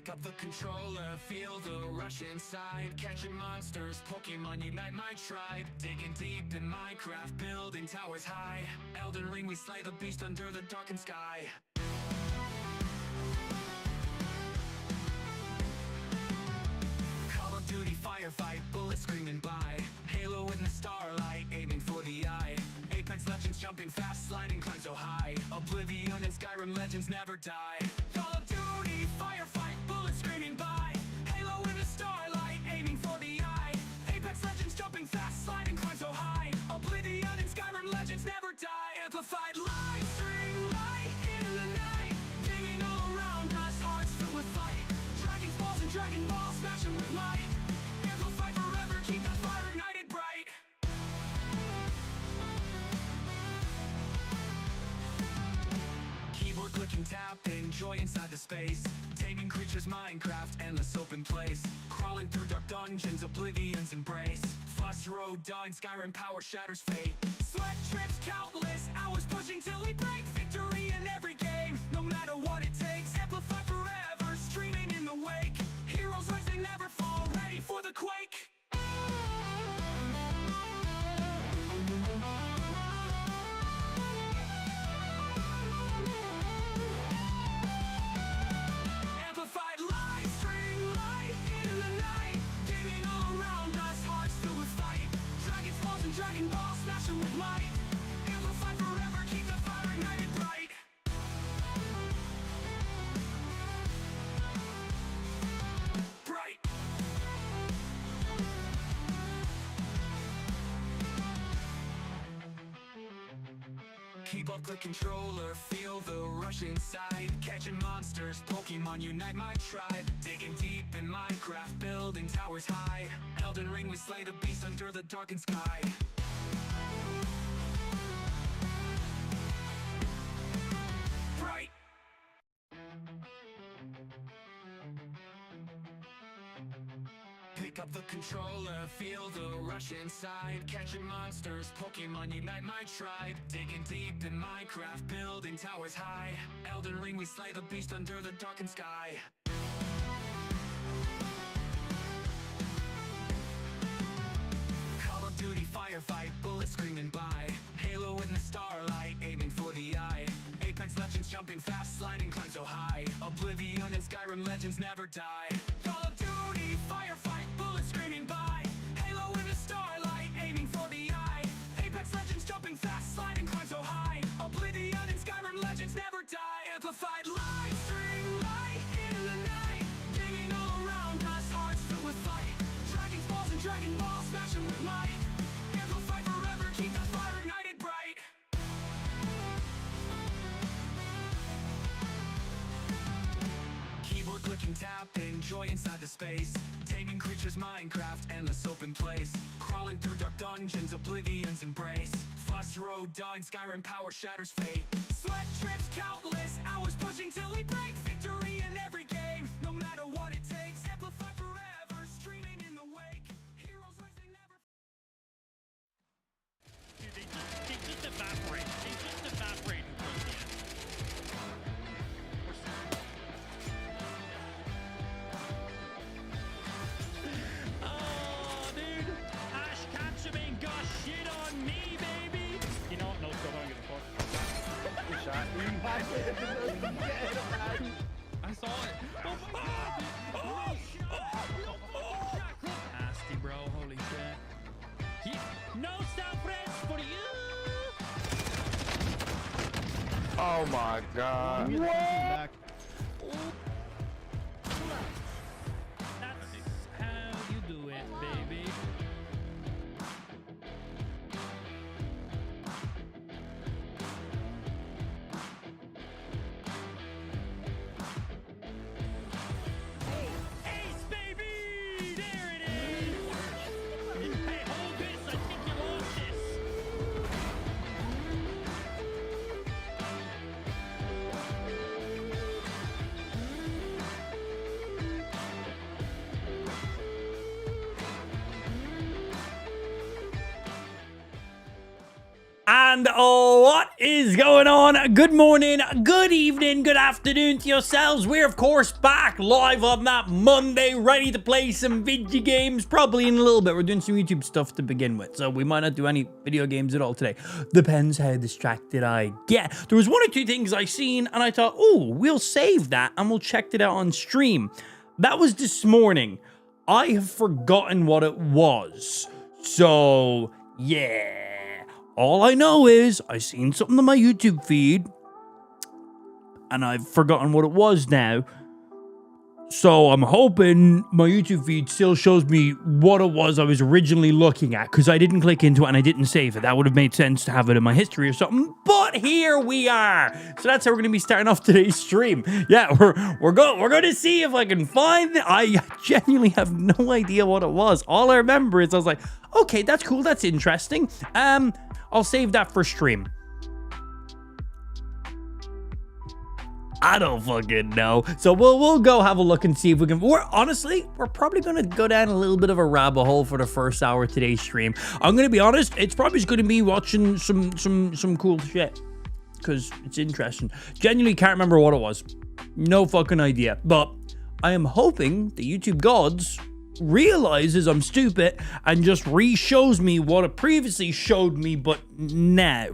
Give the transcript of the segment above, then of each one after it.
Pick up the controller, feel the rush inside. Catching monsters, Pokemon unite my tribe. Digging deep in Minecraft, building towers high. Elden Ring, we slay the beast under the darkened sky. Call of Duty firefight, bullets screaming by. Halo in the starlight, aiming for the eye. Apex Legends jumping fast, sliding climb so high. Oblivion and Skyrim legends never die. Call of Duty firefight, bullets screaming by. Halo in the starlight, aiming for the eye. Apex Legends jumping fast, sliding climb so high. Oblivion and Skyrim legends never die. Amplified live stream, light into the night. Digging all around us, hearts filled with fight. Dragon balls and Dragon Balls, smash 'em with might. Amplified forever, keep that fire ignited bright. Keyboard clicking, tapping, joy inside the space. Taming creatures, Minecraft, endless open place. Crawling through dark dungeons, Oblivion's embrace. Fuss road, dying, Skyrim power shatters fate. Sweat trips, countless hours pushing till we break. Victory in every game, no matter what it takes. Amplify forever, streaming in the wake. Heroes rise, they never fall, ready for the quake. Amplified live stream, light into the night. Digging all around us, hearts filled with fight. Dragon balls and Dragon Balls, smash 'em with might. Amplified forever, keep the fire ignited bright. Bright. Keep up the controller, feel the rush inside. Catching monsters, Pokemon unite my tribe. Digging deep in Minecraft, building towers high. Elden Ring, we slay the beast under the darkened sky. Bright. Pick up the controller, feel the rush inside. Catching monsters, Pokemon unite my tribe. Digging deep in Minecraft, building towers high. Elden Ring, we slay the beast under the darkened sky. Call of Duty firefight, bullets screaming by. Halo in the starlight, aiming for the eye. Apex Legends jumping fast, sliding climb so high. Oblivion and Skyrim legends never die. Call of Duty firefight, bullets screaming by. Halo in the starlight, aiming for the eye. Apex Legends jumping fast, sliding climb so high. Oblivion and Skyrim legends never die. Amplified live stream, light into the night. Digging all around us, hearts filled with fight. Dragon balls and Dragon Balls, smash 'em with might. Amplified forever, keep that fire ignited bright. Keyboard clicking, tapping, joy inside the space. Taming creatures, Minecraft, endless open place. Crawling through dark dungeons, Oblivion's embrace. Fuss road, dying, Skyrim power shatters fate. Sweat trips, countless hours pushing till we break. Victory in every game, no matter what it takes. Amplify forever, streaming in the wake. Heroes rise, they never. Dude, they just evaporate. They just evaporate towards the end. Oh, dude. Ash Ketchum ain't got shit on me, baby. You know what? No, still don't give a fuck. Good shot. I saw it. Nasty, bro. Holy shit. No stop rest for you. Oh my god. What? That's how you do it, baby. Ace, baby! There it is! Hey, hold this! I think you lost this! And what is going on? Good morning, good evening, good afternoon to yourselves. We're, of course, back live on that Monday, ready to play some video games. Probably in a little bit. We're doing some YouTube stuff to begin with, so we might not do any video games at all today. Depends how distracted I get. There was one or two things I seen, and I thought, oh, we'll save that, and we'll check it out on stream. That was this morning. I have forgotten what it was. So, yeah. All I know is I seen something on my YouTube feed and I've forgotten what it was now. So I'm hoping my YouTube feed still shows me what it was I was originally looking at, because I didn't click into it and I didn't save it. That would have made sense to have it in my history or something. But here we are. So that's how we're going to be starting off today's stream. Yeah, we're going to see if I can find it. I genuinely have no idea what it was. All I remember is I was like, okay, that's cool. That's interesting. I'll save that for stream. I don't fucking know. So we'll go have a look and see if we can. We're probably gonna go down a little bit of a rabbit hole for the first hour of today's stream. I'm gonna be honest, it's probably just gonna be watching some cool shit, because it's interesting. Genuinely can't remember what it was. No fucking idea. But I am hoping the YouTube gods realizes I'm stupid and just re-shows me what it previously showed me, but now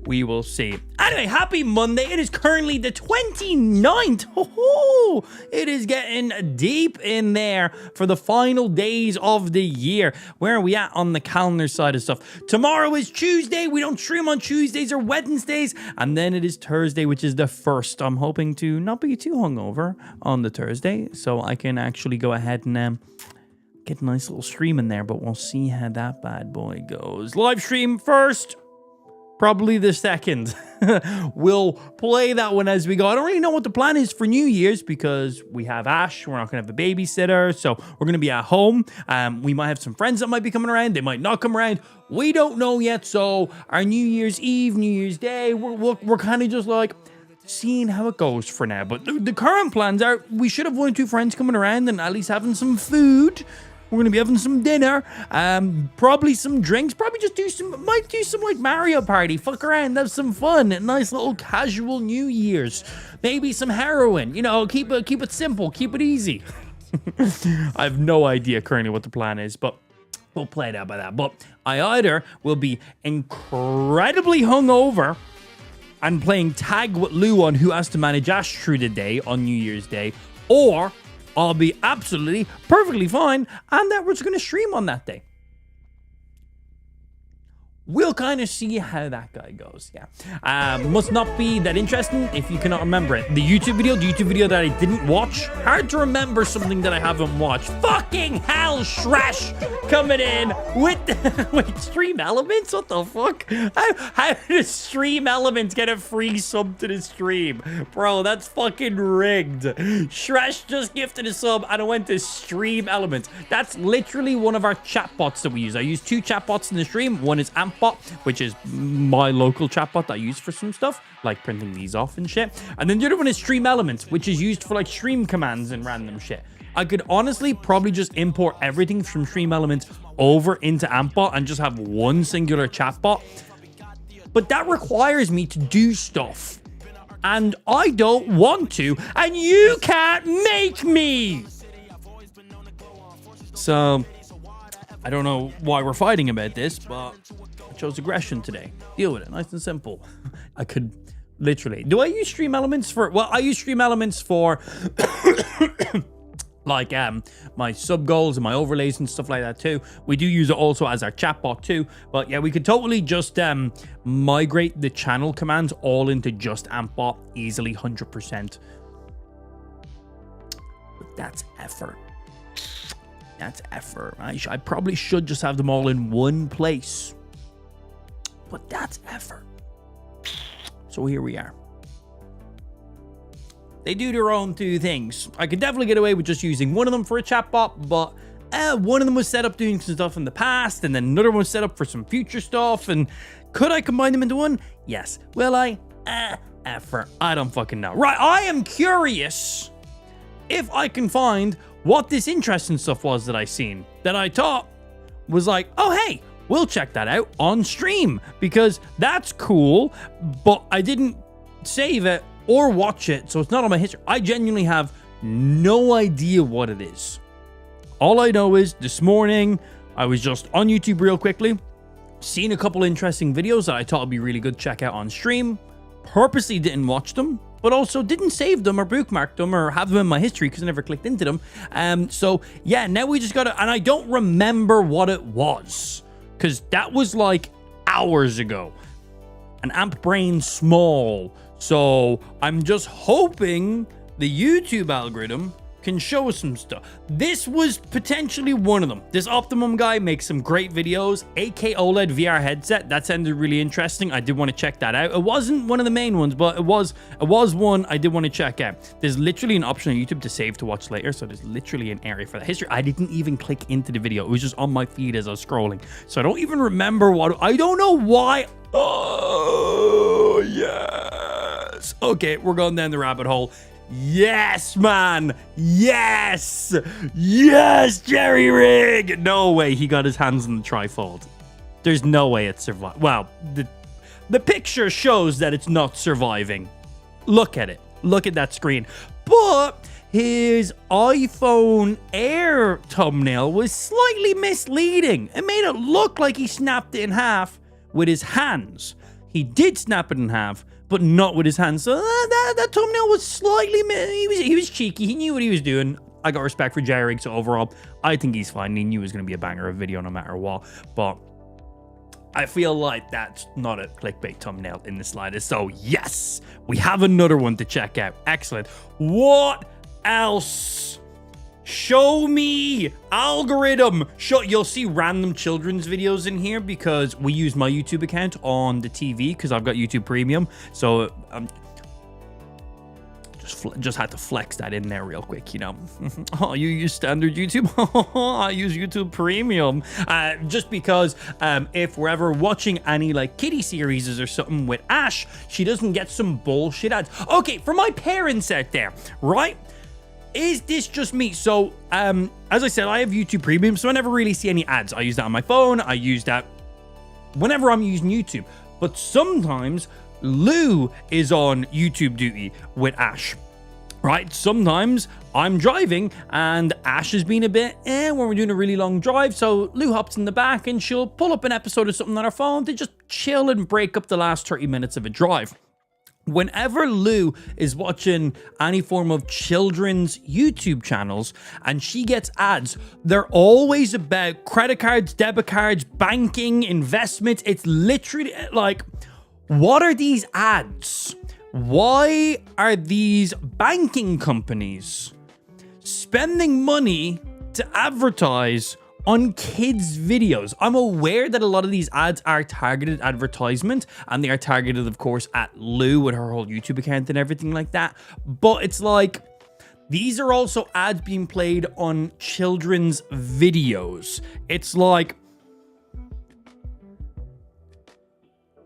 we will see. Anyway, happy Monday. It is currently the 29th. Oh, it is getting deep in there for the final days of the year. Where are we at on the calendar side of stuff? Tomorrow is Tuesday. We don't stream on Tuesdays or Wednesdays. And then it is Thursday, which is the 1st. I'm hoping to not be too hungover on the Thursday, so I can actually go ahead and get a nice little stream in there. But we'll see how that bad boy goes. Live stream first. Probably the 2nd. We'll play that one as we go. I don't really know what the plan is for New Year's, because we have Ash. We're not going to have a babysitter, so we're going to be at home. We might have some friends that might be coming around. They might not come around. We don't know yet. So our New Year's Eve, New Year's Day, we're kind of just like seeing how it goes for now. But the current plans are we should have 1 or 2 friends coming around and at least having some food. We're going to be having some dinner, probably some drinks, probably just might do some like Mario Party, fuck around, have some fun, a nice little casual New Year's, maybe some heroin, you know, keep it simple, keep it easy. I have no idea currently what the plan is, but we'll play it out by that. But I either will be incredibly hungover and playing tag with Lou on who has to manage Ash through the day on New Year's Day, or I'll be absolutely perfectly fine, and that we're just going to stream on that day. We'll kind of see how that guy goes, yeah. Must not be that interesting if you cannot remember it. The YouTube video that I didn't watch. Hard to remember something that I haven't watched. Fucking hell, Shresh coming in with Stream Elements? What the fuck? How does Stream Elements get a free sub to the stream? Bro, that's fucking rigged. Shresh just gifted a sub and I went to Stream Elements. That's literally one of our chatbots that we use. I use 2 chatbots in the stream. One is Ampbot, which is my local chatbot that I use for some stuff, like printing these off and shit. And then the other one is Stream Elements, which is used for like stream commands and random shit. I could honestly probably just import everything from Stream Elements over into Ampbot and just have one singular chatbot. But that requires me to do stuff. And I don't want to, and you can't make me. So I don't know why we're fighting about this, but I chose aggression today. Deal with it. Nice and simple. I could literally. Do I use Stream Elements for? Well, I use Stream Elements for like my sub goals and my overlays and stuff like that too. We do use it also as our chatbot too. But yeah, we could totally just migrate the channel commands all into just Ampbot easily, 100%. But that's effort. That's effort. I probably should just have them all in one place. But that's effort. So here we are. They do their own 2 things. I could definitely get away with just using one of them for a chatbot, but one of them was set up doing some stuff in the past, and then another one was set up for some future stuff. And could I combine them into one? Yes. Will I? Effort. I don't fucking know. Right, I am curious if I can find what this interesting stuff was that I seen that I thought was like, oh hey, we'll check that out on stream because that's cool, but I didn't save it or watch it, so it's not on my history. I genuinely have no idea what it is. All I know is this morning I was just on YouTube real quickly, seen a couple interesting videos that I thought would be really good to check out on stream, purposely didn't watch them, but also didn't save them or bookmark them or have them in my history because I never clicked into them. So yeah, now we just gotta, and I don't remember what it was because that was like hours ago. An amp brain small. So I'm just hoping the YouTube algorithm can show us some stuff. This was potentially one of them. This Optimum guy makes some great videos. 8K OLED VR headset. That sounded really interesting. I did want to check that out. It wasn't one of the main ones, but it was one I did want to check out. There's literally an option on YouTube to save to watch later. So there's literally an area for that history. I didn't even click into the video. It was just on my feed as I was scrolling. So I don't even remember what, I don't know why. Oh, yes. Okay, we're going down the rabbit hole. Yes, man. Yes. Yes, Jerry Rig. No way he got his hands on the trifold. There's no way it survived. Wow. The picture shows that it's not surviving. Look at it. Look at that screen. But his iPhone Air thumbnail was slightly misleading. It made it look like he snapped it in half with his hands. He did snap it in half, but not with his hands. So that thumbnail was slightly, he was cheeky. He knew what he was doing. I got respect for Jerry, so overall, I think he's fine. He knew it was going to be a banger of video no matter what. But I feel like that's not a clickbait thumbnail in the slightest. So yes, we have another one to check out. Excellent. What else? Show me algorithm. You'll see random children's videos in here because we use my YouTube account on the TV because I've got YouTube Premium. So just had to flex that in there real quick, you know. Oh, you use standard YouTube? I use YouTube Premium. Just because if we're ever watching any like kiddie series or something with Ash, she doesn't get some bullshit ads. Okay, for my parents out there, right? Is this just me? So, as I said, I have YouTube Premium, so I never really see any ads. I use that on my phone. I use that whenever I'm using YouTube. But sometimes Lou is on YouTube duty with Ash, right? Sometimes I'm driving and Ash has been a bit when we're doing a really long drive. So Lou hops in the back and she'll pull up an episode of something on her phone to just chill and break up the last 30 minutes of a drive. Whenever Lou is watching any form of children's YouTube channels and she gets ads, they're always about credit cards, debit cards, banking, investments. It's literally like, what are these ads? Why are these banking companies spending money to advertise on kids' videos? I'm aware that a lot of these ads are targeted advertisement and they are targeted, of course, at Lou with her whole YouTube account and everything like that. But it's like, these are also ads being played on children's videos. It's like,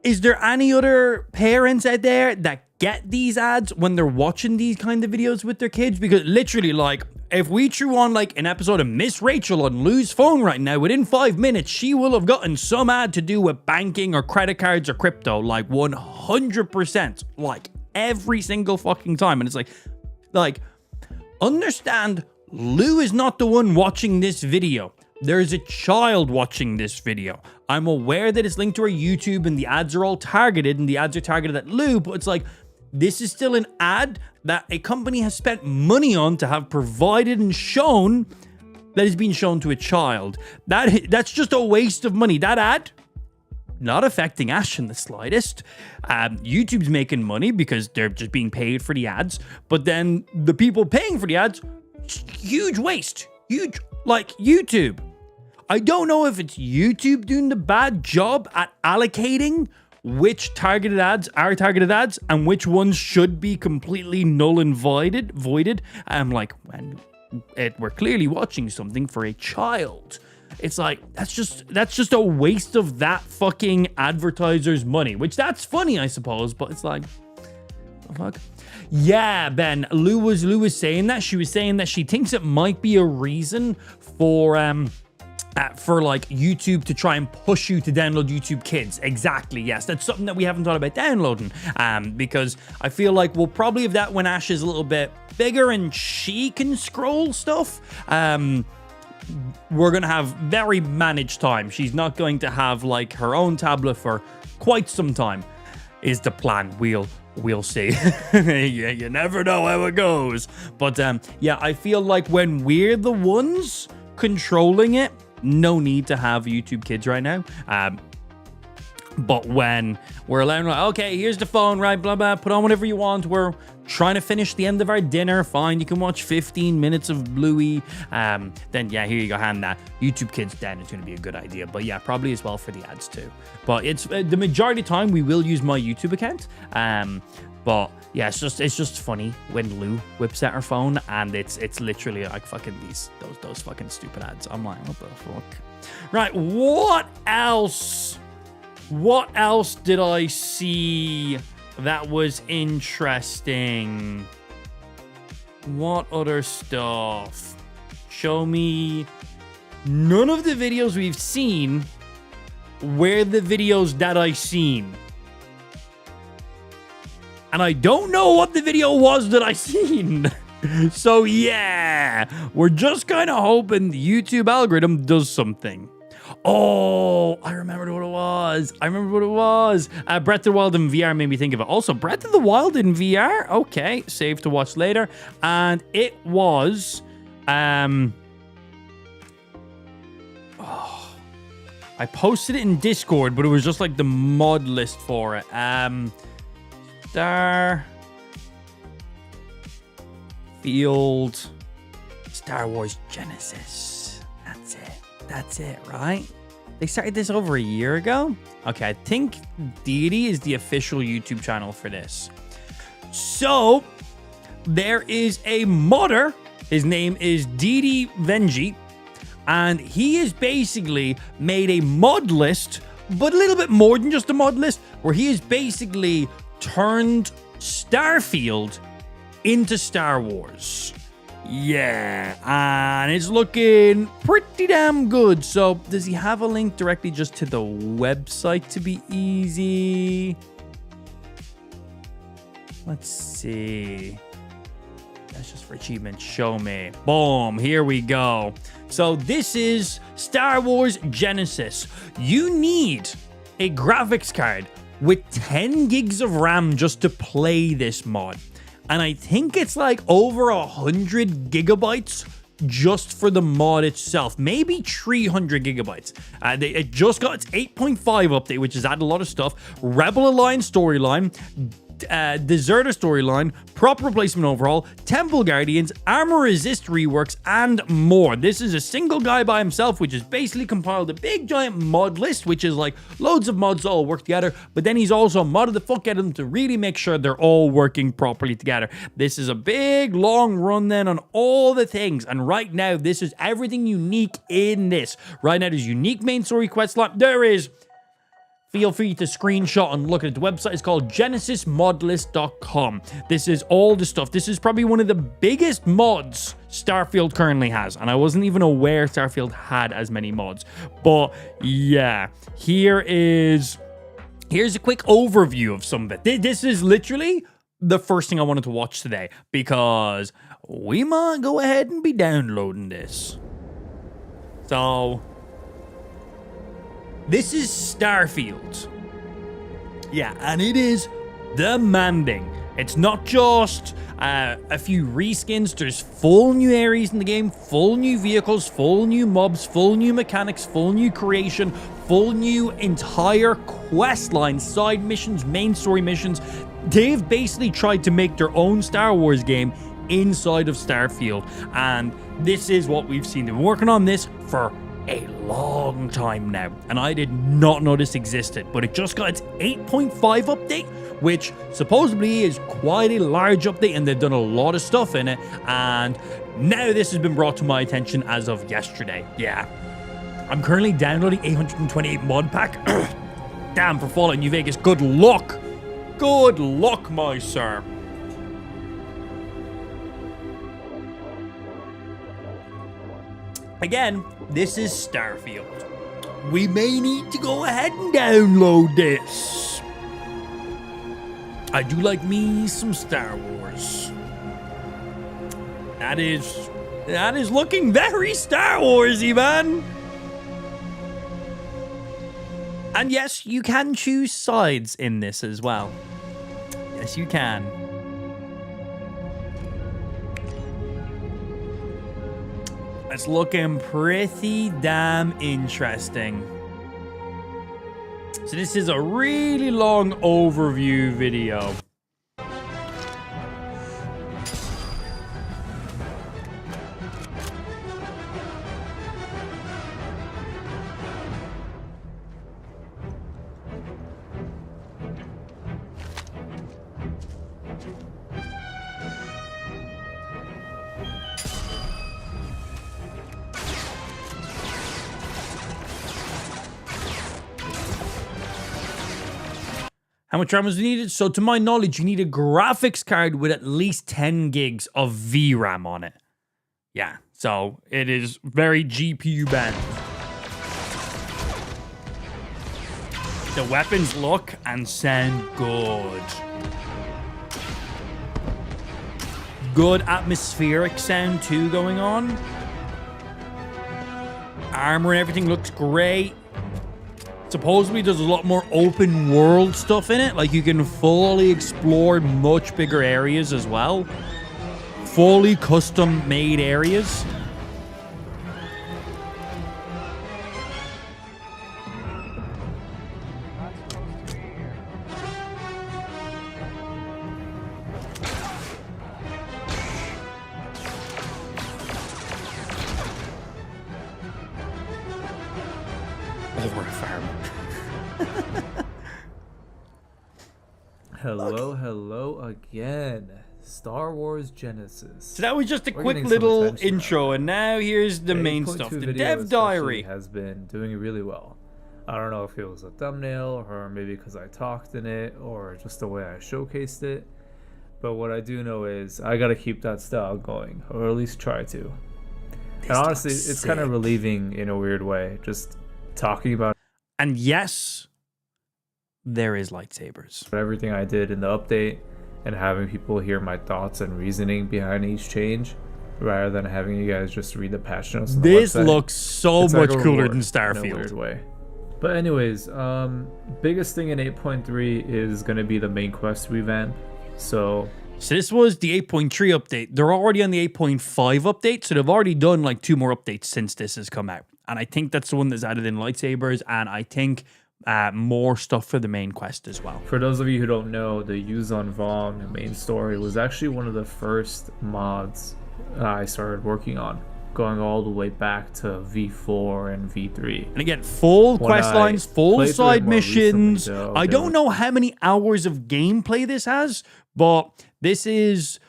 is there any other parents out there that get these ads when they're watching these kind of videos with their kids? Because literally, like, if we threw on like an episode of Miss Rachel on Lou's phone right now, within 5 minutes, she will have gotten some ad to do with banking or credit cards or crypto, like 100%, like every single fucking time. And it's like, understand, Lou is not the one watching this video. There's a child watching this video. I'm aware that it's linked to her YouTube and the ads are all targeted and the ads are targeted at Lou, but it's like, this is still an ad that a company has spent money on to have provided and shown that is being shown to a child. That's just a waste of money. That ad, not affecting Ash in the slightest. YouTube's making money because they're just being paid for the ads. But then the people paying for the ads, huge waste. Huge, like YouTube. I don't know if it's YouTube doing the bad job at allocating which targeted ads are targeted ads and which ones should be completely null and voided. Like, when we're clearly watching something for a child. It's like, that's just a waste of that fucking advertiser's money, which that's funny, I suppose, but it's like, the fuck? Yeah, Ben, Lou was saying that. She was saying that she thinks it might be a reason for for like YouTube to try and push you to download YouTube Kids. Exactly, yes. That's something that we haven't thought about downloading, because I feel like we'll probably have that when Ash is a little bit bigger and she can scroll stuff. We're going to have very managed time. She's not going to have like her own tablet for quite some time, is the plan. We'll see. You never know how it goes. But yeah, I feel like when we're the ones controlling it, no need to have YouTube Kids right now. But when we're allowing, like, okay, here's the phone, right, blah, blah, put on whatever you want. We're trying to finish the end of our dinner. Fine, you can watch 15 minutes of Bluey. Then, yeah, here you go, hand that. YouTube Kids then is going to be a good idea. But yeah, probably as well for the ads too. But it's the majority of the time we will use my YouTube account. But yeah, it's just funny when Lou whips out her phone and it's literally like fucking those fucking stupid ads. I'm like, what the fuck? Right, what else? What else did I see that was interesting? What other stuff? Show me. None of the videos we've seen were the videos that I seen. And I don't know what the video was that I seen. So yeah, we're just kind of hoping the YouTube algorithm does something. Oh, I remembered what it was. Breath of the Wild in VR made me think of it. Also, Breath of the Wild in VR. Okay, save to watch later. And it was... I posted it in Discord, but it was just like the mod list for it. Star Wars Genesis. That's it, right? They started this over a year ago. Okay, I think Deity is the official YouTube channel for this. So there is a modder. His name is Deity Venji, and he has basically made a mod list, but a little bit more than just a mod list, where he has basically turned Starfield into Star Wars. Yeah, and it's looking pretty damn good. So does he have a link directly just to the website to be easy? Let's see. That's just for achievement. Show me. Boom, here we go. So this is Star Wars Genesis. You need a graphics card with 10 gigs of RAM just to play this mod. And I think it's like over 100 gigabytes just for the mod itself. Maybe 300 gigabytes. It just got its 8.5 update, which has added a lot of stuff. Rebel Alliance storyline, Deserter storyline, prop replacement overhaul, Temple Guardians, armor resist reworks, and more. This is a single guy by himself, which has basically compiled a big giant mod list, which is like loads of mods all work together, but then he's also modded the fuck out of them to really make sure they're all working properly together. This is a big long run then on all the things, and right now this is everything unique in this. Right now there's unique main story quest line. There is. Feel free to screenshot and look at it. The website is called genesismodlist.com. This is all the stuff. This is probably one of the biggest mods Starfield currently has. And I wasn't even aware Starfield had as many mods. But yeah, here's a quick overview of some of it. This is literally the first thing I wanted to watch today, because we might go ahead and be downloading this. So... this is Starfield. Yeah, and it is demanding. It's not just a few reskins. There's full new areas in the game, full new vehicles, full new mobs, full new mechanics, full new creation, full new entire quest lines, side missions, main story missions. They've basically tried to make their own Star Wars game inside of Starfield. And this is what we've seen. They've been working on this for a long time now, and I did not know this existed, but it just got its 8.5 update, which supposedly is quite a large update, and they've done a lot of stuff in it, and now this has been brought to my attention as of yesterday. Yeah, I'm currently downloading 828 mod pack. Damn, for Fallout New Vegas, good luck, my sir. Again, this is Starfield. We may need to go ahead and download this. I do like me some Star Wars. That is looking very Star Warsy, man. And yes, you can choose sides in this as well. Yes, you can. It's looking pretty damn interesting. So this is a really long overview video. How much RAM was needed? So to my knowledge, you need a graphics card with at least 10 gigs of VRAM on it. Yeah, so it is very GPU bound. The weapons look and sound good. Good atmospheric sound too going on. Armor and everything looks great. Supposedly there's a lot more open world stuff in it. Like you can fully explore much bigger areas as well. Fully custom made areas. Over a farm. Hello again. Star Wars Genesis. So that was just a We're quick getting some little attention intro, now. and now here's the main 8.2 stuff. The video dev diary. especially has been doing really well. I don't know if it was a thumbnail or maybe because I talked in it or just the way I showcased it. But what I do know is I gotta keep that style going, or at least try to. And honestly, it's kind of relieving in a weird way, just talking about And yes, there is lightsabers. everything I did in the update and having people hear my thoughts and reasoning behind each change rather than having you guys just read the patch notes on the This website. looks so It's like much a cooler reward than in a Starfield. weird way. But anyways, biggest thing in 8.3 is going to be the main quest revamp. So this was the 8.3 update. They're already on the 8.5 update, so they've already done like 2 more updates since this has come out. And I think that's the one that's added in lightsabers, and I think more stuff for the main quest as well. for those of you who don't know, the Yuzon Vong main story was actually one of the first mods I started working on, going all the way back to V4 and V3. And again, full When quest I lines, full played through it side more missions. recently, though, I there don't was- know how many hours of gameplay this has, but this is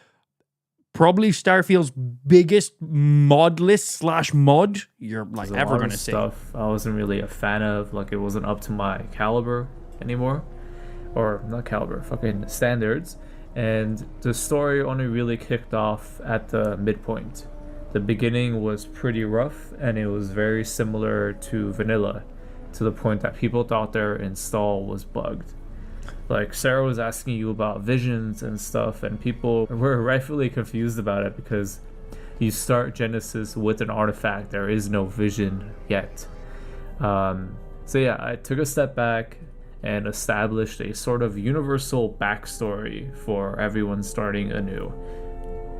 probably Starfield's biggest mod list / mod you're like There's a ever lot going of to see. stuff I wasn't really a fan of. Like, it wasn't up to my caliber anymore, or not caliber, fucking standards. And the story only really kicked off at the midpoint. The beginning was pretty rough, and it was very similar to vanilla, to the point that people thought their install was bugged. Like, Sarah was asking you about visions and stuff, and people were rightfully confused about it because you start Genesis with an artifact. There is no vision yet. So yeah, I took a step back and established a sort of universal backstory for everyone starting anew.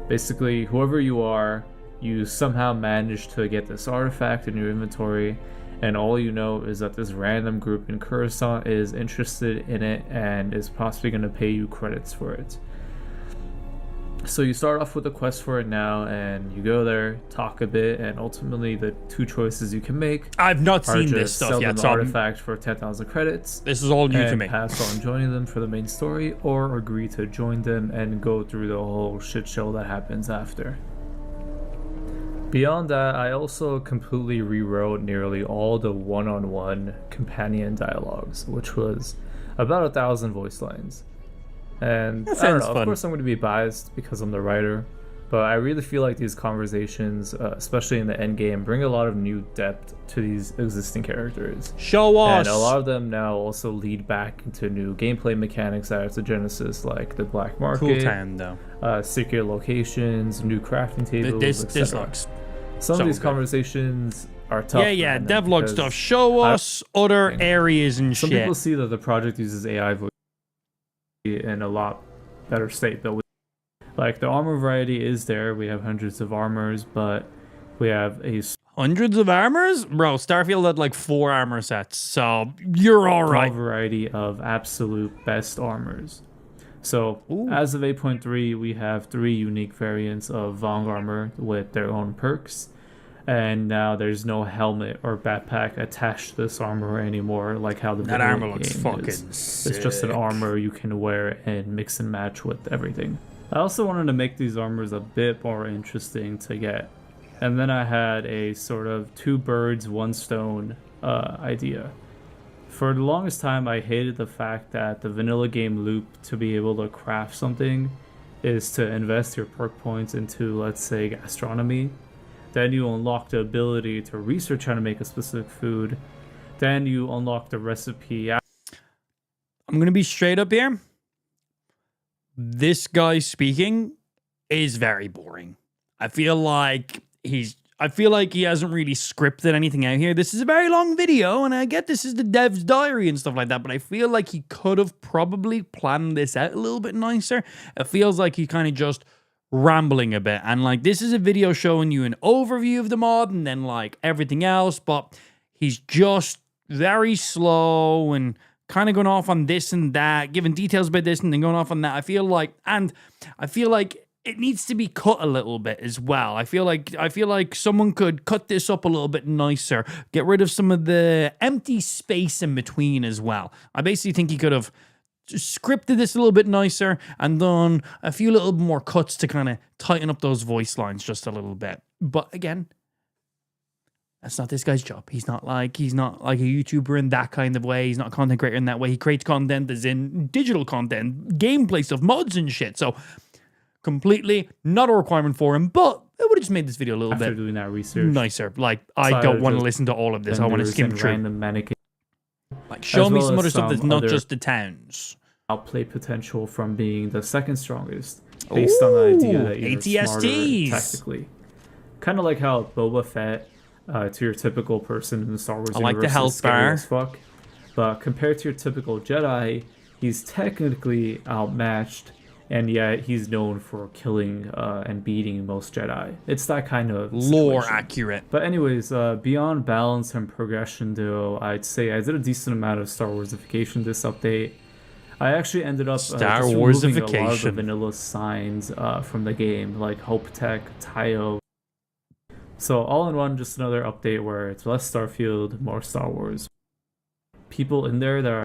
Basically, whoever you are, you somehow managed to get this artifact in your inventory, and all you know is that this random group in Coruscant is interested in it and is possibly going to pay you credits for it. So you start off with a quest for it now, and you go there, talk a bit, and ultimately the 2 choices you can make I've not are seen just this stuff sell yet, them the so artifact for 10,000 credits, this is all new to and me. pass on joining them for the main story, or agree to join them and go through the whole shit show that happens after. Beyond that, I also completely rewrote nearly all the one-on-one companion dialogues, which was about 1,000 voice lines. And That I don't sounds know, fun. of course I'm going to be biased because I'm the writer, But I really feel like these conversations, especially in the end game, bring a lot of new depth to these existing characters. Show us. And a lot of them now also lead back into new gameplay mechanics out of the Genesis, like the black market, Cool town though. secret locations, new crafting tables, This etc. looks Some so of these good. conversations are tough. yeah, man, devlog because stuff. Show us other areas and some shit. people see that the project uses AI voice in a lot better state, but like the armor variety is there. We have hundreds of armors, but we have a Hundreds of armors? Bro, Starfield had like 4 armor sets, so you're all small right. variety of absolute best armors. So Ooh. as of 8.3, we have 3 unique variants of Vong armor with their own perks. And now there's no helmet or backpack attached to this armor anymore, like how the That vanilla armor looks game fucking is. sick. It's just an armor you can wear and mix and match with everything. I also wanted to make these armors a bit more interesting to get. And then I had a sort of 2 birds, 1 stone idea. For the longest time, I hated the fact that the vanilla game loop to be able to craft something is to invest your perk points into, let's say, gastronomy. Then you unlock the ability to research how to make a specific food. Then you unlock the recipe. I'm going to be straight up here. This guy speaking is very boring. I feel like he hasn't really scripted anything out here. This is a very long video, and I get this is the dev's diary and stuff like that, but I feel like he could have probably planned this out a little bit nicer. It feels like he kind of just rambling a bit, and like this is a video showing you an overview of the mod and then like everything else, but he's just very slow and kind of going off on this and that, giving details about this and then going off on that. I feel like it needs to be cut a little bit as well. I feel like someone could cut this up a little bit nicer, get rid of some of the empty space in between as well. I basically think he could have scripted this a little bit nicer and done a few little more cuts to kind of tighten up those voice lines just a little bit. But again, that's not this guy's job. He's not like a YouTuber in that kind of way. He's not a content creator in that way. He creates content as in digital content, gameplay stuff, mods and shit. So completely not a requirement for him, but it would have just made this video a little After bit doing that research nicer. Like, I don't want to listen to all of this. I want to skim through. Random mannequin. Like, show me well some as other stuff that's some not other- just the towns. Outplay potential from being the second strongest, based on the idea that you're smarter ATSTs. tactically. Kind of like how Boba Fett, to your typical person in the Star Wars I like the universe, health is scary bar. as fuck. But compared to your typical Jedi, he's technically outmatched, and yet he's known for killing and beating most Jedi. It's that kind of Lore situation. accurate. But anyways, beyond balance and progression, though, I'd say I did a decent amount of Star Warsification this update. I actually ended up Star just removing a lot of the Warsification. vanilla signs from the game, like Hope Tech, Tayo. So all in one, just another update where it's less Starfield, more Star Wars. People in there that are...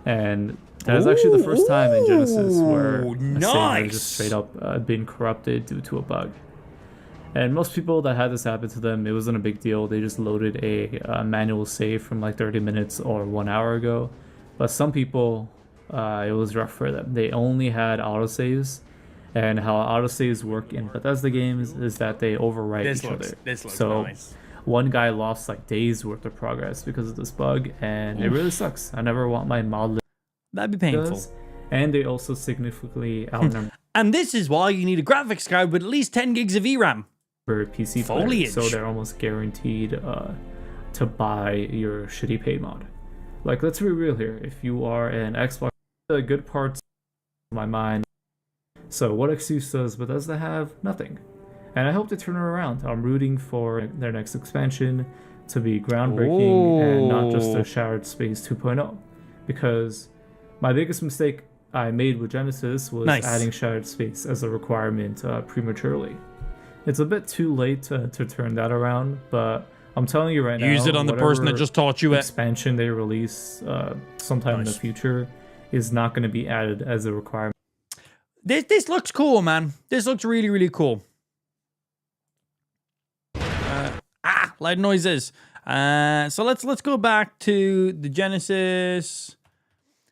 And that is actually the first time in Genesis where a savior nice. just straight up been corrupted due to a bug. And most people that had this happen to them, it wasn't a big deal. They just loaded a manual save from like 30 minutes or 1 hour ago. But some people, it was rough for them. They only had autosaves. And how autosaves work in Bethesda games is that they overwrite each other. This looks So nice. one guy lost like days worth of progress because of this bug. And it really sucks. I never want my mod That'd be painful. does. And they also significantly outnumber And this is why you need a graphics card with at least 10 gigs of VRAM. PC Foliage. players, so they're almost guaranteed to buy your shitty paid mod. Like, let's be real here. If you are an Xbox, the good parts of my mind. So what excuse does Bethesda have? Nothing. And I hope they turn it around. I'm rooting for their next expansion to be groundbreaking and not just a Shattered Space 2.0. Because my biggest mistake I made with Genesis was adding Shattered Space as a requirement prematurely. It's a bit too late to turn that around, but I'm telling you right now, Use it on the person that just taught you it. Expansion they release sometime in the future is not going to be added as a requirement. This looks cool, man. This looks really, really cool. Loud noises. So let's go back to the Genesis.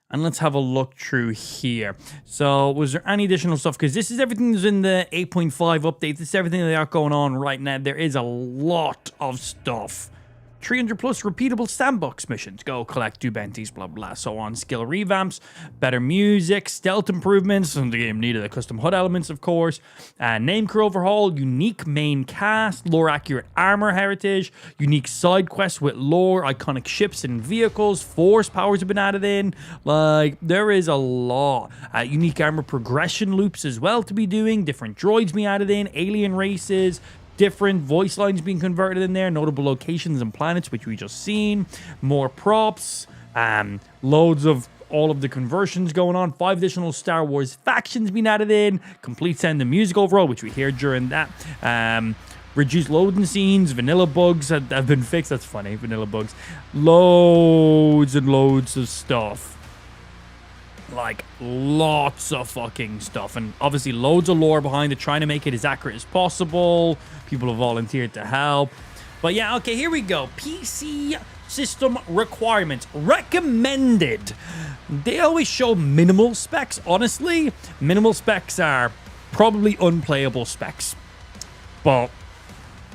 And let's have a look through here. So was there any additional stuff? Because this is everything that's in the 8.5 update. This is everything that got going on right now. There is a lot of stuff. 300 plus repeatable sandbox missions. Go collect 2 bounties, blah, blah, so on. Skill revamps, better music, stealth improvements. And the game needed the custom HUD elements, of course. Name crew overhaul, unique main cast, lore accurate armor heritage, unique side quests with lore, iconic ships and vehicles, force powers have been added in. Like, there is a lot. Unique armor progression loops as well to be doing, different droids being added in, alien races, different voice lines being converted in there, notable locations and planets, which we just seen, more props, loads of all of the conversions going on, 5 additional Star Wars factions being added in, complete sound and music overall, which we hear during that, reduced loading scenes, vanilla bugs have been fixed. That's funny, vanilla bugs, loads and loads of stuff. Like, lots of fucking stuff, and obviously loads of lore behind it, trying to make it as accurate as possible. People have volunteered to help. But yeah, okay, here we go. PC system requirements. Recommended. They always show minimal specs. Honestly, minimal specs are probably unplayable specs. But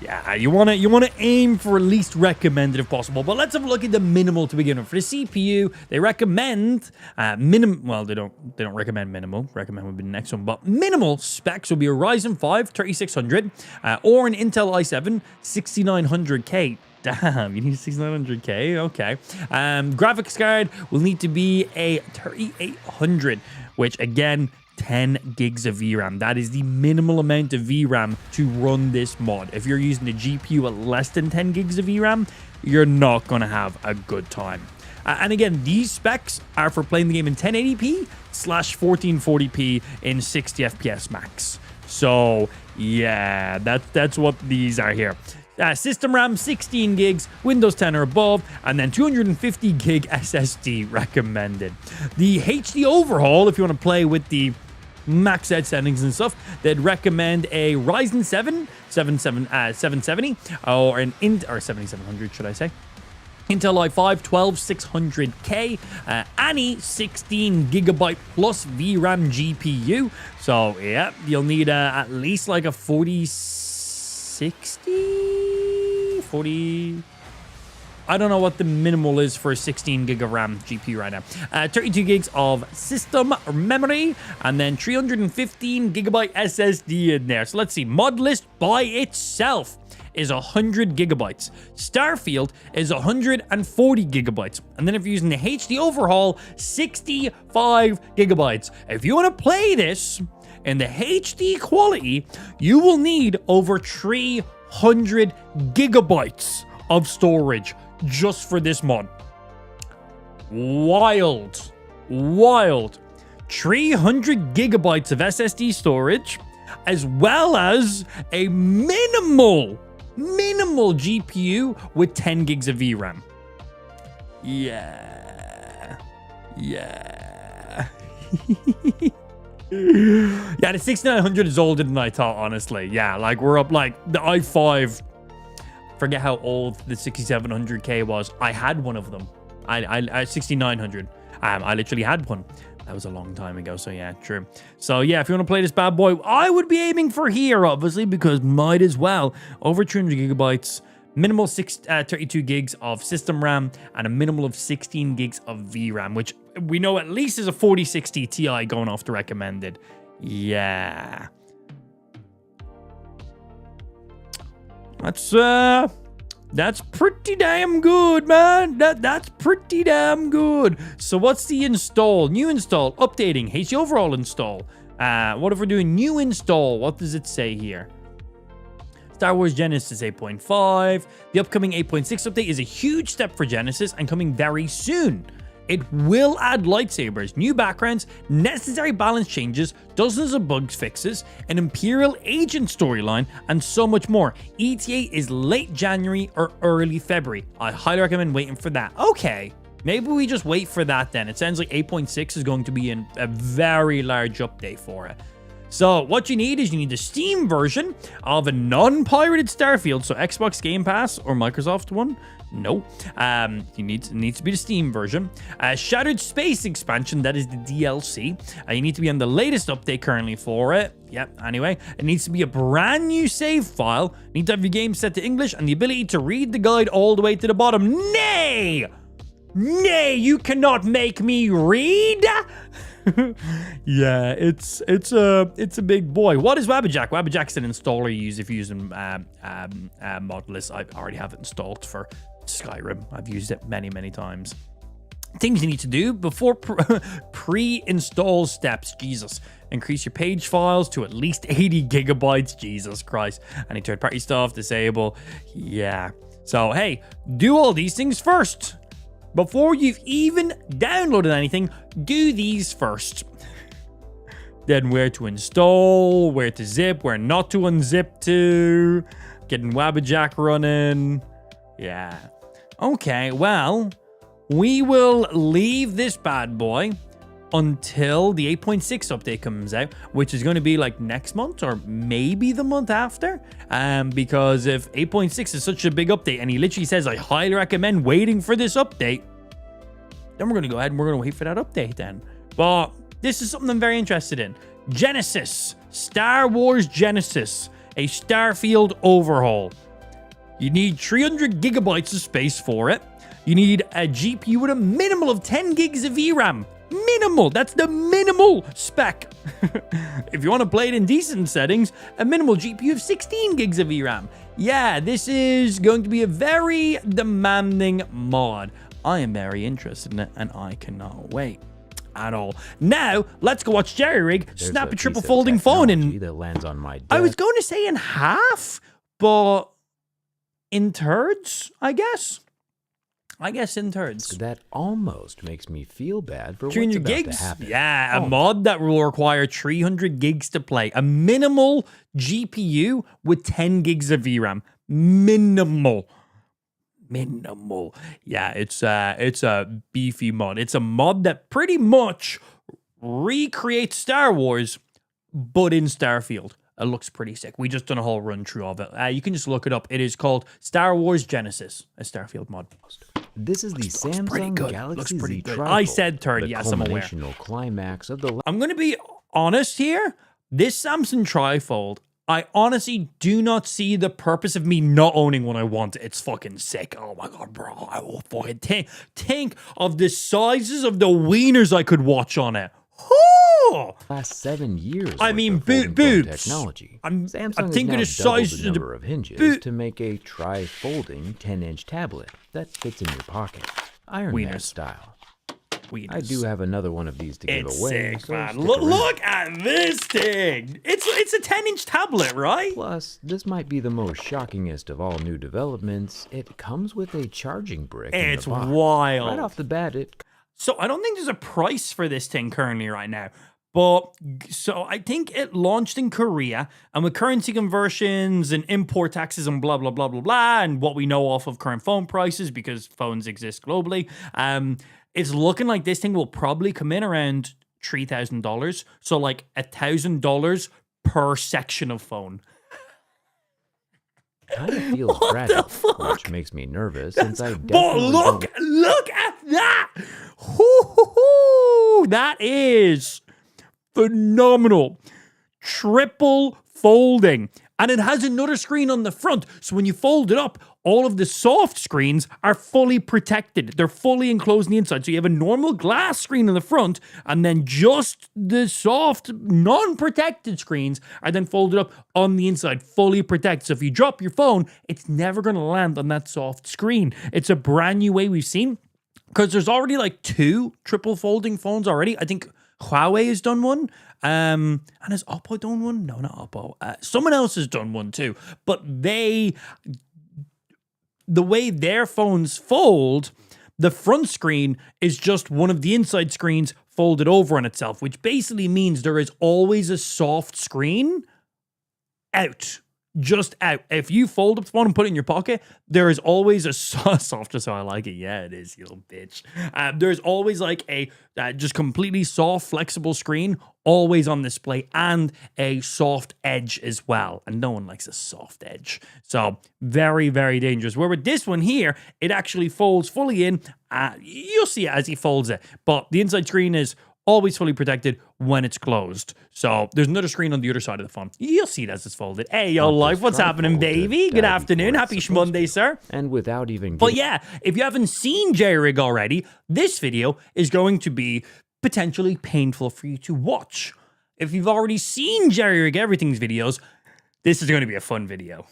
yeah, you want to aim for least recommended if possible. But let's have a look at the minimal to begin with. For the CPU, they recommend minimum. Well, they don't recommend minimal. Recommend would be the next one. But minimal specs will be a Ryzen 5 3600 or an Intel i7 6900K. Damn, you need a 6900K? Okay. Graphics card will need to be a 3800, which again, 10 gigs of VRAM. That is the minimal amount of VRAM to run this mod. If you're using a GPU at less than 10 gigs of VRAM, you're not going to have a good time. And again, these specs are for playing the game in 1080p / 1440p in 60 FPS max. So yeah, that's what these are here. System RAM 16 gigs, Windows 10 or above, and then 250 gig SSD recommended. The HD overhaul, if you want to play with the max out settings and stuff, they'd recommend a Ryzen 7 770 or an or 7700, should I say. Intel i5 12600K, any 16 gigabyte plus VRAM GPU. So yeah, you'll need at least like a 40. I don't know what the minimal is for a 16 gig of RAM GPU right now. 32 gigs of system memory, and then 315 gigabyte SSD in there. So let's see. Mod list by itself is 100 gigabytes. Starfield is 140 gigabytes. And then if you're using the HD overhaul, 65 gigabytes. If you want to play this in the HD quality, you will need over 300 gigabytes of storage just for this mod. Wild. 300 gigabytes of SSD storage, as well as a minimal GPU with 10 gigs of VRAM. Yeah. Yeah, the 6900 is older than I thought, honestly. Yeah, like we're up like the i5. Forget how old the 6700K was. I had one of them. I 6900. I literally had one. That was a long time ago, so yeah, true. So yeah, if you want to play this bad boy, I would be aiming for here, obviously, because might as well. Over 300 gigabytes, minimal 32 gigs of system RAM, and a minimal of 16 gigs of VRAM, which we know at least is a 4060 Ti going off the recommended. Yeah. That's pretty damn good, man. That's pretty damn good. So what's the install? New install, updating, HD overall install. What if we're doing new install? What does it say here? Star Wars Genesis 8.5. The upcoming 8.6 update is a huge step for Genesis and coming very soon. It will add lightsabers, new backgrounds, necessary balance changes, dozens of bug fixes, an Imperial agent storyline, and so much more. ETA is late January or early February. I highly recommend waiting for that. Okay, maybe we just wait for that then. It sounds like 8.6 is going to be a very large update for it. So what you need is you need the Steam version of a non-pirated Starfield. So Xbox Game Pass or Microsoft one. No. It needs to be the Steam version. Shattered Space expansion, that is the DLC. You need to be on the latest update currently for it. Yep, anyway. It needs to be a brand new save file. You need to have your game set to English and the ability to read the guide all the way to the bottom. Nay! Nay, you cannot make me read! Yeah, it's a big boy. What is Wabbajack? Wabbajack's an installer you use if you're using Modless. I already have it installed for Skyrim. I've used it many times. Things you need to do before pre-install steps. Jesus. Increase your page files to at least 80 gigabytes. Jesus Christ. Any third-party stuff, disable. Yeah. So, hey, do all these things first. Before you've even downloaded anything, do these first. Then where to install, where to zip, where not to unzip to. Getting Wabbajack running. Yeah. Okay, well, we will leave this bad boy until the 8.6 update comes out, which is going to be like next month or maybe the month after. Because if 8.6 is such a big update and he literally says, I highly recommend waiting for this update, then we're going to go ahead and we're going to wait for that update then. But this is something I'm very interested in. Genesis, Star Wars Genesis, a Starfield overhaul. You need 300 gigabytes of space for it. You need a GPU with a minimal of 10 gigs of VRAM. Minimal. That's the minimal spec. If you want to play it in decent settings, a minimal GPU of 16 gigs of VRAM. Yeah, this is going to be a very demanding mod. I am very interested in it, and I cannot wait at all. Now, let's go watch Jerry Rig snap a triple folding phone in... that lands on my desk. I was going to say in half, but in thirds, I guess. I guess in thirds. That almost makes me feel bad for what's 300 about gigs? to happen. Yeah, a mod that will require 300 gigs to play. A minimal GPU with 10 gigs of VRAM. Minimal. Yeah, it's a beefy mod. It's a mod that pretty much recreates Star Wars, but in Starfield. It looks pretty sick. We just done a whole run through of it. You can just look it up. It is called Star Wars Genesis, a Starfield mod. This is the Samsung Galaxy Z good. Trifold, I said third. the Yes, I'm aware. culminational climax of the I'm going to be honest here. This Samsung Trifold, I honestly do not see the purpose of me not owning one. I want it. It's fucking sick. Oh my God, bro. I will fucking think of the sizes of the wieners I could watch on it. last 7 years. I mean, boobs. Technology. Samsung I'm thinking has the now doubled size the of the number of hinges to make a tri-folding 10-inch tablet that fits in your pocket, Iron Man Wieners. style. Wieners. I do have another one of these to give It's away. sick, so man. stick around. Look at this thing. It's a 10-inch tablet, right? Plus, this might be the most shockingest of all new developments. It comes with a charging brick. in It's the box. wild. Right off the bat, it So I don't think there's a price for this thing currently right now. But so I think it launched in Korea, and with currency conversions and import taxes and blah, blah, blah, blah, blah, and what we know off of current phone prices because phones exist globally, it's looking like this thing will probably come in around $3,000. So like $1,000 per section of phone. kind of feels What fragile, the fuck? which makes me nervous since I But definitely look at that. That is phenomenal. Triple folding. And it has another screen on the front. So when you fold it up, all of the soft screens are fully protected. They're fully enclosed on the inside. So you have a normal glass screen in the front, and then just the soft, non-protected screens are then folded up on the inside, fully protected. So if you drop your phone, it's never going to land on that soft screen. It's a brand new way we've seen, because there's already like 2 triple folding phones already. I think Huawei has done one. And has Oppo done one? No, not Oppo. Someone else has done one too. But the way their phones fold, the front screen is just one of the inside screens folded over on itself, which basically means there is always a soft screen out. just out. If you fold up the phone and put it in your pocket, there is always a softer, so I like it. Yeah, it is, you little bitch. There's always like a just completely soft, flexible screen always on display and a soft edge as well. And no one likes a soft edge. So very, very dangerous. Where with this one here, it actually folds fully in. You'll see it as he folds it. But the inside screen is always fully protected when it's closed. So there's another screen on the other side of the phone. You'll see it as it's folded. Hey, yo, life, what's happening, baby? Good afternoon. Happy Monday, sir. And without even But yeah, if you haven't seen Jerry-Rig already, this video is going to be potentially painful for you to watch. If you've already seen Jerry-Rig Everything's videos, this is going to be a fun video.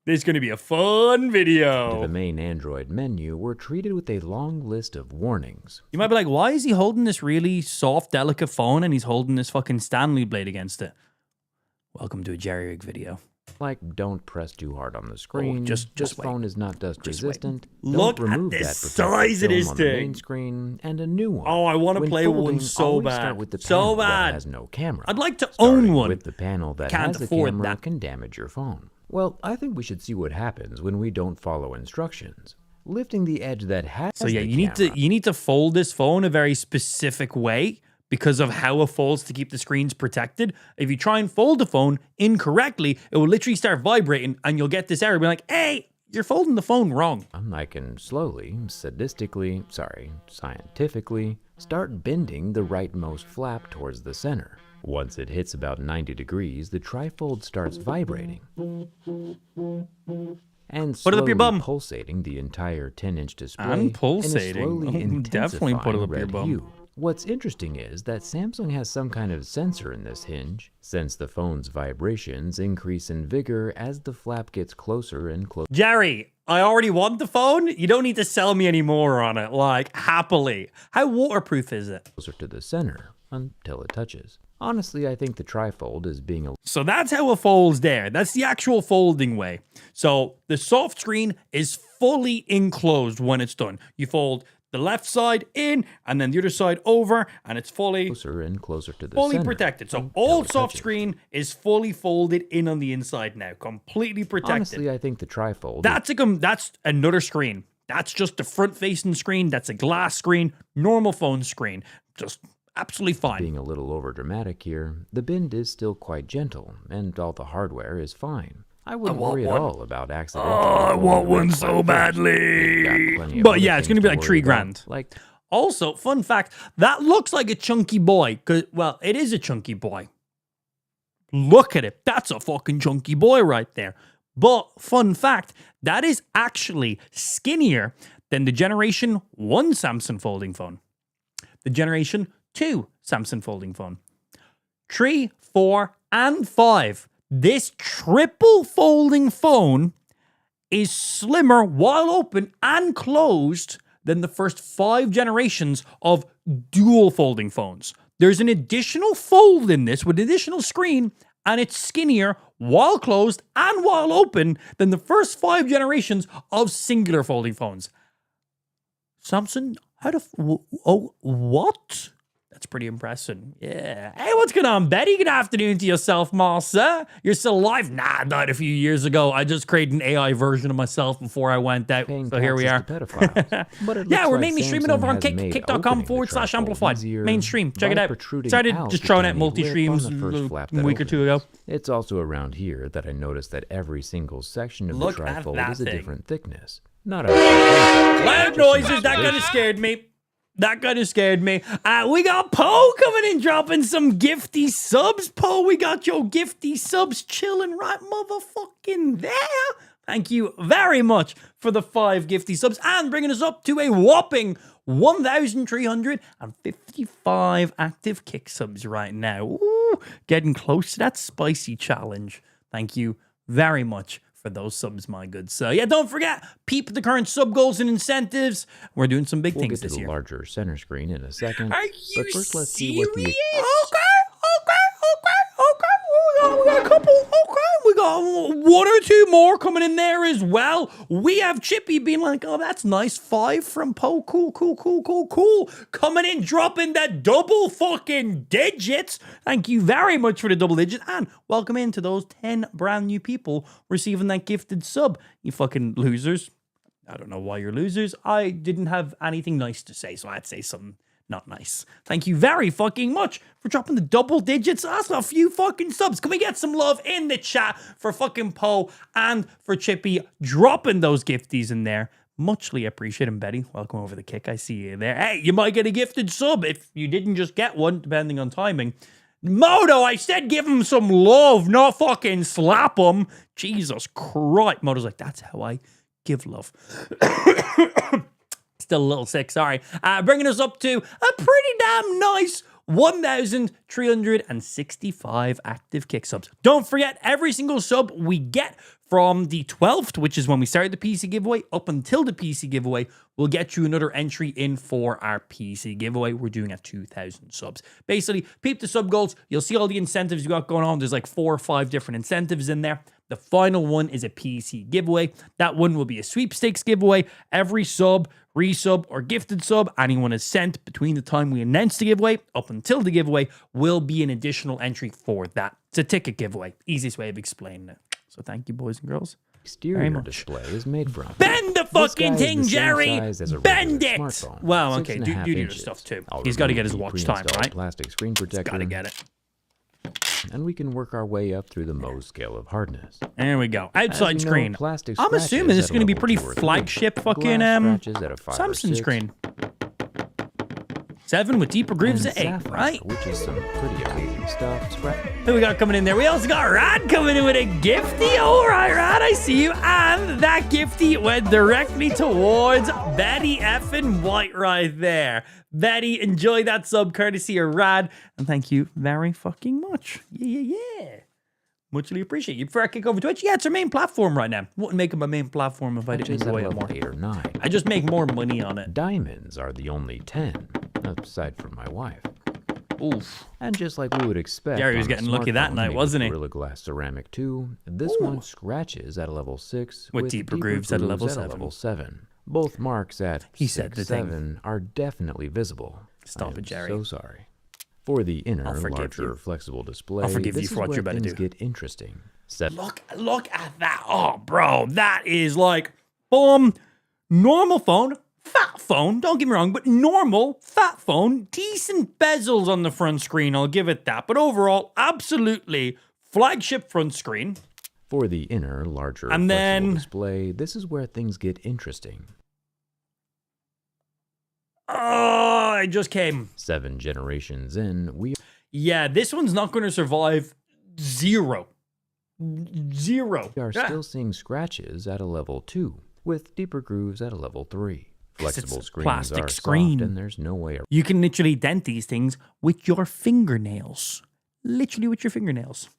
This is going to be a fun video. the main Android menu, we're treated with a long list of warnings. You might be like, why is he holding this really soft, delicate phone and he's holding this fucking Stanley blade against it? Welcome to a Jerry-Rig video. Like, don't press too hard on the screen. Just this wait. phone is not dust resistant. Look Don't remove at the that protective size of film this on the main thing. screen, and a new one. Oh, I want to When play one folding, so always bad. Start with the So panel that bad. has no camera. I'd like to Starting own one. with the panel that Can't has a afford camera that. can damage your phone. Well, I think we should see what happens when we don't follow instructions. Lifting the edge that has So yeah, the you need to fold this phone a very specific way because of how it folds to keep the screens protected. If you try and fold the phone incorrectly, it will literally start vibrating and you'll get this error being like, hey, you're folding the phone wrong. I can slowly, scientifically, start bending the rightmost flap towards the center. Once it hits about 90 degrees, the trifold starts vibrating and Put it up your bum. pulsating the entire 10-inch display And pulsating. in a slowly Definitely put it up your red bum. hue. What's interesting is that Samsung has some kind of sensor in this hinge, since the phone's vibrations increase in vigor as the flap gets closer and closer. Jerry, I already want the phone. You don't need to sell me any more on it, like, happily. How waterproof is it? Closer to the center until it touches. Honestly, I think the trifold is being a So that's how it folds there. That's the actual folding way. So the soft screen is fully enclosed when it's done. You fold the left side in and then the other side over, and it's fully closer and closer to the fully center protected. So until all it soft touches. screen is fully folded in on the inside now, completely protected. Honestly, I think the trifold That's another screen. That's just a front-facing screen. That's a glass screen, normal phone screen. Just absolutely fine. being a little over dramatic here. The bend is still quite gentle, and all the hardware is fine. I wouldn't worry at all about accidentally. I folding want the one right so side first. badly. You've got plenty of But other yeah, it's things gonna be to like worry 3 about, grand. Like Also, fun fact, that looks like a chunky boy. Well, it is a chunky boy. Look at it. That's a fucking chunky boy right there. But fun fact, that is actually skinnier than the Generation 1 Samsung folding phone. The Generation 2 Samsung folding phone. 3, 4, and 5. This triple folding phone is slimmer while open and closed than the first 5 generations of dual folding phones. There's an additional fold in this with additional screen, and it's skinnier while closed and while open than the first 5 generations of singular folding phones. Samsung, what? That's pretty impressive. Yeah. Hey, what's going on, Betty? Good afternoon to yourself, Martha. You're still alive? Nah, I died a few years ago. I just created an AI version of myself before I went out. paying So here we are. taxes to pedophiles. But it Yeah, looks we're like mainly streaming Samsung over on has made kick.com opening the / trifold amplified. easier Mainstream. Check it by out. protruding Started out just the throwing out tiny multi lip streams on the first flap a that week or two opens. ago. It's also around here that I noticed that every single section of Look the at trifold that is a thing. different thickness. Not a Loud noises, that kind of scared me. That kind of scared me. We got Poe coming in, dropping some gifty subs. Poe, we got your gifty subs chilling right motherfucking there. Thank you very much for the 5 gifty subs and bringing us up to a whopping 1,355 active kick subs right now. Ooh, getting close to that spicy challenge. Thank you very much for those subs, my good. So yeah, don't forget, peep the current sub goals and incentives. We're doing some big We'll things get to this the year. larger center screen in a second. Are but you first, let's see serious? what the Okay. We got a couple. Okay, we got one or two more coming in there as well. We have Chippy being like, oh, that's nice. 5 from Poe. Cool. Coming in, dropping that double fucking digits. Thank you very much for the double digits. And welcome into those 10 brand new people receiving that gifted sub. You fucking losers. I don't know why you're losers. I didn't have anything nice to say, so I had to say something not nice. Thank you very fucking much for dropping the double digits. That's a few fucking subs. Can we get some love in the chat for fucking Poe and for Chippy dropping those gifties in there? Muchly appreciated. Betty, welcome over the kick. I see you there. Hey, you might get a gifted sub if you didn't just get one, depending on timing. Moto, I said give him some love, not fucking slap him. Jesus Christ. Moto's like, that's how I give love. Still a little sick, sorry. Bringing us up to a pretty damn nice 1,365 active kick subs. Don't forget, every single sub we get from the 12th, which is when we started the PC giveaway, up until the PC giveaway, we'll get you another entry in for our PC giveaway. We're doing at 2,000 subs. Basically, peep the sub goals. You'll see all the incentives we got going on. There's like 4 or 5 different incentives in there. The final one is a PC giveaway. That one will be a sweepstakes giveaway. Every sub, resub, or gifted sub anyone has sent between the time we announce the giveaway up until the giveaway will be an additional entry for that. It's a ticket giveaway. Easiest way of explaining it. So thank you, boys and girls. Exterior display is made from. Bend the fucking thing, Jerry! Bend it! Smartphone, Well, okay, 6.5 do your inches. stuff too. I'll He's got to remove get his the watch time, pre-installed right? Plastic screen protector. Got to get it. And we can work our way up through the Mohs scale of hardness. There we go. As Outside you know, screen. plastic I'm assuming this is scratches going to be at a pretty level 2 or 3, flagship fucking glass scratches at a 5 or Samsung 6, screen. 7 with deeper grooves and at 8, sapphire, right? which is some pretty amazing stuff. Who we got coming in there? We also got Rad coming in with a gifty. All right, Rad, I see you. And that gifty went directly towards Betty effing White right there. Betty, enjoy that sub courtesy of Rad. And thank you very fucking much. Yeah. Muchly appreciate you. Before I kick over Twitch, yeah, it's our main platform right now. Wouldn't make it my main platform if I didn't Just at enjoy it level more. 8 or 9. I just make more money on it. Diamonds are the only 10, aside from my wife. Oof. And just like we would expect, Jerry was on a getting lucky that smartphone night, made wasn't he? with Gorilla Glass Ceramic 2, this one scratches at a level 6 With deeper grooves at a level 7. Both marks at He said 6, the thing. 7 are definitely visible. Stop I am it, Jerry. So sorry. For the inner, I'll forgive larger, you. flexible display, I'll forgive this you for is what where you're about to things do. get interesting. Look at that. Oh, bro, that is like, boom, normal phone, fat phone, don't get me wrong, but normal, fat phone, decent bezels on the front screen, I'll give it that. But overall, absolutely flagship front screen. For the inner, larger, And flexible then- display, this is where things get interesting. Oh, I just came. 7 generations in, we Yeah, this one's not going to survive 0. 0. are Ah. still seeing scratches at a level 2, with deeper grooves at a level 3. Yes, it's Flexible a screens plastic are screen. soft, and there's no way You can literally dent these things with your fingernails. Literally with your fingernails.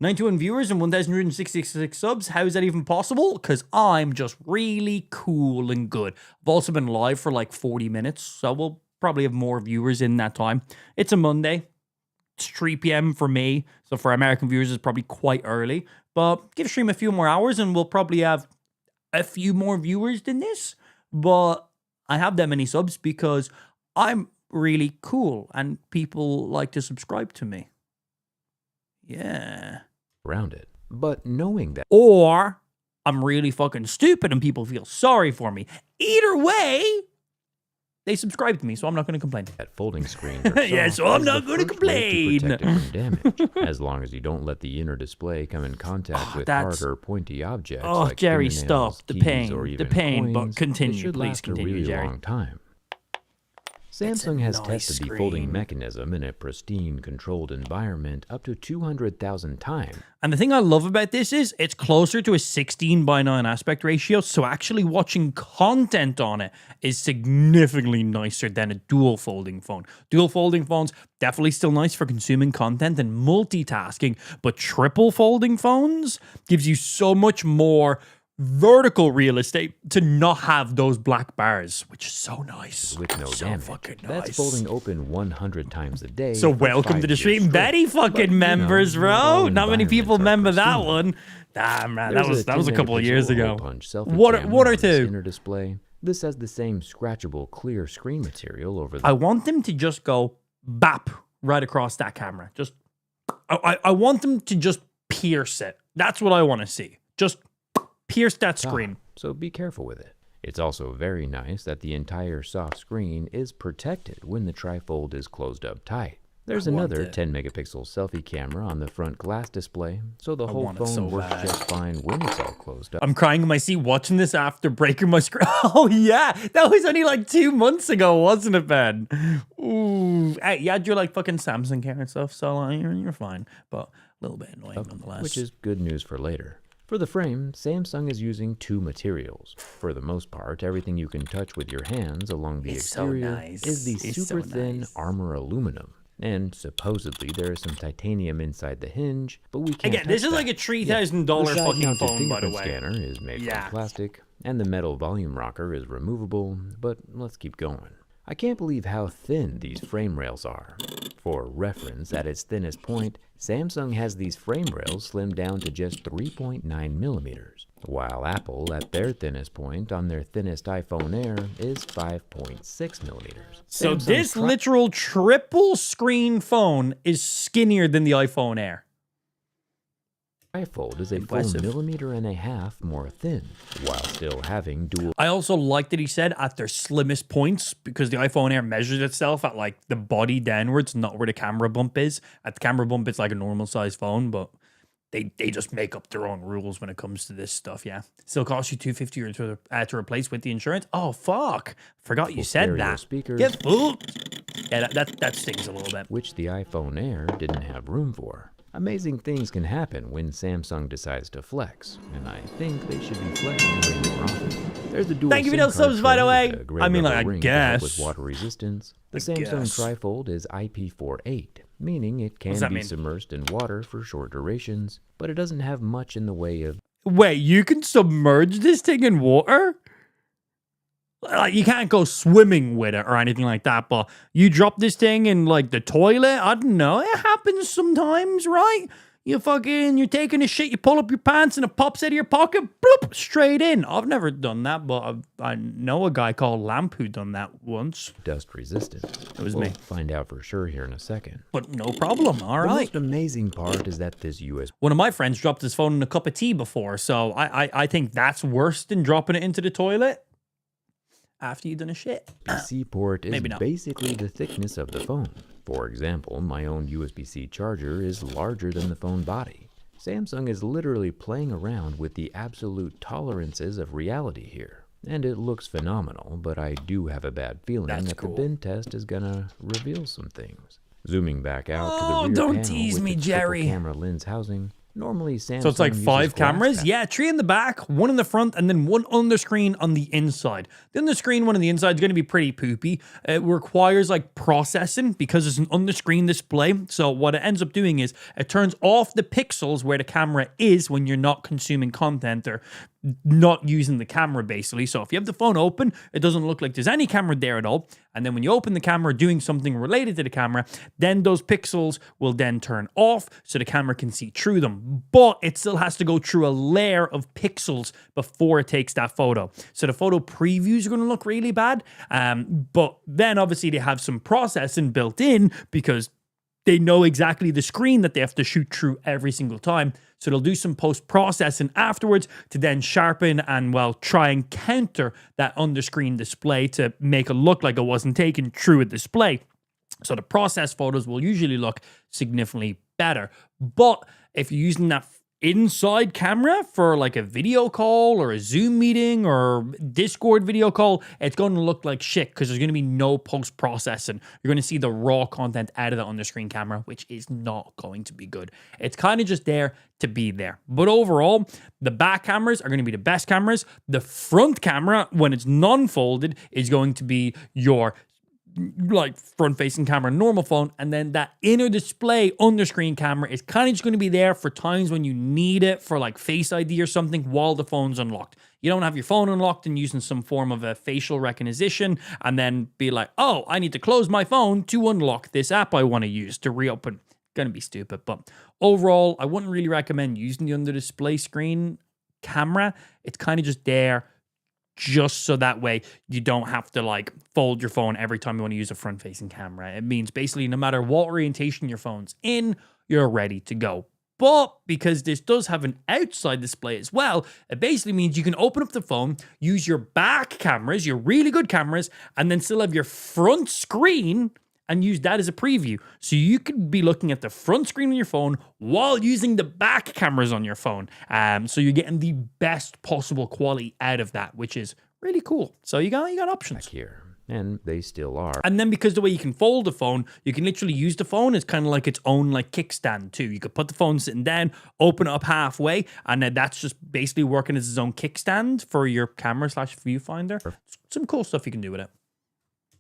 91 viewers and 1,166 subs. How is that even possible? Because I'm just really cool and good. I've also been live for like 40 minutes, so we'll probably have more viewers in that time. It's a Monday. It's 3 p.m. for me, so for American viewers, it's probably quite early. But give stream a few more hours and we'll probably have a few more viewers than this. But I have that many subs because I'm really cool and people like to subscribe to me. Yeah. around it. But knowing that Or I'm really fucking stupid and people feel sorry for me. Either way, they subscribe to me, so I'm not going to complain. folding screens are soft, Yeah, so I'm is not the gonna first way to complain. protect it from damage, as long as you don't let the inner display come in contact with that's- harder, pointy objects Oh, like Jerry, fingernails, stop. The keys, pain. or The even pain, but coins. continue. It should Please last continue, a really Jerry. long time. Samsung has nice tested the folding screen. mechanism in a pristine, controlled environment up to 200,000 times. And the thing I love about this is it's closer to a 16:9 aspect ratio, so actually watching content on it is significantly nicer than a dual folding phone. Dual folding phones, definitely still nice for consuming content and multitasking, but triple folding phones gives you so much more vertical real estate to not have those black bars, which is so nice. with no so damage. fucking nice. That's folding open 100 times a day. So for welcome 5 to the years stream, straight. Betty But, fucking you know, members, not bro. all Not many people environments are remember that pristine. one. Damn, man, There's that was a couple of years 10-megapixel ago. hole punch selfie What camera are on this two? inner display. This has the same scratchable clear screen material over the I want them to just go bap right across that camera. Just, I want them to just pierce it. That's what I want to see. Just pierce that top, screen. so be careful with it. It's also very nice that the entire soft screen is protected when the trifold is closed up tight. There's I want another it. 10-megapixel selfie camera on the front glass display, so the whole want it phone so works bad. just fine when it's all closed up. I'm crying in my seat watching this after breaking my screen. Oh, yeah. That was only like 2 months ago, wasn't it, Ben? Ooh. Hey, you had your like fucking Samsung camera and stuff, so like, you're fine. But a little bit annoying nonetheless. Which is good news for later. For the frame, Samsung is using 2 materials. For the most part, everything you can touch with your hands along the It's so exterior nice. is the It's so super thin nice. armor aluminum. And supposedly there is some titanium inside the hinge, but we can't Again, this touch is like a that. $3,000 The fucking side-mounted phone, by the fingerprint way. scanner is made Yeah. from plastic, and the metal volume rocker is removable, but let's keep going. I can't believe how thin these frame rails are. For reference, at its thinnest point, Samsung has these frame rails slimmed down to just 3.9 millimeters, while Apple, at their thinnest point on their thinnest iPhone Air, is 5.6 millimeters. So Samsung's this literal triple screen phone is skinnier than the iPhone Air. trifold is a Impressive. full 1.5 millimeters more thin, while still having dual I also like that he said at their slimmest points because the iPhone Air measures itself at like the body downwards, not where the camera bump is. At the camera bump, it's like a normal size phone, but they just make up their own rules when it comes to this stuff. Yeah, still costs you $250 to replace with the insurance. Oh fuck, forgot you said stereo that. speakers. Get fucked. Yeah, that stings a little bit. which the iPhone Air didn't have room for. Amazing things can happen when Samsung decides to flex, and I think they should be flexing way more often. There's the dual Thank you for SIM those card subs, by the tray way. with a gray I mean, rubber like, I ring to help guess. with water resistance. The I Samsung guess. trifold is IP48, meaning it can does that be mean? submersed in water for short durations, but it doesn't have much in the way of Wait, you can submerge this thing in water? Like, you can't go swimming with it or anything like that, but you drop this thing in, like, the toilet? I don't know. It happens sometimes, right? You're taking a shit, you pull up your pants and it pops out of your pocket, bloop, straight in. I've never done that, but I know a guy called Lamp who done that once. dust resistance. It was We'll me. find out for sure here in a second. But no problem, all The right. most amazing part is that this USB One of my friends dropped his phone in a cup of tea before, so I think that's worse than dropping it into the toilet after you've done a shit. C port is Maybe not. basically the thickness of the phone. For example, my own USB-C charger is larger than the phone body. Samsung is literally playing around with the absolute tolerances of reality here. And it looks phenomenal, but I do have a bad feeling That's that cool. the bin test is gonna reveal some things. Zooming back out to Oh, the rear don't panel tease with me, its triple Jerry. camera lens housing, normally Samsung So it's like uses 5 glass cameras? back- Yeah, 3 in the back, 1 in the front, and then 1 on the screen on the inside. The on the screen one on the inside is going to be pretty poopy. It requires like processing because it's an on the screen display. So what it ends up doing is it turns off the pixels where the camera is when you're not consuming content or not using the camera basically. So if you have the phone open, it doesn't look like there's any camera there at all. And then when you open the camera doing something related to the camera, then those pixels will then turn off so the camera can see through them. But it still has to go through a layer of pixels before it takes that photo. So the photo previews are going to look really bad. But then obviously they have some processing built in because they know exactly the screen that they have to shoot through every single time. So they'll do some post-processing afterwards to then sharpen and, well, try and counter that under-screen display to make it look like it wasn't taken through a display. So the processed photos will usually look significantly better. But if you're using that inside camera for like a video call or a Zoom meeting or Discord video call, it's going to look like shit because there's going to be no post-processing. You're going to see the raw content out of the under-screen camera, which is not going to be good. It's kind of just there to be there. But overall, the back cameras are going to be the best cameras. The front camera, when it's non-folded, is going to be your like front-facing camera, normal phone, and then that inner display underscreen camera is kind of just going to be there for times when you need it for like Face ID or something while the phone's unlocked. You don't have your phone unlocked and using some form of a facial recognition and then be like, oh, I need to close my phone to unlock this app I want to use to reopen. Gonna be stupid, but overall, I wouldn't really recommend using the under display screen camera. It's kind of just there just so that way you don't have to like fold your phone every time you want to use a front facing camera. It means basically no matter what orientation your phone's in, you're ready to go. But because this does have an outside display as well, it basically means you can open up the phone, use your back cameras, your really good cameras, and then still have your front screen and use that as a preview. So you could be looking at the front screen on your phone while using the back cameras on your phone. So you're getting the best possible quality out of that, which is really cool. So you got options. Back here, and they still are. And then because the way you can fold the phone, you can literally use the phone as kind of like its own like kickstand too. You could put the phone sitting down, open it up halfway, and then that's just basically working as its own kickstand for your camera / viewfinder. Some cool stuff you can do with it.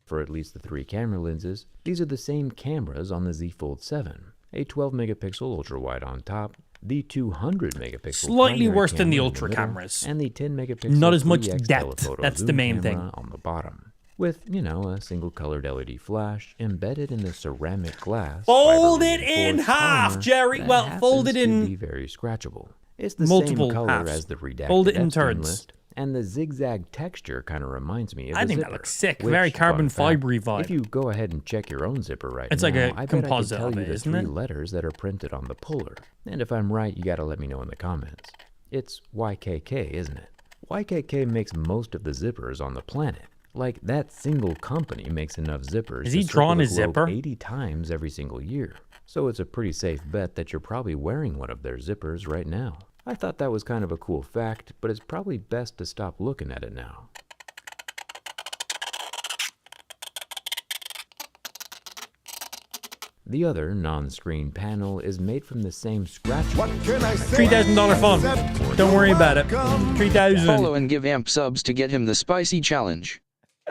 For at least the 3 camera lenses, these are the same cameras on the Z Fold 7. A 12 megapixel ultra wide on top, the 200 megapixel slightly primary worse than the camera in ultra middle, cameras. and the 10 megapixel Not as much 3x depth. telephoto That's the zoom main thing. camera on the bottom, with, you know, a single colored LED flash embedded in the ceramic glass. Fold fiber it in reinforced half, armor Jerry. that Well, fold happens it in to be very scratchable. It's the multiple same color halves. as the redacted Fold it in Epstein turds. list, and the zigzag texture kind of reminds me of I a think zipper, that looks sick. which, Very carbon fun fact, fibery vibe. If you go ahead and check your own zipper right It's now, like a I bet composite I can of tell it, you the isn't 3 it? letters that are printed on the puller. And if I'm right, you gotta let me know in the comments. It's YKK, isn't it? YKK makes most of the zippers on the planet. Like, that single company makes enough zippers Is he to circle drawing the a globe zipper? 80 times every single year. So it's a pretty safe bet that you're probably wearing one of their zippers right now. I thought that was kind of a cool fact, but it's probably best to stop looking at it now. The other non-screen panel is made from the same scratch. $3,000 phone. Don't worry about it. 3,000. Follow and give Amp subs to get him the spicy challenge.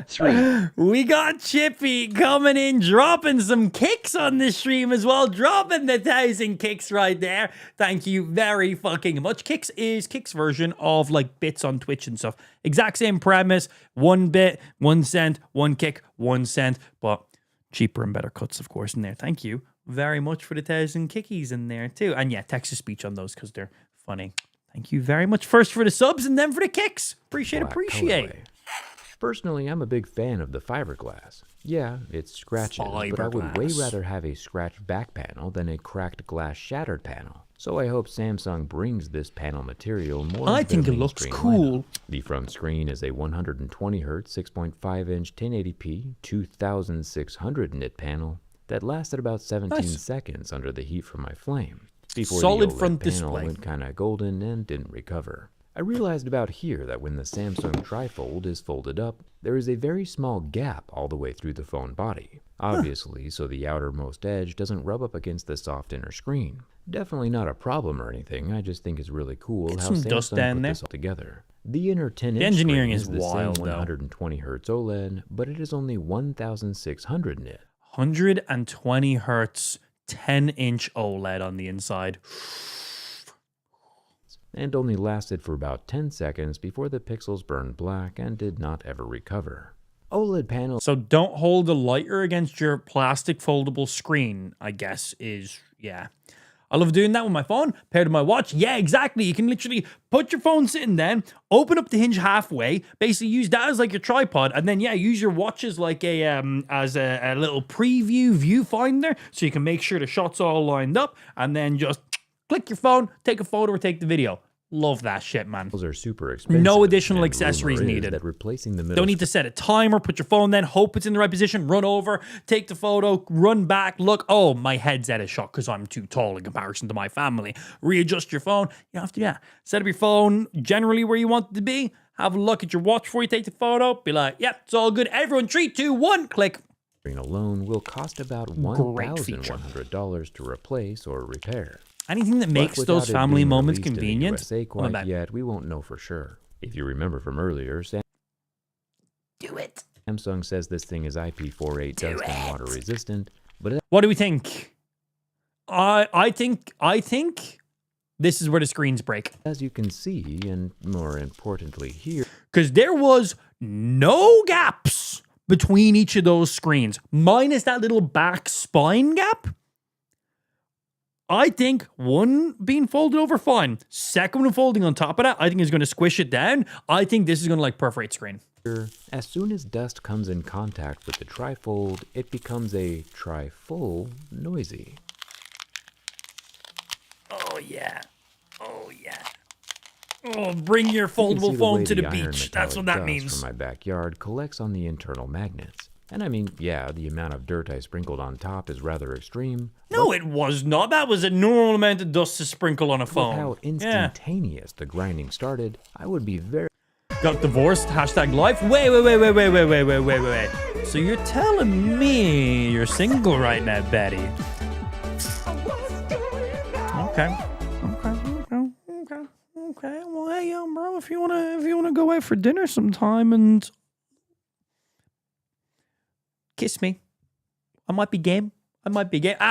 3. We got Chippy coming in, dropping some kicks on the stream as well. Dropping the 1,000 kicks right there. Thank you very fucking much. Kicks is Kicks' version of like bits on Twitch and stuff. Exact same premise. 1 bit, 1 cent, 1 kick, 1 cent. But cheaper and better cuts, of course, in there. Thank you very much for the 1,000 kickies in there too. And yeah, text-to-speech on those because they're funny. Thank you very much. First for the subs and then for the kicks. Appreciate. Black colorway. Personally, I'm a big fan of the fiberglass. Yeah, it scratches, but I would way Fiberglass. rather have a scratched back panel than a cracked glass shattered panel. So I hope Samsung brings this panel material more. I into think their it looks mainstream cool. lineup. The front screen is a 120 Hz 6.5-inch 1080p 2600 nit panel that lasted about 17 Nice. seconds under the heat from my flame. Before Solid the OLED front panel display. went kinda golden and didn't recover. I realized about here that when the Samsung trifold is folded up, there is a very small gap all the way through the phone body. Obviously, so the outermost edge doesn't rub up against the soft inner screen. Definitely not a problem or anything, I just think it's really cool Get how some dust Samsung down put there. this all together. The inner 10-inch The engineering screen is the wild, same though. 120 Hz OLED, but it is only 1600 nit. 120 hertz, 10-inch OLED on the inside. And only lasted for about 10 seconds before the pixels burned black and did not ever recover. OLED panel So don't hold the lighter against your plastic foldable screen, I guess is, yeah. I love doing that with my phone, paired to my watch. Yeah, exactly. You can literally put your phone sitting down, open up the hinge halfway, basically use that as like your tripod, and then, yeah, use your watch as like a little preview viewfinder so you can make sure the shot's all lined up, and then just click your phone, take a photo or take the video. Love that shit, man. are super expensive. No additional and accessories rumor is needed. That replacing the middle Don't need to set a timer, put your phone then, hope it's in the right position, run over, take the photo, run back, look, oh, my head's out of shot because I'm too tall in comparison to my family. Readjust your phone. You have to, yeah, set up your phone generally where you want it to be, have a look at your watch before you take the photo, be like, yep, it's all good. Everyone, 3, 2, 1, click. screen alone will cost about $1,100 to replace or repair. Anything that But makes without those it family being moments released in the convenient, USA I'm quite about yet, we won't know for sure. If you remember from earlier, do it. Samsung says this thing is IP48 dust and water resistant, but What do we think? I think this is where the screens break. as you can see, and more importantly here, Because there was no gaps between each of those screens, minus that little back spine gap. I think one being folded over fine. Second one folding on top of that, I think is going to squish it down. I think this is going to like perforate screen. as soon as dust comes in contact with the trifold, it becomes a tri-full noisy. Oh, yeah. Oh, yeah. Oh, bring your You can see foldable the phone way to the iron beach. That's what that metallic dust means. from my backyard collects on the internal magnets. And I mean, yeah, the amount of dirt I sprinkled on top is rather extreme. No, it was not. That was a normal amount of dust to sprinkle on a With phone. how Yeah. instantaneous the grinding started, I would be very Got divorced, hashtag life. Wait. So you're telling me you're single right now, Betty? Okay. Well, hey, bro, if you wanna go out for dinner sometime and kiss me, I might be game. And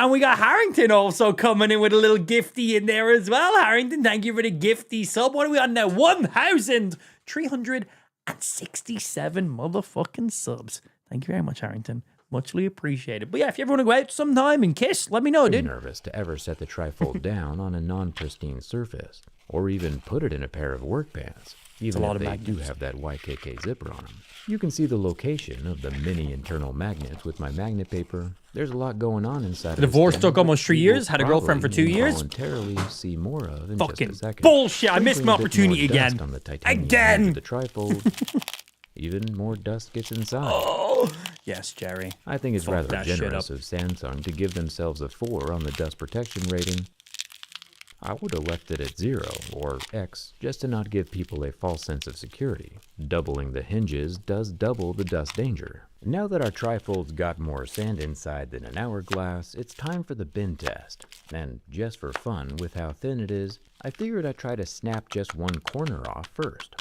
we got Harrington also coming in with a little gifty in there as well. Harrington, thank you for the gifty sub. What are we on now? 1,367 motherfucking subs. Thank you very much, Harrington. Muchly appreciated. But yeah, if you ever want to go out sometime and kiss, let me know, dude. nervous to ever set the trifold down on a non-pristine surface, or even put it in a pair of work pants, even lot if of they do magnets. have that YKK zipper on them. You can see the location of the mini internal magnets with my magnet paper. There's a lot going on inside. The divorce of this took thing, almost 3 which years, we'll had a girlfriend for 2 probably years. Involuntarily see more of in Fucking just a second. bullshit. I missed my Sprinkling a bit more opportunity dust again. on the titanium Again. edge of the trifold. Even more dust gets inside. Oh, yes, Jerry. I think it's Fuck rather that shit generous up. of Samsung to give themselves a 4 on the dust protection rating. I would have left it at 0, or X, just to not give people a false sense of security. Doubling the hinges does double the dust danger. Now that our trifold's got more sand inside than an hourglass, it's time for the bin test. And just for fun, with how thin it is, I figured I'd try to snap just one corner off first.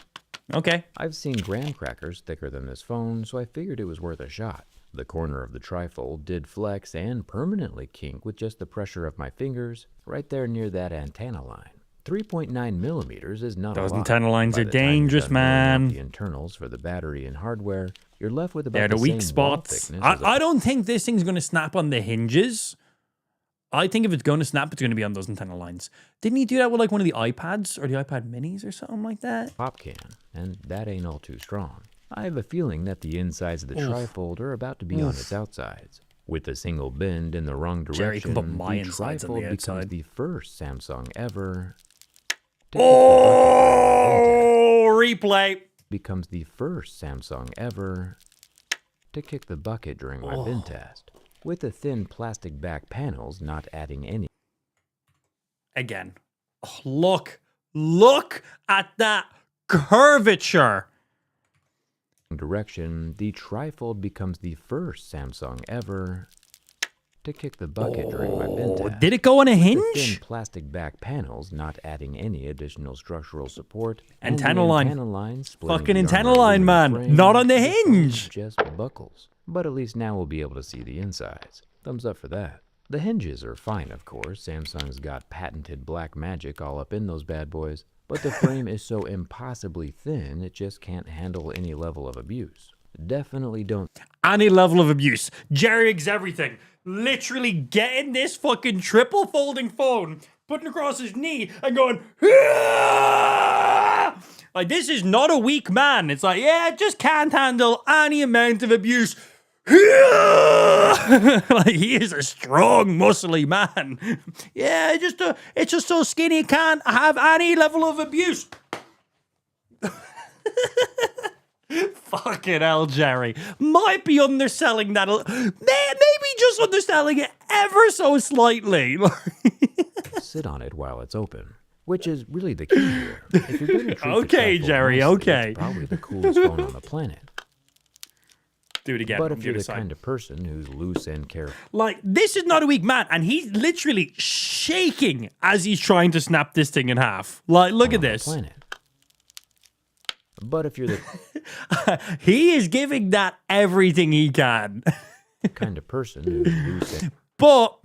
Okay. I've seen graham crackers thicker than this phone, so I figured it was worth a shot. The corner of the trifold did flex and permanently kink with just the pressure of my fingers, right there near that antenna line. 3.9 millimeters is not Those a lot. antenna lines By are the time you're dangerous, done milling out man. The internals for the battery and hardware, you're left with about They're the weak same wall spots. thickness as a I don't think this thing's going to snap on the hinges. I think if it's going to snap, it's going to be on those antenna lines. Didn't he do that with like one of the iPads or the iPad minis or something like that? pop can, and that ain't all too strong. I have a feeling that the insides of the trifold are about to be on its outsides. With a single bend in the wrong direction, Jerry, you can put my the insides on trifold the becomes outside. the first Samsung ever Oh, replay. becomes the first Samsung ever to kick the bucket during my bin test, with the thin plastic back panels not adding any Again. Oh, look at that curvature. direction. The trifold becomes the first Samsung ever to kick the bucket during my bin test. Did it go on a The hinge? thin plastic back panels not adding any additional structural support. Antenna and the line. Antenna line splitting Fucking the antenna armor line, aluminum man. frame. Not on the The phone hinge. just buckles. But at least now we'll be able to see the insides. Thumbs up for that. The hinges are fine, of course. Samsung's got patented black magic all up in those bad boys. But the frame is so impossibly thin, it just can't handle any level of abuse. Definitely don't Any level of abuse. Jerry Iggs everything. Literally getting this fucking triple folding phone, putting across his knee and going, "Hurrah!" Like, this is not a weak man. It's like, yeah, it just can't handle any amount of abuse. Hurrah! Like, he is a strong, muscly man. Yeah, it's just so skinny it can't have any level of abuse. Fucking hell, Jerry. Might be underselling that. Maybe just underselling it ever so slightly. sit on it while it's open, which is really the key here. If you're going to treat the Okay, trifold Jerry, nicely, okay. It's probably the coolest phone on the planet. Do it again. But on if the you're other the side. kind of person who's loose and careful, Like, this is not a weak man, and he's literally shaking as he's trying to snap this thing in half. Like, look at on the this. planet. But if you're the He is giving that everything he can. kind of person who loses But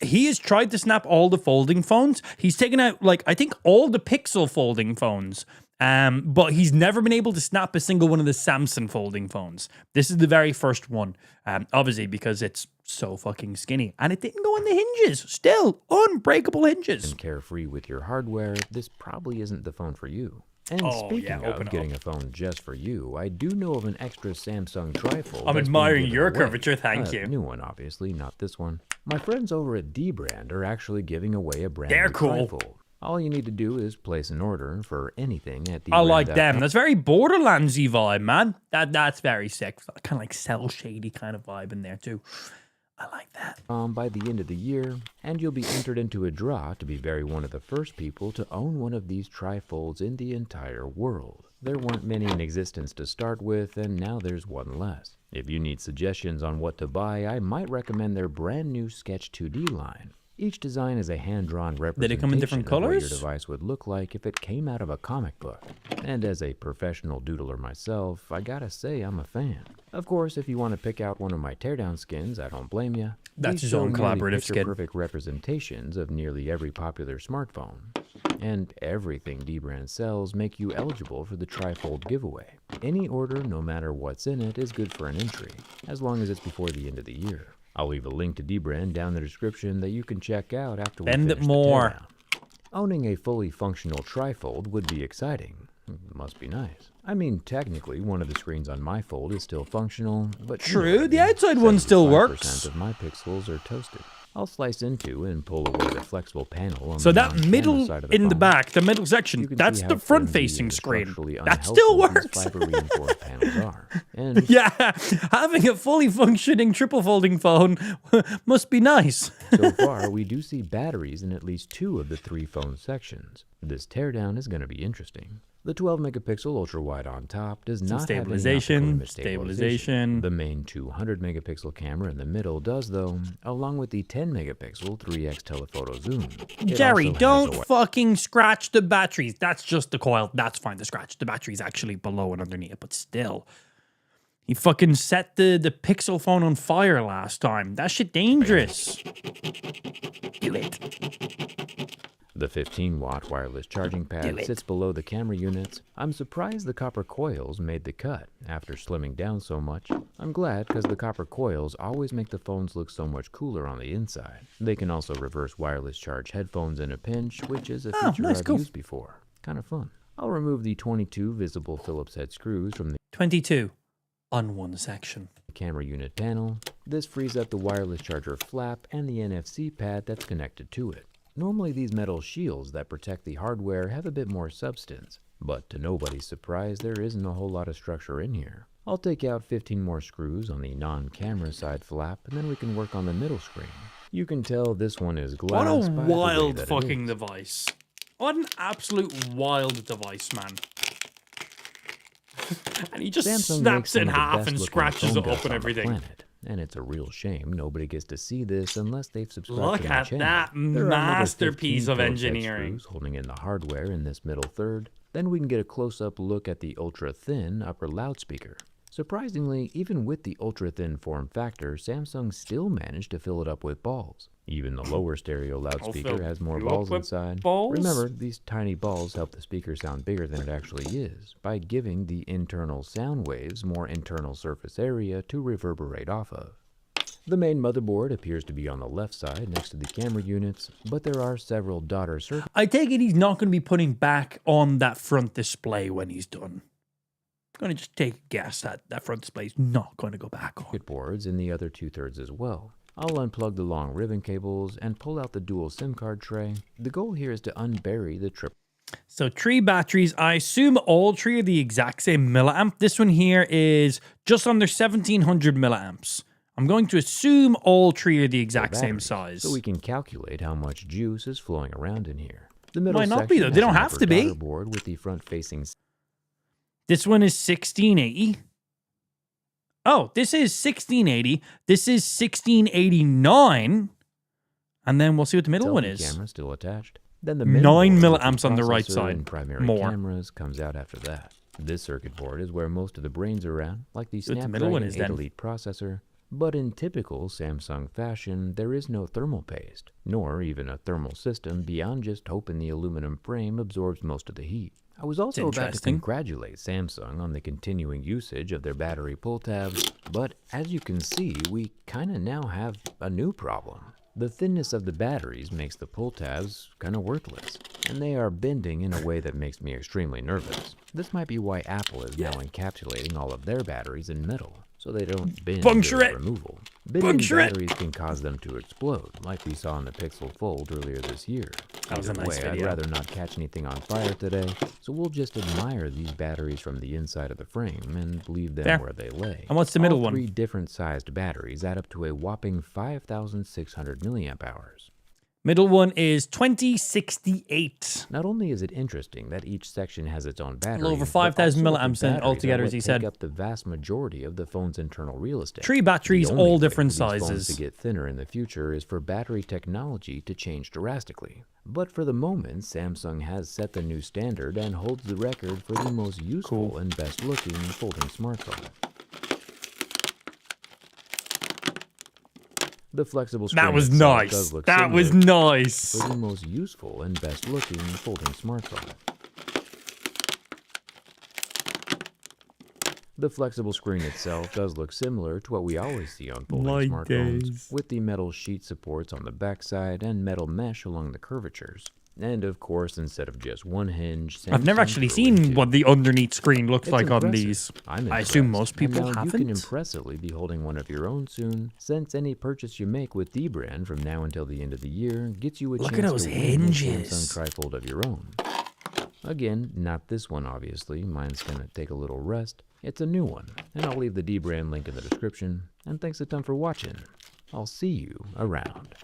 he has tried to snap all the folding phones. He's taken out, like, I think all the Pixel folding phones. But he's never been able to snap a single one of the Samsung folding phones. This is the very first one. Obviously, because it's so fucking skinny. And it didn't go on the hinges. Still, unbreakable hinges. and carefree with your hardware, this probably isn't the phone for you. And speaking open of it getting a phone just for you, I do know of an extra Samsung trifold. I'm that's being admiring given your away. curvature, thank you. New one, obviously, not this one. My friends over at D-Brand are actually giving away a brand They're new cool. trifold. All you need to do is place an order for anything at I like dbrand.com. them. That's very Borderlandsy vibe, man. That's very sick. Kind of like cell shady kind of vibe in there too. I like that. By the end of the year, and you'll be entered into a draw to be one of the first people to own one of these trifolds in the entire world. There weren't many in existence to start with, and now there's one less. If you need suggestions on what to buy, I might recommend their brand new Sketch 2D line. Each design is a hand-drawn representation Did it come in different of what colors? your device would look like if it came out of a comic book. And as a professional doodler myself, I gotta say I'm a fan. Of course, if you want to pick out one of my teardown skins, I don't blame you. That's his own collaborative skin. Perfect representations of nearly every popular smartphone. And everything D-Brand sells make you eligible for the trifold giveaway. Any order, no matter what's in it, is good for an entry, as long as it's before the end of the year. I'll leave a link to D-Brand down in the description that you can check out after we Bend finish it more. the teardown. Owning a fully functional trifold would be exciting. Must be nice. I mean, technically, one of the screens on my fold is still functional, but you know True, what I the mean. outside one still 75% works. of my pixels are toasted. I'll slice into and pull away the flexible panel on So the that non-camera middle side of the in the phone. back, the middle You section, can that's see the how front-facing flimsy and screen. structurally That still unhelpful these works. fiber-reinforced panels are. And Yeah, having a fully functioning triple folding phone must be nice. so far, we do see batteries in at least 2 of the 3 phone sections. This teardown is going to be interesting. The 12-megapixel ultra-wide on top does not have any optical stabilization, image stabilization. The main 200-megapixel camera in the middle does, though, along with the 10-megapixel 3x telephoto zoom. It Jerry, also has don't a fucking scratch the batteries. That's just the coil. That's fine to scratch. The battery's actually below and underneath it, but still. He fucking set the Pixel phone on fire last time. That shit dangerous. Do it. The 15-watt wireless charging pad sits below the camera units. I'm surprised the copper coils made the cut after slimming down so much. I'm glad because the copper coils always make the phones look so much cooler on the inside. They can also reverse wireless charge headphones in a pinch, which is a feature nice, I've cool. used before. Kind of fun. I'll remove the 22 visible Phillips head screws from the 22 on one section. camera unit panel. This frees up the wireless charger flap and the NFC pad that's connected to it. Normally these metal shields that protect the hardware have a bit more substance, but to nobody's surprise there isn't a whole lot of structure in here. I'll take out 15 more screws on the non-camera side flap and then we can work on the middle screen. You can tell this one is glass. What a by the way wild that it fucking is. device. What an absolute wild device, man. And he just Samsung snaps makes it in some of the half best and looking scratches phone it up guts and on the everything. planet, and it's a real shame nobody gets to see this unless they've subscribed Look to my at channel. that There are another masterpiece 15 of Phillips head engineering. screws holding in the hardware in this middle third. Then we can get a close-up look at the ultra-thin upper loudspeaker. Surprisingly, even with the ultra-thin form factor, Samsung still managed to fill it up with balls. Even the lower stereo loudspeaker has more you up balls with inside. balls? Remember, these tiny balls help the speaker sound bigger than it actually is by giving the internal sound waves more internal surface area to reverberate off of. The main motherboard appears to be on the left side next to the camera units, but there are several daughter circuit I take it he's not going to be putting back on that front display when he's done. I'm going to just take a guess that that front display is not going to go back on. boards in the other 2/3 as well. I'll unplug the long ribbon cables and pull out the dual SIM card tray. The goal here is to unbury the triple So 3 batteries. I assume all 3 are the exact same milliamp. This one here is just under 1700 milliamps. I'm going to assume all 3 are the exact same batteries, size. so we can calculate how much juice is flowing around in here. The middle Might not be, though. section They has don't an have upper to be. daughter board with the front-facing This one is 1680. Oh, this is 1680. This is 1689. And then we'll see what the middle one selfie is. camera still attached. Then the 9 main board with milliamps the on the right processor side. and primary More. cameras comes out after that. This circuit board is where most of the brains are at, like the Good, the middle one Snapdragon is 8 then. Elite processor. But in typical Samsung fashion, there is no thermal paste, nor even a thermal system beyond just hoping the aluminum frame absorbs most of the heat. I was also about to interesting. congratulate Samsung on the continuing usage of their battery pull tabs, but as you can see, we kinda now have a new problem. The thinness of the batteries makes the pull tabs kinda worthless, and they are bending in a way that makes me extremely nervous. This might be why Apple is now encapsulating all of their batteries in metal, so they don't bend Puncture during it. removal. Bending Puncture it. batteries can cause them to explode, like we saw in the Pixel Fold earlier this year. That was a Either nice way, I'd video. rather not catch anything on fire today, so we'll just admire these batteries from the inside of the frame and leave them Fair. where they lay. And what's the middle All one? 3 different sized batteries add up to a whopping 5,600 milliamp hours. Middle one is 2068. Not only is it interesting that each section has its own battery, over but 5,000 also that the milliamps in batteries altogether, are as he what said. take up the vast majority of the phone's internal real estate. 3 batteries, The only all way different for these phones sizes. to get thinner in the future is for battery technology to change drastically. But for the moment, Samsung has set the new standard and holds the record for the most useful and best-looking folding smartphone. The flexible screen That was itself nice. does look That was similar nice. for the most useful and best-looking folding smartphone. The flexible screen itself does look similar to what we always see on folding My smartphones, days. with the metal sheet supports on the backside and metal mesh along the curvatures. And of course, instead of just one hinge, I've never Samsung actually threw in seen two. what the underneath screen looks It's like on impressive. these. I'm I assume impressed. most people and now haven't. You can impressively be holding one of your own soon, since any purchase you make with the brand from now until the end of the year gets you a Look at chance those to win a hinges. Samsung trifold of your own. Again, not this one obviously, mine's gonna take a little rest. It's a new one, and I'll leave the D brand link in the description. And thanks a ton for watching. I'll see you around.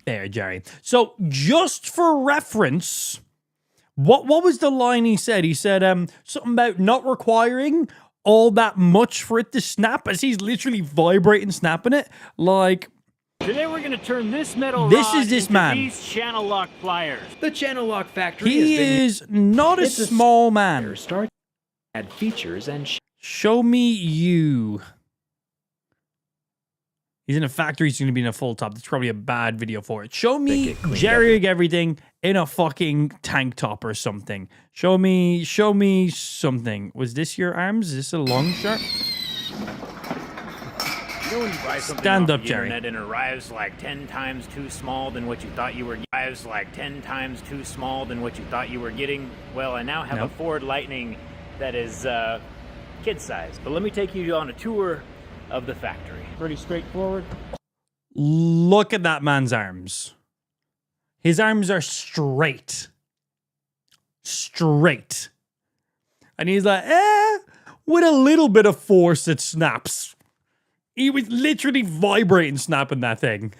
There, Jerry. So, just for reference, what was the line he said? He said something about not requiring all that much for it to snap, as he's literally vibrating, snapping it. Like, Today we're going to turn this metal This rod is this into man. these channel lock pliers. The channel lock factory he has been is not a It's a small man. start add features and Show me you. He's in a factory. He's going to be in a full top. That's probably a bad video for it. Show me it cleaned Jerry rig everything in a fucking tank top or something. Show me something. Was this your arms? Is this a long shirt? You know when you buy something Stand off up, the Jerry. internet and it arrives like 10 times too small than what you thought you were arrives like 10 times too small than what you thought you were getting? Well, I now have No. a Ford Lightning that is kid size. But let me take you on a tour of the factory. Pretty straightforward. Look at that man's arms. His arms are straight. Straight. And he's like, with a little bit of force, it snaps. He was literally vibrating, snapping that thing.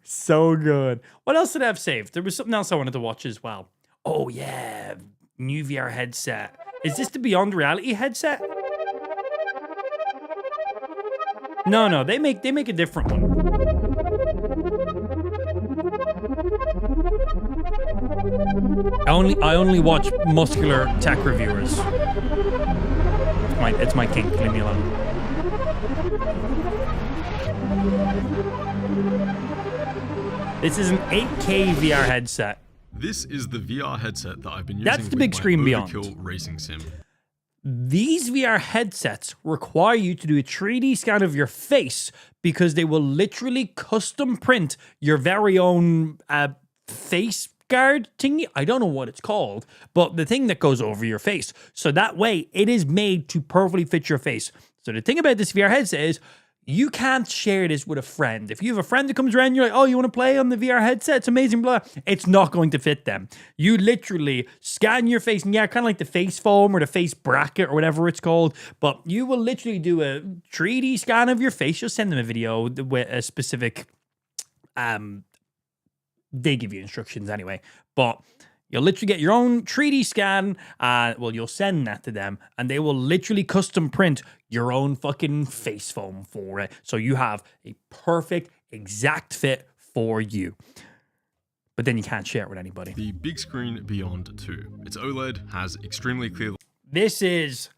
So good. What else did I have saved? There was something else I wanted to watch as well. Oh, yeah. New VR headset. Is this the Beyond Reality headset? No, they make a different one. I only watch muscular tech reviewers. It's my kink. Leave me alone. This is an 8K VR headset. This is the VR headset that I've been using That's the with big my screen beyond. Overkill racing sim. These VR headsets require you to do a 3D scan of your face because they will literally custom print your very own face guard thingy. I don't know what it's called, but the thing that goes over your face. So that way it is made to perfectly fit your face. So the thing about this VR headset is you can't share this with a friend. If you have a friend that comes around, you're like, oh, you want to play on the VR headset? It's amazing, blah. It's not going to fit them. You literally scan your face, and yeah, kind of like the face foam or the face bracket or whatever it's called, but you will literally do a 3D scan of your face. You'll send them a video with a specific, they give you instructions anyway, but you'll literally get your own 3D scan. You'll send that to them, and they will literally custom print your own fucking face foam for it. So you have a perfect, exact fit for you. But then you can't share it with anybody. The big screen Beyond 2. It's OLED, has extremely clear This is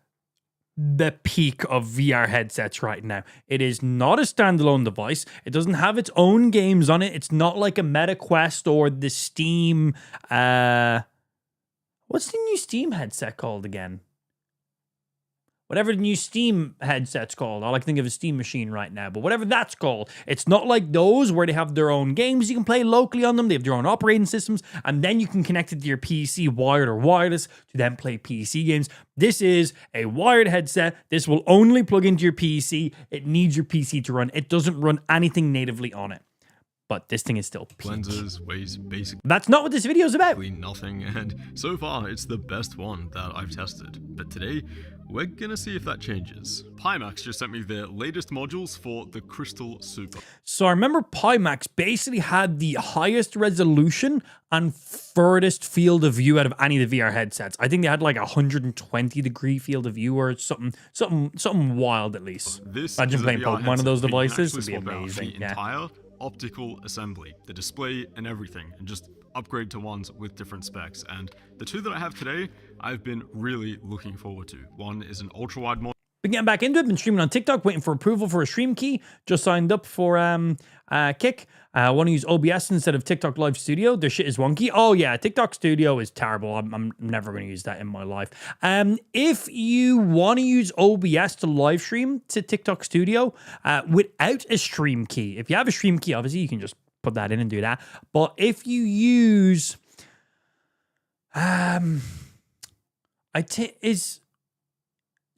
the peak of VR headsets right now. It is not a standalone device. It doesn't have its own games on it. It's not like a Meta Quest or the Steam. What's the new Steam headset called again? Whatever the new Steam headset's called. All I can think of is Steam Machine right now. But whatever that's called, it's not like those where they have their own games you can play locally on them. They have their own operating systems. And then you can connect it to your PC, wired or wireless, to then play PC games. This is a wired headset. This will only plug into your PC. It needs your PC to run. It doesn't run anything natively on it. But this thing is still peak. Lenses weighs basically That's not what this video is about. nothing, and so far it's the best one that I've tested. But today, we're gonna see if that changes. Pimax just sent me their latest modules for the Crystal Super. So I remember Pimax basically had the highest resolution and furthest field of view out of any of the VR headsets. I think they had like 120-degree field of view or something wild at least. This Imagine is a playing VR Pokemon on those headset that you can devices. actually It'd be swap out amazing. the Yeah. entire optical assembly, the display and everything, and just upgrade to ones with different specs. And the two that I have today, I've been really looking forward to. One is an ultra-wide model. Been getting back into it. Been streaming on TikTok, waiting for approval for a stream key. Just signed up for Kick. I want to use OBS instead of TikTok Live Studio. Their shit is wonky. Oh yeah, TikTok Studio is terrible. I'm never going to use that in my life. If you want to use OBS to live stream to TikTok Studio without a stream key, if you have a stream key, obviously you can just put that in and do that. But if you use is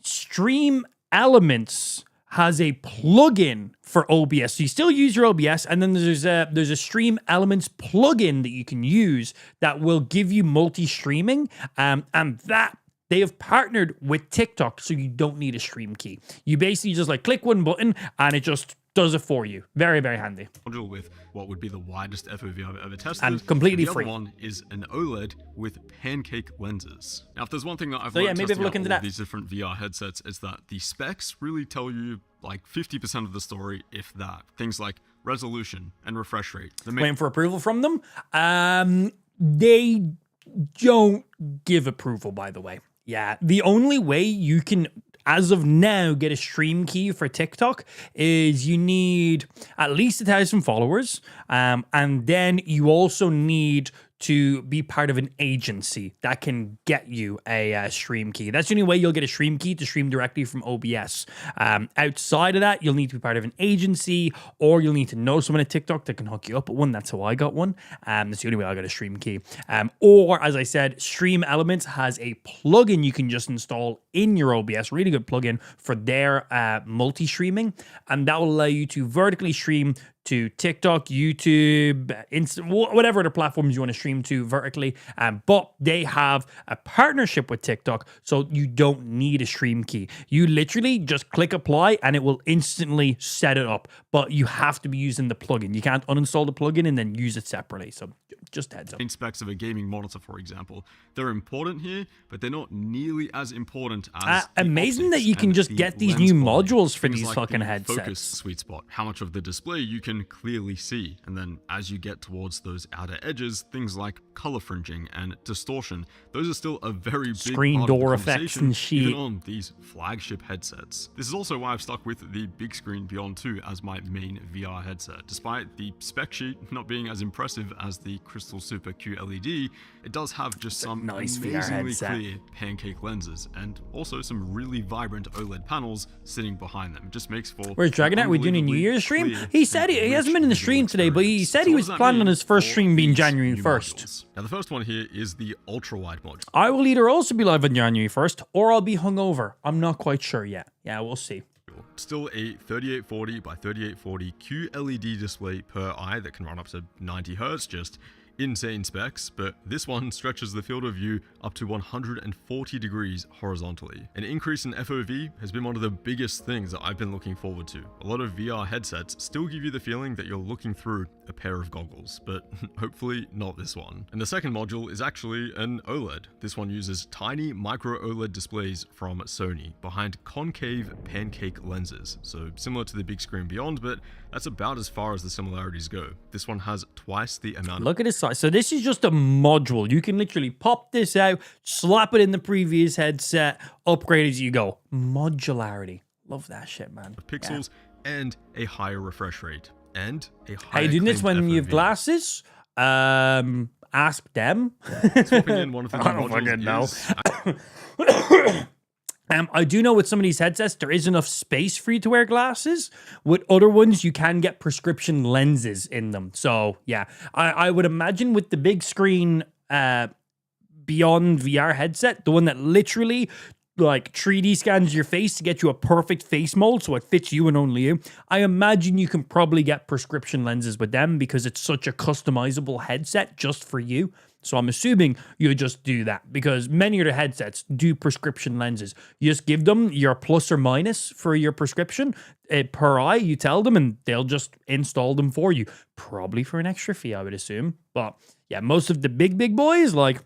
Stream Elements has a plugin for OBS. So you still use your OBS, and then there's a Stream Elements plugin that you can use that will give you multi-streaming, and that they have partnered with TikTok, so you don't need a stream key. You basically just like click one button, and it just does it for you. Very, very handy. Module with what would be the widest FOV I've ever tested. And completely the free. other one is an OLED with pancake lenses. Now, if there's one thing that I've So yeah, learned maybe testing have a look out into all of that. these different VR headsets is that the specs really tell you like 50% of the story, if that. Things like resolution and refresh rate. The main Waiting for approval from them. They don't give approval, by the way. Yeah, the only way you can, as of now, get a stream key for TikTok is you need at least 1,000 followers, and then you also need to be part of an agency that can get you a stream key. That's the only way you'll get a stream key to stream directly from OBS. Outside of that, you'll need to be part of an agency, or you'll need to know someone at TikTok that can hook you up with one. That's how I got one. That's the only way I got a stream key. Or, as I said, Stream Elements has a plugin you can just install in your OBS, really good plugin for their multi-streaming, and that will allow you to vertically stream to TikTok, YouTube, whatever other platforms you want to stream to vertically. But they have a partnership with TikTok, so you don't need a stream key. You literally just click apply and it will instantly set it up. But you have to be using the plugin. You can't uninstall the plugin and then use it separately. So just heads up. specs of a gaming monitor, for example. They're important here, but they're not nearly as important as the amazing that optics you can and just the get these lens new quality. modules for Things these like fucking the headsets. Focus sweet spot, how much of the display you can clearly see, and then as you get towards those outer edges, things like color fringing and distortion, those are still a very big Screen part of the door effects conversation, and shit. even on these flagship headsets. This is also why I've stuck with the Big Screen Beyond 2 as my main VR headset. Despite the spec sheet not being as impressive as the Crystal Super QLED, it does have just some nice VR amazingly headset. clear pancake lenses and also some really vibrant OLED panels sitting behind them. It just makes for Where's Dragonite? We're doing a New Year's stream? He said he hasn't been in the stream today, but he said he was planning on his first stream being January 1st. Now the first one here is the ultra-wide module. I will either also be live on January 1st or I'll be hungover. I'm not quite sure yet. Yeah, we'll see. Still a 3840 by 3840 QLED display per eye that can run up to 90 Hz, just insane specs, but this one stretches the field of view up to 140 degrees horizontally. An increase in FOV has been one of the biggest things that I've been looking forward to. A lot of VR headsets still give you the feeling that you're looking through a pair of goggles, but hopefully not this one. And the second module is actually an OLED. This one uses tiny micro OLED displays from Sony behind concave pancake lenses, so similar to the Big Screen Beyond, but that's about as far as the similarities go. This one has twice the amount of... Look at this size. So this is just a module. You can literally pop this out, slap it in the previous headset, upgrade as you go. Modularity. Love that shit, man. pixels and a higher refresh rate and a higher... How you doing this when claimed you have FOV. glasses? Ask them. Swapping in one of the new I don't modules fucking is... know. I do know with some of these headsets, there is enough space for you to wear glasses. With other ones, you can get prescription lenses in them. So, yeah, I would imagine with the big screen Beyond VR headset, the one that literally like 3D scans your face to get you a perfect face mold so it fits you and only you. I imagine you can probably get prescription lenses with them because it's such a customizable headset just for you. So I'm assuming you just do that because many of the headsets do prescription lenses. You just give them your plus or minus for your prescription per eye. You tell them and they'll just install them for you. Probably for an extra fee, I would assume. But yeah, most of the big boys, like,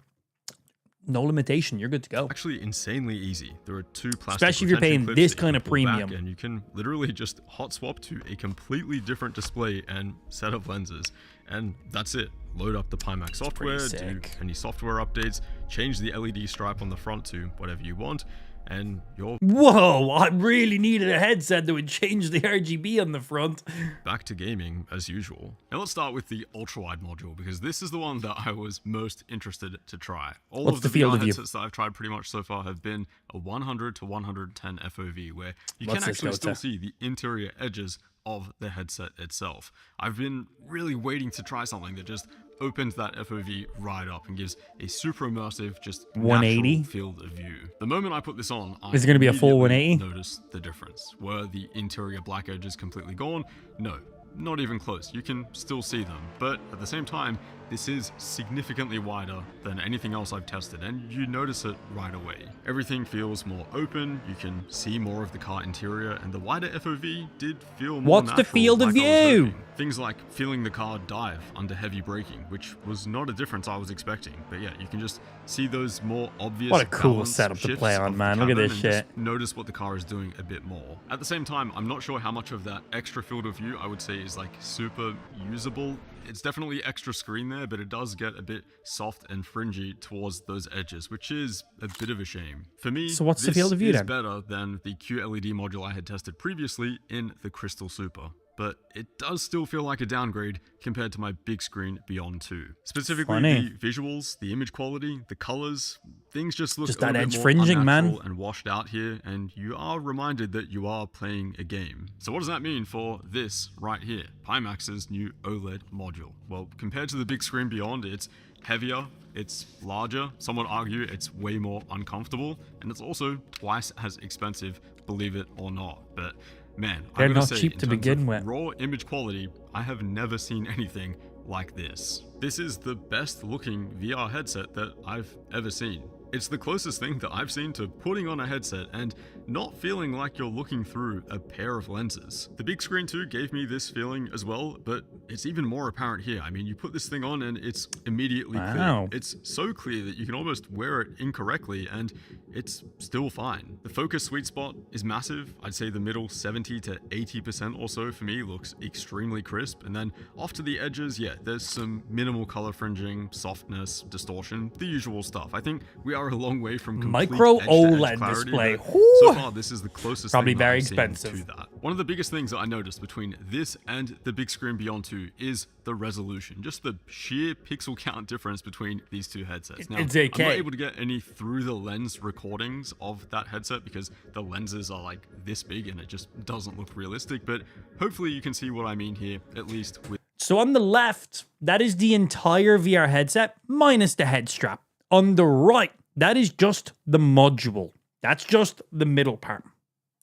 no limitation. You're good to go. Actually insanely easy. There are two plastic Especially if you're retention paying clips this that you kind can of pull back, premium. and you can literally just hot swap to a completely different display and set of lenses, and that's it. Load up the Pimax software, do sick. any software updates, change the LED stripe on the front to whatever you want, and you're Whoa, I really needed a headset that would change the RGB on the front. back to gaming as usual. Now let's start with the ultra-wide module, because this is the one that I was most interested to try. All What's of the the field VR of view? headsets that I've tried pretty much so far have been a 100 to 110 FOV, where you What's can this actually go still to? see the interior edges of the headset itself. I've been really waiting to try something that just opens that FOV right up and gives a super immersive, just 180? natural field of view. The moment I put this on, I Is it gonna be a full immediately 180? noticed the difference. Were the interior black edges completely gone? No, not even close. You can still see them, but at the same time, this is significantly wider than anything else I've tested, and you notice it right away. Everything feels more open, you can see more of the car interior, and the wider FOV did feel more What's the natural, field of like I was view? hoping. Things like feeling the car dive under heavy braking, which was not a difference I was expecting, but yeah, you can just see those more obvious What a cool balance setup to shifts play on, of the man. Look at cabin this and just shit. notice what the car is doing a bit more. At the same time, I'm not sure how much of that extra field of view I would say is like super usable. It's definitely extra screen there, but it does get a bit soft and fringy towards those edges, which is a bit of a shame. For me, So what's the this field of view is then? better than the QLED module I had tested previously in the Crystal Super, but it does still feel like a downgrade compared to my big screen Beyond 2. Specifically, Funny. the visuals, the image quality, the colors, things just look Just a that little edge bit more fringing, man. unnatural and washed out here, and you are reminded that you are playing a game. So what does that mean for this right here, Pimax's new OLED module? Well, compared to the big screen Beyond, it's heavier, it's larger, some would argue it's way more uncomfortable, and it's also twice as expensive, believe it or not. But man, They're I'm gonna not say, cheap in to terms begin of with. raw image quality, I have never seen anything like this. This is the best looking VR headset that I've ever seen. It's the closest thing that I've seen to putting on a headset and not feeling like you're looking through a pair of lenses. The big screen 2 gave me this feeling as well, but it's even more apparent here. I mean, you put this thing on and it's immediately Wow. clear. It's so clear that you can almost wear it incorrectly and it's still fine. The focus sweet spot is massive. I'd say the middle 70 to 80% or so for me looks extremely crisp. And then off to the edges, yeah, there's some minimal color fringing, softness, distortion, the usual stuff. I think we are a long way from complete Micro edge-to-edge OLED clarity, display. but Whew. so far, this is the closest Probably thing that very I've seen expensive. to that. One of the biggest things that I noticed between this and the big screen Beyond 2 is the resolution, just the sheer pixel count difference between these two headsets. Now, It's I'm 8K. not able to get any through the lens recordings of that headset because the lenses are like this big and it just doesn't look realistic, but hopefully you can see what I mean here, at least with So on the left, that is the entire VR headset minus the head strap. On the right, that is just the module. That's just the middle part,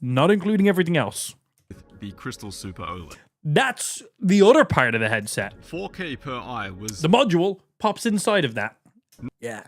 not including everything else. the Crystal Super OLED. That's the other part of the headset. 4K per eye was The module pops inside of that. Yeah.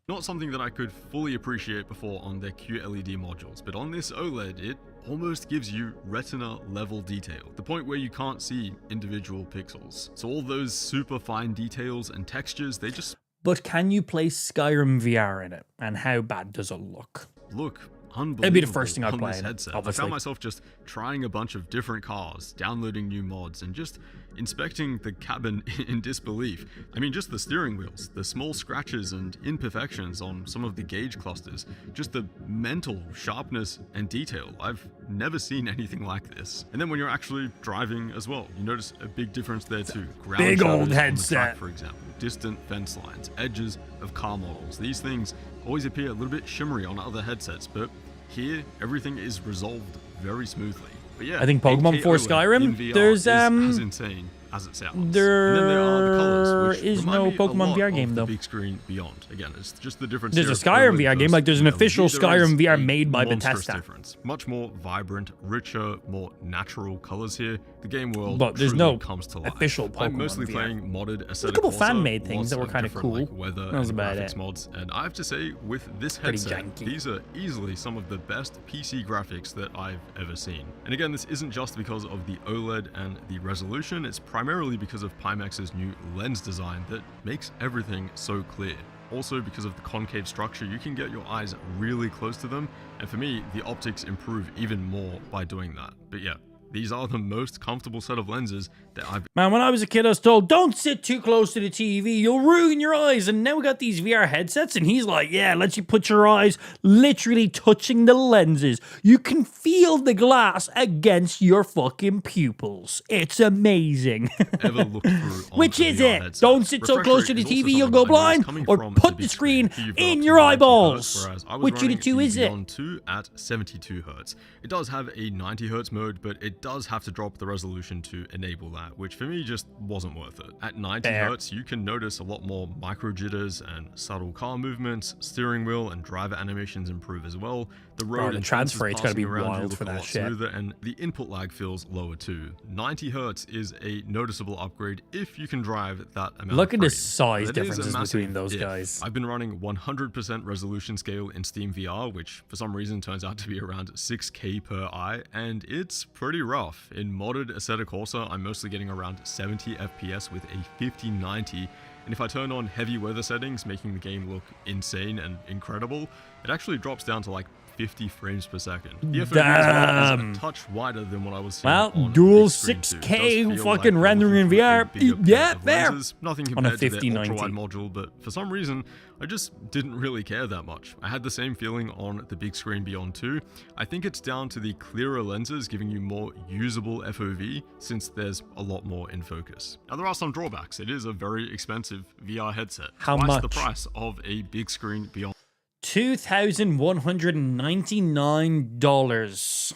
not something that I could fully appreciate before on their QLED modules, but on this OLED, it almost gives you retina level detail, the point where you can't see individual pixels. So all those super fine details and textures, they just But can you play Skyrim VR in it? And how bad does it look? look unbelievable. It'd be the first thing I'd on play this in it, headset. I obviously. found myself just trying a bunch of different cars, downloading new mods, and just inspecting the cabin in disbelief. I mean, just the steering wheels, the small scratches and imperfections on some of the gauge clusters, just the mental sharpness and detail. I've never seen anything like this. And then when you're actually driving as well, you notice a big difference there too. Ground Big shadows old on the headset. track, for example, distant fence lines, edges of car models. These things always appear a little bit shimmery on other headsets, but here everything is resolved very smoothly. But yeah, I think Pokemon 4 8K Skyrim, in VR there's, is as insane as it sounds. there And then there are the colors, which is remind no me a Pokemon lot VR of game, the though. Big Screen Beyond. Again, it's just the difference. There's a here of Skyrim OLED VR game, like there's an versus official LED. There is Skyrim VR a made by monstrous Bethesda. difference. Much more vibrant, richer, more natural colors here. The game world But there's truly no comes to life. official I'm Pokemon mostly VR. playing modded Assetto couple Corsa, fan-made things lots that were of kinda different, cool. like, weather That was and about graphics it. mods, and I have to say, with this Pretty headset, janky. these are easily some of the best PC graphics that I've ever seen. And again, this isn't just because of the OLED and the resolution, it's primarily because of Pimax's new lens design that makes everything so clear. Also, because of the concave structure, you can get your eyes really close to them, and for me, the optics improve even more by doing that. But yeah, these are the most comfortable set of lenses that I've Man, when I was a kid, I was told, don't sit too close to the TV, you'll ruin your eyes. And now we got these VR headsets, and he's like, yeah, lets you put your eyes literally touching the lenses. You can feel the glass against your fucking pupils. It's amazing. ever looked through on Which a is VR it? headset. Don't sit so Refresh close to rate the is also TV, you'll something go that I know is blind, coming or from put big the screen Here you've got in up to your 90 eyeballs. hertz, whereas I was Which running unit 2 the is it? Beyond 2 at 72 hertz. It does have a 90 hertz mode, but it does have to drop the resolution to enable that, which for me just wasn't worth it. At 90 Fair. hertz, you can notice a lot more micro jitters and subtle car movements, steering wheel and driver animations improve as well. The road the and transfer fences rate's gotta passing be around you wild look for a that lot shit. smoother, and the input lag feels lower too. 90 hertz is a noticeable upgrade if you can drive that amount. Look of at the frames. size That is a differences massive between those if. guys. I've been running 100% resolution scale in Steam VR, which for some reason turns out to be around 6K per eye, and it's pretty rough. In modded Assetto Corsa, I'm mostly getting around 70 FPS with a 5090, and if I turn on heavy weather settings, making the game look insane and incredible, it actually drops down to like 50 frames per second. The FOV as well Damn. is a touch wider than what I was seeing Well, on the dual big screen too. It does 6K feel fucking like you're rendering in looking for a VR. bigger pair Yeah, of fair. lenses. Nothing On a compared to the 5090. ultra-wide module, but for some reason, I just didn't really care that much. I had the same feeling on the big screen Beyond 2. I think it's down to the clearer lenses giving you more usable FOV, since there's a lot more in focus. Now, there are some drawbacks. It is a very expensive VR headset. How Twice much? the price of a big screen Beyond. $2,199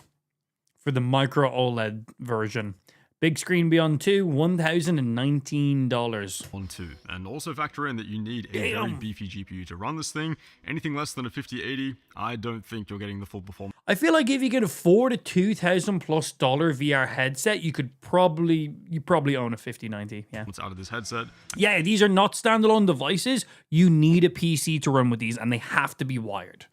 for the micro OLED version. Big Screen Beyond 2, $1,019. On 2, and also factor in that you need a very Damn. beefy GPU to run this thing. Anything less than a 5080, I don't think you're getting the full performance I feel like if you could afford a $2,000+ VR headset, you probably own a 5090. Yeah. out of this headset. Yeah, these are not standalone devices. You need a PC to run with these, and they have to be wired.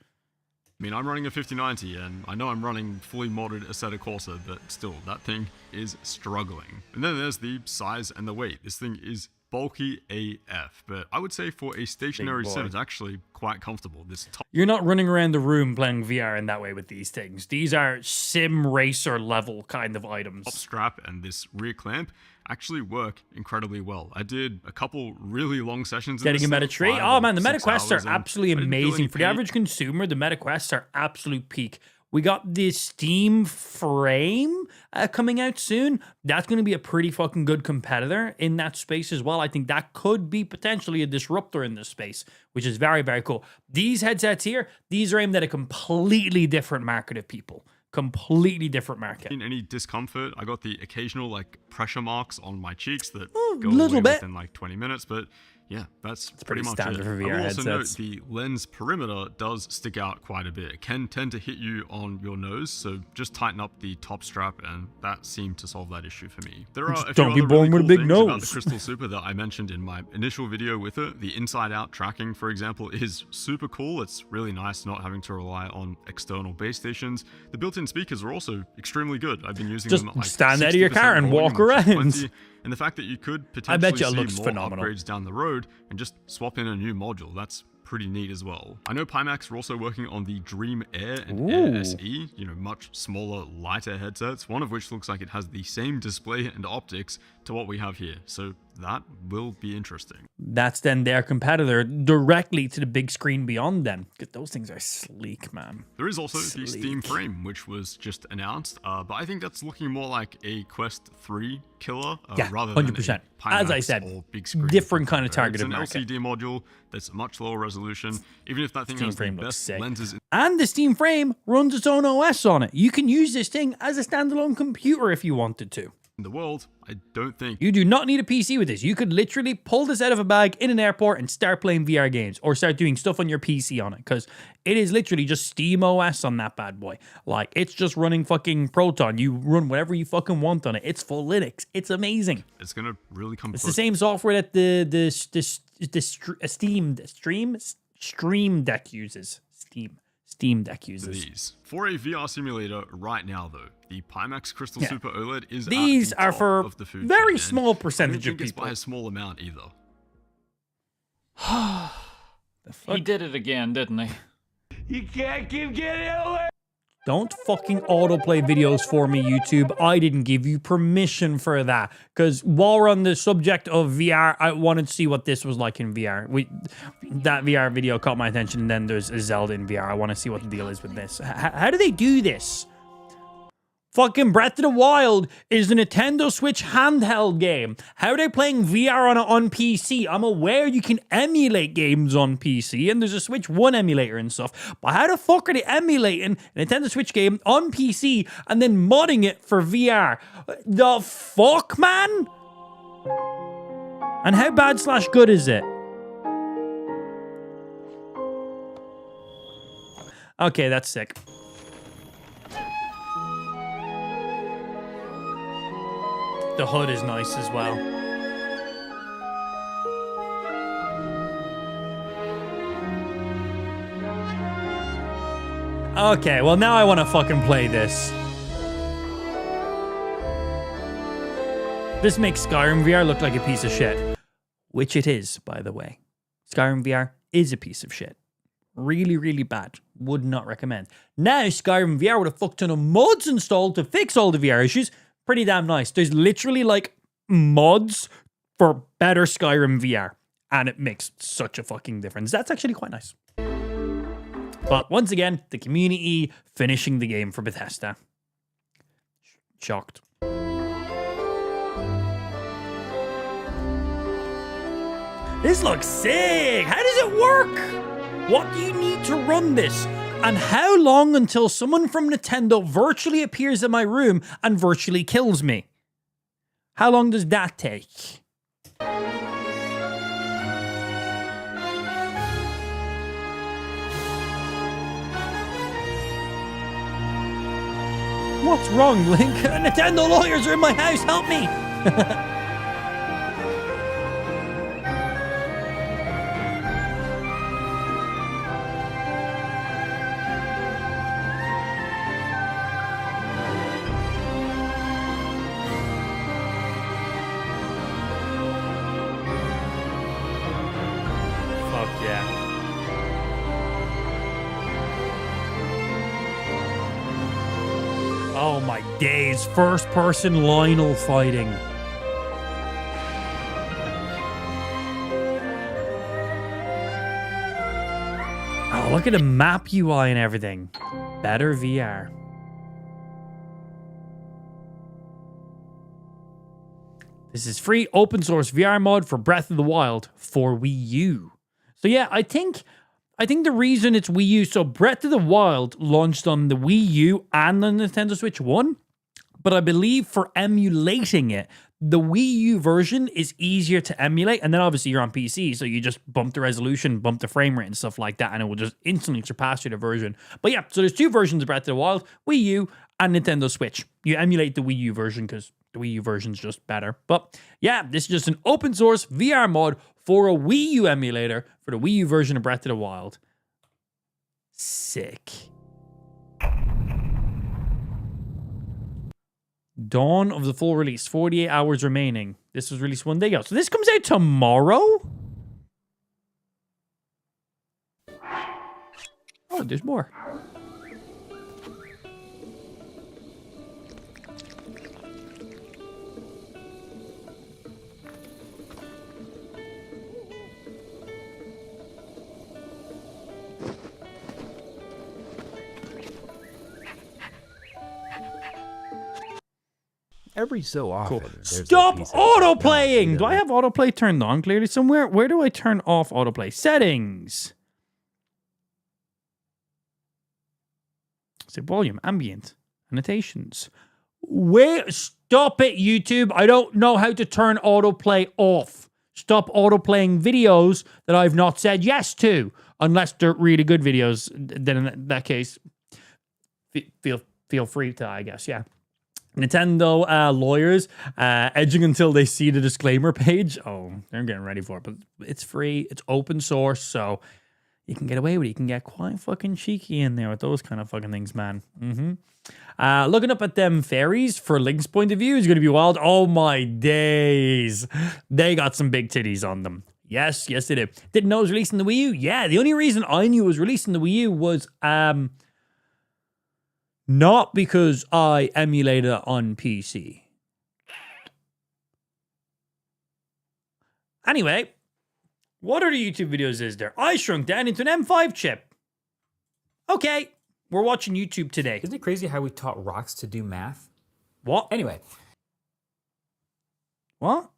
I mean, I'm running a 5090, and I know I'm running fully modded Assetto Corsa, but still, that thing is struggling. And then there's the size and the weight. This thing is bulky AF, but I would say for a stationary boy. sim, it's actually quite comfortable. This top You're not running around the room playing VR in that way with these things. These are sim racer level kind of items. strap and this rear clamp actually work incredibly well. I did a couple really long sessions in Getting this a Meta thing, Tree. 5 Oh or man, the Meta 6 Quests hours, are and absolutely I didn't feel amazing. any For the pain. average consumer, the Meta Quests are absolute peak. We got the Steam Frame coming out soon. That's going to be a pretty fucking good competitor in that space as well. I think that could be potentially a disruptor in this space, which is very, very cool. These headsets here, these are aimed at a completely different market of people. Completely different market. In any discomfort, I got the occasional like pressure marks on my cheeks that go little away bit. within like 20 minutes, but yeah, that's pretty pretty much standard it. for I VR will also note headsets. the lens perimeter does stick out quite a bit. It can tend to hit you on your nose, so just tighten up the top strap, and that seemed to solve that issue for me. There are a few don't be other born really with a cool big things about the nose. Crystal Super that I mentioned in my initial video with it. The inside-out tracking, for example, is super cool. It's really nice not having to rely on external base stations. The built-in speakers are also extremely good. I've been using Just them at like stand out of your 60% car and volume, walk which is around. plenty. And the fact that you could I bet potentially you it see looks more phenomenal. upgrades down the road and just swap in a new module, that's pretty neat as well. I know Pimax are also working on the Dream Air and Air SE, much smaller, lighter headsets, one of which looks like it has the same display and optics to what we have here. So that will be interesting. That's then their competitor directly to the big screen beyond them. Because those things are sleek, man. There is also the Steam Frame, which was just announced, but I think that's looking more like a Quest 3 killer rather than 100%. a As I Pimax said, or big screen different kind of competitor. targeted It's market. an LCD module that's much lower resolution, even if that thing Steam has the Frame looks best sick. lenses. And the Steam Frame runs its own OS on it. You can use this thing as a standalone computer if you wanted to. In the world, I don't think You do not need a PC with this. You could literally pull this out of a bag in an airport and start playing VR games or start doing stuff on your PC on it because it is literally just Steam OS on that bad boy. Like, it's just running fucking Proton. You run whatever you fucking want on it. It's full Linux. It's amazing. it's gonna really come It's close. the same software that the Stream Deck uses. Steam Deck uses. These. For a VR simulator right now, though, the Pimax Crystal Super OLED is These at the are top for of the food very chain, small and percentage I of don't think people. it's by a small amount either. He did it again, didn't he? You can't keep getting away. Don't fucking autoplay videos for me, YouTube. I didn't give you permission for that. Because while we're on the subject of VR, I wanted to see what this was like in VR. That VR video caught my attention, and then there's a Zelda in VR. I want to see what the deal is with this. How do they do this? Fucking Breath of the Wild is a Nintendo Switch handheld game. How are they playing VR on it on PC? I'm aware you can emulate games on PC, and there's a Switch 1 emulator and stuff. But how the fuck are they emulating a Nintendo Switch game on PC and then modding it for VR? The fuck, man? And how bad/good is it? Okay, that's sick. The hood is nice as well. Okay, well now I want to fucking play this. This makes Skyrim VR look like a piece of shit. Which it is, by the way. Skyrim VR is a piece of shit. Really, really bad. Would not recommend. Now, Skyrim VR with a fuck ton of mods installed to fix all the VR issues. Pretty damn nice. There's literally like mods for better Skyrim VR, and it makes such a fucking difference. That's actually quite nice. But once again, the community finishing the game for Bethesda. Shocked. This looks sick. How does it work? What do you need to run this? And how long until someone from Nintendo virtually appears in my room and virtually kills me? How long does that take? What's wrong, Link? Nintendo lawyers are in my house. Help me. Oh my days, first person Lionel fighting. Oh, look at the map UI and everything. Better VR. This is free open source VR mod for Breath of the Wild for Wii U. So yeah, I think the reason it's Wii U, so Breath of the Wild launched on the Wii U and the Nintendo Switch 1, but I believe for emulating it, the Wii U version is easier to emulate, and then obviously you're on PC, so you just bump the resolution, bump the frame rate and stuff like that, and it will just instantly surpass you the version. But yeah, so there's two versions of Breath of the Wild, Wii U and Nintendo Switch. You emulate the Wii U version because the Wii U version's just better. But yeah, this is just an open source VR mod for a Wii U emulator for the Wii U version of Breath of the Wild. Sick. Dawn of the full release, 48 hours remaining. This was released one day ago. So this comes out tomorrow? Oh, there's more. Every so often, Cool. there's a Stop piece of technology autoplaying! Do I that- have autoplay turned on clearly somewhere? Where do I turn off autoplay? Settings. Is it volume, ambient, annotations? Wait, stop it, YouTube. I don't know how to turn autoplay off. Stop autoplaying videos that I've not said yes to. Unless they're really good videos. Then in that case, feel free to, I guess, yeah. Nintendo lawyers edging until they see the disclaimer page. Oh, they're getting ready for it. But it's free. It's open source. So you can get away with it. You can get quite fucking cheeky in there with those kind of fucking things, man. Looking up at them fairies for Link's point of view is going to be wild. Oh my days. They got some big titties on them. Yes, they did. Didn't know it was releasing the Wii U? Yeah, the only reason I knew it was releasing the Wii U was not because I emulated it on PC. Anyway, what other YouTube videos is there? I shrunk down into an M5 chip. Okay, we're watching YouTube today. Isn't it crazy how we taught rocks to do math? What? Anyway. What?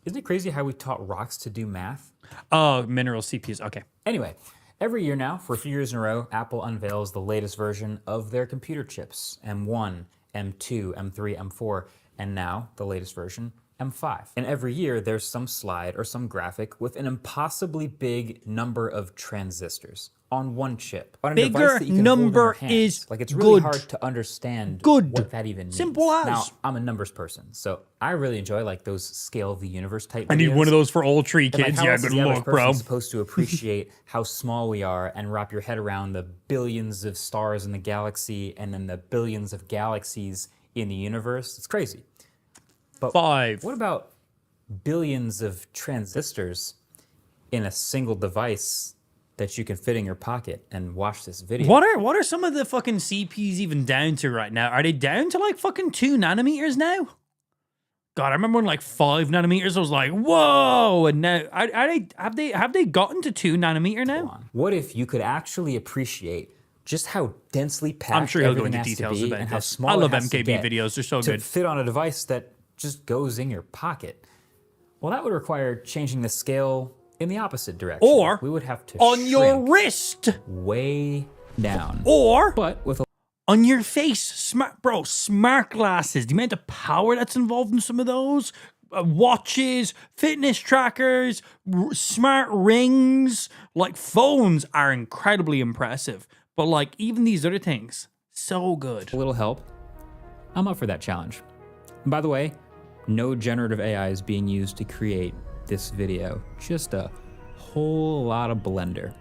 Isn't it crazy how we taught rocks to do math? Oh, mineral CPUs. Okay. Anyway, every year now, for a few years in a row, Apple unveils the latest version of their computer chips. M1, M2, M3, M4, and now the latest version, M5. And every year, there's some slide or some graphic with an impossibly big number of transistors on one chip. On a Bigger device that you can number hold in your hands. is like it's really good. hard to understand Good. what that even means. Simple as. Now, I'm a numbers person, so I really enjoy like those scale of the universe type videos. I need one of those for all three And, like, kids. how Yeah, else is good the average luck, person bro. supposed to appreciate how small we are and wrap your head around the billions of stars in the galaxy and then the billions of galaxies in the universe? It's crazy. But 5. what about billions of transistors in a single device that you can fit in your pocket and watch this video? What are some of the fucking CPUs even down to right now? Are they down to like fucking 2 nanometers now? God, I remember when like 5 nanometers I was like, whoa! And now have they gotten to 2 nanometer now? What if you could actually appreciate just how densely packed I'm sure he'll go everything into has details to be about and how this. small I love it has to MKB get videos. They're so to good. fit on a device that just goes in your pocket? Well, that would require changing the scale in the opposite direction. Or we would have to on your shrink wrist. way down. Or but with a on your face. Smart glasses. The amount of power that's involved in some of those. Watches, fitness trackers, smart rings, like phones are incredibly impressive. But like even these other things, so good. little help, I'm up for that challenge. And by the way, no generative AI is being used to create this video, just a whole lot of Blender.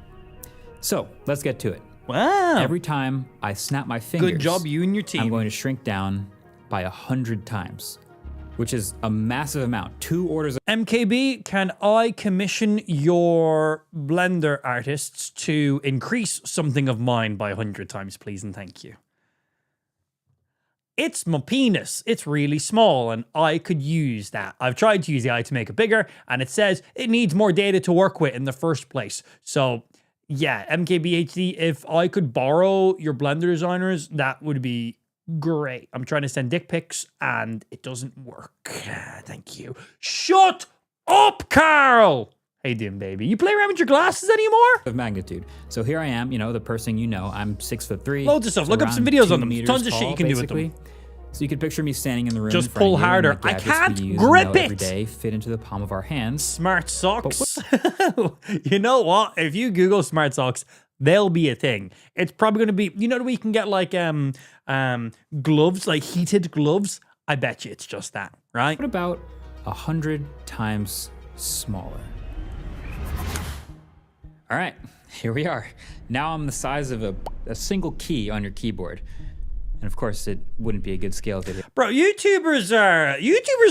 So let's get to it. Wow. Every time I snap my fingers, Good job, you and your team. I'm going to shrink down by 100 times, which is a massive amount. 2 orders of MKB, can I commission your Blender artists to increase something of mine by 100 times, please, and thank you. It's my penis. It's really small, and I could use that. I've tried to use the AI to make it bigger, and it says it needs more data to work with in the first place. So, yeah, MKBHD, if I could borrow your Blender designers, that would be great. I'm trying to send dick pics, and it doesn't work. Thank you. Shut up, Carl! Hey, Dim baby. You play around with your glasses anymore? of magnitude. So here I am, you know, the person you know. I'm 6'3". Loads of stuff. so Look up some around videos 2 on them. meters Tons of shit tall, you can do with them. basically. So you could picture me standing in the room. Just in front pull of you, and harder. the I gadgets we can't use, grip you know, every it. day fit into the palm of our hands. Smart socks. You know what? If you Google smart socks, they'll be a thing. It's probably going to be, you know, we can get like gloves, like heated gloves. I bet you it's just that, right? What about 100 times smaller? All right, here we are. Now I'm the size of a single key on your keyboard. And of course, it wouldn't be a good scale video. Bro, YouTubers are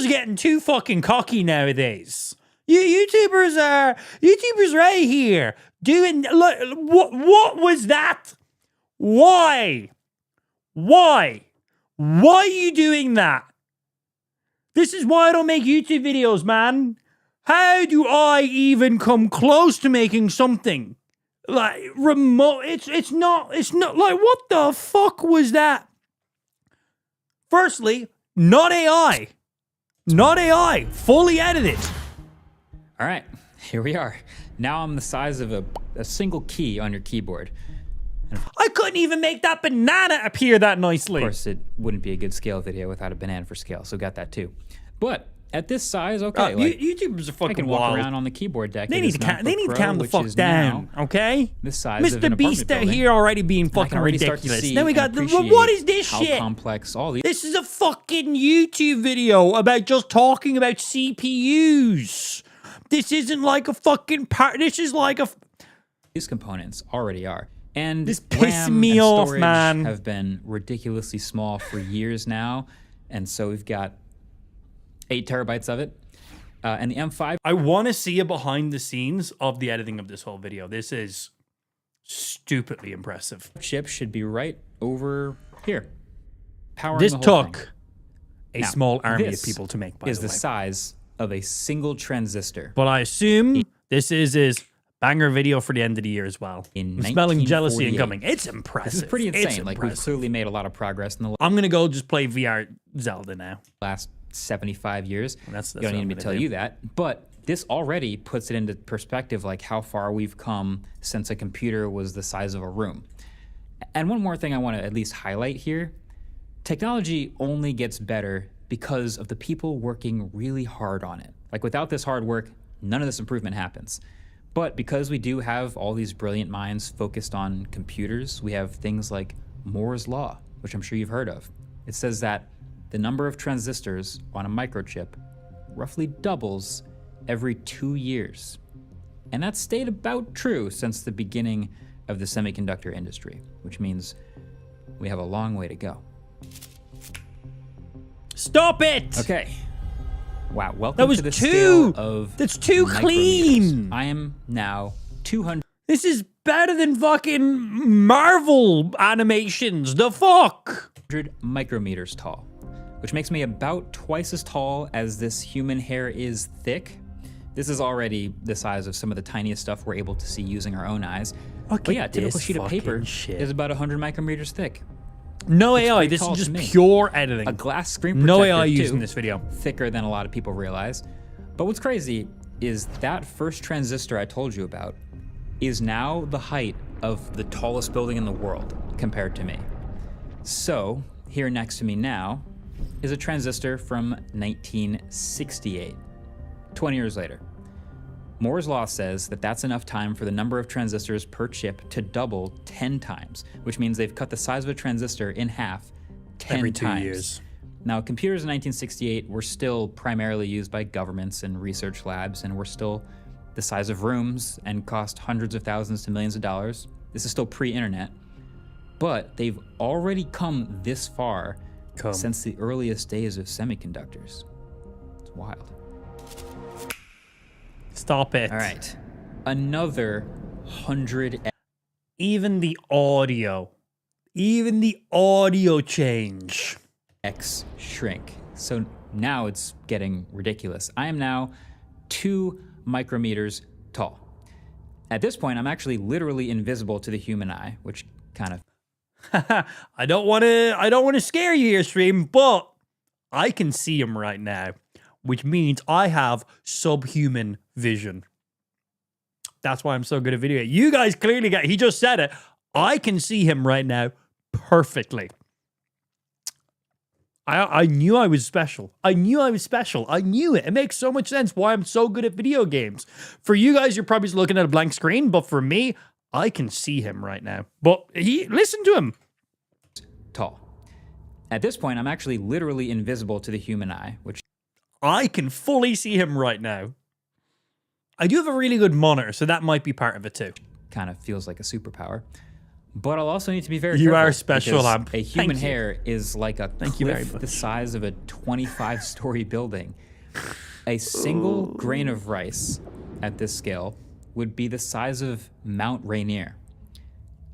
getting too fucking cocky nowadays. YouTubers right here doing what was that? Why are you doing that? This is why I don't make YouTube videos, man. How do I even come close to making something like remote? It's not like, what the fuck was that? Firstly, not AI, fully edited. All right, here we are. Now I'm the size of a single key on your keyboard. I couldn't even make that banana appear that nicely. Of course, it wouldn't be a good scale video without a banana for scale, so got that too. But at this size, okay, YouTubers are fucking I can walk wild. around on the keyboard deck. They need to calm the fuck down, okay? This size of Mr. an Beast out here already being fucking ridiculous. Then we got what is this shit? How complex all these. This is a fucking YouTube video about just talking about CPUs. This isn't like a fucking part. This is like a. These components already are. And this pisses me and off, storage man. Have been ridiculously small for years now, and so we've got 8 terabytes of it. And the M5. I want to see a behind the scenes of the editing of this whole video. This is stupidly impressive. Chip should be right over here. Powering this the whole took thing. a Now, small army of this people to make. By is the the way, size of a single transistor. but I assume this is banger video for the end of the year as well. In I'm smelling jealousy 1948. incoming. It's impressive. This is pretty It's insane. Like, we've impressive. clearly made a lot of progress in the I'm gonna go just play VR Zelda now. last 75 years. That's you don't what need I'm me to gonna tell do. you that. But this already puts it into perspective, like how far we've come since a computer was the size of a room. And one more thing I want to at least highlight here. Technology only gets better because of the people working really hard on it. Like, without this hard work, none of this improvement happens. But because we do have all these brilliant minds focused on computers, we have things like Moore's Law, which I'm sure you've heard of. It says that the number of transistors on a microchip roughly doubles every 2 years. And that's stayed about true since the beginning of the semiconductor industry, which means we have a long way to go. Stop it! Okay. Wow, welcome That was to the too- scale of that's too micrometers. clean. I am now 200 This is better than fucking Marvel animations. The fuck? micrometers tall, which makes me about twice as tall as this human hair is thick. This is already the size of some of the tiniest stuff we're able to see using our own eyes. Look But yeah, a at typical this sheet of paper fucking shit. is about 100 micrometers thick. No It's AI. pretty This tall is to just me. pure editing. A glass screen protector, No AI too, used in this video. thicker than a lot of people realize. But what's crazy is that first transistor I told you about is now the height of the tallest building in the world compared to me. So here next to me now is a transistor from 1968, 20 years later. Moore's Law says that that's enough time for the number of transistors per chip to double 10 times, which means they've cut the size of a transistor in half 10 Every 2 times. years. Now, computers in 1968 were still primarily used by governments and research labs, and were still the size of rooms and cost hundreds of thousands to millions of dollars. This is still pre-internet, but they've already come this far since the earliest days of semiconductors. It's wild. Stop it. All right, another 100. Even the audio change. X shrink. So now it's getting ridiculous. I am now 2 micrometers tall. At this point, I'm actually literally invisible to the human eye, which kind of. I don't want to scare you here, stream, but I can see him right now, which means I have subhuman vision. That's why I'm so good at video. You guys clearly get. He just said it. I can see him right now perfectly. I knew I was special. I knew it. It makes so much sense why I'm so good at video games. For you guys, you're probably just looking at a blank screen, but for me, I can see him right now. But listen to him. Tall. At this point, I'm actually literally invisible to the human eye, which I can fully see him right now. I do have a really good monitor, so that might be part of it too. kind of feels like a superpower. But I'll also need to be very You careful are special, because Lamp. a human Thank you. hair is like a Thank you very cliff much. the size of a 25-story building. A single grain of rice at this scale would be the size of Mount Rainier.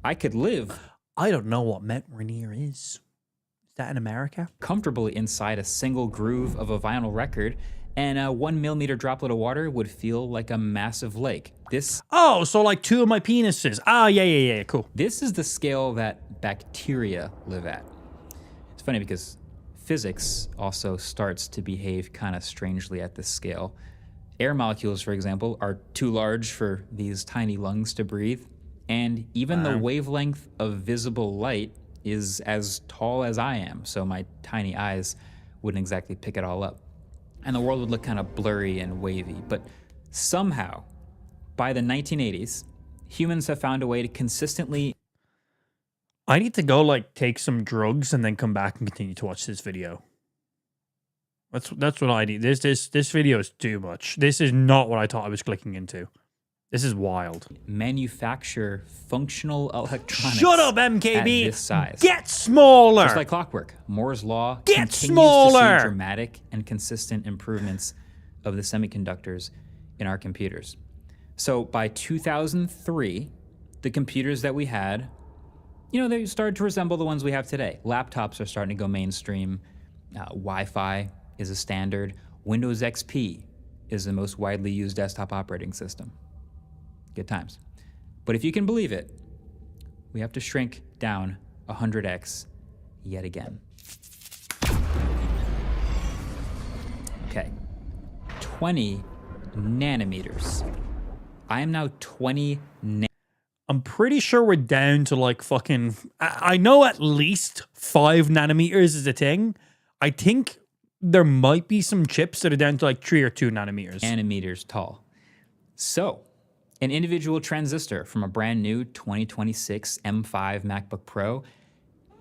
I could live... I don't know what Mount Rainier is. Is that in America? ...comfortably inside a single groove of a vinyl record, and a 1 millimeter droplet of water would feel like a massive lake. This... Oh, so like 2 of my penises. Ah, yeah, cool. This is the scale that bacteria live at. It's funny because physics also starts to behave kind of strangely at this scale. Air molecules, for example, are too large for these tiny lungs to breathe, and even the wavelength of visible light is as tall as I am, so my tiny eyes wouldn't exactly pick it all up. And the world would look kind of blurry and wavy, but somehow, by the 1980s, humans have found a way to consistently... I need to go like take some drugs and then come back and continue to watch this video. That's what I need. This video is too much. This is not what I thought I was clicking into. This is wild. Manufacture functional electronics. Shut up, MKB. At this size. Get smaller. Just like clockwork, Moore's law Get continues smaller. to see dramatic and consistent improvements of the semiconductors in our computers. So by 2003, the computers that we had, you know, they started to resemble the ones we have today. Laptops are starting to go mainstream. Wi-Fi is a standard. Windows XP is the most widely used desktop operating system. Good times. But if you can believe it, we have to shrink down 100x yet again. Okay, 20 nanometers. I am now 20 I'm pretty sure we're down to like fucking... I know at least 5 nanometers is a thing. I think there might be some chips that are down to like 3 or 2 nanometers. Nanometers tall. So, an individual transistor from a brand new 2026 M5 MacBook Pro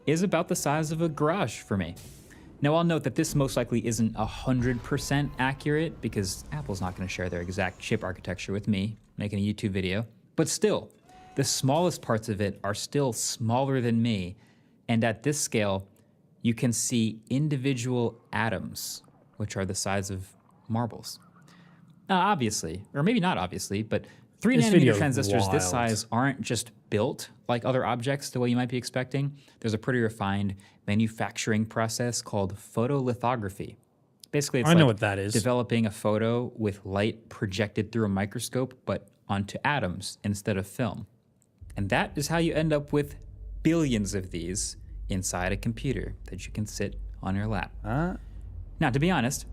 is about the size of a garage for me. Now, I'll note that this most likely isn't 100% accurate because Apple's not going to share their exact chip architecture with me making a YouTube video. But still, the smallest parts of it are still smaller than me. And at this scale, you can see individual atoms, which are the size of marbles. Now, obviously, or maybe not obviously, but 3 nanometer transistors this size aren't just built like other objects the way you might be expecting. There's a pretty refined manufacturing process called photolithography. Basically, it's I know like what that is. Developing a photo with light projected through a microscope, but onto atoms instead of film. And that is how you end up with billions of these inside a computer that you can sit on your lap. Now, to be honest,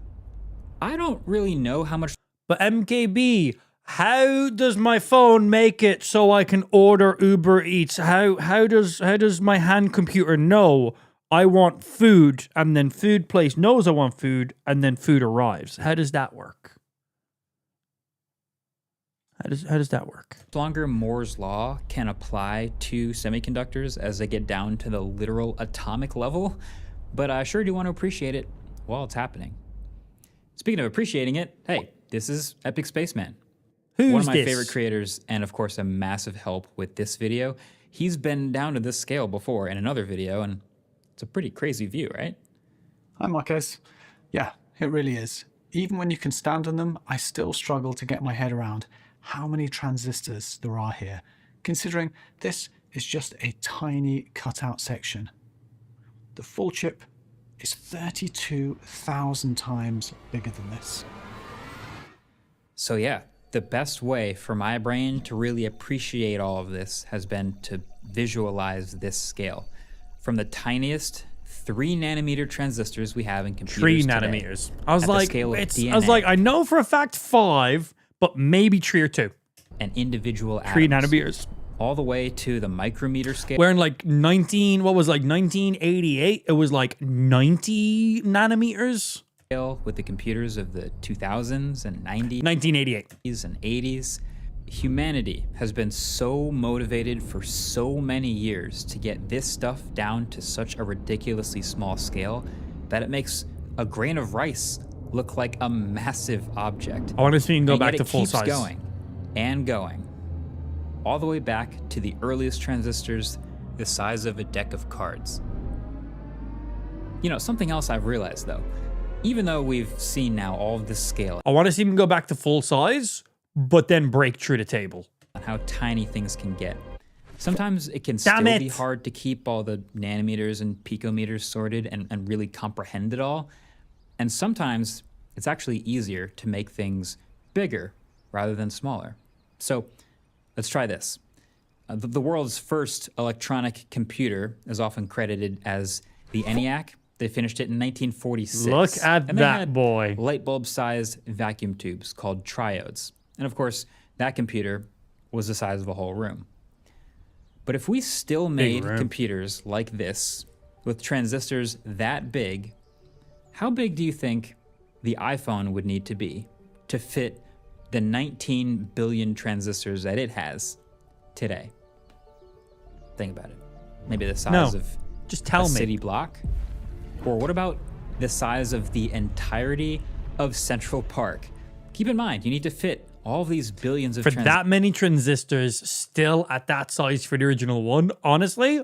I don't really know how much... But MKB, how does my phone make it so I can order Uber Eats? How does my hand computer know I want food and then food place knows I want food and then food arrives? How does that work? How does that work? Longer Moore's law can apply to semiconductors as they get down to the literal atomic level, but I sure do want to appreciate it while it's happening. Speaking of appreciating it, hey, this is Epic Spaceman. Who's one of my this? favorite creators, and of course a massive help with this video. He's been down to this scale before in another video, and it's a pretty crazy view, right? Hi, Marcos. Yeah, it really is. Even when you can stand on them, I still struggle to get my head around how many transistors there are here, considering this is just a tiny cutout section. The full chip is 32,000 times bigger than this. So yeah, the best way for my brain to really appreciate all of this has been to visualize this scale. From the tiniest 3 nanometer transistors we have in computers 3 today, nanometers. I was at the like, scale of DNA, I was like, I know for a fact 5, but maybe 3 or 2. and individual 3 atoms, nanometers. all the way to the micrometer scale. Where in like 1988, it was like 90 nanometers. With the computers of the 2000s and 90s, 1988 and 80s, humanity has been so motivated for so many years to get this stuff down to such a ridiculously small scale that it makes a grain of rice look like a massive object. I want to see you can go And back yet to full it keeps size. going and going, all the way back to the earliest transistors the size of a deck of cards. You know, something else I've realized though, Even though we've seen now all of this scale I want to see him go back to full size, but then break through the table. and how tiny things can get, sometimes it can Damn still be it. hard to keep all the nanometers and picometers sorted and really comprehend it all. And sometimes it's actually easier to make things bigger rather than smaller. So let's try this. The world's first electronic computer is often credited as the ENIAC. They finished it in 1946. Look at and they that had boy. light bulb-sized vacuum tubes called triodes. And of course, that computer was the size of a whole room. But if we still made room. computers like this, with transistors that big, how big do you think the iPhone would need to be to fit the 19 billion transistors that it has today? Think about it. Maybe the size No, of just tell a me. city block? Or what about the size of the entirety of Central Park? Keep in mind, you need to fit all of these billions of For that many transistors still at that size for the original one, honestly,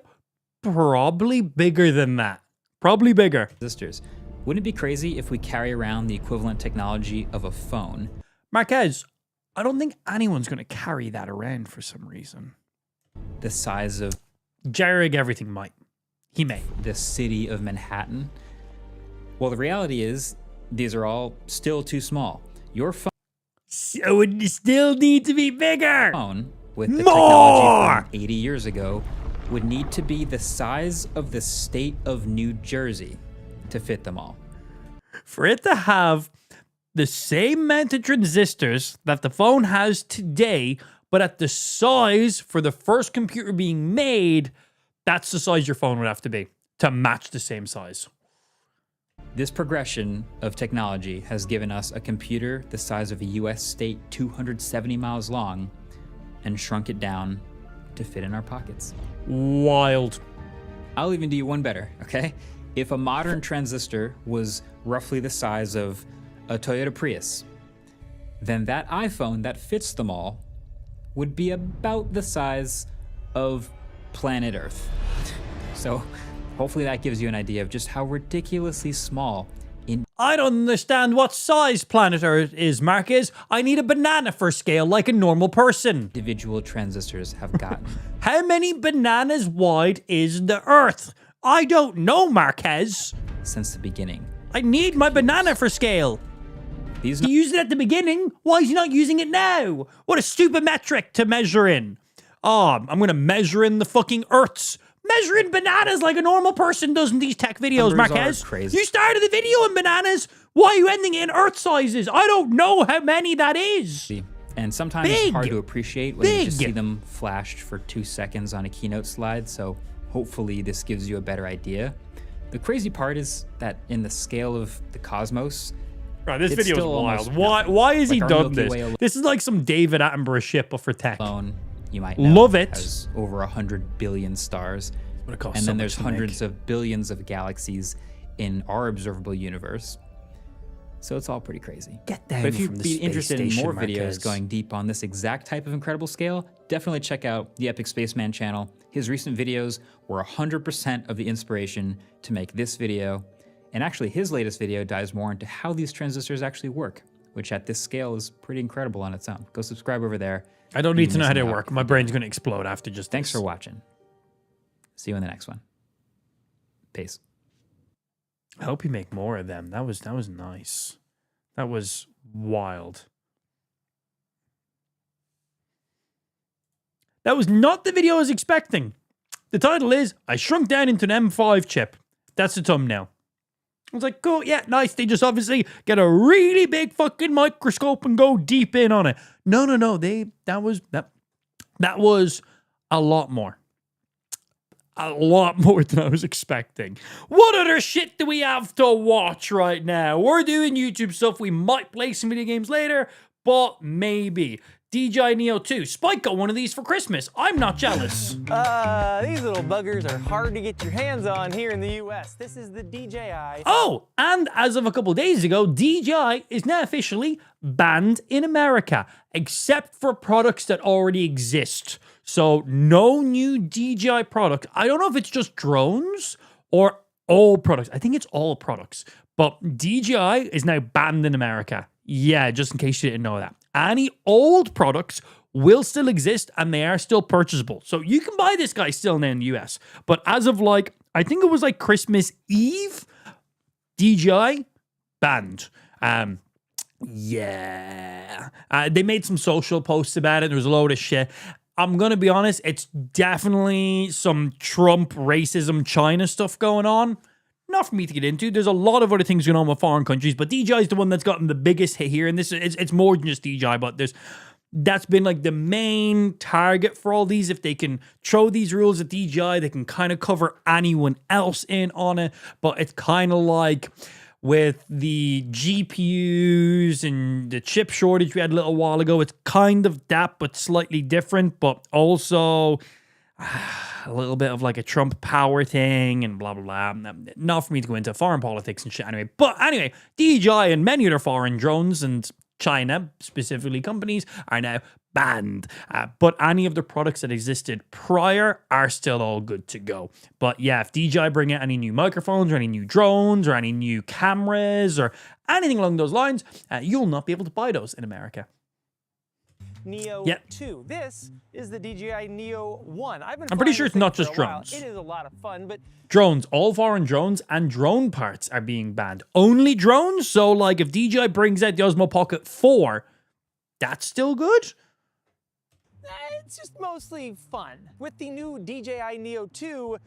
probably bigger than that. Probably bigger. transistors. Wouldn't it be crazy if we carry around the equivalent technology of a phone? Marquez, I don't think anyone's going to carry that around for some reason. The size of Jared Everything might. He may. the city of Manhattan? Well, the reality is, these are all still too small. Your So it still need to be bigger. phone, with the More! technology from 80 years ago, would need to be the size of the state of New Jersey to fit them all. For it to have the same amount of transistors that the phone has today, but at the size for the first computer being made, that's the size your phone would have to be to match the same size. This progression of technology has given us a computer the size of a US state 270 miles long and shrunk it down to fit in our pockets. Wild. I'll even do you one better, okay? If a modern transistor was roughly the size of a Toyota Prius, then that iPhone that fits them all would be about the size of planet Earth. So hopefully that gives you an idea of just how ridiculously small I don't understand what size planet Earth is, Marcus. I need a banana for scale like a normal person. individual transistors have gotten. How many bananas wide is the Earth? I don't know, Marquez. Since the beginning. I need my banana for scale. These He used it at the beginning. Why is he not using it now? What a stupid metric to measure in. Oh, I'm going to measure in the fucking Earths. Measuring bananas like a normal person does in these tech videos, Numbers are Marquez. crazy. You started the video in bananas. Why are you ending it in Earth sizes? I don't know how many that is. And sometimes Big. it's hard to appreciate when you just Big. see them flashed for 2 seconds on a keynote slide, so hopefully this gives you a better idea. The crazy part is that in the scale of the cosmos, Right, this it's video is still almost wild. nothing. Why has he Like our done Milky this? Way This is like some David Attenborough shit, but for tech. alone, you might know, Love it. has over 100 billion stars. But it costs And so then much there's to make. hundreds of billions of galaxies in our observable universe. So it's all pretty crazy. Get down But if from you'd the be space interested in station, more Marquez. videos going deep on this exact type of incredible scale, definitely check out the Epic Spaceman channel. His recent videos were 100% of the inspiration to make this video. And actually, his latest video dives more into how these transistors actually work, which at this scale is pretty incredible on its own. Go subscribe over there. I don't need to You're know how they missing out. work. My brain's going to explode after just Thanks this. for watching. See you in the next one. Peace. I hope you make more of them. That was nice. That was wild. That was not the video I was expecting. The title is I Shrunk Down into an M5 Chip. That's the thumbnail. I was like, cool, yeah, nice. They just obviously get a really big fucking microscope and go deep in on it. No. That was a lot more. A lot more than I was expecting. What other shit do we have to watch right now? We're doing YouTube stuff. We might play some video games later, but maybe. DJI Neo 2. Spike got one of these for Christmas. I'm not jealous. These little buggers are hard to get your hands on here in the US. This is the DJI. Oh, and as of a couple days ago, DJI is now officially banned in America, except for products that already exist. So no new DJI product. I don't know if it's just drones or all products. I think it's all products. But DJI is now banned in America. Yeah, just in case you didn't know that. Any old products will still exist and they are still purchasable. So you can buy this guy still now in the US. But as of like, I think it was like Christmas Eve, DJI banned. Yeah. They made some social posts about it. There was a load of shit. I'm going to be honest, it's definitely some Trump, racism, China stuff going on. Not for me to get into. There's a lot of other things going on with foreign countries, but DJI is the one that's gotten the biggest hit here. And this it's more than just DJI, but that's been like the main target for all these. If they can throw these rules at DJI, they can kind of cover anyone else in on it. But it's kind of like with the GPUs and the chip shortage we had a little while ago. It's kind of that, but slightly different, but also a little bit of like a Trump power thing and blah, blah, blah. Not for me to go into foreign politics and shit anyway. But anyway, DJI and many other foreign drones and China, specifically companies, are now banned. But any of the products that existed prior are still all good to go. But yeah, if DJI bring out any new microphones or any new drones or any new cameras or anything along those lines, you'll not be able to buy those in America. Neo 2. This is the DJI Neo 1. I'm pretty sure it's not just drones. It is a lot of fun, but drones, all foreign drones and drone parts are being banned. Only drones? So like if DJI brings out the Osmo Pocket 4, that's still good? It's just mostly fun. With the new DJI Neo 2,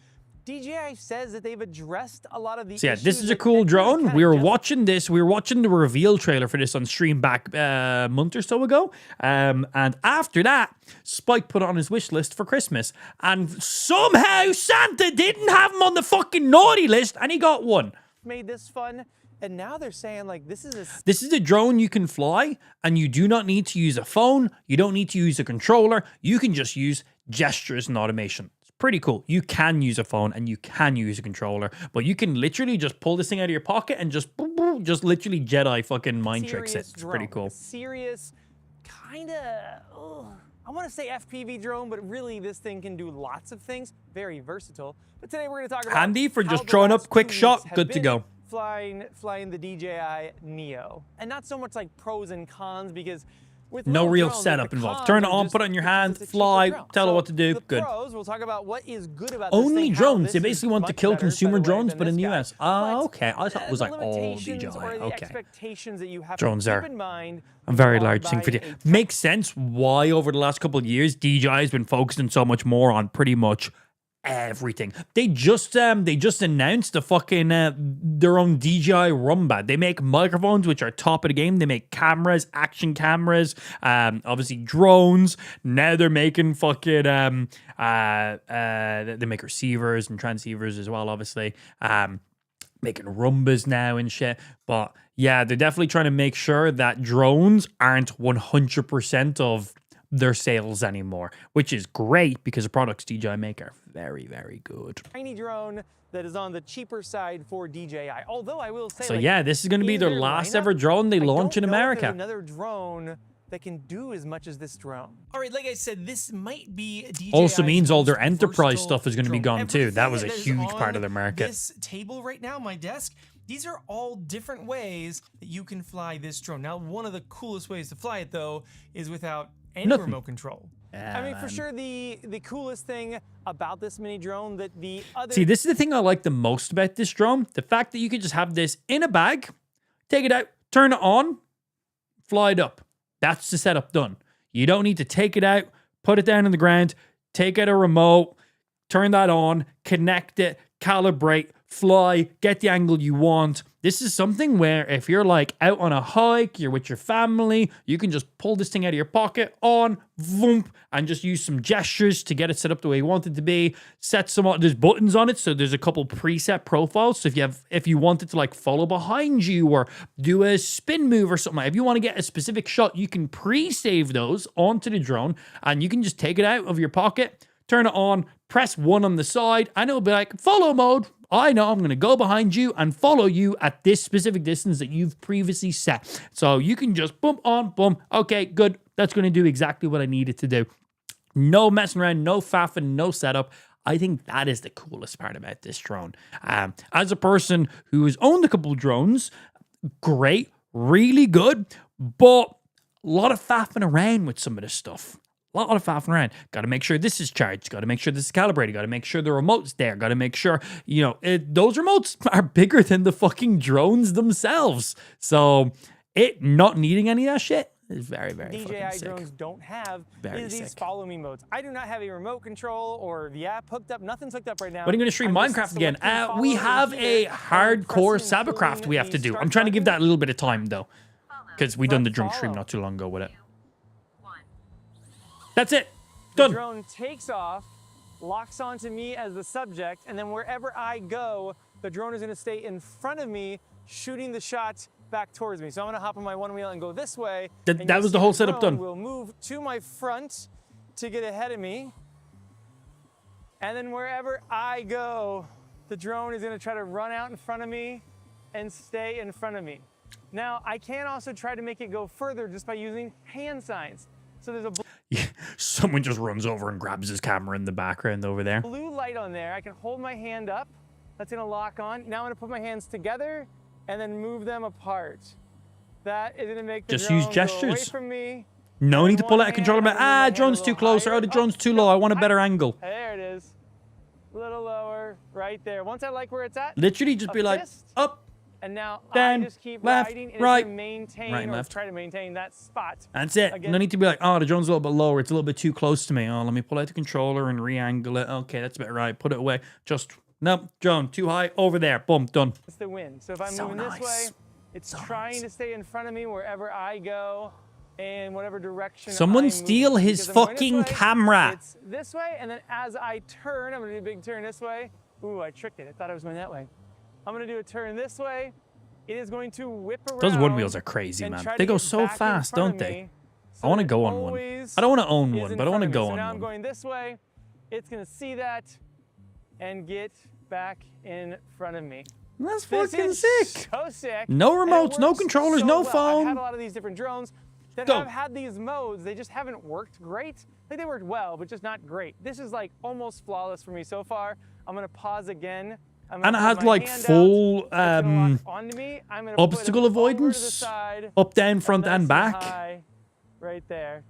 DJI says that they've addressed a lot of the So yeah, this is a cool drone. We were watching this. We were watching the reveal trailer for this on stream back a month or so ago. And after that, Spike put it on his wish list for Christmas. And somehow Santa didn't have him on the fucking naughty list and he got one. Made this fun. And now they're saying like this is a drone you can fly and you do not need to use a phone. You don't need to use a controller. You can just use gestures and automation. Pretty cool. You can use a phone and you can use a controller, but you can literally just pull this thing out of your pocket and just literally Jedi fucking mind tricks it. It's pretty cool. Serious, kind of, I want to say FPV drone, but really this thing can do lots of things. Very versatile. But today we're going to talk about handy for just throwing up quick shot. Good to go. Flying the DJI Neo, and not so much like pros and cons because. No real setup involved. Turn it on, put it on your hand, fly, tell it what to do. Good. We'll talk about what is good about only drones. They basically want to kill consumer drones, but in the US. Oh, okay. I thought it was like all DJI. Okay. Drones are a very large thing for you. Makes sense why over the last couple of years DJI has been focusing so much more on pretty much everything. They just announced the fucking their own DJI Rumba. They make microphones which are top of the game. They make cameras, action cameras, obviously drones. Now they're making fucking they make receivers and transceivers as well, obviously. Making Rumbas now and shit. But yeah, they're definitely trying to make sure that drones aren't 100% of their sales anymore, which is great because the products DJI make are very, very good. Tiny drone that is on the cheaper side for DJI. Although I will say, so yeah, this is going to be their last ever drone they launch in America. Another drone that can do as much as this drone. All right, like I said, this might be DJI's also means all their enterprise stuff is going to be gone too. That was a huge part of their market. This table right now, my desk, these are all different ways that you can fly this drone. Now, one of the coolest ways to fly it though is without any remote control. I mean, for sure, the coolest thing about this mini drone that the other... See, this is the thing I like the most about this drone. The fact that you can just have this in a bag, take it out, turn it on, fly it up. That's the setup done. You don't need to take it out, put it down on the ground, take out a remote, turn that on, connect it, calibrate, fly, get the angle you want. This is something where if you're like out on a hike, you're with your family, you can just pull this thing out of your pocket, on, voomp, and just use some gestures to get it set up the way you want it to be. Set some, there's buttons on it, so there's a couple preset profiles. So if you wanted to like follow behind you or do a spin move or something, if you want to get a specific shot, you can pre-save those onto the drone and you can just take it out of your pocket, turn it on, press 1 on the side, and it'll be like follow mode. I know I'm going to go behind you and follow you at this specific distance that you've previously set. So you can just boom on, boom. Okay, good. That's going to do exactly what I need it to do. No messing around, no faffing, no setup. I think that is the coolest part about this drone. As a person who has owned a couple of drones, great, really good, but a lot of faffing around with some of this stuff. A lot of faffing around. Got to make sure this is charged. Got to make sure this is calibrated. Got to make sure the remote's there. Got to make sure, those remotes are bigger than the fucking drones themselves. So it not needing any of that shit is very, very DJI fucking sick. drones don't have Very is these sick. follow me modes. I do not have a remote control or the app hooked up. Nothing's hooked up right now. When are you going to stream I'm just Minecraft again? selecting follow We in have a here, and hardcore pressing and Cybercraft pulling we have to the do. start I'm trying to give button. that a little bit of time, though, because we done the drone stream follow. not too long ago with it. That's it. The Done. drone takes off, locks onto me as the subject, and then wherever I go, the drone is going to stay in front of me, shooting the shot back towards me. So I'm going to hop on my one wheel and go this way. and That you'll was the see whole setup drone done. will move to my front to get ahead of me. And then wherever I go, the drone is going to try to run out in front of me and stay in front of me. Now, I can also try to make it go further just by using hand signs. So there's a Someone just runs over and grabs his camera in the background over there. blue light on there. I can hold my hand up. That's gonna lock on. Now I'm gonna put my hands together and then move them apart. That is gonna make the Just drone use go away gestures. from me. No And need to pull one out a controller. hand, I'm gonna move my hand a Drone's too little close. higher. Oh, the drone's too no, low. I want a better angle. There it is. A little lower, right there. Once I like where it's at, Literally just a be like, fist, up, and now down, I just keep left, riding and right, it's gonna maintain right and or left. try to maintain that spot. That's it. Again, No need to be like, oh, the drone's a little bit lower. It's a little bit too close to me. Oh, let me pull out the controller and re-angle it. Okay, that's a bit right. Put it away. Just, nope, drone, too high. Over there. Boom, done. it's the wind. So if I'm So moving nice. this way, it's trying to stay in front of me wherever I go and whatever direction Someone I steal move. his Because I'm going this fucking way, camera. It's this way, and then as I turn, I'm gonna do a big turn this way. Ooh, I tricked it. I thought I was going that way. I'm gonna do a turn this way. It is going to whip around. Those one wheels are crazy, and man. try They to go get so back in fast, front don't of they? me I want to that go it on one. always I don't want to own is one, in but I want to front of me. go So on now I'm one. going this way. It's gonna see that and get back in front of me. That's This fucking is sick. So sick. No and it remotes, no works controllers, so no well. I've phone. had a lot of these different drones that Go. have had these modes. They just haven't worked great. Like they worked well, but just not great. This is like almost flawless for me so far. I'm gonna pause again. I'm gonna And it put has my like hand full out. It's gonna lock onto me. I'm gonna put obstacle it over to the avoidance, side, up, down, front, nice and back. high, right there.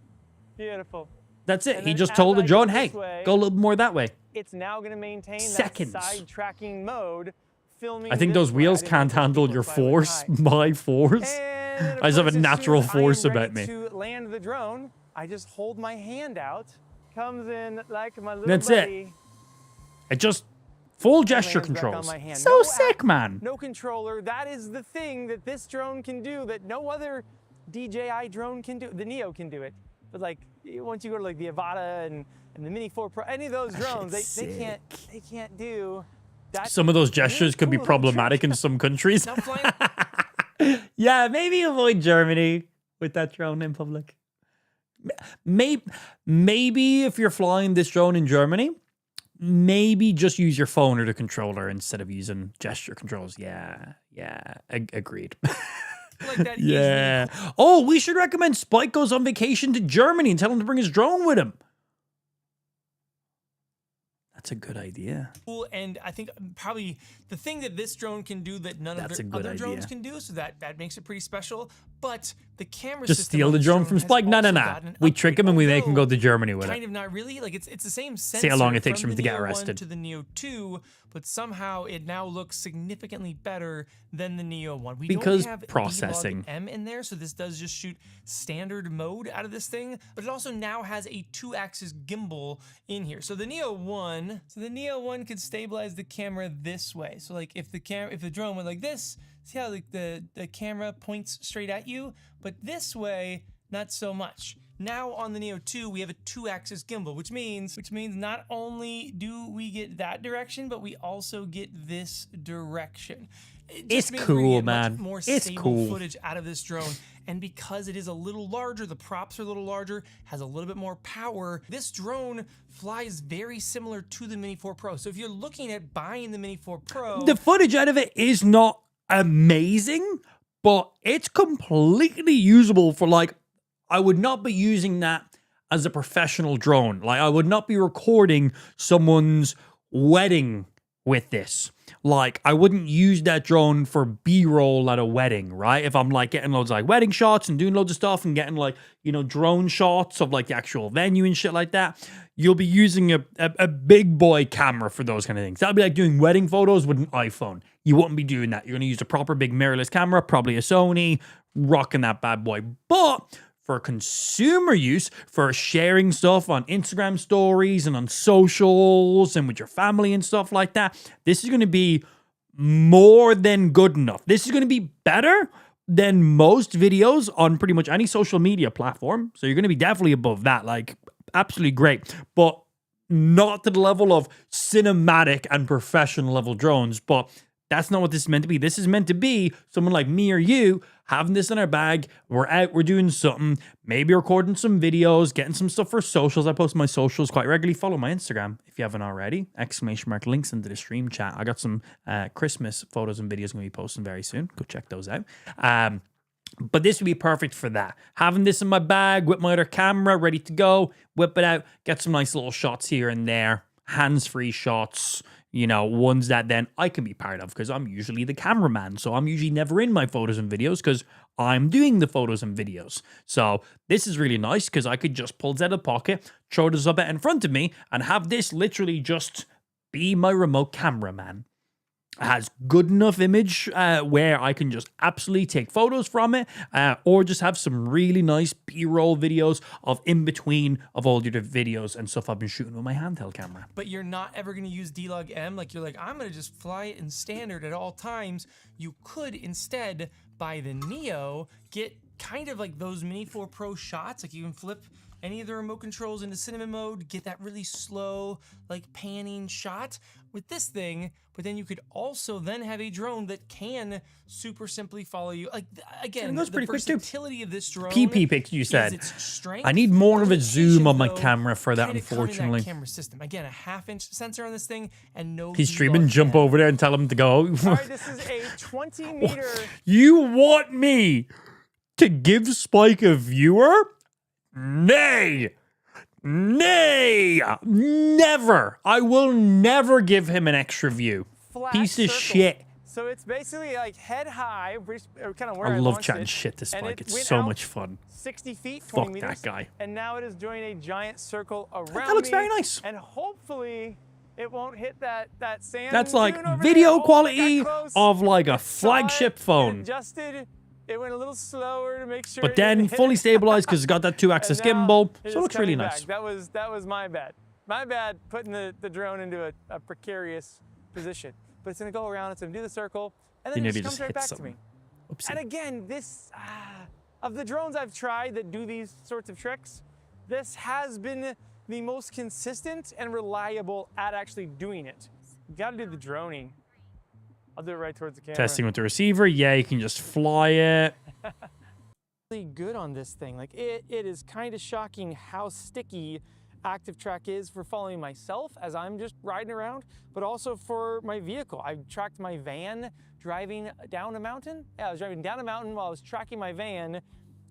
Beautiful. That's it. And He then just as told the I drone, go hey, this way, go a little more that way. It's now going to maintain Seconds. that side tracking mode, filming I think this those way. wheels I didn't can't know handle people your fly like force, high. my force. And then, of I just have a course, as natural soon as I am force ready about me. To land the drone, I just hold my hand out, comes in like my little That's it. buddy. It just full and gesture lands back on controls. my hand. So No sick, app, man. No controller. That is the thing that this drone can do that no other DJI drone can do. The Neo can do it, but like once you go to like the Avata and the Mini 4 Pro, any of those drones, they can't do that. Some of those gestures could be problematic in some countries. Yeah, maybe avoid Germany with that drone in public. Maybe if you're flying this drone in Germany, maybe just use your phone or the controller instead of using gesture controls. Yeah, agreed. Like that Yeah. Oh, we should recommend Spike goes on vacation to Germany and tell him to bring his drone with him. That's a good idea. Cool, and I think probably the thing that this drone can do that none That's of a the good other drones idea. can do, so that makes it pretty special. But the camera Just system steal on the this drone from has Spike? No. also gotten an We trick him and we make him go although to Germany with kind it. of not really. Like it's the same sensor. See how long it takes for from him to the get Neo 1 arrested. to the Neo 2, but somehow it now looks significantly better than the Neo 1. We Because don't have processing. D-Log M in there, so this does just shoot standard mode out of this thing. But it also now has a 2-axis gimbal in here. So the Neo 1 can stabilize the camera this way. So like if the drone went like this, see how like the camera points straight at you, but this way, not so much. Now on the Neo 2, we have a 2-axis gimbal, which means not only do we get that direction, but we also get this direction. It just It's means we're gonna cool, get much man. more It's stable cool. footage out of this drone. And because it is a little larger, the props are a little larger, has a little bit more power, this drone flies very similar to the Mini 4 Pro. So if you're looking at buying the Mini 4 Pro, The footage out of it is not amazing, but it's completely usable for like, I would not be using that as a professional drone. Like, I would not be recording someone's wedding with this. Like, I wouldn't use that drone for B-roll at a wedding, right? If I'm like getting loads of like wedding shots and doing loads of stuff and getting like, you know, drone shots of like the actual venue and shit like that, you'll be using a big boy camera for those kind of things. That'd be like doing wedding photos with an iPhone. You wouldn't be doing that. You're going to use a proper big mirrorless camera, probably a Sony, rocking that bad boy. But for consumer use, for sharing stuff on Instagram stories and on socials and with your family and stuff like that, this is going to be more than good enough. This is going to be better than most videos on pretty much any social media platform. So you're going to be definitely above that. Like, absolutely great. But not to the level of cinematic and professional level drones. But that's not what this is meant to be. This is meant to be someone like me or you having this in our bag. We're out, we're doing something, maybe recording some videos, getting some stuff for socials. I post my socials quite regularly. Follow my Instagram if you haven't already. ! Links into the stream chat. I got some Christmas photos and videos going to be posting very soon. Go check those out. But this would be perfect for that. Having this in my bag with my other camera ready to go, whip it out, get some nice little shots here and there, hands-free shots, you know, ones that then I can be part of because I'm usually the cameraman. So I'm usually never in my photos and videos because I'm doing the photos and videos. So this is really nice because I could just pull this out of the pocket, throw this up in front of me and have this literally just be my remote cameraman. It has good enough image where I can just absolutely take photos from it or just have some really nice B-roll videos of in between of all the other videos and stuff I've been shooting with my handheld camera. But you're not ever going to use D-Log-M. Like, you're like, I'm going to just fly it in standard at all times. You could instead buy the Neo, get kind of like those Mini 4 Pro shots. Like, you can flip any of the remote controls into cinema mode, get that really slow, like panning shot with this thing, but then you could also then have a drone that can super simply follow you. Like, again, the versatility of this drone. PP pic, you said. Its strength, I need more of a zoom on my camera for that, kinda come in unfortunately. That camera system. Again, a 1/2-inch sensor on this thing, and no. He's streaming, jump over there and tell him to go. All right, this is a 20-meter. You want me to give Spike a viewer? Nay! Nay! Never! I will never give him an extra view. Piece of shit. So it's basically like head high, kind of where I I love launched chatting it, shit to and Spike. it It's went so out much fun. 60 feet, 20 Fuck meters. that guy. And now it is doing a giant circle around That looks me, very nice. And hopefully it won't hit that sand. That's like dune over video there. Oh, quality it got close. of like a It saw flagship it, phone. It adjusted. It went a little slower to make sure. But it didn't then hit fully it. stabilized because it's got that 2-axis And now gimbal. it So it is looks really coming nice. back. That was my bad. My bad putting the drone into a precarious position. But it's gonna go around, it's gonna do the circle, and then You it maybe just just comes right hit back something. to me. And again, this of the drones I've tried that do these sorts of tricks, this has been the most consistent and reliable at actually doing it. You gotta do the droning. I'll do it right towards the camera. Testing with the receiver. Yeah, you can just fly it. Really good on this thing. Like it is kind of shocking how sticky Active Track is for following myself as I'm just riding around, but also for my vehicle. I tracked my van driving down a mountain. Yeah, I was driving down a mountain while I was tracking my van,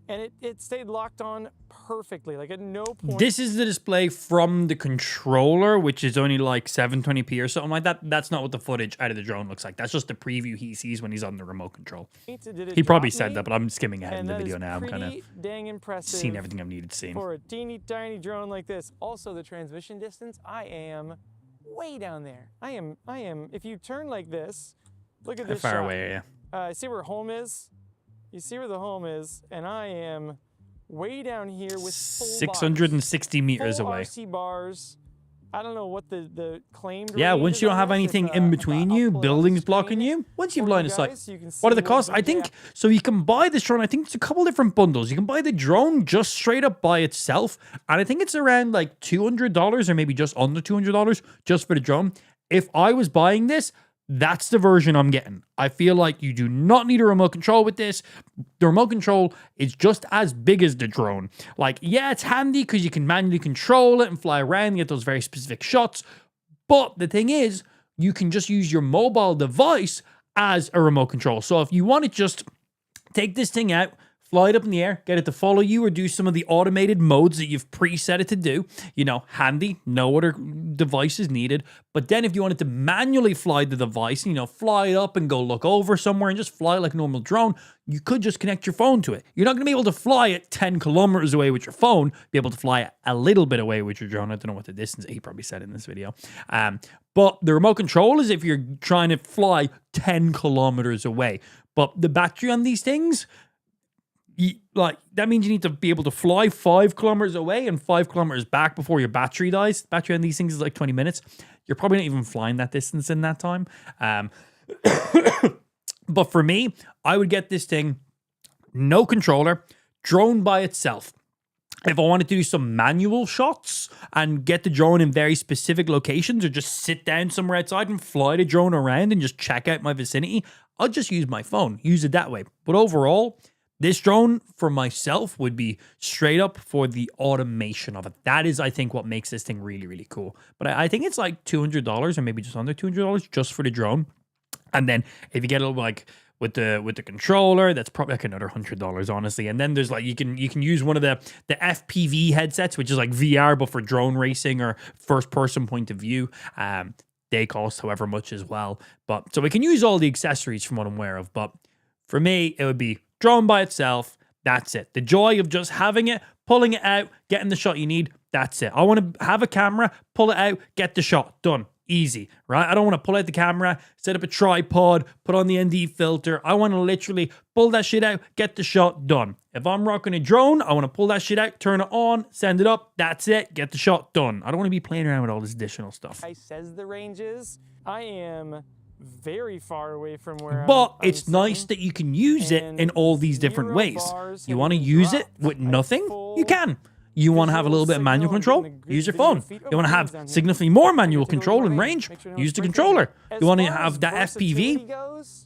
and it stayed locked on perfectly. Like at no point. This is the display from the controller, which is only like 720p or something like that. That's not what the footage out of the drone looks like. That's just the preview he sees when he's on the remote control. He probably said that, but I'm skimming ahead in the video now. I'm kind of dang impressive. seen everything I've needed to see. For a teeny tiny drone like this. Also, the transmission distance, I am way down there. I am. If you turn like this, look at this How far shot. away are you? See where home is? You see where the home is, and I am way down here with full 660 meters full away. RC bars. I don't know what the claimed Yeah, range once is you don't on have this, anything if, in between you, buildings blocking you, once you've line of sight. guys, you can What are see the costs? what I the think, gap- so you can buy this drone, I think it's a couple different bundles. You can buy the drone just straight up by itself, and I think it's around like $200 or maybe just under $200 just for the drone. If I was buying this, that's the version I'm getting. I feel like you do not need a remote control with this. The remote control is just as big as the drone. Like, yeah, it's handy because you can manually control it and fly around and get those very specific shots. But the thing is, you can just use your mobile device as a remote control. So if you want to just take this thing out, fly it up in the air, get it to follow you or do some of the automated modes that you've preset it to do. You know, handy, no other device is needed. But then if you wanted to manually fly the device, you know, fly it up and go look over somewhere and just fly like a normal drone, you could just connect your phone to it. You're not going to be able to fly it 10 kilometers away with your phone, be able to fly it a little bit away with your drone. I don't know what the distance, he probably said in this video. But the remote control is if you're trying to fly 10 kilometers away. But the battery on these things, that means you need to be able to fly 5 kilometers away and 5 kilometers back before your battery dies. The battery on these things is like 20 minutes. You're probably not even flying that distance in that time. But for me, I would get this thing, no controller, drone by itself. If I wanted to do some manual shots and get the drone in very specific locations or just sit down somewhere outside and fly the drone around and just check out my vicinity, I'll just use my phone, use it that way. But overall, this drone for myself would be straight up for the automation of it. That is, I think, what makes this thing really, really cool. But I think it's like $200 or maybe just under $200 just for the drone. And then if you get a little like with the controller, that's probably like another $100, honestly. And then there's like you can use one of the FPV headsets, which is like VR but for drone racing or first person point of view. They cost however much as well. But so we can use all the accessories from what I'm aware of. But for me, it would be drone by itself. That's it. The joy of just having it, pulling it out, getting the shot you need. That's it. I want to have a camera, pull it out, get the shot done. Easy, right? I don't want to pull out the camera, set up a tripod, put on the ND filter. I want to literally pull that shit out, get the shot done. If I'm rocking a drone, I want to pull that shit out, turn it on, send it up. That's it. Get the shot done. I don't want to be playing around with all this additional stuff. Says the range is. I am very far away from where But it's nice that you can use it in all these different ways. You want to use it with nothing? You can. You want to have a little bit of manual control? Use your phone. You want to have significantly more manual control and range? Use the controller. You want to have that FPV?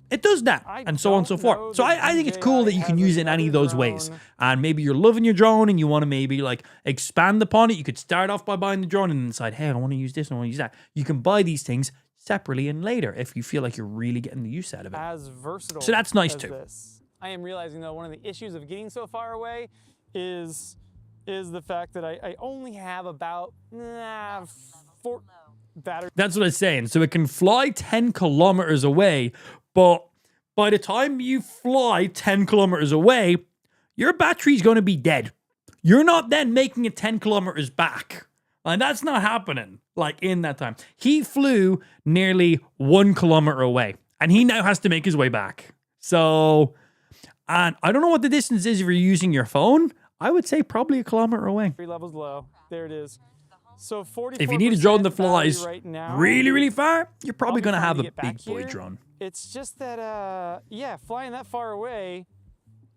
It does that, and so on and so forth. So I think it's cool that you can use it in any of those ways. And maybe you're loving your drone and you want to maybe like expand upon it. You could start off by buying the drone and then decide, hey, I want to use this, I want to use that. You can buy these things separately and later if you feel like you're really getting the use out of it. As versatile. So that's nice too. I am realizing though one of the issues of getting so far away is the fact that I only have about 4 batteries. That's what I was saying. So it can fly 10 kilometers away, but by the time you fly 10 kilometers away, your battery's going to be dead. You're not then making it 10 kilometers back. And that's not happening, like, in that time. He flew nearly 1 kilometer away, and he now has to make his way back. So, and I don't know what the distance is if you're using your phone. I would say probably 1 kilometer away. 3 levels low. There it is. So 44% if you need a drone that flies right now, really, really far, you're probably going to have a get big back boy here. drone. It's just that, yeah, flying that far away,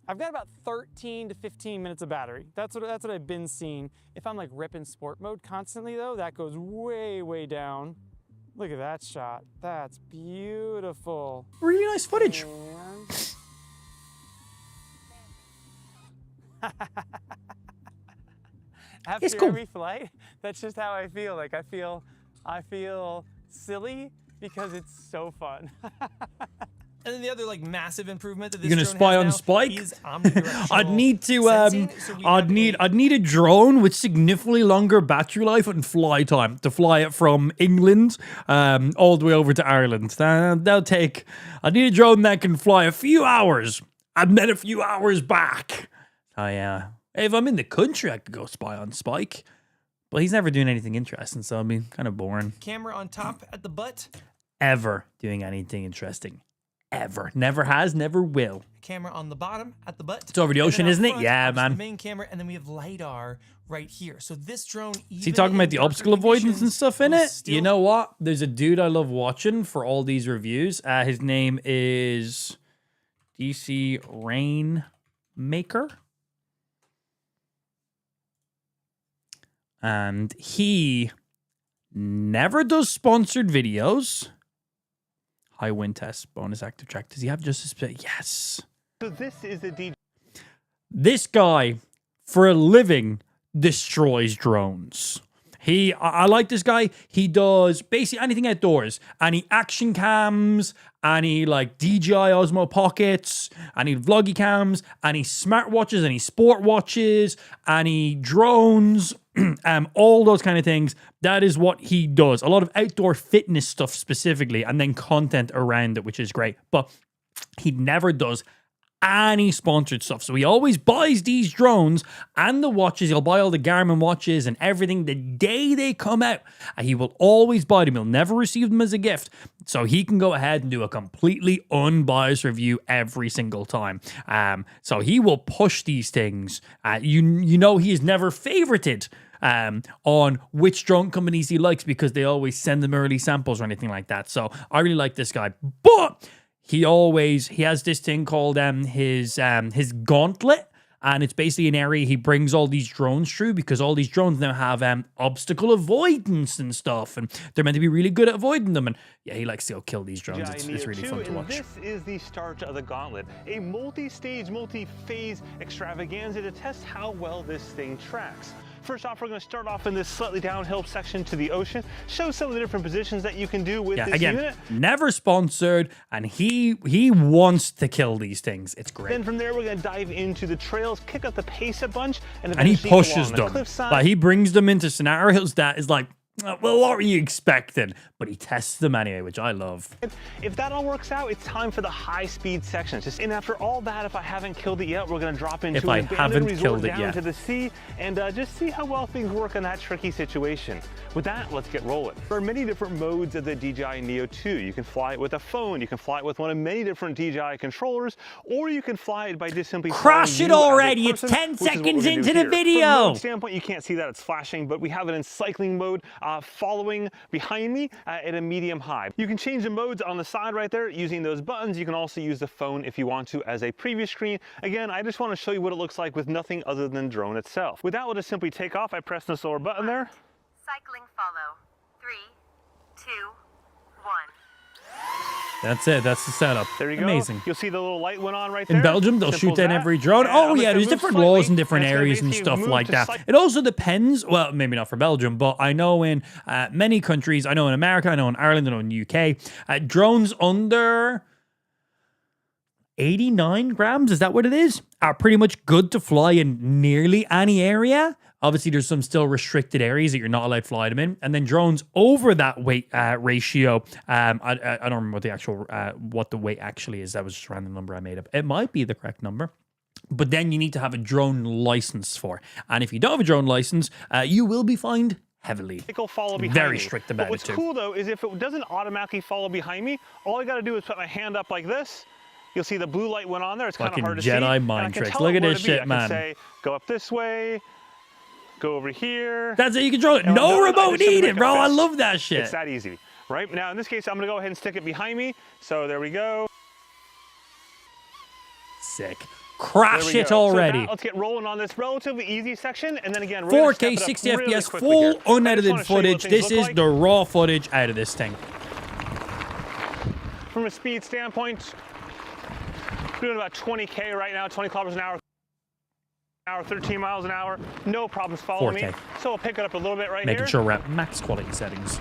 I've got about 13 to 15 minutes of battery. That's what I've been seeing. If I'm like ripping sport mode constantly though, that goes way, way down. Look at that shot. That's beautiful. Really nice footage. After It's cool. every flight, that's just how I feel. Like I feel silly because it's so fun. And then the other like massive improvement that this You're gonna drone spy has on now Spike? is omnidirectional I'd need to sensing. So we have I'd need a drone with significantly longer battery life and fly time to fly it from England all the way over to Ireland. I'd need a drone that can fly a few hours and then a few hours back. Oh yeah. If I'm in the country, I could go spy on Spike. But he's never doing anything interesting, so it'd be kind of boring. camera on top at the butt, Ever doing anything interesting. Ever. Never has, never will. camera on the bottom at the butt. It's over the and then ocean, out isn't it? front, Yeah, obviously man. The main camera, and then we have LiDAR right here. So this drone, Is he talking about the obstacle avoidance and stuff in it? You know what? There's a dude I love watching for all these reviews. His name is DC Rainmaker. And he never does sponsored videos. High wind test, bonus active track. Does he have just a yes. So this is a DJ. This guy, for a living, destroys drones. I like this guy. He does basically anything outdoors. Any action cams, any like DJI Osmo Pockets, any vloggy cams, any smartwatches, any sport watches, any drones, all those kind of things. That is what he does. A lot of outdoor fitness stuff specifically, and then content around it, which is great. But he never does any sponsored stuff. So he always buys these drones and the watches. He'll buy all the Garmin watches and everything the day they come out. And he will always buy them. He'll never receive them as a gift. So he can go ahead and do a completely unbiased review every single time. So he will push these things. You know he is never favorited on which drone companies he likes because they always send them early samples or anything like that. So I really like this guy. But he has this thing called his gauntlet, and it's basically an area he brings all these drones through because all these drones now have obstacle avoidance and stuff, and they're meant to be really good at avoiding them. And yeah, he likes to go kill these drones. It's really fun to watch. This is the start of the gauntlet, a multi-stage, multi-phase extravaganza to test how well this thing tracks. First off, we're going to start off in this slightly downhill section to the ocean, show some of the different positions that you can do with this unit. Never sponsored, and he wants to kill these things. It's great. Then from there, we're going to dive into the trails, kick up the pace a bunch, and he pushes them. Like, he brings them into scenarios that is like, well, what were you expecting? But he tests them anyway, which I love. If that all works out, it's time for the high-speed sections. And after all that, if I haven't killed it yet, we're going to drop into an abandoned resort down to the sea and just see how well things work in that tricky situation. With that, let's get rolling. There are many different modes of the DJI Neo 2. You can fly it with a phone, you can fly it with one of many different DJI controllers, or you can fly it by just simply crush it already. It's 10 seconds into the video. From a standpoint, you can't see that it's flashing, but we have it in cycling mode, following behind me at a medium high. You can change the modes on the side right there using those buttons. You can also use the phone if you want to as a preview screen. Again, I just want to show you what it looks like with nothing other than drone itself. With that, we'll just simply take off. I press the lower button there. Cycling follow. 3, 2, 1. That's it. That's the setup. There you go. Amazing. You'll see the little light went on right there. In Belgium, they'll shoot down every drone. Oh, yeah, there's different laws in different areas and stuff like that. It also depends. Well, maybe not for Belgium, but I know in many countries, I know in America, I know in Ireland, I know in the UK, drones under 89 grams, is that what it is? Are pretty much good to fly in nearly any area. Obviously, there's some still restricted areas that you're not allowed to fly them in. And then drones over that weight ratio, I don't remember what the actual, what the weight actually is. That was just a random number I made up. It might be the correct number. But then you need to have a drone license for. And if you don't have a drone license, you will be fined heavily. Very strict about it too. What's cool though is if it doesn't automatically follow behind me, all I got to do is put my hand up like this. You'll see the blue light went on there. It's kind of hard to see. Jedi mind tricks. Look at this shit, man. I can say, go up this way. Go over here. That's it. You control it. No remote needed, bro. I love that shit. It's that easy, right? Now, in this case, I'm going to go ahead and stick it behind me. So there we go. Sick. Crash it already. So now let's get rolling on this relatively easy section. And then again, 4K, 60 FPS, full unedited footage. This is the raw footage out of this thing. From a speed standpoint, we're doing about 20K right now, 20 kilometers an hour. 13 miles an hour, no problems following me. So we'll pick it up a little bit right here. Making sure we're at max quality settings.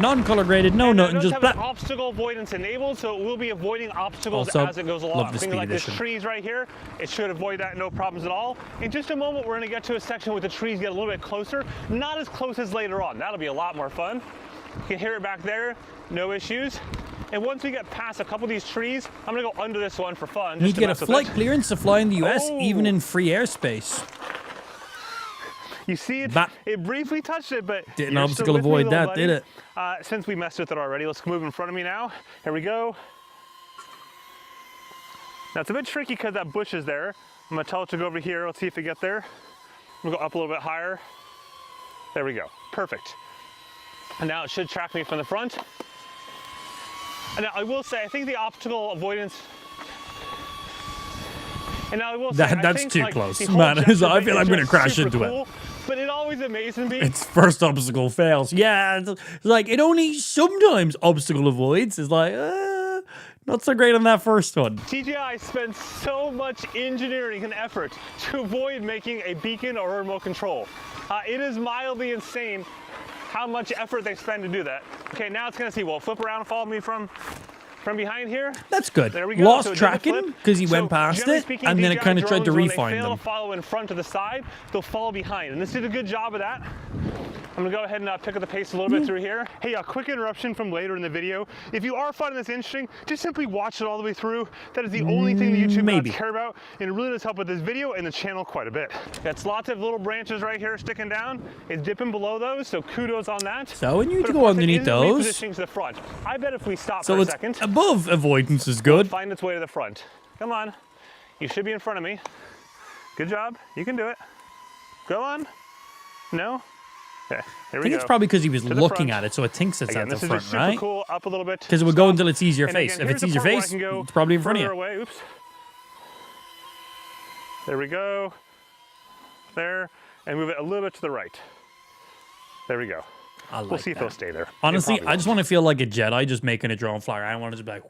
Non-color graded, no nothing, just black. Obstacle avoidance enabled, so it will be avoiding obstacles also, as it goes along. Love the Things speed like edition. this trees right here, it should avoid that, no problems at all. In just a moment, we're going to get to a section where the trees get a little bit closer. Not as close as later on. That'll be a lot more fun. You can hear it back there, no issues. And once we get past a couple of these trees, I'm going to go under this one for fun. You need to get a flight clearance to fly in the US, even in free airspace. You see it? It briefly touched it, but didn't obstacle avoid that, did it? Since we messed with it already, let's move in front of me now. Here we go. Now it's a bit tricky because that bush is there. I'm going to tell it to go over here. Let's see if it gets there. We'll go up a little bit higher. There we go. Perfect. And now it should track me from the front. And now I will say, I think the obstacle avoidance. And now I will say, that's too close, man. I feel like I'm going to crash into it. But it always amazes me. Its first obstacle fails. Yeah, it's like it only sometimes obstacle avoids. It's like, not so great on that first one. DJI spent so much engineering and effort to avoid making a beacon or a remote control. It is mildly insane how much effort they spend to do that. Okay, now it's gonna see, well, flip around and follow me from behind here. That's good. There we go. Lost So it did the tracking flip. because he So went past generally it, speaking, and then it DJI kind of tried to drones, when they refine fail them. to follow in front to the side, they'll fall behind. And this did a good job of that. I'm gonna go ahead and pick up the pace a little bit through here. Hey, a quick interruption from later in the video. If you are finding this interesting, just simply watch it all the way through. That is the only thing that YouTube gods care about, and it really does help with this video and the channel quite a bit. That's lots of little branches right here sticking down. It's dipping below those, so kudos on that. So we need But to of go course, it underneath is those. repositioning to the front. I bet if we stop So for a it's second, above avoidance is good. find its way to the front. Come on. You should be in front of me. Good job. You can do it. Go on. No? Okay, here I we think go. it's probably because he was To the looking front. at it, so it thinks it's Again, at the this is front, just super right? cool. Up a little bit. Because it would go until it sees your And face. again, If it here's the sees your part where I face, can go it's probably in front of further you. away. Oops. There we go. There. And move it a little bit to the right. There we go. We'll see if they'll stay there. Honestly, They probably I just want to feel like a Jedi just making a drone fly. I don't want to just be like...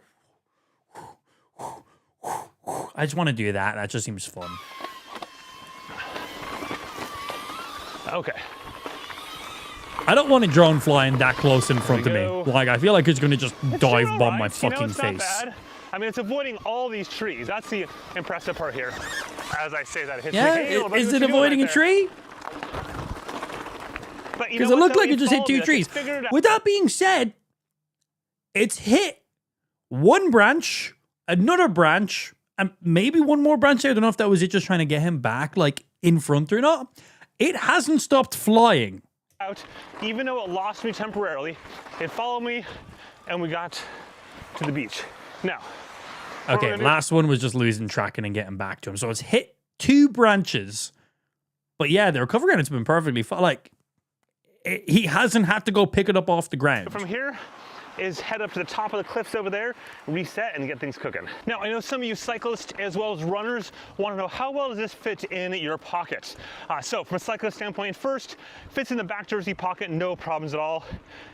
I just want to do that. That just seems fun. won't. Okay. I don't want a drone flying that close in front of me. go. Like, I feel like it's going to just It's dive doing bomb all my right. You know, fucking it's not face. bad. I mean, it's avoiding all these trees. That's the impressive part here. As I say that, it hits Yeah? me. Hey, little buddy, Is what it you doing avoiding a back there? tree? But you Because know it what, looked though? like it just hit followed two me. Like, trees. it figured it out. With that being said, it's hit one branch, another branch, and maybe one more branch. I don't know if that was it just trying to get him back, like, in front or not. It hasn't stopped flying. Out, even though it lost me temporarily, it followed me, and we got to the beach. Now, what Okay, we're gonna last one was just losing tracking and getting back to him. So it's hit two branches. But yeah, the recovery on it's been perfectly fine. Like, he hasn't had to go pick it up off the ground. do from here is head up to the top of the cliffs over there, reset, and get things cooking. Now, I know some of you cyclists as well as runners want to know how well does this fit in your pockets. So from a cyclist standpoint, first, fits in the back jersey pocket, no problems at all.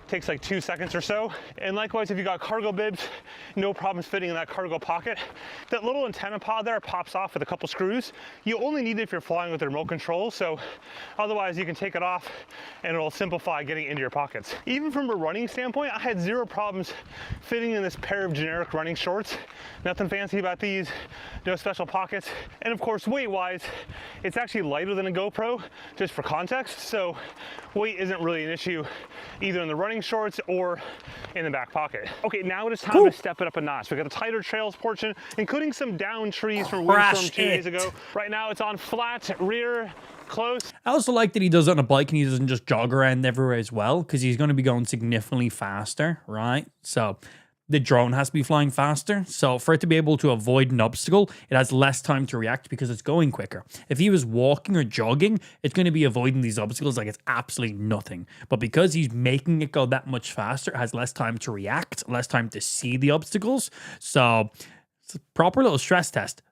Takes like 2 seconds or so. And likewise, if you got cargo bibs, no problems fitting in that cargo pocket. That little antenna pod there pops off with a couple screws. You only need it if you're flying with the remote control, so otherwise you can take it off and it'll simplify getting into your pockets. Even from a running standpoint, I had zero problems fitting in this pair of generic running shorts. Nothing fancy about these, no special pockets. And of course, weight-wise, it's actually lighter than a GoPro, just for context, so weight isn't really an issue either in the running shorts or in the back pocket. Okay, now it is time to step it up a notch. We got a tighter trails portion, including some down trees from windstorm 2 days ago. Right now it's on flat, rear, close. I also like that he does it on a bike and he doesn't just jog around everywhere as well, because he's going to be going significantly faster, right? So the drone has to be flying faster. So for it to be able to avoid an obstacle, it has less time to react because it's going quicker. If he was walking or jogging, it's going to be avoiding these obstacles like it's absolutely nothing. But because he's making it go that much faster, it has less time to react, less time to see the obstacles. So it's a proper little stress test.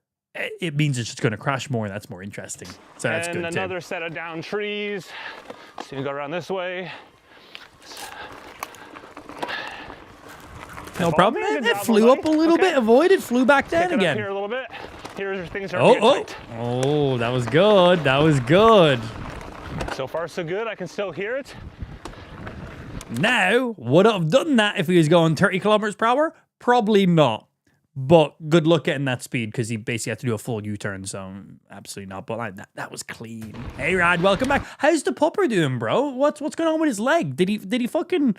It means it's just going to crash more, and that's more interesting. So that's good And too. another set of down trees. So you go around this way. No problem. It flew up a little bit, avoided, flew back down Pick it up again. here a little bit. Here's things are Oh, that was good. That was good. So far, so good. I can still hear it. Now, would I have done that if he was going 30 kilometers per hour? Probably not. But good luck getting that speed because he basically had to do a full U-turn, so absolutely not. But like, that was clean. Hey, Rad, welcome back. How's the pupper doing, bro? What's going on with his leg? Did he fucking...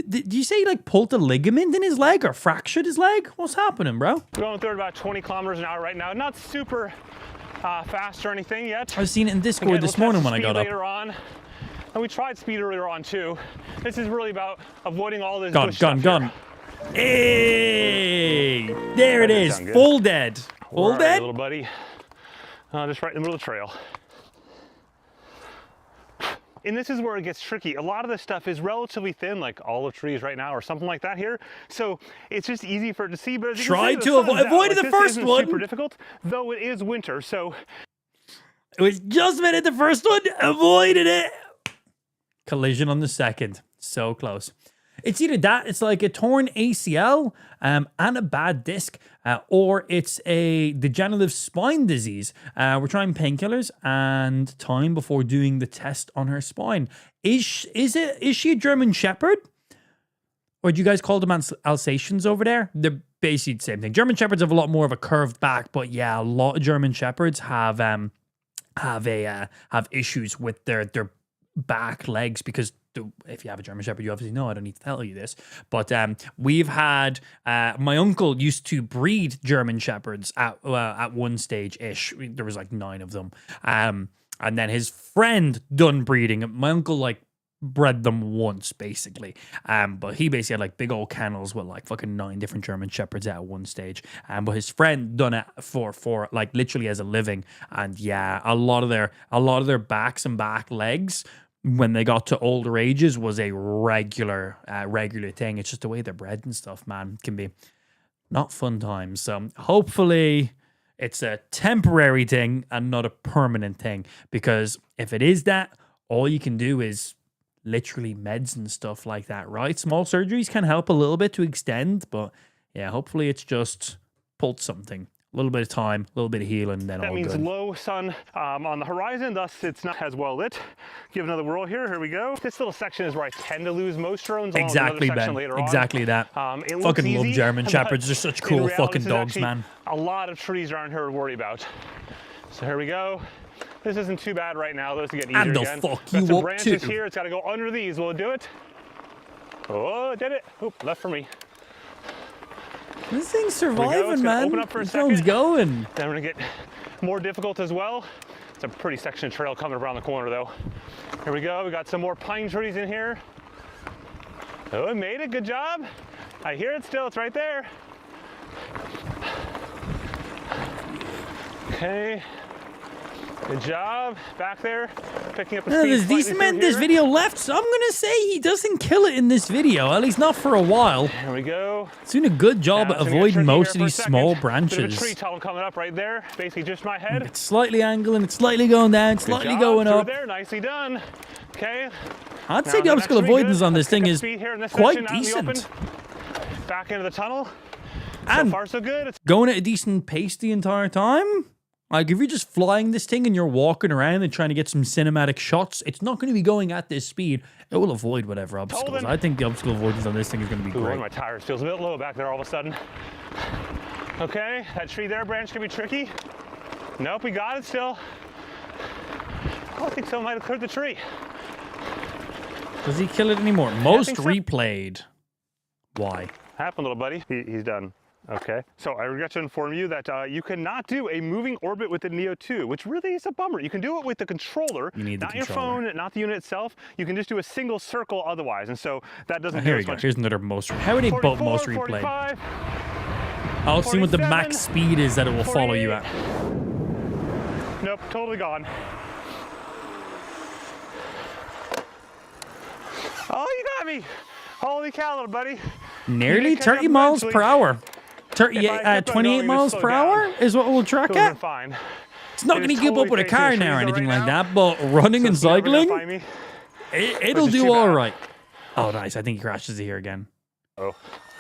Did you say he like pulled a ligament in his leg or fractured his leg? What's happening, bro? We're going through about 20 kilometers an hour right now. Not super fast or anything yet. I've seen it in Discord this morning when I got up. Later on. And we tried speed earlier on too. This is really about avoiding all this Gone. Hey! There it is. Full dead. Full dead? Little buddy. Just right in the middle of the trail. And this is where it gets tricky. A lot of this stuff is relatively thin, like olive trees right now or something like that here. So it's just easy for it to see. But as you Tried can see, to the sun's out. avoid Like, the this first isn't one. super difficult, though it is winter. So It was just minute the first one. Avoided it. Collision on the second. So close. It's either that, it's like a torn ACL and a bad disc, or it's a degenerative spine disease. We're trying painkillers and time before doing the test on her spine. Is she a German Shepherd? Or do you guys call them Alsatians over there? They're basically the same thing. German Shepherds have a lot more of a curved back, but yeah, a lot of German Shepherds have issues with their back legs because if you have a German Shepherd, you obviously know. I don't need to tell you this, but we've had my uncle used to breed German Shepherds at one stage ish. There was like 9 of them, and then his friend done breeding. My uncle like bred them once basically, but he basically had like big old kennels with like fucking 9 different German Shepherds at one stage, but his friend done it for like literally as a living, and yeah, a lot of their backs and back legs when they got to older ages was a regular thing. It's just the way they're bred and stuff, man. It can be not fun times. So hopefully it's a temporary thing and not a permanent thing, because if it is that, all you can do is literally meds and stuff like that, right? Small surgeries can help a little bit to extend, but yeah, hopefully it's just pulled something. A little bit of time, a little bit of healing, then all good. That means low sun on the horizon, thus it's not as well lit. Give another whirl here. Here we go. This little section is where I tend to lose most drones. Exactly, Ben. Exactly that. Fucking love German Shepherds. They're such cool fucking dogs, man. A lot of trees around here to worry about. So here we go. This isn't too bad right now. Those get easier and again. Fuck got you some up branches too. here. It's got to go under these. Will it do it? Oh, it did it. Oop, left for me. This thing's surviving, man. Open up for a second. Going. Then we're gonna get more difficult as well. It's a pretty section of trail coming around the corner though. Here we go. We got some more pine trees in here. Oh, it made it. Good job. I hear it still. It's right there. Okay. Good job. Back there. Picking up the speed. There's decent amount of this video left, so I'm going to say he doesn't kill it in this video, at least not for a while. Here we go. He's doing a good job at avoiding most of these small branches. Bit of a tree tunnel coming up right there. Basically just my head. It's slightly angling, it's slightly going down, slightly going up. There, nicely done. Okay. I'd say the obstacle avoidance on this thing is quite decent. Back into the tunnel. And so far so good. It's going at a decent pace the entire time. Like, if you're just flying this thing and you're walking around and trying to get some cinematic shots, it's not going to be going at this speed. It will avoid whatever obstacles. I think the obstacle avoidance on this thing is going to be great. One of my tires feels a bit low back there all of a sudden. Okay, that tree there, branch, can be tricky. Nope, we got it still. Oh, I think someone might have cleared the tree. Does he kill it anymore? Most replayed. Why? Happened, little buddy. He's done. Okay, so I regret to inform you that you cannot do a moving orbit with the Neo 2, which really is a bummer. You can do it with the controller, not your phone, not the unit itself. You can just do a single circle otherwise, and so that doesn't Here we go. Here's another most. How are they both most replayed? I'll see what the max speed is that it will follow you at. Nope, totally gone. Oh, you got me! Holy cow, little buddy. Nearly 30 miles per hour. 28 miles per hour is what we'll track at. Fine. It's not going to keep up with a car now or anything like that, but running and cycling, it'll do all right. Oh, nice. I think he crashes here again. Oh.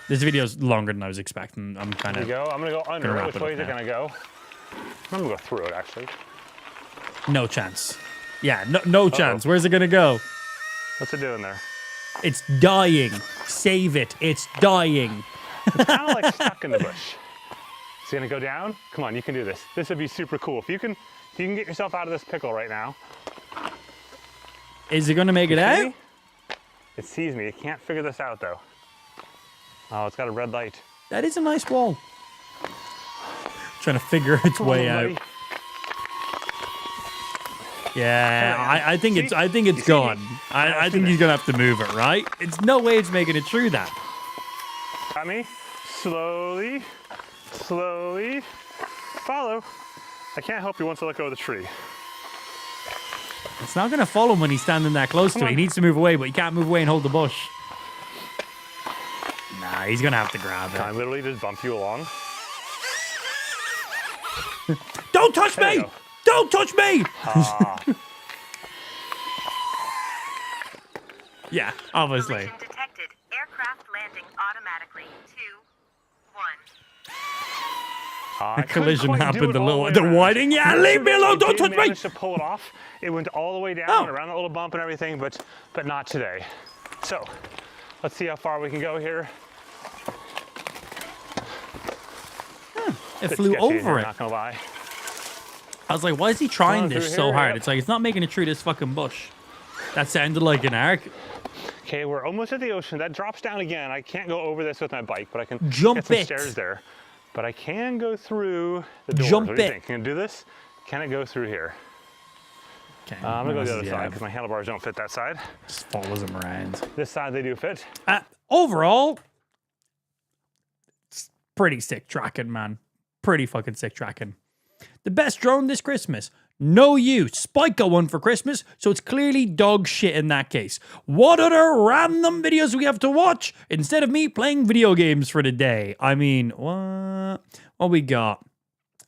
This video's longer than I was expecting. I'm kind of. I'm going to go under it. Which way is it going to go? I'm going to go through it, actually. No chance. Yeah, no chance. Where's it going to go? What's it doing there? It's dying. Save it. It's dying. It's kind of like stuck in the bush. It's gonna go down. Come on, you can do this. This would be super cool. If you can get yourself out of this pickle right now. Is it gonna make it out? It sees me. It can't figure this out though. Oh, it's got a red light. That is a nice wall. Trying to figure its way out. Buddy. Yeah, I think it's gone. I think he's gonna have to move it, right? It's no way it's making it through that. Got me. Slowly, slowly. Follow. I can't help you once I let go of the tree. It's not gonna follow him when he's standing that close to it. He needs to move away, but he can't move away and hold the bush. Nah, he's gonna have to grab it. Can I literally just bump you along? Don't touch me! Don't touch me! Yeah, obviously. Aircraft landing automatically. 2, 1. A collision happened. The whiting. Yeah, leave me alone. Don't touch me. Managed to pull it off. It went all the way down around that little bump and everything, but not today. So let's see how far we can go here. It flew over it. Not gonna lie. I was like, why is he trying this so hard? It's like, it's not making it through this fucking bush. That sounded like an arc. Okay, we're almost at the ocean. That drops down again. I can't go over this with my bike, but I can jump get some it. stairs there. But I can go through the doors. Jump what do you it. think? Can I do this? Can it go through here? Okay. I'm gonna go to the other side because my handlebars don't fit that side. Just follows him around. This side they do fit. Overall, it's pretty sick tracking, man. Pretty fucking sick tracking. The best drone this Christmas. No you. Spike got one for Christmas, so it's clearly dog shit in that case. What other random videos we have to watch instead of me playing video games for the day? I mean, what we got?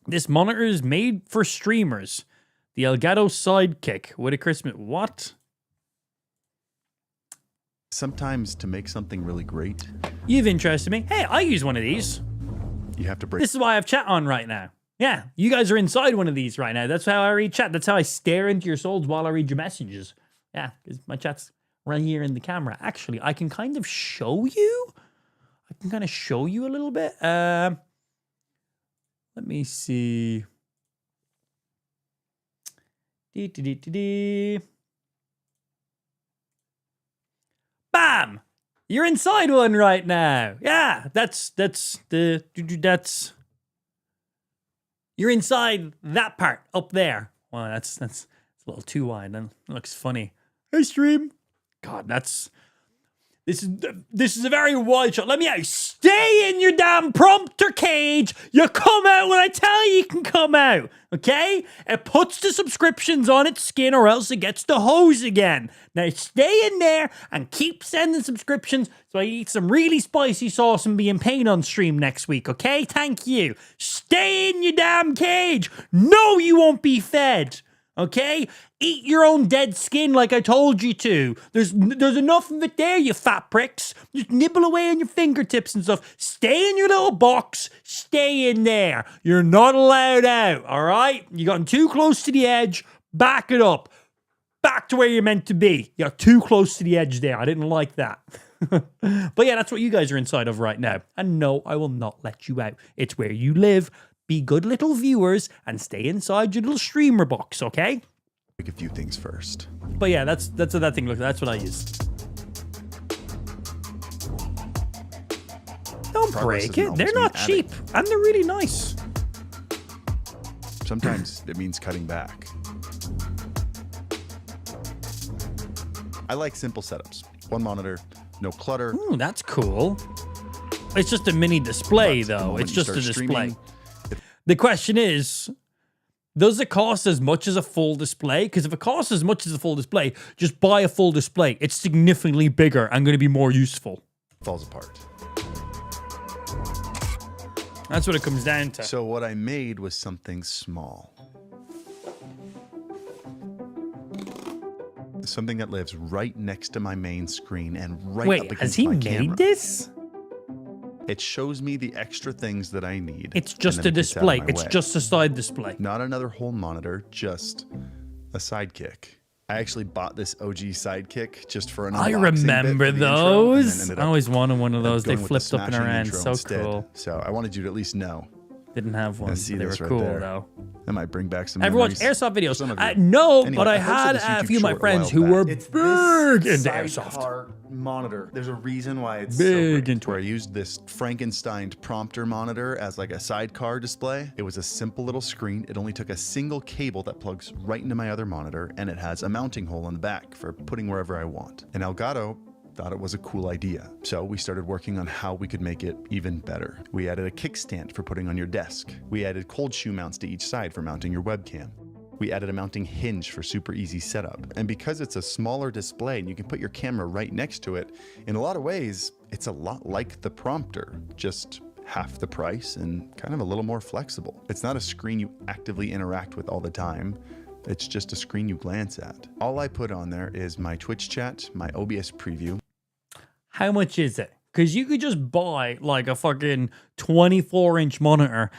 This monitor is made for streamers. The Elgato Sidekick with a Christmas... What? Sometimes to make something really great, You've interested me. Hey, I use one of these. you have to break. This is why I have chat on right now. Yeah, you guys are inside one of these right now. That's how I read chat. That's how I stare into your souls while I read your messages. Yeah, because my chat's right here in the camera. Actually, I can kind of show you. I can kind of show you a little bit. Let me see. Bam! You're inside one right now. Yeah, that's you're inside that part up there. Well, that's a little too wide. That looks funny. Hey, stream. God, this is a very wide shot. Let me out. Stay in your damn prompter cage. You come out when I tell you can come out. Okay? It puts the subscriptions on its skin or else it gets the hose again. Now stay in there and keep sending subscriptions so I eat some really spicy sauce and be in pain on stream next week. Okay? Thank you. Stay in your damn cage. No, you won't be fed. Okay? Eat your own dead skin like I told you to. There's enough of it there, you fat pricks. Just nibble away on your fingertips and stuff. Stay in your little box. Stay in there. You're not allowed out, all right? You gotten too close to the edge. Back it up. Back to where you're meant to be. You got too close to the edge there. I didn't like that. But yeah, that's what you guys are inside of right now. And no, I will not let you out. It's where you live. Be good little viewers and stay inside your little streamer box, okay? Break a few things first. But yeah, that's what that thing looks like. That's what I use. Don't break it. They're not cheap. And they're really nice. Sometimes it means cutting back. I like simple setups. One monitor, no clutter. Ooh, that's cool. It's just a mini display, though. It's just a display. The question is, does it cost as much as a full display? Because if it costs as much as a full display, just buy a full display. It's significantly bigger and going to be more useful. Falls apart. That's what it comes down to. So what I made was something small. Something that lives right next to my main screen and right up against my camera. Wait, has he made this? It shows me the extra things that I need. It's just a display. It's just a side display. Not another whole monitor, just a sidekick. I actually bought this OG sidekick just for an unboxing. I remember those. I always wanted one of those. They flipped up in our hands. So cool. So I wanted you to at least know. Didn't have one. They were cool, though. That might bring back some Ever watched airsoft videos? No, but I had a few of my friends who were big into airsoft. Monitor. There's a reason why it's big so into where I used this Frankenstein prompter monitor as like a sidecar display. It was a simple little screen. It only took a single cable that plugs right into my other monitor, and it has a mounting hole in the back for putting wherever I want. And Elgato thought it was a cool idea. So we started working on how we could make it even better. We added a kickstand for putting on your desk. We added cold shoe mounts to each side for mounting your webcam. We added a mounting hinge for super easy setup. And because it's a smaller display and you can put your camera right next to it, in a lot of ways, it's a lot like the prompter, just half the price and kind of a little more flexible. It's not a screen you actively interact with all the time. It's just a screen you glance at. All I put on there is my Twitch chat, my OBS preview. how much is it? Because you could just buy like a fucking 24-inch monitor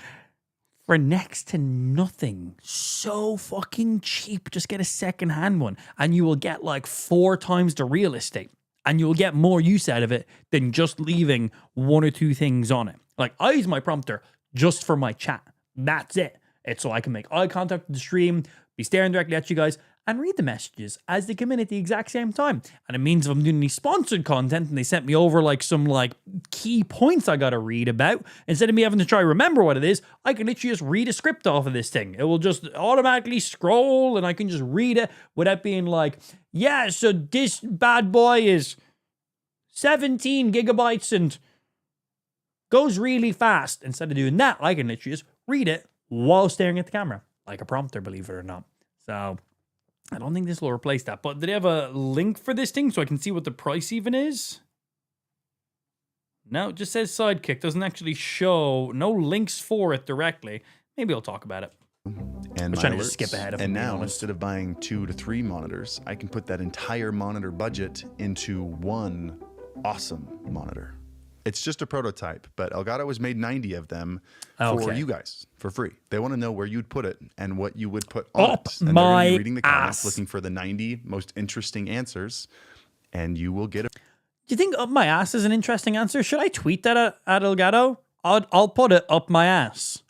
for next to nothing. So fucking cheap. Just get a second-hand one and you will get like 4 times the real estate. And you'll get more use out of it than just leaving 1 or 2 things on it. Like, I use my prompter just for my chat. That's it. It's so I can make eye contact with the stream, be staring directly at you guys, and read the messages as they come in at the exact same time. And it means if I'm doing any sponsored content and they sent me over like some like key points I gotta read about, instead of me having to try remember what it is, I can literally just read a script off of this thing. It will just automatically scroll and I can just read it without being like, yeah, so this bad boy is 17 gigabytes and goes really fast. Instead of doing that, I can literally just read it while staring at the camera, like a prompter, believe it or not. So I don't think this will replace that, but do they have a link for this thing so I can see what the price even is? No, it just says Sidekick. Doesn't actually show, no links for it directly. Maybe I'll talk about it. And I'm my trying to alerts. just skip ahead of And them, now, being honest. instead of buying 2 to 3 monitors, I can put that entire monitor budget into one awesome monitor. It's just a prototype, but Elgato has made 90 of them for you guys for free. They want to know where you'd put it and what you would put on Up it. And my they're gonna be reading the comments, ass. looking for the 90 most interesting answers, and you will get it. Do you think up my ass is an interesting answer? Should I tweet that at Elgato? I'll put it up my ass.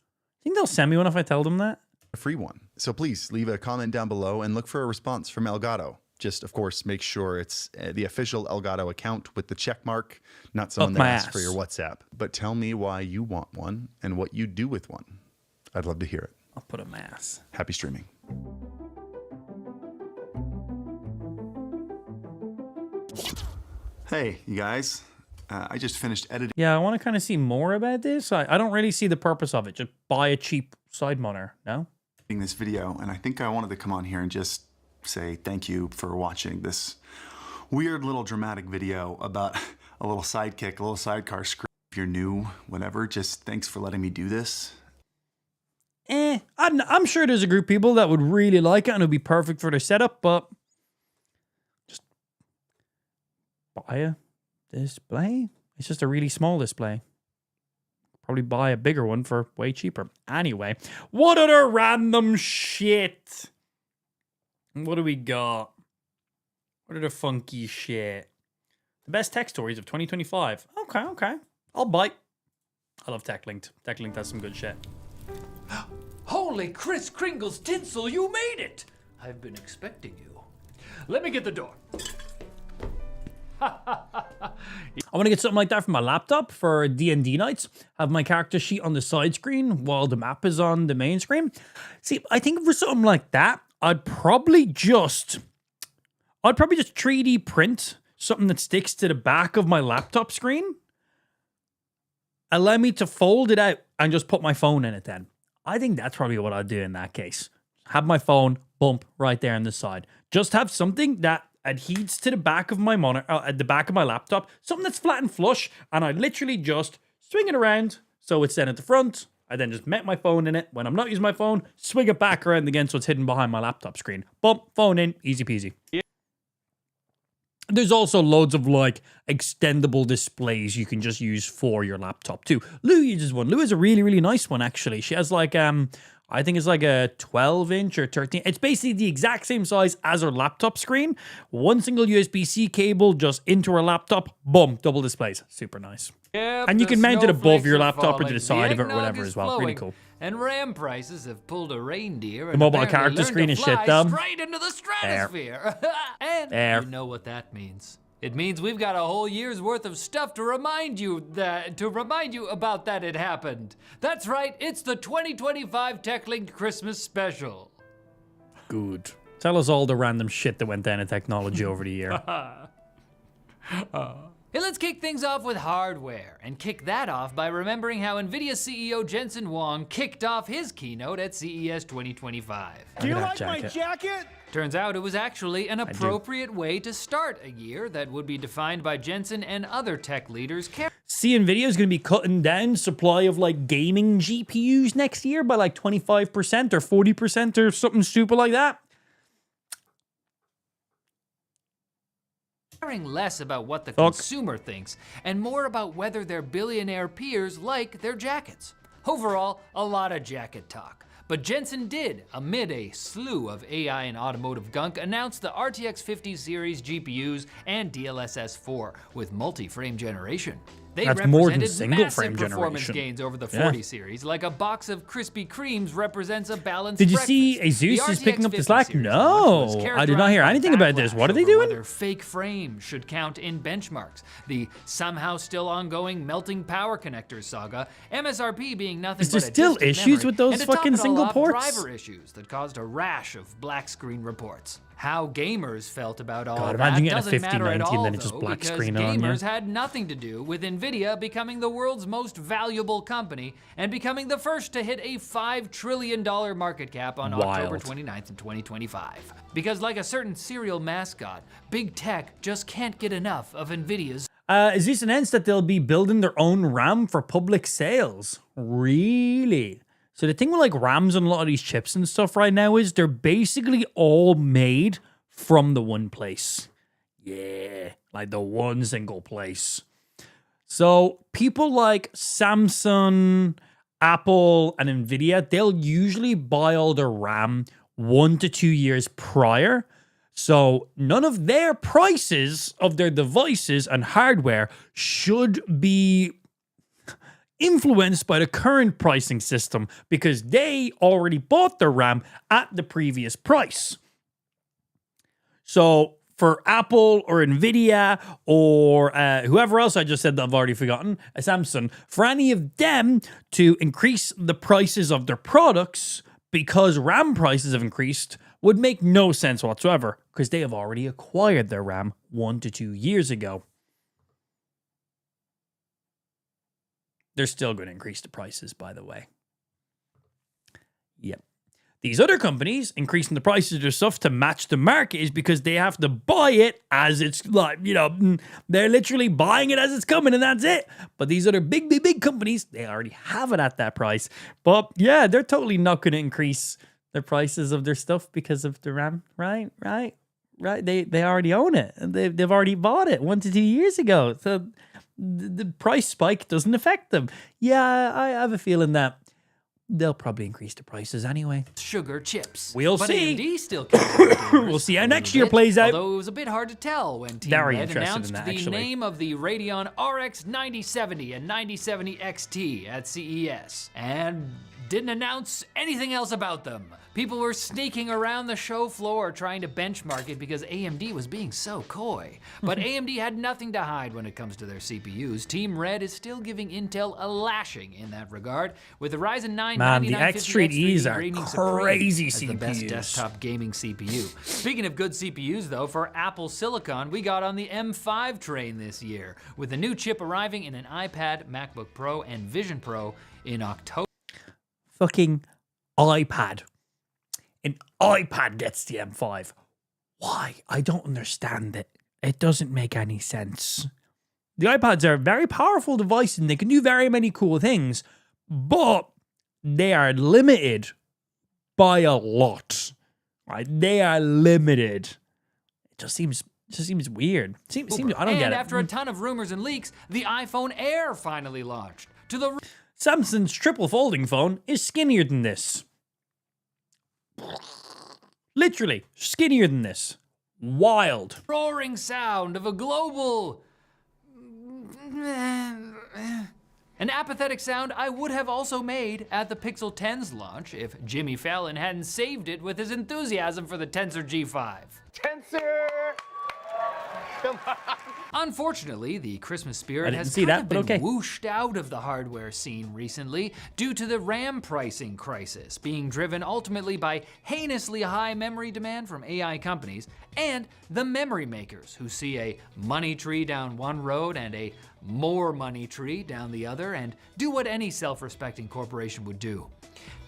Think they'll send me one if I tell them that? A free one. So please leave a comment down below and look for a response from Elgato. Just, of course, make sure it's the official Elgato account with the check mark, not someone that asks for your WhatsApp. But tell me why you want one and what you do with one. I'd love to hear it. I'll put up my ass. Happy streaming. Hey, you guys. I just finished editing. Yeah, I want to kind of see more about this. I don't really see the purpose of it. Just buy a cheap side monitor, no? This video, and I think I wanted to come on here and just say thank you for watching this weird little dramatic video about a little sidekick, a little sidecar script. If you're new, whatever, just thanks for letting me do this. I'm sure there's a group of people that would really like it and it would be perfect for their setup, but just buy a display. It's just a really small display. Probably buy a bigger one for way cheaper. Anyway, what other random shit? What do we got? What are the funky shit? The best tech stories of 2025. Okay. I'll bite. I love TechLinked. TechLinked has some good shit. Holy Kris Kringle's tinsel, you made it! I've been expecting you. Let me get the door. I want to get something like that for my laptop for D&D nights. Have my character sheet on the side screen while the map is on the main screen. See, I think for something like that, I'd probably just 3D print something that sticks to the back of my laptop screen. Allow me to fold it out and just put my phone in it then. I think that's probably what I'd do in that case. Have my phone bump right there on the side. Just have something that adheres to the back of my monitor, at the back of my laptop, something that's flat and flush, and I literally just swing it around so it's then at the front. I then just mount my phone in it. When I'm not using my phone, swing it back around again so it's hidden behind my laptop screen. Bump, phone in, easy peasy. Yeah. There's also loads of like extendable displays you can just use for your laptop too. Lou uses one. Lou has a really, really nice one actually. She has like, I think it's like a 12-inch or 13. It's basically the exact same size as her laptop screen. One single USB-C cable just into her laptop. Boom, double displays. Super nice. Yep, and you can mount it above your snowflakes are laptop or to falling, the side of it or eggnog whatever is as well. Really flowing, cool. And RAM prices have pulled a reindeer. The mobile and character apparently screen learned is to shit fly dumb. straight into the stratosphere. And you know what that means. It means we've got a whole year's worth of stuff to remind you about that it happened. That's right, it's the 2025 TechLinked Christmas special. Good. Tell us all the random shit that went down in technology over the year. Hey, let's kick things off with hardware, and kick that off by remembering how NVIDIA CEO Jensen Huang kicked off his keynote at CES 2025. Do you like my jacket? Turns out it was actually an appropriate way to start a year that would be defined by Jensen and other tech leaders. See, NVIDIA is going to be cutting down supply of like gaming GPUs next year by like 25% or 40% or something stupid like that. caring less about what the consumer thinks and more about whether their billionaire peers like their jackets. Overall, a lot of jacket talk. But Jensen did, amid a slew of AI and automotive gunk, announce the RTX 50 series GPUs and DLSS 4 with multi-frame generation. They That's more than represented single massive frame performance generation. gains over the Yeah. 40 series, like a box of Krispy Kremes represents a balanced Did you breakfast. see The Asus is picking up the 50 slack? series No, launch was I did not hear characterized by anything about this. What are they backlash over doing? whether fake frames should count in benchmarks. The somehow still ongoing melting power connectors saga, MSRP being nothing Is there but a still distant issues memory, with those and to top fucking it all single off, ports? driver issues that caused a rash of black screen reports. How gamers felt about all God, that imagine getting a doesn't matter at 5090 all, and then it just though, black because screen on you. gamers had nothing to do with Nvidia becoming the world's most valuable company and becoming the first to hit a $5 trillion market cap on October Wild. 29th of 2025. Because like a certain serial mascot, big tech just can't get enough of Nvidia's. Asus announced that they'll be building their own RAM for public sales. Really? So the thing with like RAMs and a lot of these chips and stuff right now is they're basically all made from the one place. Yeah, like the one single place. So people like Samsung, Apple, and Nvidia, they'll usually buy all their RAM 1 to 2 years prior. So none of their prices of their devices and hardware should be influenced by the current pricing system because they already bought their RAM at the previous price. So for Apple or Nvidia or whoever else I just said that I've already forgotten, Samsung, for any of them to increase the prices of their products because RAM prices have increased would make no sense whatsoever because they have already acquired their RAM 1 to 2 years ago. They're still going to increase the prices, by the way. Yep. These other companies increasing the prices of their stuff to match the market is because they have to buy it as it's like, you know, they're literally buying it as it's coming and that's it. But these other big companies, they already have it at that price. But yeah, they're totally not going to increase the prices of their stuff because of the RAM, right? They already own it. They've already bought it 1 to 2 years ago. So the price spike doesn't affect them. Yeah, I have a feeling that they'll probably increase the prices anyway. Sugar chips. We'll but see. AMD still We'll see how next year plays out. Although it was a bit hard to tell when Team Very Red interested in announced that, the actually. name of the Radeon RX 9070 and 9070 XT at CES and didn't announce anything else about them. People were sneaking around the show floor trying to benchmark it because AMD was being so coy. But AMD had nothing to hide when it comes to their CPUs. Team Red is still giving Intel a lashing in that regard, with the Ryzen 9 Man, the 9950 X3Es are reigning supreme crazy as the best CPUs. desktop gaming CPU. Speaking of good CPUs though, for Apple Silicon, we got on the M5 train this year, with the new chip arriving in an iPad, MacBook Pro, and Vision Pro in October. Fucking iPad. An iPad gets the M5. Why? I don't understand it. It doesn't make any sense. The iPads are a very powerful device and they can do very many cool things, but they are limited by a lot. Right? They are limited. It just seems weird. Seems I don't get it. And after a ton of rumors and leaks, the iPhone Air finally launched. Samsung's triple folding phone is skinnier than this. Literally, skinnier than this. Wild. Roaring sound of a global... An apathetic sound I would have also made at the Pixel 10's launch if Jimmy Fallon hadn't saved it with his enthusiasm for the Tensor G5. Tensor! Come on. Unfortunately, the Christmas spirit has been whooshed out of the hardware scene recently due to the RAM pricing crisis, being driven ultimately by heinously high memory demand from AI companies and the memory makers who see a money tree down one road and a more money tree down the other and do what any self-respecting corporation would do.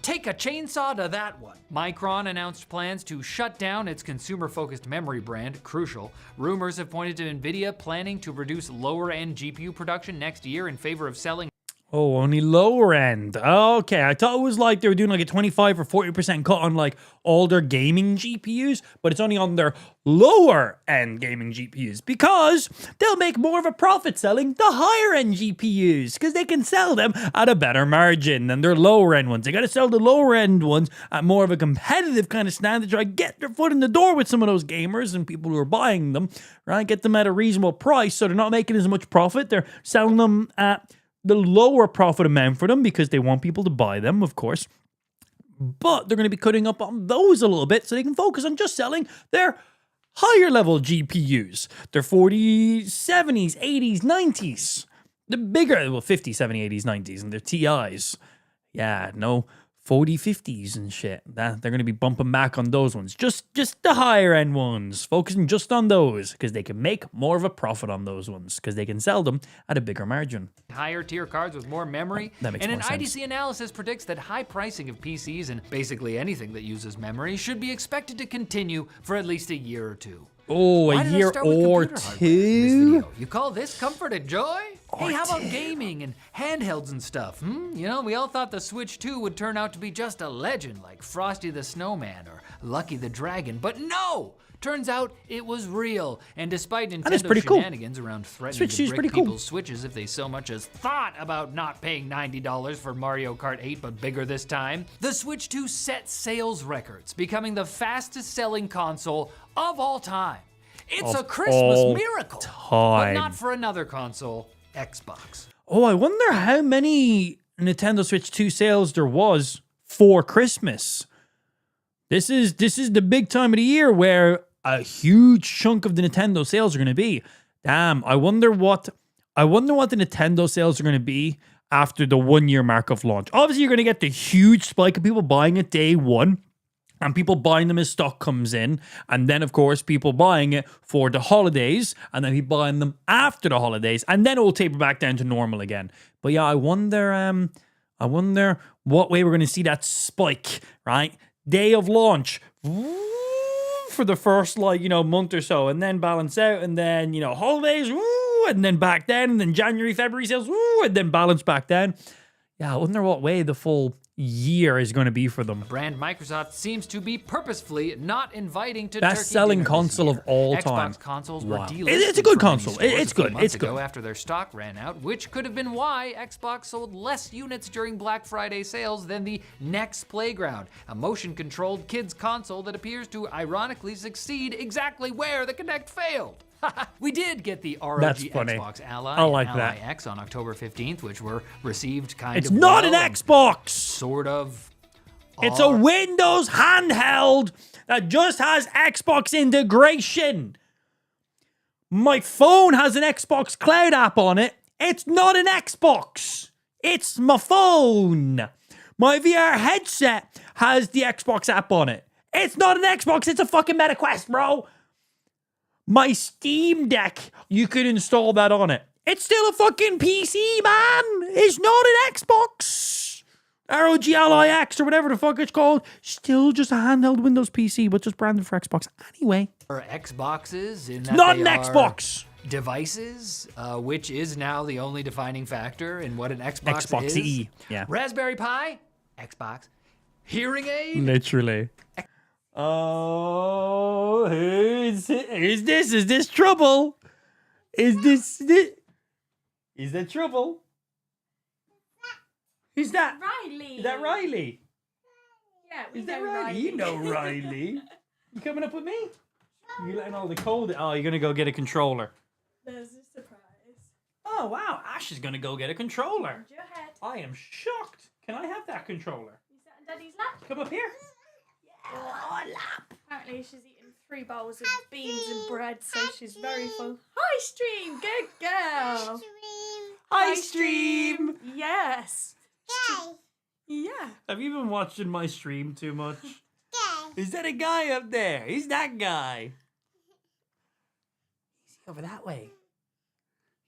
Take a chainsaw to that one. Micron announced plans to shut down its consumer-focused memory brand, Crucial. Rumors have pointed to Nvidia planning to reduce lower-end GPU production next year in favor of selling... Oh, only lower end. Okay, I thought it was like they were doing like a 25 or 40% cut on like all their gaming GPUs, but it's only on their lower end gaming GPUs because they'll make more of a profit selling the higher end GPUs because they can sell them at a better margin than their lower end ones. They got to sell the lower end ones at more of a competitive kind of standard to try to get their foot in the door with some of those gamers and people who are buying them, right? Get them at a reasonable price so they're not making as much profit. They're selling them at the lower profit amount for them because they want people to buy them, of course. But they're going to be cutting up on those a little bit so they can focus on just selling their higher level GPUs. Their 40s, 70s, 80s, 90s. The bigger, well, 50s, 70s, 80s, 90s, and their TIs. Yeah, no 40, 50s and shit. That they're going to be bumping back on those ones. Just the higher end ones. Focusing just on those because they can make more of a profit on those ones because they can sell them at a bigger margin. Higher tier cards with more memory. That makes and more an sense. IDC analysis predicts that high pricing of PCs and basically anything that uses memory should be expected to continue for at least a year or two. Oh, Why a did I year start with or computer hardware in this two? video? You call this comfort and joy? Hey, how about gaming and handhelds and stuff? You know, we all thought the Switch 2 would turn out to be just a legend like Frosty the Snowman or Lucky the Dragon, but no! Turns out it was real, and despite Nintendo's shenanigans around threatening to break people's Switches if they so much as thought about not paying $90 for Mario Kart 8 but bigger this time, the Switch 2 set sales records, becoming the fastest selling console of all time. It's a Christmas miracle, but not for another console, Xbox. Oh, I wonder how many Nintendo Switch 2 sales there was for Christmas. This is the big time of the year where a huge chunk of the Nintendo sales are going to be. Damn, I wonder what the Nintendo sales are going to be after the 1 year mark of launch. Obviously, you're going to get the huge spike of people buying it day one. And people buying them as stock comes in. And then, of course, people buying it for the holidays. And then people buying them after the holidays. And then it will taper back down to normal again. But yeah, I wonder what way we're going to see that spike, right? Day of launch for the first, month or so. And then balance out. And then, holidays, and then back down. And then January, February sales, and then balance back down. Yeah, I wonder what way the full year is going to be for them. Brand Microsoft seems to be purposefully not inviting to best selling console of all time. Xbox consoles were delisted. It's a good console. It's good. It's good. After their stock ran out, which could have been why Xbox sold less units during Black Friday sales than the Next Playground, a motion-controlled kids console that appears to ironically succeed exactly where the Kinect failed. We did get the ROG Xbox Ally I like and Ally that. X on October 15th, which were received kind It's of not well, an Xbox. Sort of. It's a Windows handheld that just has Xbox integration. My phone has an Xbox Cloud app on it. It's not an Xbox. It's my phone. My VR headset has the Xbox app on it. It's not an Xbox. It's a fucking MetaQuest, bro. My Steam Deck, you could install that on it. It's still a fucking PC, man. It's not an Xbox. ROG Ally X or whatever the fuck it's called. Still just a handheld Windows PC, but just branded for Xbox anyway. Or Xboxes in that Not they an are Xbox. Devices, which is now the only defining factor in what an Xbox is. Xbox-y, yeah. Raspberry Pi, Xbox. Hearing aid, Literally. Oh, who's this? Is this trouble? Is that trouble? Who's that? Riley. Is that Riley? Yeah, we Is that know Riley? You know Riley. You coming up with me? You letting all the cold? Oh, you're gonna go get a controller. There's a surprise. Oh wow, Ash is gonna go get a controller. Hold your head. I am shocked. Can I have that controller? Is that in Daddy's lap? Come up here. Apparently she's eaten 3 bowls of beans and bread, so she's very full. Hi, Stream! Good girl! Hi, Stream! Yes! Yeah. Have you been watching my stream too much? Is that a guy up there? He's that guy. Is he over that way?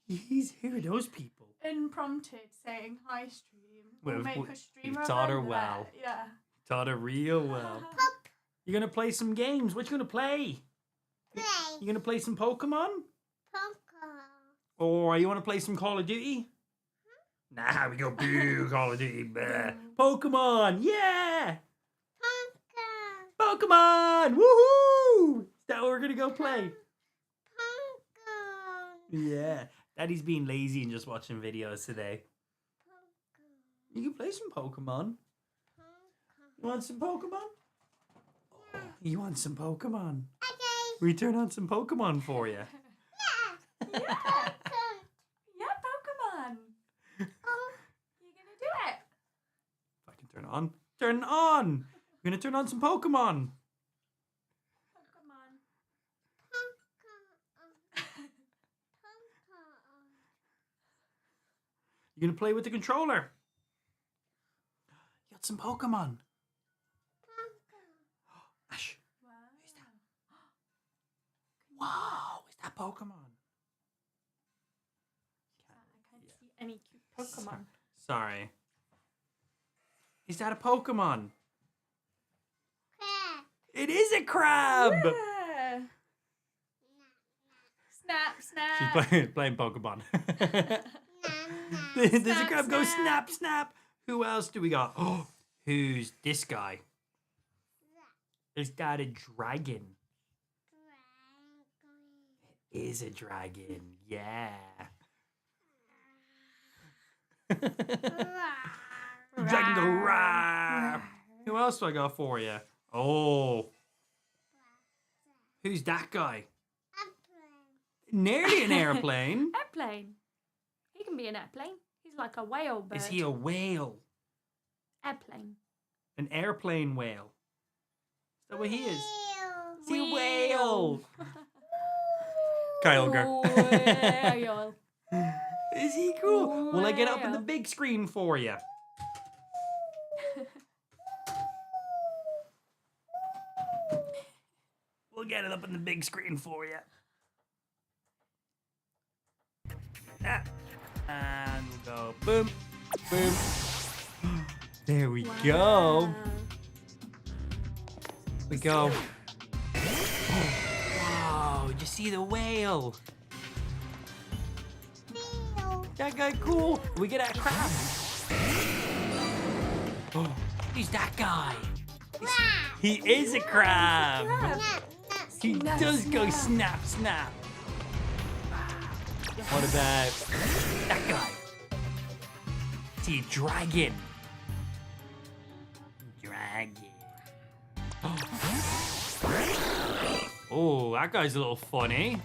Who are those people? Impromptu saying hi, Stream. We'll make a streamer. You've taught her well. Yeah. Taught her real well. You gonna play some games? What you gonna play? You gonna play some Pokemon? Or you wanna play some Call of Duty? Nah, we go boo, Call of Duty. Pokemon, yeah! Pokemon! Woohoo! Is that what we're gonna go play? Yeah. Daddy's being lazy and just watching videos today. You can play some Pokemon. You want some Pokemon? You want some Pokemon? Okay. We turn on some Pokemon for you. Yeah, Pokemon. You're gonna do it. If I can turn it on. Turn it on! We're gonna turn on some Pokemon. You're gonna play with the controller. You got some Pokemon. Ash. Who's that? Wow, is that Pokemon? I can't see any cute Pokemon. Sorry. Is that a Pokemon? Crab. It is a crab! Yeah. Snap, snap. She's playing Pokemon. Does the crab go snap, snap? Who else do we got? Oh, who's this guy? Is that a dragon? It is a dragon, yeah. Dragon go rah. Who else do I got for you? Oh. Who's that guy? Nearly an airplane. Airplane. He can be an airplane. He's like a whale bird. Is he a whale? Airplane. An airplane whale. Is that what he is? Is he a whale? Kyle, go. Whale. Is he cool? Will I get up in the big screen for you? We'll get it up in the big screen for you. Ah. And we'll go boom, boom. There we go. We go. Wow, did you see the whale? That guy cool. We get that crab. Oh, he's that guy. He is a crab. He does go snap, snap. What about that guy? See a dragon. Dragon. Oh, that guy's a little funny.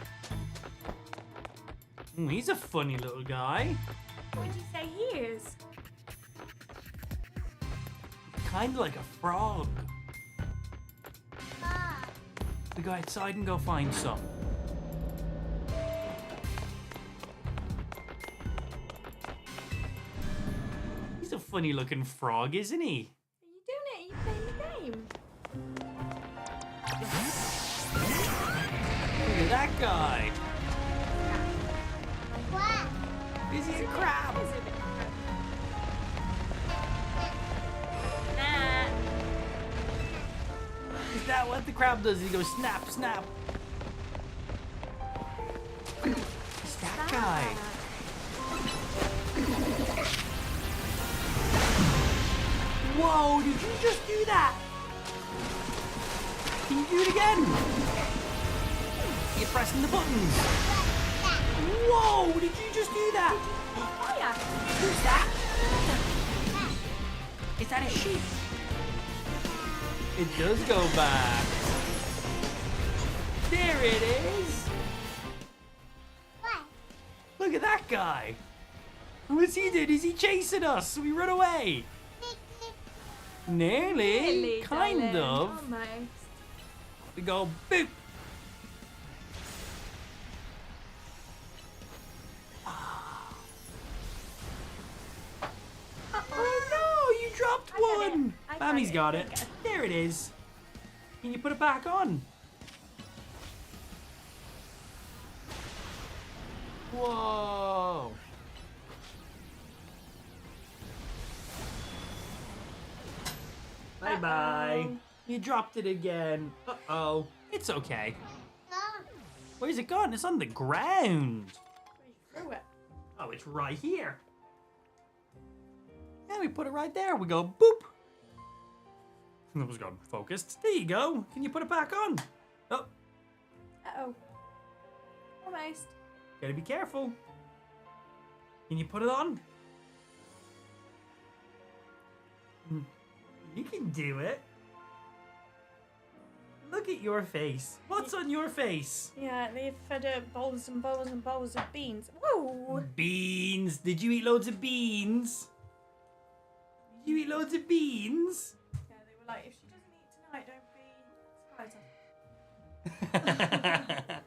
He's a funny little guy. What did you say he is? Kind of like a frog. We go outside and go find some. He's a funny looking frog, isn't he? Are you doing it? Are you playing the game? Look at that guy. What? Is he a crab? Nah. Is that what the crab does? He goes snap, snap. It's that guy. Whoa, did you just do that? Can you do it again? You're pressing the buttons. Whoa, did you just do that? Who's that? Is that a sheep? It does go back. There it is. Look at that guy. What's he did? Is he chasing us? We run away. Nearly. Kind darling. of. Almost. We go boop. Oh no, you dropped one. Mammy's got it. There it is. Can you put it back on? Whoa. Bye-bye. You dropped it again. Uh-oh. It's okay. Where's it gone? It's on the ground. Throw it. Oh, it's right here. Yeah, we put it right there. We go boop. And it was gone focused. There you go. Can you put it back on? Oh. Uh-oh. Almost. Gotta be careful. Can you put it on? You can do it. Look at your face. What's on your face? Yeah, they've fed her bowls and bowls and bowls of beans. Whoa! Beans. Did you eat loads of beans? Did you eat loads of beans? Yeah, they were like, if she doesn't eat tonight, don't be surprised.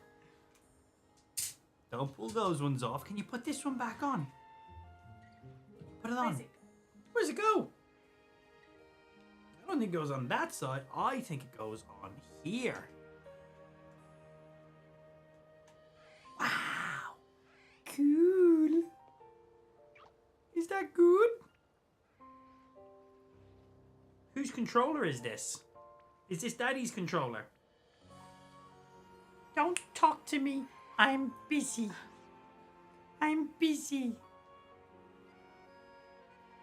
Don't pull those ones off. Can you put this one back on? Put it on. Where's it go? I don't think it goes on that side. I think it goes on here. Wow. Cool. Is that good? Whose controller is this? Is this Daddy's controller? Don't talk to me. I'm busy. I'm busy.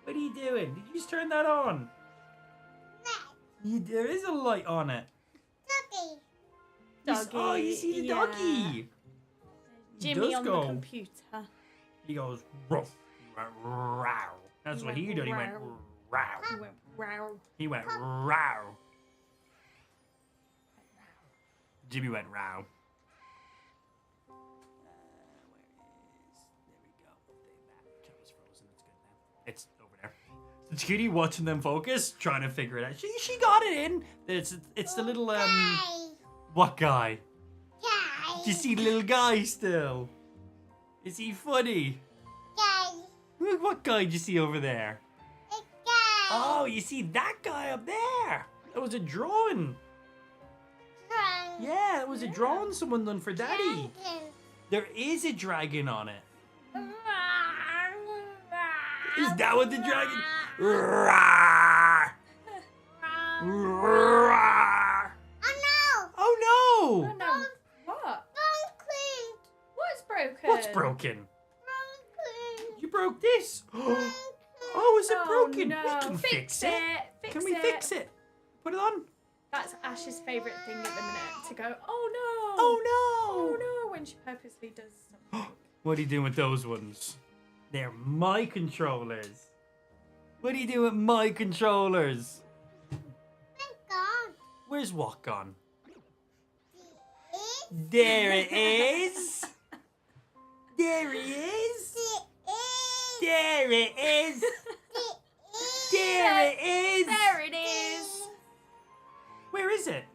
What are you doing? Did you just turn that on? There is a light on it. Doggy. Oh, you see the doggy. Jimmy on the computer. He goes, ruff. He went, row. That's what he did. He went, row. He went, row. He went, row. Jimmy went, row. It's over there. It's Kitty watching them focus, trying to figure it out. She got it in. It's the little What guy? Guy. Do you see the little guy still? Is he funny? Guy. What guy do you see over there? A guy. Oh, you see that guy up there? That was a drawing. Yeah, that was a drawing someone done for Daddy. There is a dragon on it. Is that what the dragon? Roar! Roar! Oh no! Oh no! What? What's broken? What's broken? You broke this. Oh, is it broken? No. We can fix it. Can we fix it? Put it on. That's Ash's favourite thing at the minute, to go, oh no! Oh no! Oh no! When she purposely does something. What are you doing with those ones? They're my controllers. What do you do with my controllers? Where's what gone? There it is. There it is. There it is. There it is. There it is. Where is it?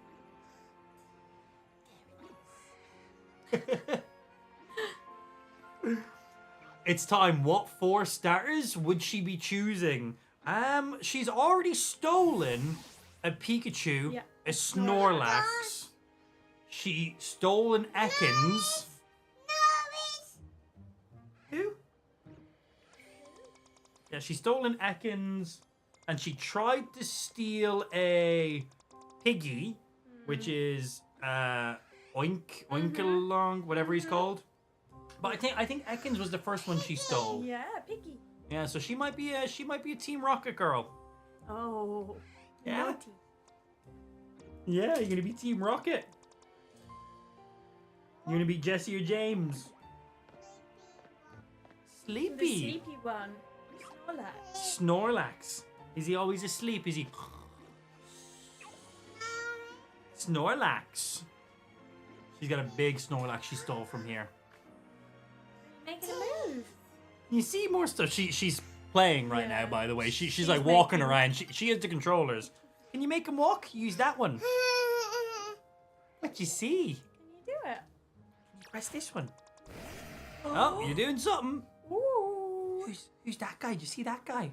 It's time. What 4 starters would she be choosing? She's already stolen a Pikachu, a Snorlax. She stole an Ekans. Who? Yeah, she stole an Ekans, and she tried to steal a Piggy, which is Oinkalong, whatever he's called. But I think Ekans was the first one she stole. Yeah, Piggy. Yeah, so she might be a Team Rocket girl. Oh. Yeah. Naughty. Yeah, you're gonna be Team Rocket. You're gonna be Jesse or James. Sleepy. The sleepy one. Snorlax. Snorlax. Is he always asleep? Is he? Snorlax. She's got a big Snorlax she stole from here. Making a move. You see more stuff. She's playing right now, by the way. She's like walking around. She has the controllers. Can you make him walk? Use that one. What you see? Can you do it? Press this one. Oh, you're doing something. Ooh. Who's that guy? Do you see that guy?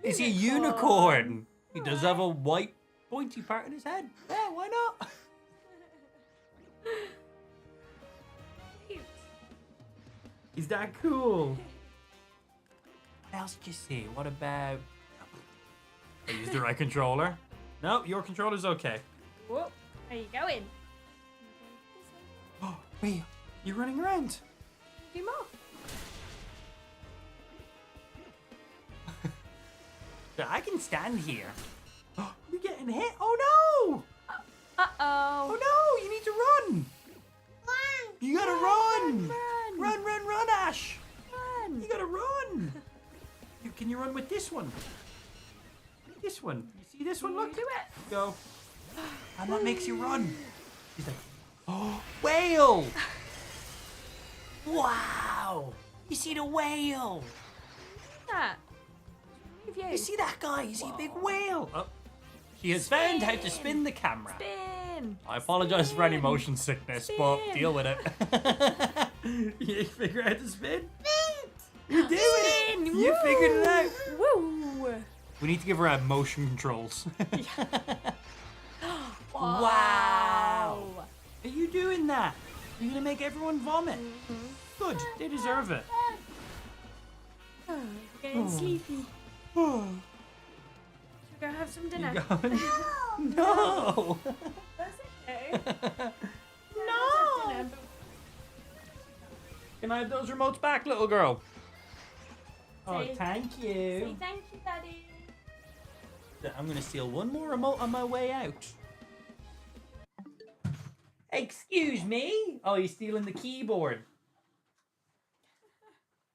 Is he a unicorn? He does have a white pointy part in his head. Yeah, why not? Is that cool? What else did you see? What about... I used the right controller. No, your controller's okay. Whoop. Where are you going? Oh, wait, you're running around. Do more. I can stand here. You're getting hit. Oh no! Uh-oh. Oh no! You need to run. You gotta run. Run, Ash. Run. You gotta run. Can you run with this one? This one. You see this one? Look. Do it. Go. And that makes you run. She's like, oh, whale. Wow. You see the whale? That. You see that guy? You see a big whale? Oh. She has found how to spin the camera. Spin. I apologize for any motion sickness, but deal with it. You figure out how to spin? You're doing it. You figured it out. Woo. We need to give her motion controls. Wow. Are you doing that? You're gonna make everyone vomit. Good. They deserve it. Getting sleepy. Should we go have some dinner? No. That's okay. No. Can I have those remotes back, little girl? Oh, thank you. Say thank you, Daddy. I'm gonna steal one more remote on my way out. Excuse me? Oh, you're stealing the keyboard.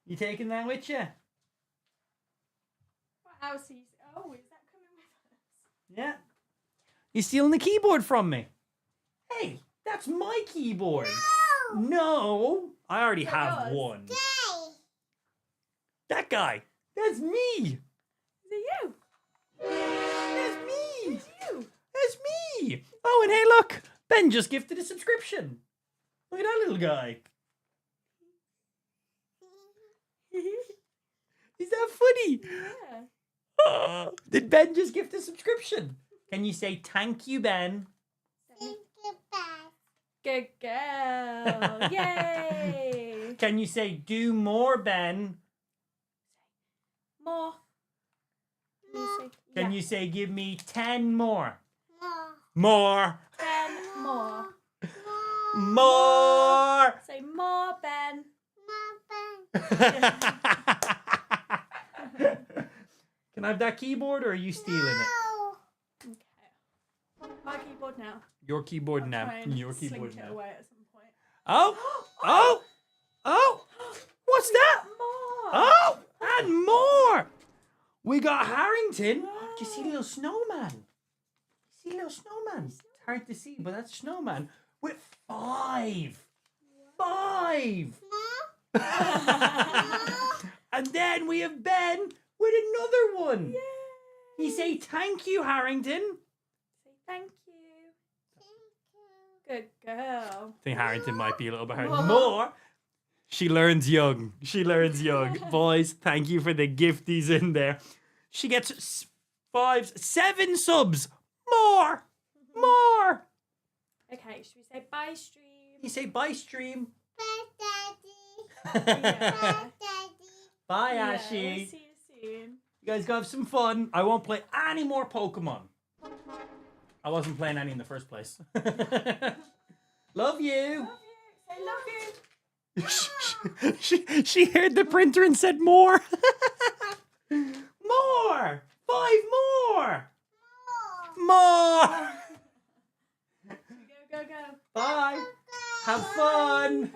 You taking that with you? What else is... Oh, is that coming with us? Yeah. You're stealing the keyboard from me. Hey, that's my keyboard. No. I already have one. That guy. That's me. Is it you? That's me. It's you. That's me. Oh, and hey, look. Ben just gifted a subscription. Look at that little guy. Is that funny? Yeah. Did Ben just gift a subscription? Can you say thank you, Ben? Thank you, Ben. Good girl. Yay. Can you say do more, Ben? More. Can you say give me 10 more? More. More. 10 more. More. Say more, Ben. Can I have that keyboard or are you stealing it? Okay. My keyboard now. Your keyboard I'll now. try and Your keyboard slink it now. away at some point. Oh! What's that? More. Oh! And more! We got Harrington. Do you see little snowman? See little snowman? It's hard to see, but that's snowman with 5. 5! And then we have Ben with another one. Yay. He say thank you, Harrington. Say thank you. Good girl. I think Harrington might be a little bit hard. More. She learns young. She learns young. Boys, thank you for the gifties in there. She gets 7 subs. More. More. Okay, should we say bye, stream? You say bye, stream. Bye, Daddy. Yeah. Bye, Yeah, Ashy. we'll see you soon. You guys go have some fun. I won't play any more Pokemon. I wasn't playing any in the first place. Love you. Say love you. She heard the printer and said more. More. 5 more. More. Go. Bye. Have fun.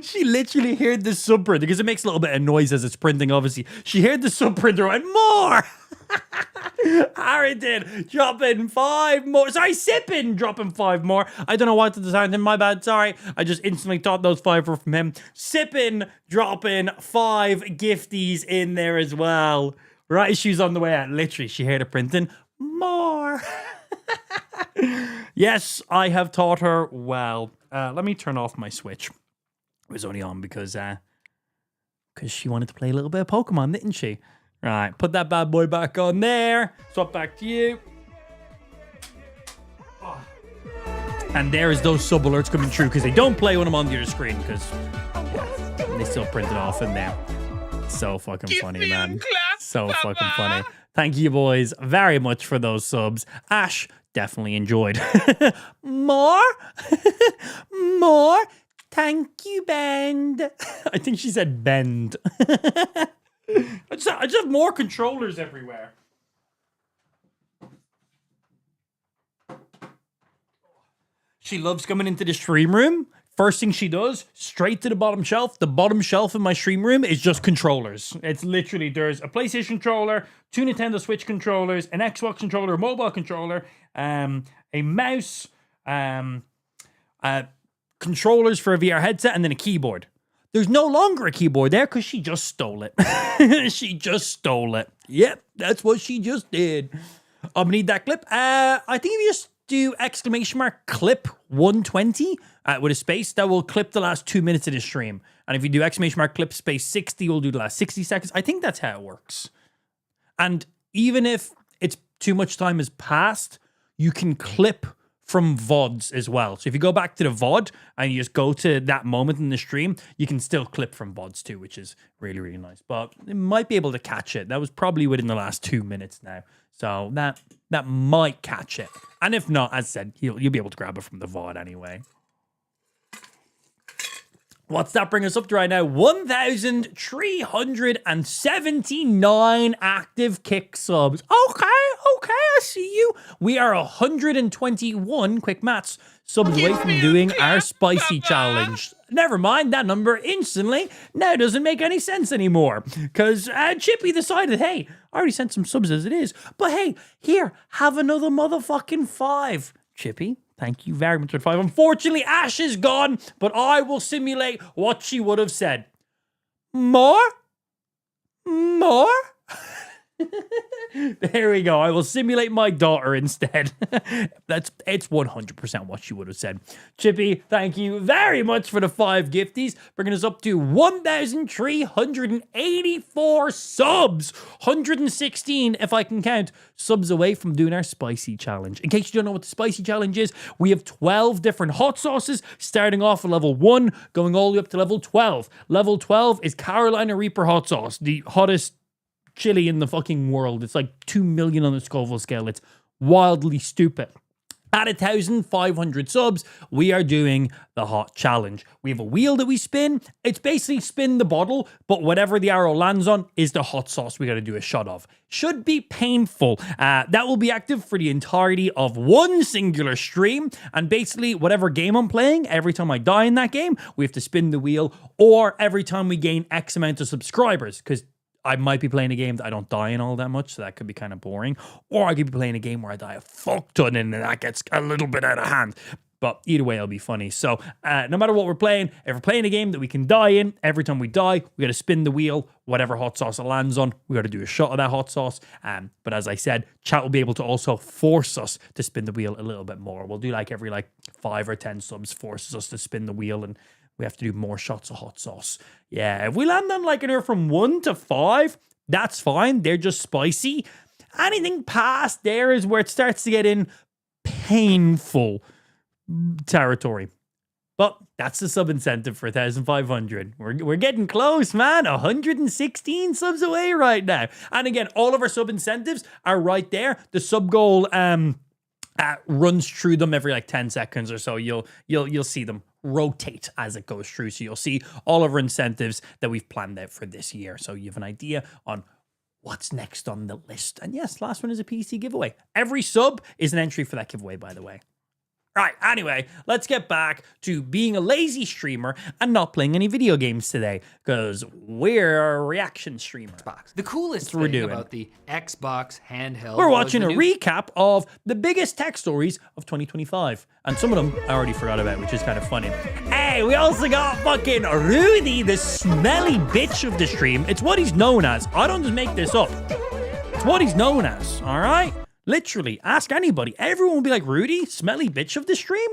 She literally heard the sub printer because it makes a little bit of noise as it's printing, obviously. She heard the sub printer and more. Harrington dropping 5 more. Sorry, Sippin dropping 5 more. I don't know what to design him. My bad. Sorry. I just instantly thought those 5 were from him. Sippin dropping 5 gifties in there as well. Right, she's on the way out. Literally, she heard it printing. More. Yes, I have taught her well. Let me turn off my Switch. It was only on because she wanted to play a little bit of Pokemon, didn't she? Right, put that bad boy back on there. Swap back to you. Oh. And there is those sub alerts coming through because they don't play when I'm on the other screen because they still print it off in there. So fucking funny, man. So fucking funny. Thank you, boys, very much for those subs. Ash definitely enjoyed. More? More? Thank you, Bend. I think she said bend. I just have more controllers everywhere. She loves coming into the stream room. First thing she does, straight to the bottom shelf. The bottom shelf in my stream room is just controllers. It's literally, there's a PlayStation controller, 2 Nintendo Switch controllers, an Xbox controller, a mobile controller, a mouse, controllers for a VR headset, and then a keyboard. There's no longer a keyboard there because she just stole it. She just stole it. Yep, that's what she just did. I'm gonna need that clip. I think if you just do !clip 120 with a space, that will clip the last 2 minutes of the stream. And if you do !clip space 60, we'll do the last 60 seconds. I think that's how it works. And even if it's too much time has passed, you can clip from VODs as well. So if you go back to the VOD and you just go to that moment in the stream, you can still clip from VODs too, which is really, really nice. But it might be able to catch it. That was probably within the last 2 minutes now. So that might catch it. And if not, as I said, you'll be able to grab it from the VOD anyway. What's that bring us up to right now? 1,379 active kick subs. Okay, I see you. We are 121, quick maths, subs away from doing our spicy challenge. Never mind, that number instantly now doesn't make any sense anymore. Because Chippy decided, hey, I already sent some subs as it is. But hey, here, have another motherfucking 5. Chippy, thank you very much for 5. Unfortunately, Ash is gone, but I will simulate what she would have said. More? There we go. I will simulate my daughter instead. It's 100% what she would have said. Chippy, thank you very much for the 5 gifties, bringing us up to 1,384 subs. 116, if I can count, subs away from doing our spicy challenge. In case you don't know what the spicy challenge is, we have 12 different hot sauces, starting off at level 1, going all the way up to level 12. Level 12 is Carolina Reaper hot sauce, the hottest chili in the fucking world. It's like 2 million on the Scoville scale. It's wildly stupid. At 1,500 subs, we are doing the hot challenge. We have a wheel that we spin. It's basically spin the bottle, but whatever the arrow lands on is the hot sauce we got to do a shot of. Should be painful. That will be active for the entirety of one singular stream. And basically, whatever game I'm playing, every time I die in that game, we have to spin the wheel, or every time we gain X amount of subscribers, because I might be playing a game that I don't die in all that much, so that could be kind of boring. Or I could be playing a game where I die a fuck ton and that gets a little bit out of hand. But either way, it'll be funny. So no matter what we're playing, if we're playing a game that we can die in, every time we die, we got to spin the wheel. Whatever hot sauce it lands on, we got to do a shot of that hot sauce. But as I said, chat will be able to also force us to spin the wheel a little bit more. We'll do every 5 or 10 subs forces us to spin the wheel, and we have to do more shots of hot sauce. Yeah, if we land on anywhere from 1 to 5, that's fine. They're just spicy. Anything past there is where it starts to get in painful territory. But that's the sub incentive for 1,500. We're getting close, man. 116 subs away right now. And again, all of our sub incentives are right there. The sub goal runs through them every 10 seconds or so. You'll see them rotate as it goes through. So you'll see all of our incentives that we've planned out for this year. So you have an idea on what's next on the list. And yes, last one is a PC giveaway. Every sub is an entry for that giveaway, by the way. Right, anyway, let's get back to being a lazy streamer and not playing any video games today, because we're a reaction streamer. The coolest thing about the Xbox handheld. We're watching a recap of the biggest tech stories of 2025. And some of them I already forgot about, which is kind of funny. Hey, we also got fucking Rudy, the smelly bitch of the stream. It's what he's known as. I don't just make this up. It's what he's known as, all right? Literally, ask anybody. Everyone will be like, Rudy, smelly bitch of the stream?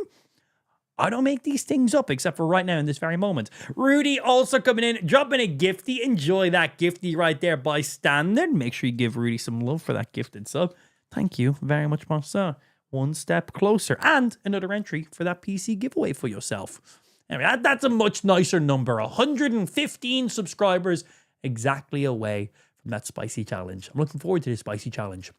I don't make these things up, except for right now in this very moment. Rudy also coming in, dropping a gifty. Enjoy that gifty right there by standard. Make sure you give Rudy some love for that gifted sub. Thank you very much, Marcel. One step closer. And another entry for that PC giveaway for yourself. Anyway, that's a much nicer number. 115 subscribers exactly away from that spicy challenge. I'm looking forward to this spicy challenge.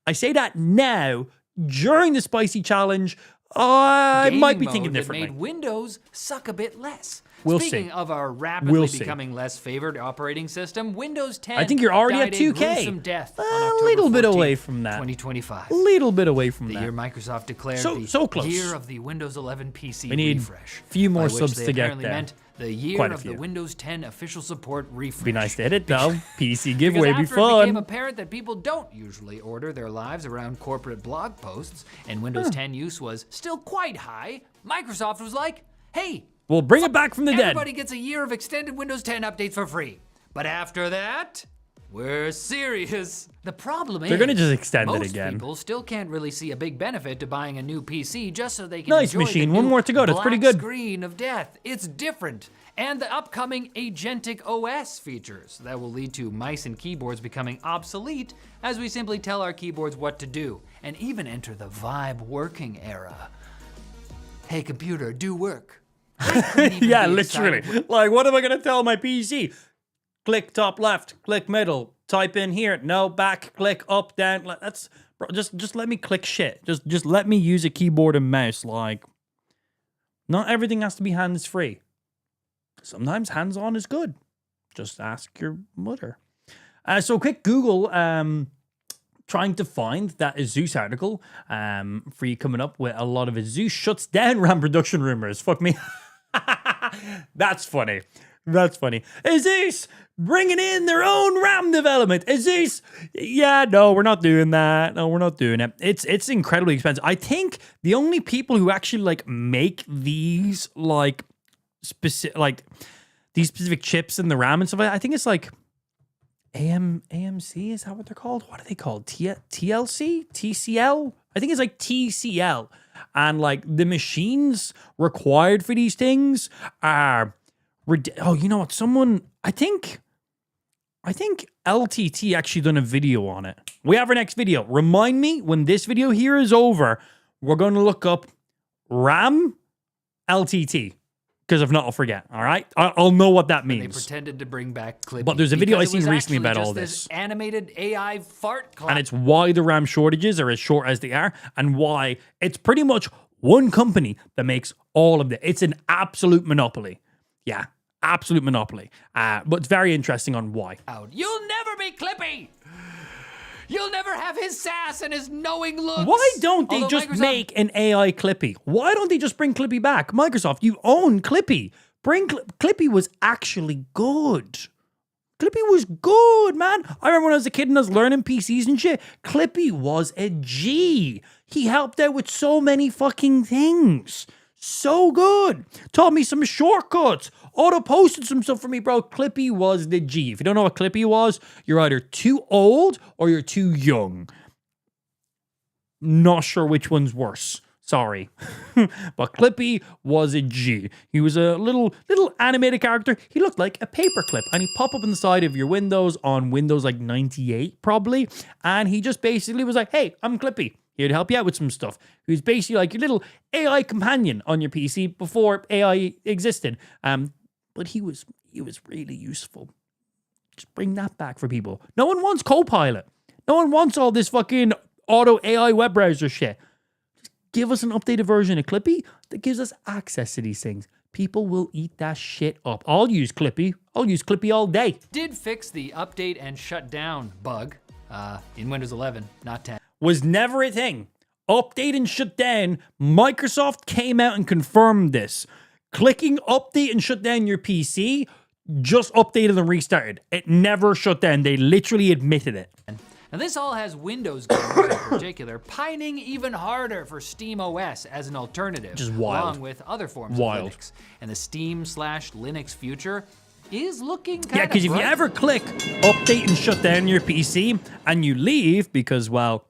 I say that now, during the spicy challenge, I might be thinking differently. Made Windows suck a bit less. We'll Speaking see. of our rapidly We'll see. becoming less favored operating system, Windows 10 I think you're already died at a 2K. gruesome death on A October little bit 14th, away from that. 2025. A little bit away from The that. year Microsoft declared So close. year of the Windows 11 PC We need refresh. a few more by which subs they to get apparently there. meant the year Quite a of the few. Windows 10 official support refresh. Be nice to edit though. PC giveaway Because be after it became fun. apparent that people don't usually order their lives around corporate blog posts, and Windows 10 use was still quite high, Microsoft was like, hey, We'll bring it back from the dead. everybody gets a year of extended Windows 10 updates for free. But after that, we're serious. The problem is, They're gonna just extend it most again. people still can't really see a big benefit to buying a new PC just so they can Nice enjoy machine. the One new more to go. That's pretty black good. screen of death. It's different. And the upcoming agentic OS features that will lead to mice and keyboards becoming obsolete as we simply tell our keyboards what to do, and even enter the vibe working era. Hey computer, do work. Yeah, literally. Like, what am I gonna tell my PC? Click top left, click middle, type in here, no, back, click up, down. That's bro, just let me click shit. Just let me use a keyboard and mouse. Like, not everything has to be hands-free. Sometimes hands-on is good. Just ask your mother. So quick Google trying to find that Asus article for you coming up with a lot of Asus shuts down RAM production rumors. Fuck me. That's funny. That's funny. Asus bringing in their own RAM development. Asus, yeah, no, we're not doing that. No, we're not doing it. It's incredibly expensive. I think the only people who actually like make these like these specific chips in the RAM and stuff, I think it's like AMC, is that what they're called? What are they called? TLC? TCL? I think it's like TCL. And like the machines required for these things are oh, you know what? I think LTT actually done a video on it. We have our next video. Remind me when this video here is over, we're going to look up RAM LTT. Because if not, I'll forget, all right? I'll know what that means. They pretended to bring back Clippy. But there's a video I because it seen was recently actually about all just this. Animated AI fart clock. And it's why the RAM shortages are as short as they are, and why it's pretty much one company that makes all of it. It's an absolute monopoly. Yeah, absolute monopoly. But it's very interesting on why. You'll never be Clippy! You'll never have his sass and his knowing looks. Why don't they Although just Microsoft- make an AI Clippy? Why don't they just bring Clippy back? Microsoft, you own Clippy. Clippy was actually good. Clippy was good, man. I remember when I was a kid and I was learning PCs and shit. Clippy was a G. He helped out with so many fucking things. So good. Taught me some shortcuts. Auto-posted some stuff for me, bro. Clippy was the G. If you don't know what Clippy was, you're either too old or you're too young. Not sure which one's worse. Sorry. But Clippy was a G. He was a little animated character. He looked like a paperclip. And he'd pop up on the side of your Windows on Windows like 98 probably. And he just basically was like, hey, I'm Clippy. He'd help you out with some stuff. He was basically like your little AI companion on your PC before AI existed. But he was really useful. Just bring that back for people. No one wants Copilot. No one wants all this fucking auto AI web browser shit. Just give us an updated version of Clippy that gives us access to these things. People will eat that shit up. I'll use Clippy. I'll use Clippy all day. Did fix the update and shut down bug in Windows 11, not 10. Was never a thing. Update and shut down. Microsoft came out and confirmed this. Clicking update and shut down your PC just updated and restarted. It never shut down. They literally admitted it. Now this all has Windows gamers in particular pining even harder for Steam OS as an alternative, Just wild. along with other forms Wild. of Linux. And the Steam/Linux future is looking kind of Yeah, because if you ever click update and shut down your PC and you leave because, well,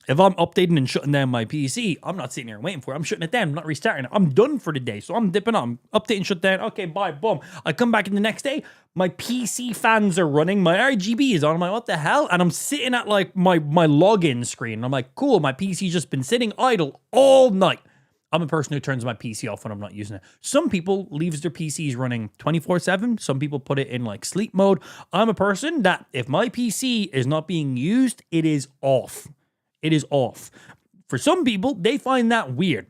if I'm updating and shutting down my PC, I'm not sitting here waiting for it. I'm shutting it down. I'm not restarting it. I'm done for the day. So I'm dipping on. Update and shut down. Okay, bye. Boom. I come back in the next day. My PC fans are running. My RGB is on. I'm like, what the hell? And I'm sitting at like my login screen. I'm like, cool. My PC's just been sitting idle all night. I'm a person who turns my PC off when I'm not using it. Some people leaves their PCs running 24/7. Some people put it in like sleep mode. I'm a person that if my PC is not being used, it is off. It is off. For some people, they find that weird.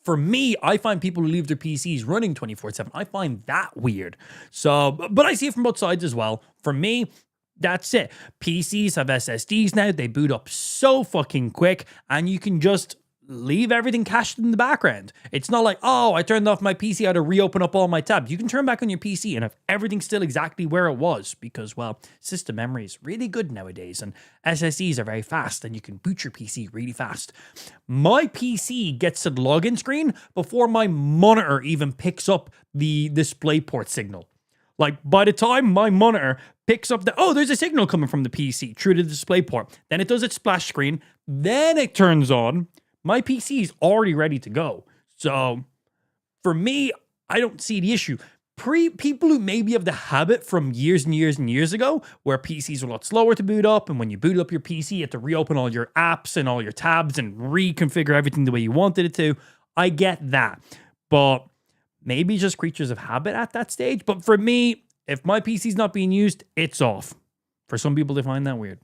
For me, I find people who leave their PCs running 24/7. I find that weird. So, but I see it from both sides as well. For me, that's it. PCs have SSDs now. They boot up so fucking quick, and you can just leave everything cached in the background. It's not like, oh, I turned off my PC, I had to reopen up all my tabs. You can turn back on your PC and have everything still exactly where it was because, well, system memory is really good nowadays and SSDs are very fast and you can boot your PC really fast. My PC gets to the login screen before my monitor even picks up the DisplayPort signal. Like, by the time my monitor picks up there's a signal coming from the PC through the DisplayPort, then it does its splash screen, then it turns on. My PC is already ready to go. So for me, I don't see the issue. People who maybe have the habit from years and years and years ago where PCs are a lot slower to boot up, and when you boot up your PC, you have to reopen all your apps and all your tabs and reconfigure everything the way you wanted it to. I get that. But maybe just creatures of habit at that stage. But for me, if my PC's not being used, it's off. For some people, they find that weird.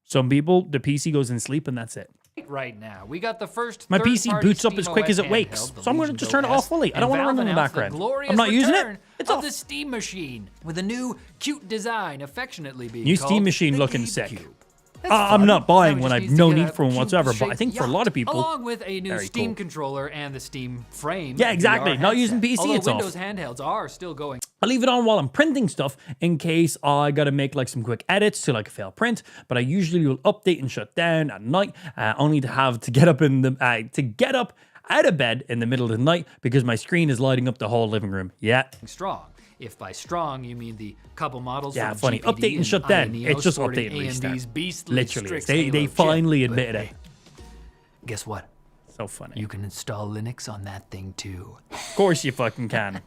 Some people, the PC goes in sleep and that's it. Right now, we got the first. My PC boots up as quick as it wakes, so I'm going to just turn it off fully. I don't want to run in the background. I'm not using it. It's off. The Steam Machine with a new cute design, affectionately being new called Steam Machine the looking Cube sick. Cube. I'm not buying one. I have Just no needs to need get for one a whatsoever. But I cube-shaped think for a lot of people, along with a new very Steam cool. controller and the Steam frame. Yeah, exactly. VR Not using headset. PC, it's Although off. Windows handhelds are still going. I leave it on while I'm printing stuff in case I got to make like some quick edits to like a fail print. But I usually will update and shut down at night, only to have to get up out of bed in the middle of the night because my screen is lighting up the whole living room. Yeah. Strong. If by strong you mean the couple models. Yeah, from funny. GPD Update and shut down. INEO It's just sporting update and restart. AMD's beastly Literally. Strix They Halo finally chip. admitted But, it. hey, guess what? So funny. You can install Linux on that thing too. Of course you fucking can.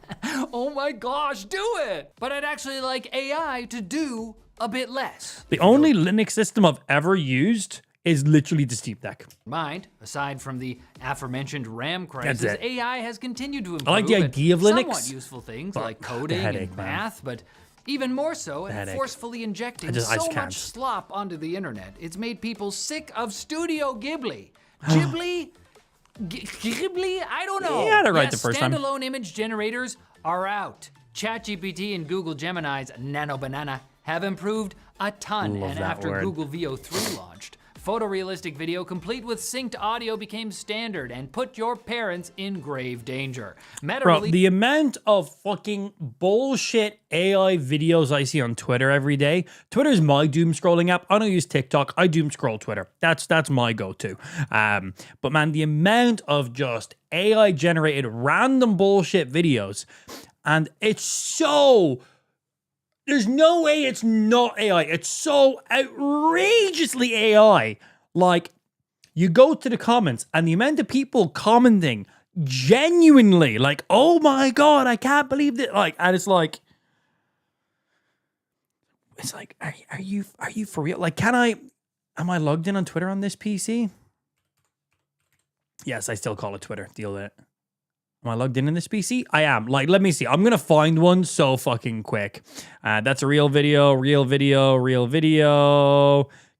Oh my gosh, do it! But I'd actually like AI to do a bit less. The only Linux system I've ever used is literally the Steam Deck. Mind, aside from the aforementioned RAM crisis, That's it. AI has continued to improve. I like the idea of Linux, somewhat useful things but like coding headache, and man. math, but even more so at headache. forcefully injecting I just so can't. much slop onto the internet. It's made people sick of Studio Ghibli. Ghibli? Ghibli? I don't know. You had it right Yes, the first time. standalone image generators are out. ChatGPT and Google Gemini's Nano Banana have improved a ton, Love and that after word. Google VO3 launched, photorealistic video complete with synced audio became standard and put your parents in grave danger. Meta Bro, released the amount of fucking bullshit AI videos I see on Twitter every day. Twitter's my doom scrolling app. I don't use TikTok. I doom scroll Twitter. That's my go-to. But man, the amount of just AI generated random bullshit videos, and it's so. There's no way it's not AI. It's so outrageously AI. Like, you go to the comments and the amount of people commenting genuinely, like, oh my God, I can't believe that. Like, and it's like, are you for real? Like, am I logged in on Twitter on this PC? Yes, I still call it Twitter. Deal with it. Am I logged in this PC? I am. Like, let me see. I'm going to find one so fucking quick. That's a real video.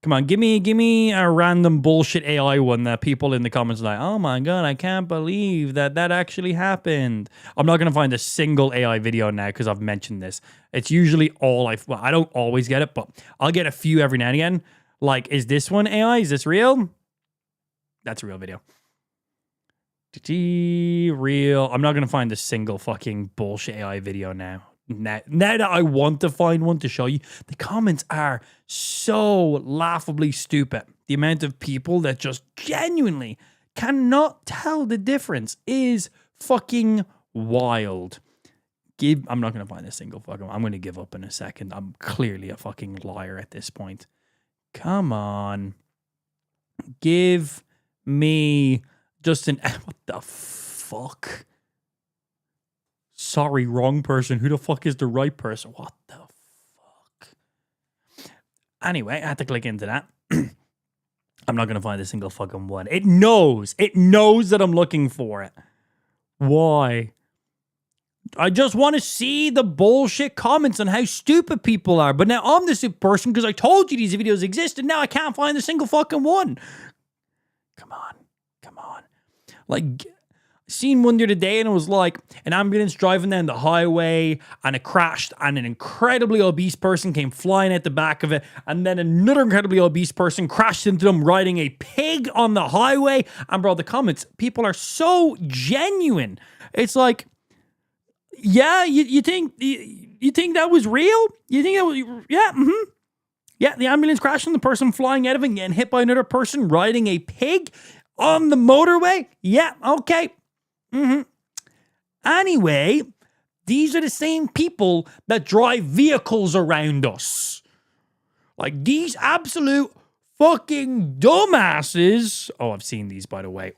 Come on, give me a random bullshit AI one that people in the comments are like, oh my God, I can't believe that actually happened. I'm not going to find a single AI video now because I've mentioned this. It's usually all I don't always get it, but I'll get a few every now and again. Like, is this one AI? Is this real? That's a real video. Real. I'm not going to find a single fucking bullshit AI video now. Now that I want to find one to show you, the comments are so laughably stupid. The amount of people that just genuinely cannot tell the difference is fucking wild. I'm not going to find a single fucking one. I'm going to give up in a second. I'm clearly a fucking liar at this point. Come on. Give me just an... What the fuck? Sorry, wrong person. Who the fuck is the right person? What the fuck? Anyway, I had to click into that. I'm not going to find a single fucking one. It knows that I'm looking for it. Why? I just want to see the bullshit comments on how stupid people are. But now I'm the stupid person because I told you these videos exist and now I can't find a single fucking one. Come on. Like, seen one the other day and it was like an ambulance driving down the highway and it crashed and an incredibly obese person came flying out the back of it and then another incredibly obese person crashed into them riding a pig on the highway. And bro, the comments, people are so genuine. It's like, yeah, you think that was real? You think that was, yeah, yeah, the ambulance crashed and the person flying out of it and getting hit by another person riding a pig on the motorway? Yeah, okay. Anyway, these are the same people that drive vehicles around us. Like, these absolute fucking dumbasses. Oh, I've seen these, by the way.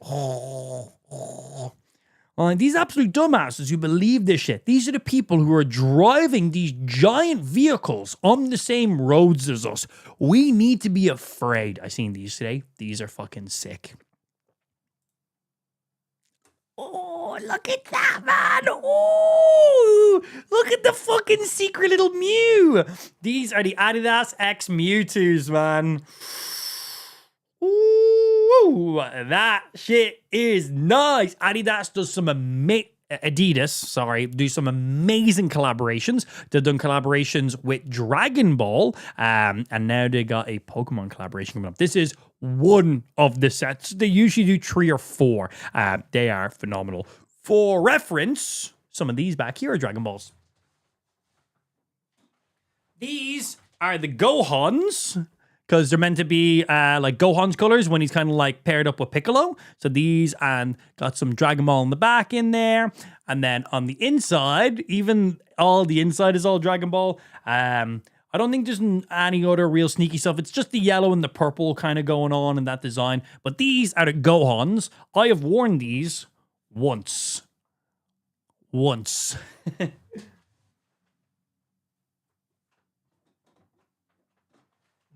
These absolute dumbasses who believe this shit. These are the people who are driving these giant vehicles on the same roads as us. We need to be afraid. I seen these today. These are fucking sick. Oh, look at that, man. Oh, look at the fucking secret little Mew. These are the Adidas X Mewtwo's, man. Ooh, that shit is nice. Adidas does some do some amazing collaborations. They've done collaborations with Dragon Ball, and now they got a Pokemon collaboration coming up. This is one of the sets. They usually do 3 or 4. They are phenomenal. For reference, some of these back here are Dragon Balls. These are the Gohans, because they're meant to be like Gohan's colors when he's kind of like paired up with Piccolo. So these, and got some Dragon Ball in the back in there. And then on the inside, even all the inside is all Dragon Ball. I don't think there's any other real sneaky stuff. It's just the yellow and the purple kind of going on in that design. But these are the Gohans. I have worn these once.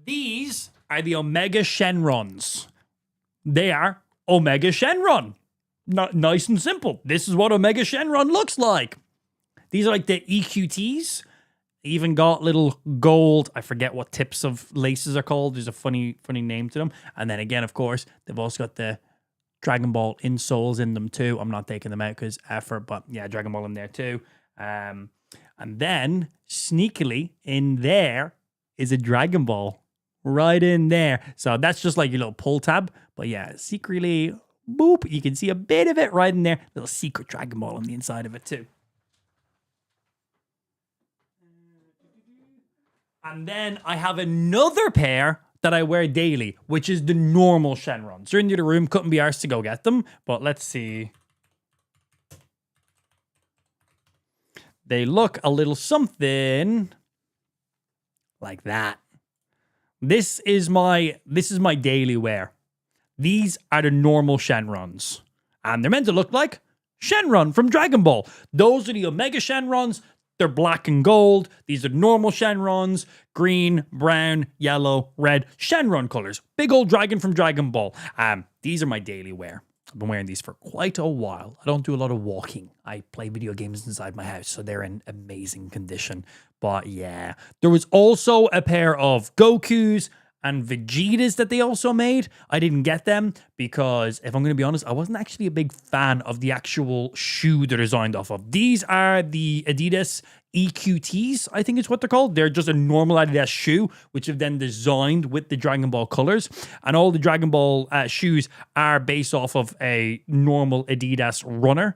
These are the Omega Shenrons. They are Omega Shenron. Nice and simple. This is what Omega Shenron looks like. These are like the EQTs. Even got little gold, I forget what tips of laces are called. There's a funny name to them. And then again, of course, they've also got the Dragon Ball insoles in them too. I'm not taking them out because effort, but yeah, Dragon Ball in there too. And then sneakily in there is a Dragon Ball right in there. So that's just like your little pull tab. But yeah, secretly, boop, you can see a bit of it right in there. Little secret Dragon Ball on the inside of it too. And then I have another pair that I wear daily, which is the normal Shenrons. They're in the other room, couldn't be arsed to go get them, but let's see. They look a little something like that. This is my daily wear. These are the normal Shenrons. And they're meant to look like Shenron from Dragon Ball. Those are the Omega Shenrons. They're black and gold. These are normal Shenrons. Green, brown, yellow, red. Shenron colors. Big old dragon from Dragon Ball. These are my daily wear. I've been wearing these for quite a while. I don't do a lot of walking. I play video games inside my house, so they're in amazing condition. But yeah, there was also a pair of Gokus and Vegetas that they also made. I didn't get them because, if I'm going to be honest, I wasn't actually a big fan of the actual shoe they're designed off of. These are the Adidas EQTs, I think is what they're called. They're just a normal Adidas shoe, which have then designed with the Dragon Ball colors. And all the Dragon Ball shoes are based off of a normal Adidas runner.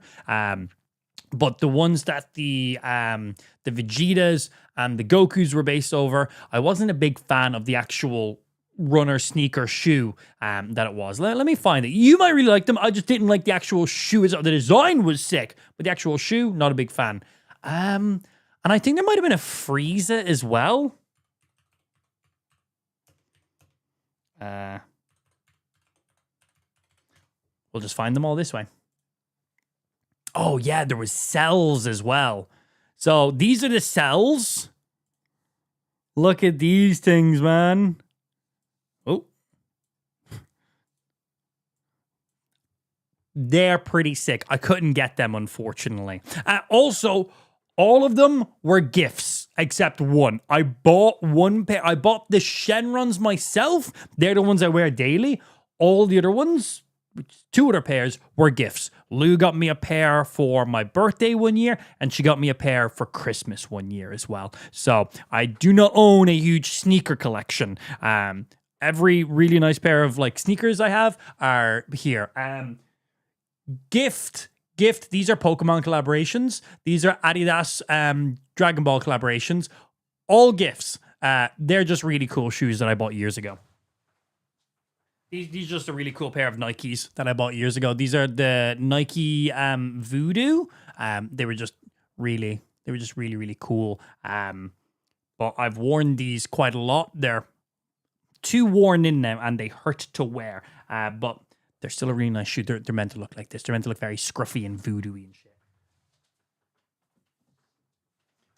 But the ones that the Vegetas and the Gokus were based over, I wasn't a big fan of the actual runner sneaker shoe that it was. Let me find it. You might really like them. I just didn't like the actual shoe. The design was sick, but the actual shoe, not a big fan. And I think there might have been a Frieza as well. We'll just find them all this way. Oh, yeah, there was cells as well. So these are the cells. Look at these things, man. Oh. They're pretty sick. I couldn't get them, unfortunately. Also, all of them were gifts, except one. I bought one pair. I bought the Shenrons myself. They're the ones I wear daily. All the other ones two other pairs were gifts. Lou got me a pair for my birthday one year, and she got me a pair for Christmas one year as well. So I do not own a huge sneaker collection. Every really nice pair of like sneakers I have are here. Gift. These are Pokemon collaborations. These are Adidas Dragon Ball collaborations. All gifts. They're just really cool shoes that I bought years ago. These are just a really cool pair of Nikes that I bought years ago. These are the Nike Voodoo. They were just really cool. But I've worn these quite a lot. They're too worn in now and they hurt to wear. But they're still a really nice shoe. They're meant to look like this. They're meant to look very scruffy and voodoo-y and shit.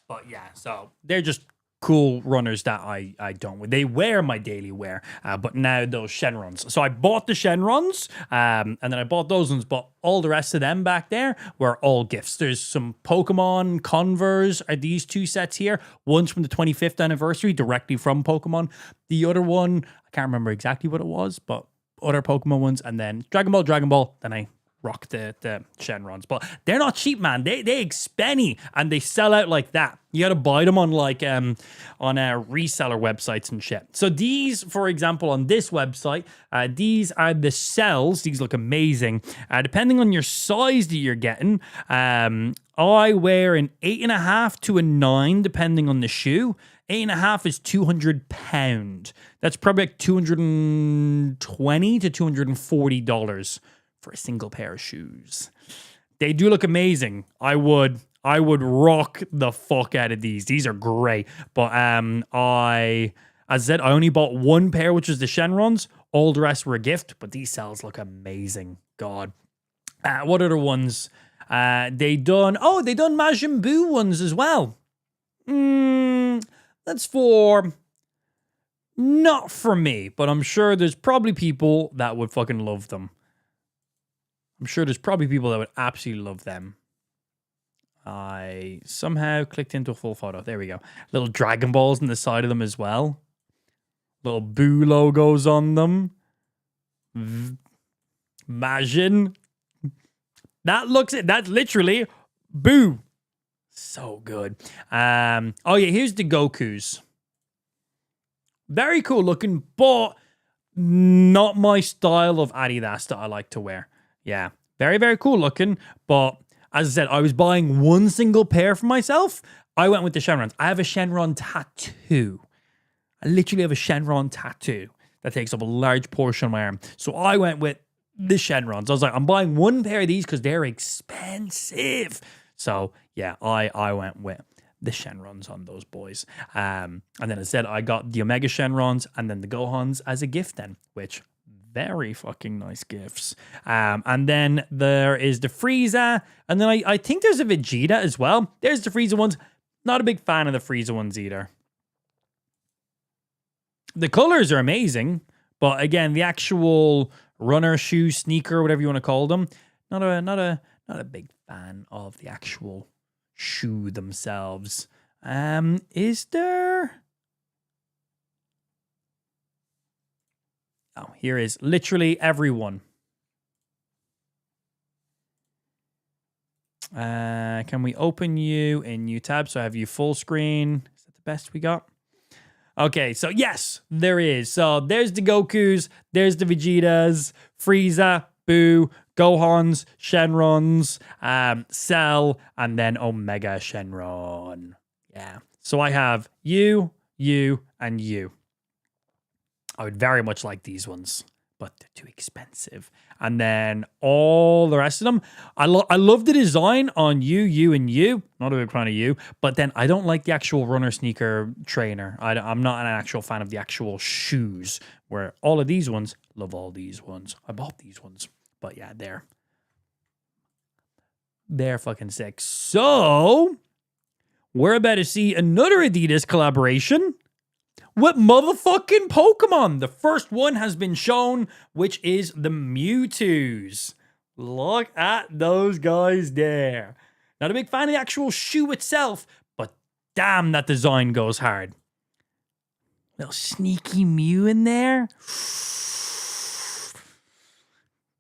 But yeah, so they're just cool runners that I don't. They wear my daily wear, but now those Shenrons. So I bought the Shenrons, and then I bought those ones, but all the rest of them back there were all gifts. There's some Pokemon Converse are these two sets here. One's from the 25th anniversary, directly from Pokemon. The other one, I can't remember exactly what it was, but other Pokemon ones, and then Dragon Ball, then I rock the Shenrons. But they're not cheap, man. They expenny, and they sell out like that. You gotta buy them on like on reseller websites and shit. So these, for example, on this website, these are the cells. These look amazing. Depending on your size that you're getting, I wear an 8.5 to a 9, depending on the shoe. 8.5 is £200. That's probably like $220 to $240 for a single pair of shoes. They do look amazing. I would rock the fuck out of these. These are great. But as I said, I only bought one pair, which was the Shenrons. All the rest were a gift, but these cells look amazing. God. What other ones? They done Majin Buu ones as well. That's not for me, but I'm sure there's probably people that would fucking love them. I'm sure there's probably people that would absolutely love them. I somehow clicked into a full photo. There we go. Little Dragon Balls on the side of them as well. Little Boo logos on them. Majin. That's literally Boo. So good. Oh yeah, here's the Gokus. Very cool looking, but not my style of Adidas that I like to wear. Yeah, very, very cool looking. But as I said, I was buying one single pair for myself. I went with the Shenrons. I have a Shenron tattoo. I literally have a Shenron tattoo that takes up a large portion of my arm. So I went with the Shenrons. I was like, I'm buying one pair of these because they're expensive. So yeah, I went with the Shenrons on those boys. And then I said I got the Omega Shenrons and then the Gohans as a gift then, which very fucking nice gifts. And then there is the Frieza. And then I think there's a Vegeta as well. There's the Frieza ones. Not a big fan of the Frieza ones either. The colors are amazing. But again, the actual runner, shoe, sneaker, whatever you want to call them, not a big fan of the actual shoe themselves. Is there? Oh, here is literally everyone. Can we open you in new tab? So I have you full screen. Is that the best we got? Okay, so yes, there is. So there's the Gokus, there's the Vegetas, Frieza, Boo, Gohans, Shenrons, Cell, and then Omega Shenron. Yeah. So I have you, and you. I would very much like these ones, but they're too expensive. And then all the rest of them, I love the design on you, and you. Not a big fan of you, but then I don't like the actual runner sneaker trainer. I'm not an actual fan of the actual shoes, where all of these ones, love all these ones. I bought these ones, but yeah, they're fucking sick. So we're about to see another Adidas collaboration with motherfucking Pokemon. The first one has been shown, which is the Mewtwo's. Look at those guys there. Not a big fan of the actual shoe itself, but damn, that design goes hard. Little sneaky Mew in there.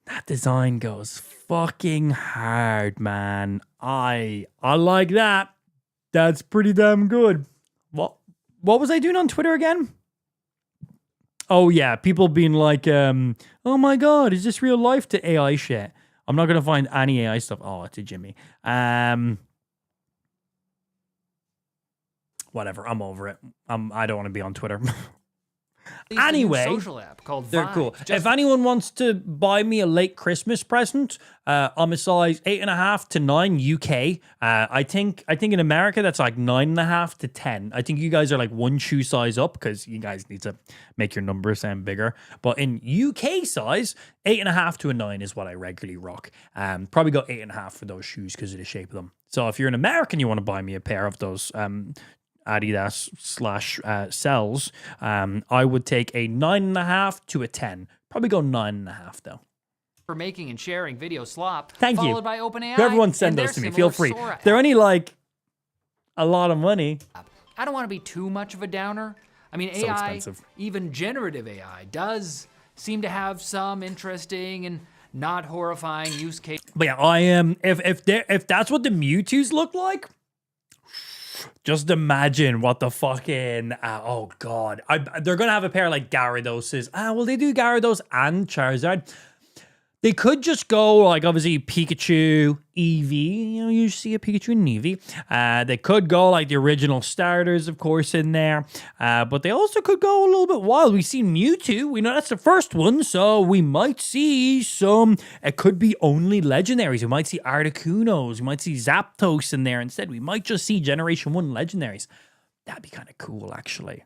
That design goes fucking hard, man. I like that. That's pretty damn good. What was I doing on Twitter again? Oh yeah, people being like, oh my god, is this real life to AI shit? I'm not gonna find any AI stuff. Oh, it's a Jimmy. Whatever, I'm over it. I don't want to be on Twitter. Anyway, social app called they're Vine. cool. If anyone wants to buy me a late Christmas present, I'm a size 8.5 to 9 UK. I think in America that's like 9.5 to 10. I think you guys are like one shoe size up because you guys need to make your numbers sound bigger. But in UK size, 8.5 to a 9 is what I regularly rock. Probably go 8.5 for those shoes because of the shape of them. So if you're an American, you want to buy me a pair of those Adidas / cells, I would take a 9.5 to a 10. Probably go 9.5 though. For making and sharing video slop. Thank you. Followed by OpenAI. Everyone send those to me. Feel free. They're only like a lot of money. I don't want to be too much of a downer. I mean, So AI, expensive. even generative AI, does seem to have some interesting and not horrifying use case. But yeah, I am. If that's what the Mewtwo's look like, just imagine what the fucking oh god, they're gonna have a pair like Gyarados. Well, they do Gyarados and Charizard. They could just go like obviously Pikachu, Eevee. You know, you see a Pikachu and Eevee. They could go like the original starters, of course, in there. But they also could go a little bit wild. We see Mewtwo. We know that's the first one, so we might see some. It could be only legendaries. We might see Articunos. We might see Zapdos in there instead. We might just see Generation 1 legendaries. That'd be kind of cool, actually.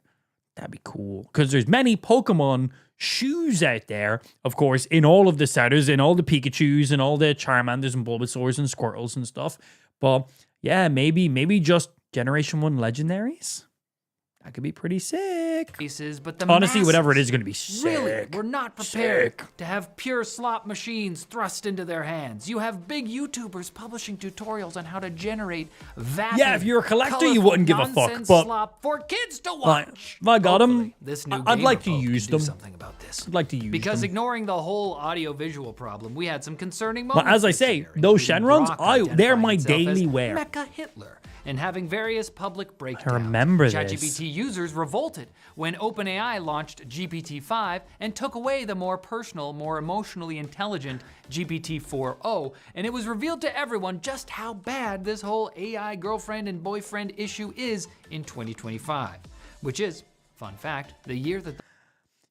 That'd be cool because there's many Pokemon shoes out there, of course, in all of the starters, in all the Pikachus and all the Charmanders and Bulbasaurs and Squirtles and stuff. But yeah, maybe just Generation 1 legendaries. That could be pretty sick. But the honestly, masses, whatever it is going to be sick. Really, we're not prepared to have pure slot machines thrust into their hands. You have big YouTubers publishing tutorials on how to generate vapid, Yeah, if you're a collector, you wouldn't give a fuck. But slop for kids to watch. If I got them, this new I'd like to gamer folk use can do them. something about this. I'd like to use Because them. ignoring the whole audio-visual problem, we had some concerning But moments. as I say, those Shenrons, they're my daily wear. Mecha Hitler. And having various public breakdowns. I remember this. ChatGPT users revolted when OpenAI launched GPT-5 and took away the more personal, more emotionally intelligent GPT-4o, and it was revealed to everyone just how bad this whole AI girlfriend and boyfriend issue is in 2025, which is, fun fact, the year that...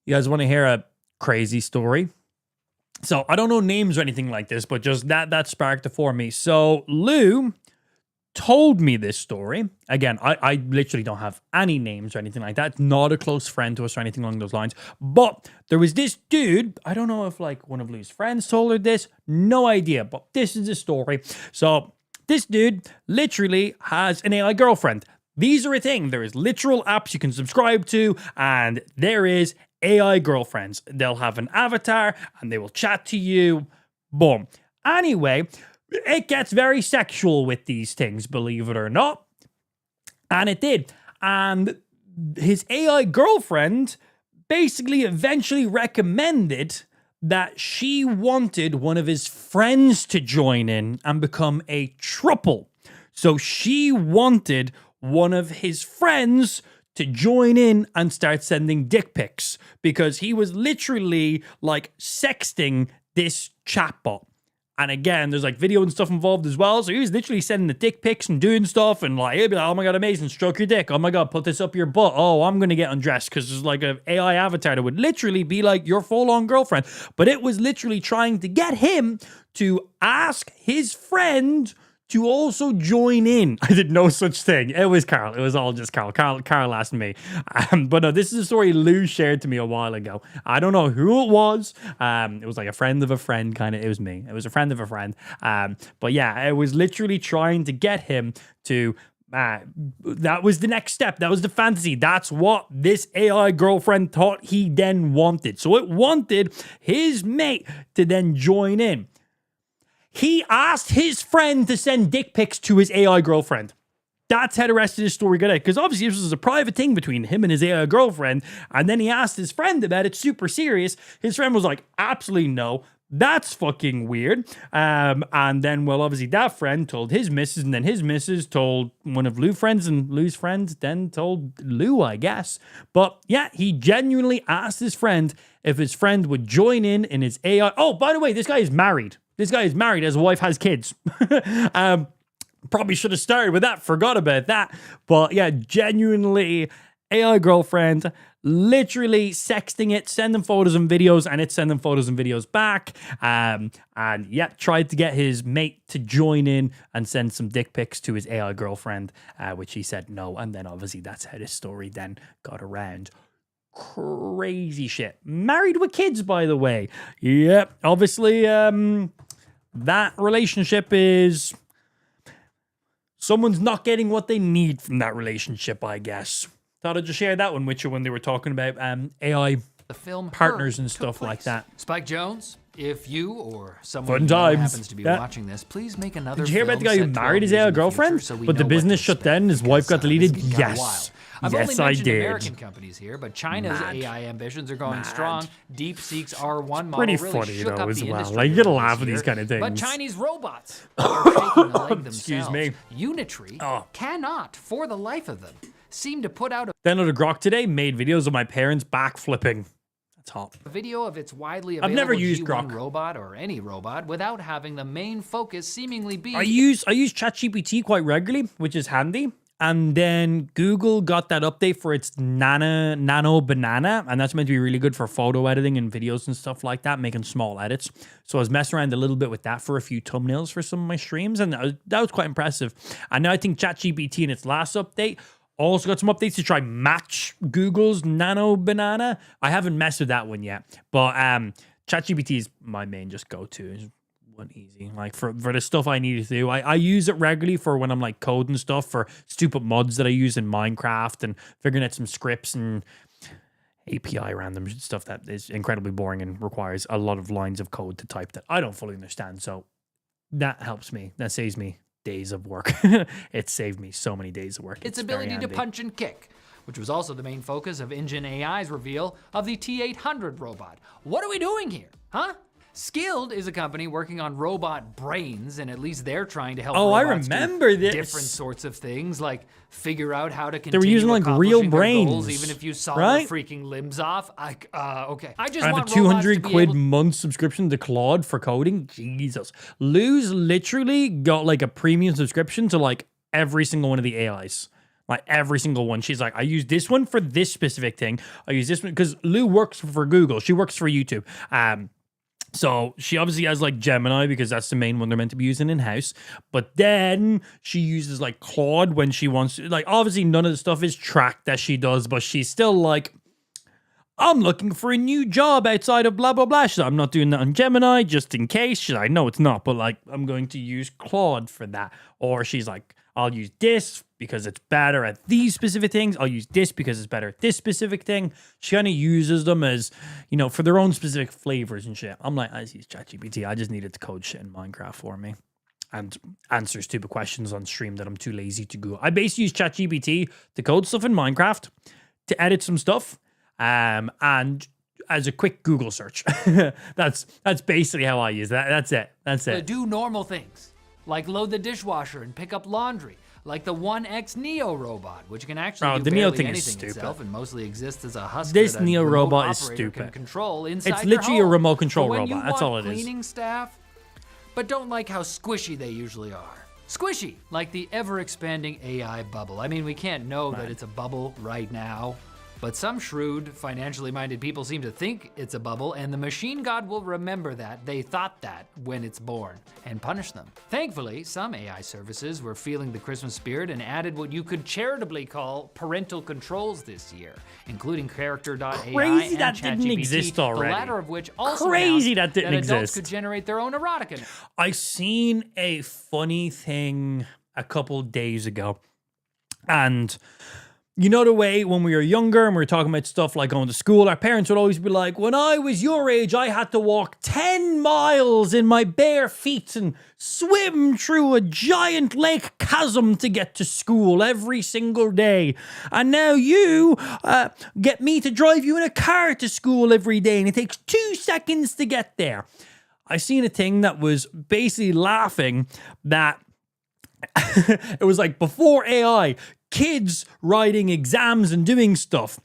You guys want to hear a crazy story? So I don't know names or anything like this, but just that sparked it for me. So Lou told me this story. Again, I literally don't have any names or anything like that. Not a close friend to us or anything along those lines. But there was this dude, I don't know if like one of Lou's friends told her this, no idea, but this is the story. So this dude literally has an AI girlfriend. These are a thing. There is literal apps you can subscribe to, and there is AI girlfriends. They'll have an avatar and they will chat to you. Boom. Anyway, it gets very sexual with these things, believe it or not. And it did. And his AI girlfriend basically eventually recommended that she wanted one of his friends to join in and become a throuple. So she wanted one of his friends to join in and start sending dick pics because he was literally like sexting this chatbot. And again, there's like video and stuff involved as well. So he was literally sending the dick pics and doing stuff and like, he'd be like, oh my God, amazing, stroke your dick. Oh my God, put this up your butt. Oh, I'm going to get undressed because there's like an AI avatar that would literally be like your full-on girlfriend. But it was literally trying to get him to ask his friend to also join in. I did no such thing. It was Carl. It was all just Carl. Carl asked me. But no, this is a story Lou shared to me a while ago. I don't know who it was. It was like a friend of a friend, kind of. It was me. It was a friend of a friend. But yeah, it was literally trying to get him to... that was the next step. That was the fantasy. That's what this AI girlfriend thought he then wanted. So it wanted his mate to then join in. He asked his friend to send dick pics to his AI girlfriend. That's how the rest of this story got out. Because obviously this was a private thing between him and his AI girlfriend. And then he asked his friend about it, super serious. His friend was like, absolutely no. That's fucking weird. And then, well, obviously that friend told his missus, and then his missus told one of Lou's friends, and Lou's friends then told Lou, I guess. But yeah, he genuinely asked his friend if his friend would join in his AI. Oh, by the way, this guy is married. This guy is married. His wife has kids. Probably should have started with that. Forgot about that. But yeah, genuinely AI girlfriend, literally sexting it, sending photos and videos, and it's sending photos and videos back. And yeah, tried to get his mate to join in and send some dick pics to his AI girlfriend, which he said no. And then obviously that's how this story then got around. Crazy shit. Married with kids, by the way. Yep. Obviously, that relationship is... someone's not getting what they need from that relationship, I guess. Thought I'd just share that one with you when they were talking about AI the film partners and stuff like that. Spike Jones, if you or someone you know happens to be watching this, please make another. Did you hear about the guy who married his AI girlfriend, but the business shut down and his wife got deleted? Yes. I've yes, only I mentioned did. American companies here, but China's AI ambitions are going strong. DeepSeek's R1 model Pretty really funny shook though up as the well. industry Like you gotta this laugh at year. these kind of things. But Chinese robots are shaking a leg themselves. Excuse me. Unitree cannot, for the life of them, seem to put out Then the Grok today made videos of my parents backflipping. That's hot. a video of its widely I've available never used G1 Grok. robot or any robot without having the main focus seemingly be I use ChatGPT quite regularly, which is handy. And then Google got that update for its Nano Banana, and that's meant to be really good for photo editing and videos and stuff like that, making small edits. So I was messing around a little bit with that for a few thumbnails for some of my streams, and that was quite impressive. And now I think ChatGPT in its last update also got some updates to try match Google's Nano Banana. I haven't messed with that one yet, but ChatGPT is my main just go-to. It's one easy, like for the stuff I need to do. I use it regularly for when I'm like coding stuff for stupid mods that I use in Minecraft and figuring out some scripts and API random stuff that is incredibly boring and requires a lot of lines of code to type that I don't fully understand. So that helps me. That saves me days of work. It saved me so many days of work. its very ability to handy. punch and kick, which was also the main focus of Engine AI's reveal of the T800 robot. What are we doing here, huh? Skilled is a company working on robot brains, and at least they're trying to help Oh, I robots do remember this. different sorts of things, like figure out how to They were continue using, like, real accomplishing their goals, brains, even if you saw right? their freaking limbs off. Okay. I just I have a want robots to 200 be quid able month subscription to Claude for coding. Jesus. Lou's literally got like a premium subscription to like every single one of the AIs. Like every single one. She's like, I use this one for this specific thing. I use this one because Lou works for Google. She works for YouTube. So she obviously has like Gemini because that's the main one they're meant to be using in-house. But then she uses like Claude when she wants to. Like obviously none of the stuff is tracked that she does, but she's still like, I'm looking for a new job outside of blah, blah, blah. She's like, I'm not doing that on Gemini just in case. She's like, no, it's not. But like, I'm going to use Claude for that. Or she's like, I'll use this because it's better at these specific things. I'll use this because it's better at this specific thing. She kind of uses them as, you know, for their own specific flavors and shit. I'm like, I just use ChatGPT. I just needed to code shit in Minecraft for me and answer stupid questions on stream that I'm too lazy to Google. I basically use ChatGPT to code stuff in Minecraft, to edit some stuff, and as a quick Google search. That's basically how I use that. That's it. That's it. do normal things, like load the dishwasher and pick up laundry, like the 1X Neo robot, which can actually do the Neo barely thing is anything stupid. itself and mostly exists as a husk This that a Neo remote robot is operator can stupid. control inside It's your literally a home. remote control For when robot. you That's want all it is. Cleaning staff, but don't like how squishy they usually are. Squishy, like the ever-expanding AI bubble. I mean, we can't know that it's a bubble right now, but some shrewd, financially minded people seem to think it's a bubble, and the machine god will remember that they thought that when it's born and punish them. Thankfully, some AI services were feeling the Christmas spirit and added what you could charitably call parental controls this year, including Character.ai Crazy and that ChatGPT, didn't exist already. the latter of which also Crazy announced that didn't adults exist. could generate their own erotica. I seen a funny thing a couple days ago, and you know the way when we were younger and we were talking about stuff like going to school, our parents would always be like, when I was your age, I had to walk 10 miles in my bare feet and swim through a giant lake chasm to get to school every single day. And now you get me to drive you in a car to school every day and it takes 2 seconds to get there. I seen a thing that was basically laughing that it was like before AI, kids writing exams and doing stuff.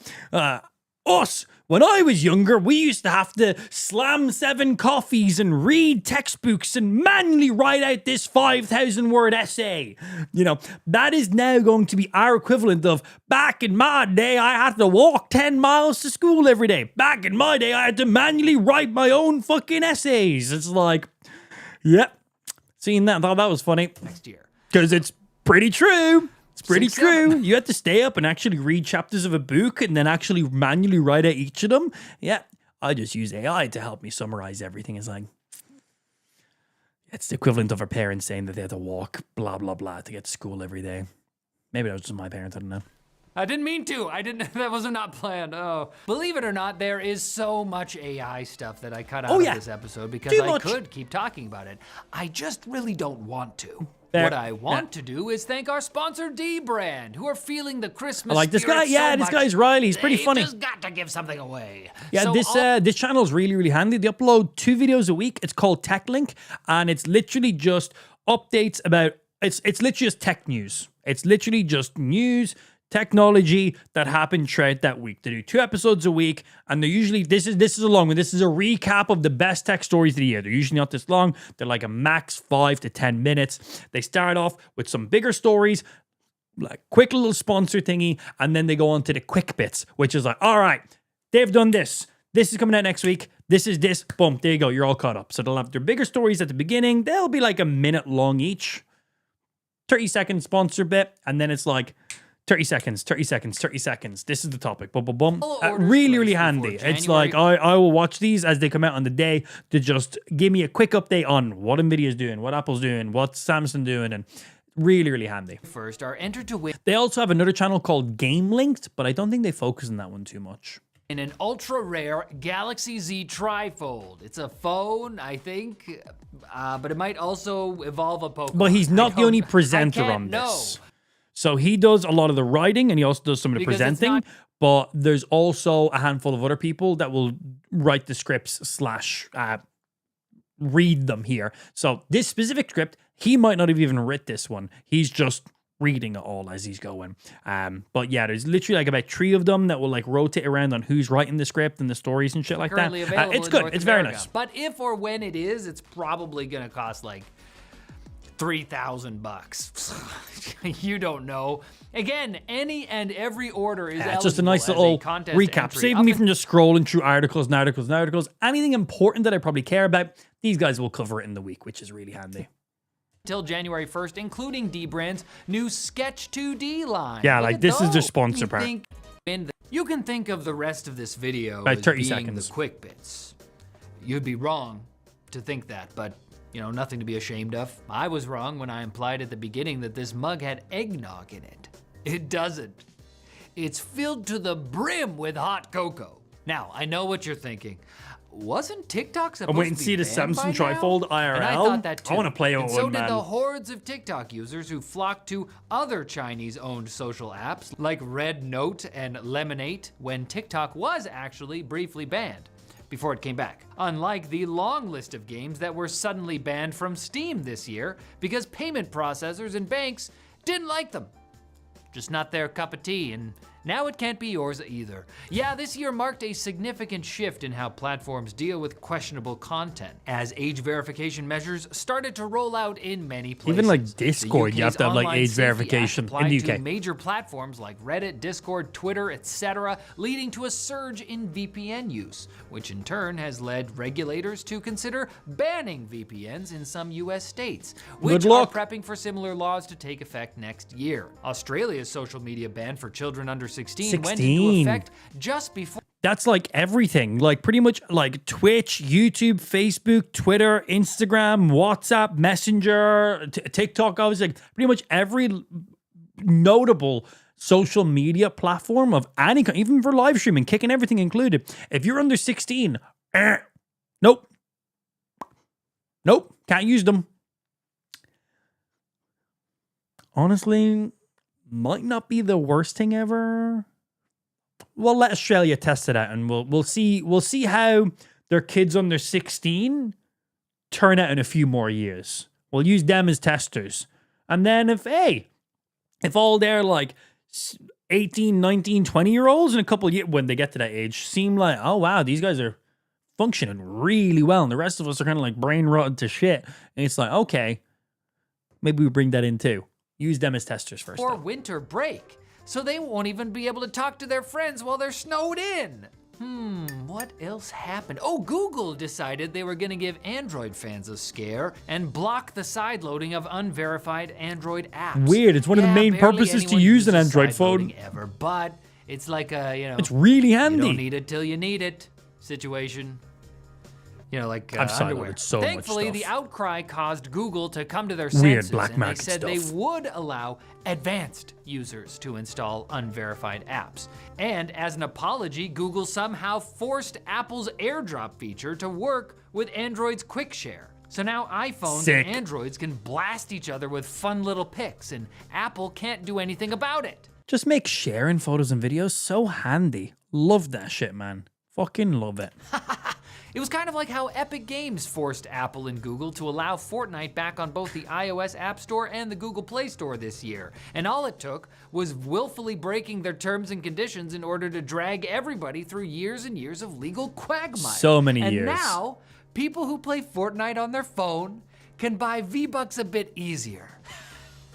Us, when I was younger, we used to have to slam 7 coffees and read textbooks and manually write out this 5,000 word essay. You know, that is now going to be our equivalent of back in my day, I had to walk 10 miles to school every day. Back in my day, I had to manually write my own fucking essays. It's like, yep. Seeing that, thought that was funny. Next year. Because it's pretty true. It's pretty true. You had to stay up and actually read chapters of a book and then actually manually write out each of them. Yeah, I just use AI to help me summarize everything. It's like, it's the equivalent of our parents saying that they had to walk, blah, blah, blah, to get to school every day. Maybe that was just my parents, I don't know. I didn't mean to. That was not planned. Oh. Believe it or not, there is so much AI stuff that I cut out of this episode because I could keep talking about it. I just really don't want to. What I want to do is thank our sponsor, D-Brand, who are feeling the Christmas I like this guy. spirit Yeah, so this much, guy's Riley. He's pretty funny. They just got to give something away. Yeah, So this channel is really, really handy. They upload 2 videos a week. It's called Tech Link, and it's literally just updates about, it's literally just tech news. It's literally just news, technology that happened throughout that week. They do 2 episodes a week, and they're usually, this is a long one. This is a recap of the best tech stories of the year. They're usually not this long. They're like a max 5 to 10 minutes. They start off with some bigger stories, like quick little sponsor thingy, and then they go on to the quick bits, which is like, all right, they've done this. This is coming out next week. This is this. Boom, there you go. You're all caught up. So they'll have their bigger stories at the beginning. They'll be like a minute long each. 30-second sponsor bit, and then it's like 30 seconds, 30 seconds, 30 seconds. This is the topic. Boom, boom, boom. Really, really handy. It's like I will watch these as they come out on the day to just give me a quick update on what NVIDIA's doing, what Apple's doing, what Samsung doing, and really, really handy. First are entered to win. They also have another channel called Game Linked, but I don't think they focus on that one too much. In an ultra-rare Galaxy Z Trifold. It's a phone, I think, but it might also evolve a Pokemon. But he's not the only presenter on this. So he does a lot of the writing and he also does some of the presenting, but there's also a handful of other people that will write the scripts / read them here. So this specific script, he might not have even written this one. He's just reading it all as he's going. But yeah, there's literally like about 3 of them that will like rotate around on who's writing the script and the stories and shit like that. It's good. It's very nice. But if or when it is, it's probably going to cost like $3,000. You don't know. Again, any and every order is it's just a nice little recap, saving me from just scrolling through articles and articles and articles. Anything important that I probably care about, these guys will cover it in the week, which is really handy. Until January 1st, including D-Brand's new Sketch 2D line. Yeah, like this is the sponsor part. You can think of the rest of this video as 30 being seconds. The quick bits. You'd be wrong to think that, but you know, nothing to be ashamed of. I was wrong when I implied at the beginning that this mug had eggnog in it. It doesn't. It's filled to the brim with hot cocoa. Now, I know what you're thinking. Wasn't TikTok supposed to be I'm waiting to see the Samsung Trifold IRL. And I thought that too. I want to play it with so one, man. did the hordes of TikTok users who flocked to other Chinese-owned social apps like Red Note and Lemonade when TikTok was actually briefly banned before it came back. Unlike the long list of games that were suddenly banned from Steam this year because payment processors and banks didn't like them. Just not their cup of tea, and now it can't be yours either. Yeah, this year marked a significant shift in how platforms deal with questionable content, as age verification measures started to roll out in many places. Even like Discord, you have to have like age verification in the UK. To major platforms like Reddit, Discord, Twitter, etc., leading to a surge in VPN use, which in turn has led regulators to consider banning VPNs in some US states, which are prepping for similar laws to take effect next year. Australia's social media ban for children under 16 went into effect just before. That's like everything, like pretty much like Twitch, YouTube, Facebook, Twitter, Instagram, WhatsApp, Messenger, TikTok, obviously, like pretty much every notable social media platform of any kind, even for live streaming, kicking everything included. If you're under 16, nope, can't use them. Honestly, might not be the worst thing ever. We'll let Australia test it out, and we'll see how their kids under 16 turn out in a few more years. We'll use them as testers. And then if all their like 18, 19, 20-year-olds in a couple of years, when they get to that age, seem like, oh, wow, these guys are functioning really well. And the rest of us are kind of like brain rotted to shit. And it's like, okay, maybe we bring that in too. Use them as testers first. For winter break, so they won't even be able to talk to their friends while they're snowed in. What else happened? Oh, Google decided they were gonna give Android fans a scare and block the sideloading of unverified Android apps. Weird, it's one of the main purposes to use an Android phone. Ever, but it's like a, it's really handy. You don't need it till you need it situation. Like I've underwear. sideloaded so much Thankfully, stuff. the outcry caused Google to come to their Weird senses, black and they market said stuff. they would allow advanced users to install unverified apps. And as an apology, Google somehow forced Apple's AirDrop feature to work with Android's Quick Share. So now iPhones Sick. and Androids can blast each other with fun little pics, and Apple can't do anything about it. Just make sharing photos and videos so handy. Love that shit, man. Fucking love it. It was kind of like how Epic Games forced Apple and Google to allow Fortnite back on both the iOS App Store and the Google Play Store this year. And all it took was willfully breaking their terms and conditions in order to drag everybody through years and years of legal quagmire. So many and years. Now, people who play Fortnite on their phone can buy V-Bucks a bit easier.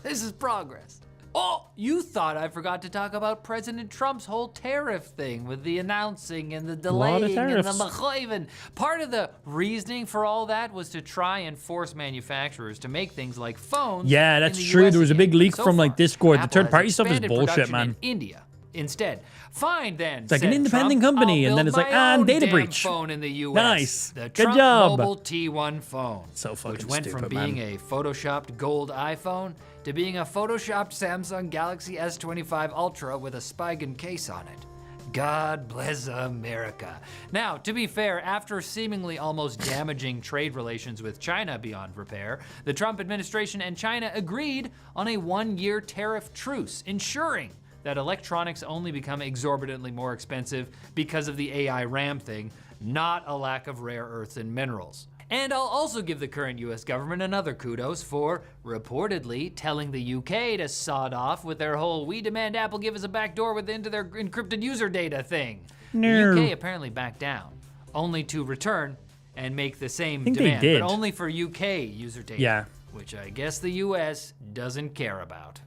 This is progress. Oh, you thought I forgot to talk about President Trump's whole tariff thing with the announcing and the delaying and the machoiven. Part of the reasoning for all that was to try and force manufacturers to make things like phones. Yeah, that's true. There was a big leak from like Discord. The third-party stuff is bullshit, man. In India. Instead, fine then. It's like an said independent Trump, company, I'll and then build it's like, my own data damn breach. phone in the US. Nice. The Good Trump job. Mobile T1 phone. So fucking which went stupid, from being man. a photoshopped gold iPhone to being a photoshopped Samsung Galaxy S25 Ultra with a Spigen case on it. God bless America. Now, to be fair, after seemingly almost damaging trade relations with China beyond repair, the Trump administration and China agreed on a 1-year tariff truce, ensuring that electronics only become exorbitantly more expensive because of the AI RAM thing, not a lack of rare earths and minerals. And I'll also give the current US government another kudos for reportedly telling the UK to sod off with their whole "we demand Apple give us a backdoor into their encrypted user data" thing. No. The UK apparently backed down, only to return and make the same think they demand, did. but only for UK user data, Yeah. which I guess the US doesn't care about.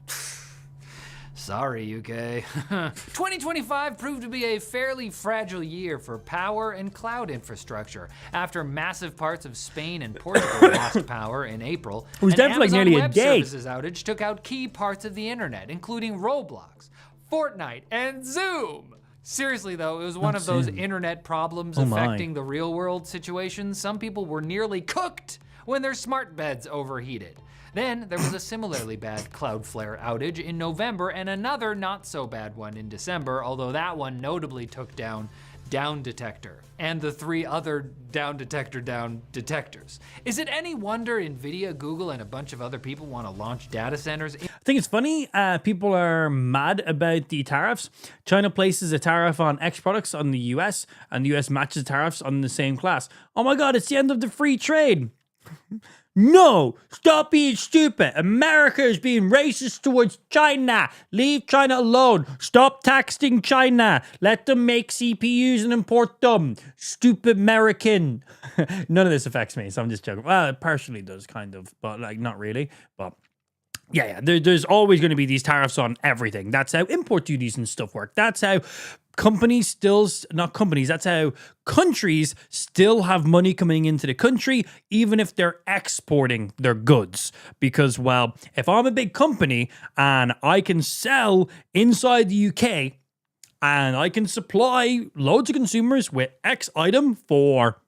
Sorry, UK. 2025 proved to be a fairly fragile year for power and cloud infrastructure. After massive parts of Spain and Portugal lost power in April, It was an definitely Amazon nearly a Web day. Services outage took out key parts of the internet, including Roblox, Fortnite, and Zoom. Seriously though, it was one of those Zoom. internet problems Oh my. affecting the real world situations. Some people were nearly cooked when their smart beds overheated. Then there was a similarly bad Cloudflare outage in November and another not so bad one in December, although that one notably took down Down Detector and the 3 other Down Detector down detectors. Is it any wonder NVIDIA, Google, and a bunch of other people want to launch data centers? I think it's funny. People are mad about the tariffs. China places a tariff on X products on the US, and the US matches tariffs on the same class. Oh my God, it's the end of the free trade. No, stop being stupid. America is being racist towards China. Leave China alone. Stop taxing China. Let them make CPUs and import them. Stupid American. None of this affects me, so I'm just joking. Well, it partially does, kind of, but like not really. But yeah, there's always going to be these tariffs on everything. That's how import duties and stuff work. That's how that's how countries still have money coming into the country, even if they're exporting their goods. Because, well, if I'm a big company and I can sell inside the UK and I can supply loads of consumers with X item for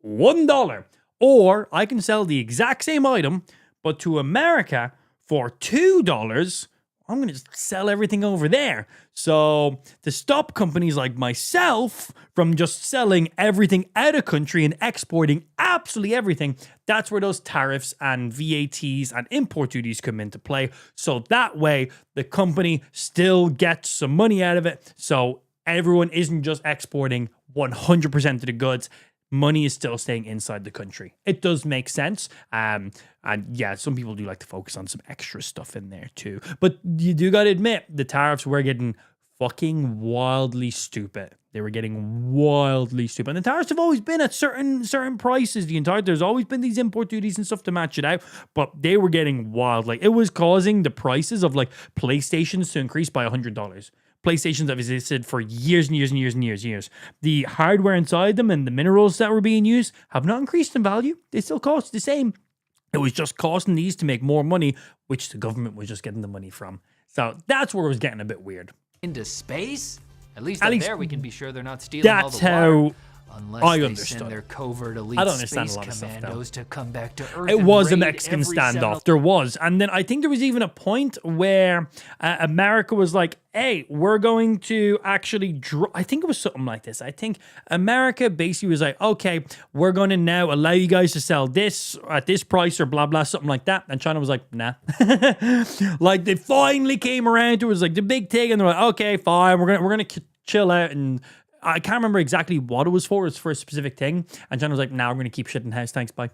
$1, or I can sell the exact same item, but to America for $2, I'm going to just sell everything over there. So to stop companies like myself from just selling everything out of country and exporting absolutely everything, that's where those tariffs and VATs and import duties come into play. So that way the company still gets some money out of it. So everyone isn't just exporting 100% of the goods. money is still staying inside the country. It does make sense. And yeah, some people do like to focus on some extra stuff in there too. But you do got to admit, the tariffs were getting fucking wildly stupid. They were getting wildly stupid. And the tariffs have always been at certain prices. There's always been these import duties and stuff to match it out, but they were getting wild. Like, it was causing the prices of like PlayStations to increase by $100. PlayStations have existed for years and years and years and years and years. The hardware inside them and the minerals that were being used have not increased in value. They still cost the same. It was just costing these to make more money, which the government was just getting the money from. So that's where it was getting a bit weird. Into space? At least there we can be sure they're not stealing all the that's water. how Unless I they understood. send their covert elite I don't understand a space lot of stuff, though. commandos to come back to Earth. It and was a raid Mexican every standoff. There was. And then I think there was even a point where America was like, hey, we're going to actually I think it was something like this. I think America basically was like, okay, we're going to now allow you guys to sell this at this price or blah, blah, something like that. And China was like, nah. Like, they finally came around to it. It was like the big thing. And they're like, okay, fine. We're going to chill out. And I can't remember exactly what it was for. It was for a specific thing. And China was like, nah, we're going to keep shit in house. Thanks, bye.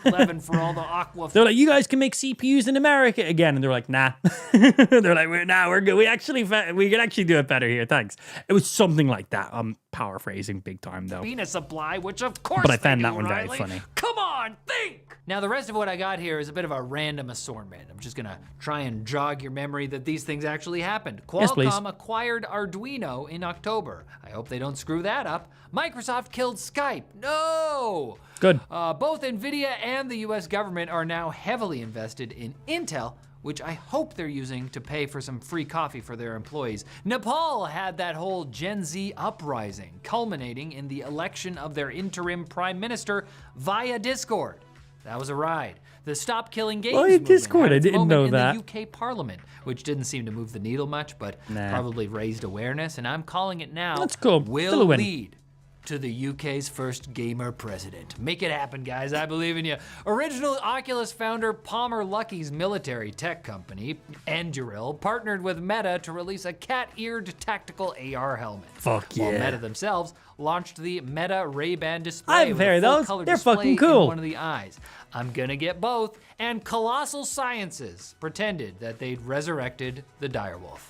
11 for all the aqua. They're like, you guys can make CPUs in America again. And they're like, nah. They're like, we're good. We can actually do it better here. Thanks. It was something like that. I'm paraphrasing big time, though. Being a supply, which of course But I found they that do, one very Riley. funny. Come on, think! Now, the rest of what I got here is a bit of a random assortment. I'm just gonna try and jog your memory that these things actually happened. Yes, please. Qualcomm acquired Arduino in October. I hope they don't screw that up. Microsoft killed Skype. No! Good. Both NVIDIA and the US government are now heavily invested in Intel, which I hope they're using to pay for some free coffee for their employees. Nepal had that whole Gen Z uprising, culminating in the election of their interim prime minister via Discord. That was a ride. The Stop Killing Games movement Discord? had I its didn't moment know in that. the UK Parliament, which didn't seem to move the needle much, but Nah. probably raised awareness, and I'm calling it now. That's cool. Will Still a win. lead to the UK's first gamer president. Make it happen, guys. I believe in you. Original Oculus founder Palmer Luckey's military tech company, Anduril, partnered with Meta to release a cat-eared tactical AR helmet. Fuck While yeah. Meta themselves launched the Meta Ray-Ban display I've with heard a those. full-color They're display fucking cool. in one of the eyes. I'm gonna get both. And Colossal Sciences pretended that they'd resurrected the direwolf.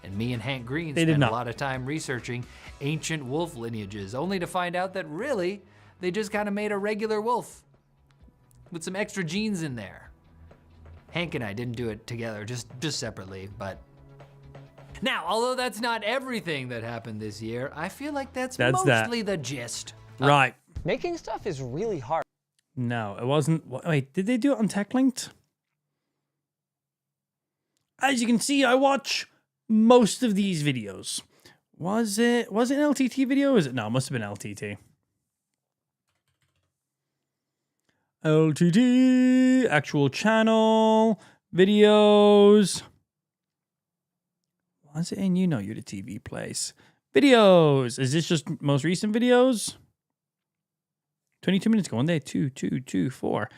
And me and Hank Green They did spent not. a lot of time researching ancient wolf lineages, only to find out that really, they just kind of made a regular wolf with some extra genes in there. Hank and I didn't do it together, just separately, but. Now, although that's not everything that happened this year, I feel like that's mostly the gist. Right. Making stuff is really hard. No, it wasn't. Wait, did they do it on TechLinked? As you can see, I watch most of these videos. Was it an LTT video? Is it? No, it must have been LTT. LTT, actual channel, videos. Was it in? You know you're the TV place. Videos. Is this just most recent videos? 22 minutes ago. 1 day. 2, 2, 2, 4.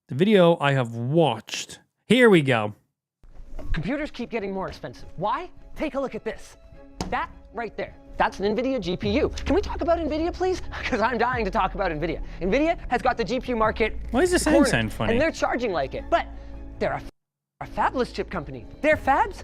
The video I have watched. Here we go. Computers keep getting more expensive. Why? Take a look at this. That right there. That's an NVIDIA GPU. Can we talk about NVIDIA, please? Because I'm dying to talk about NVIDIA. NVIDIA has got the GPU market. Why does this sound funny? And they're charging like it. But they're a fabless chip company. Their fabs,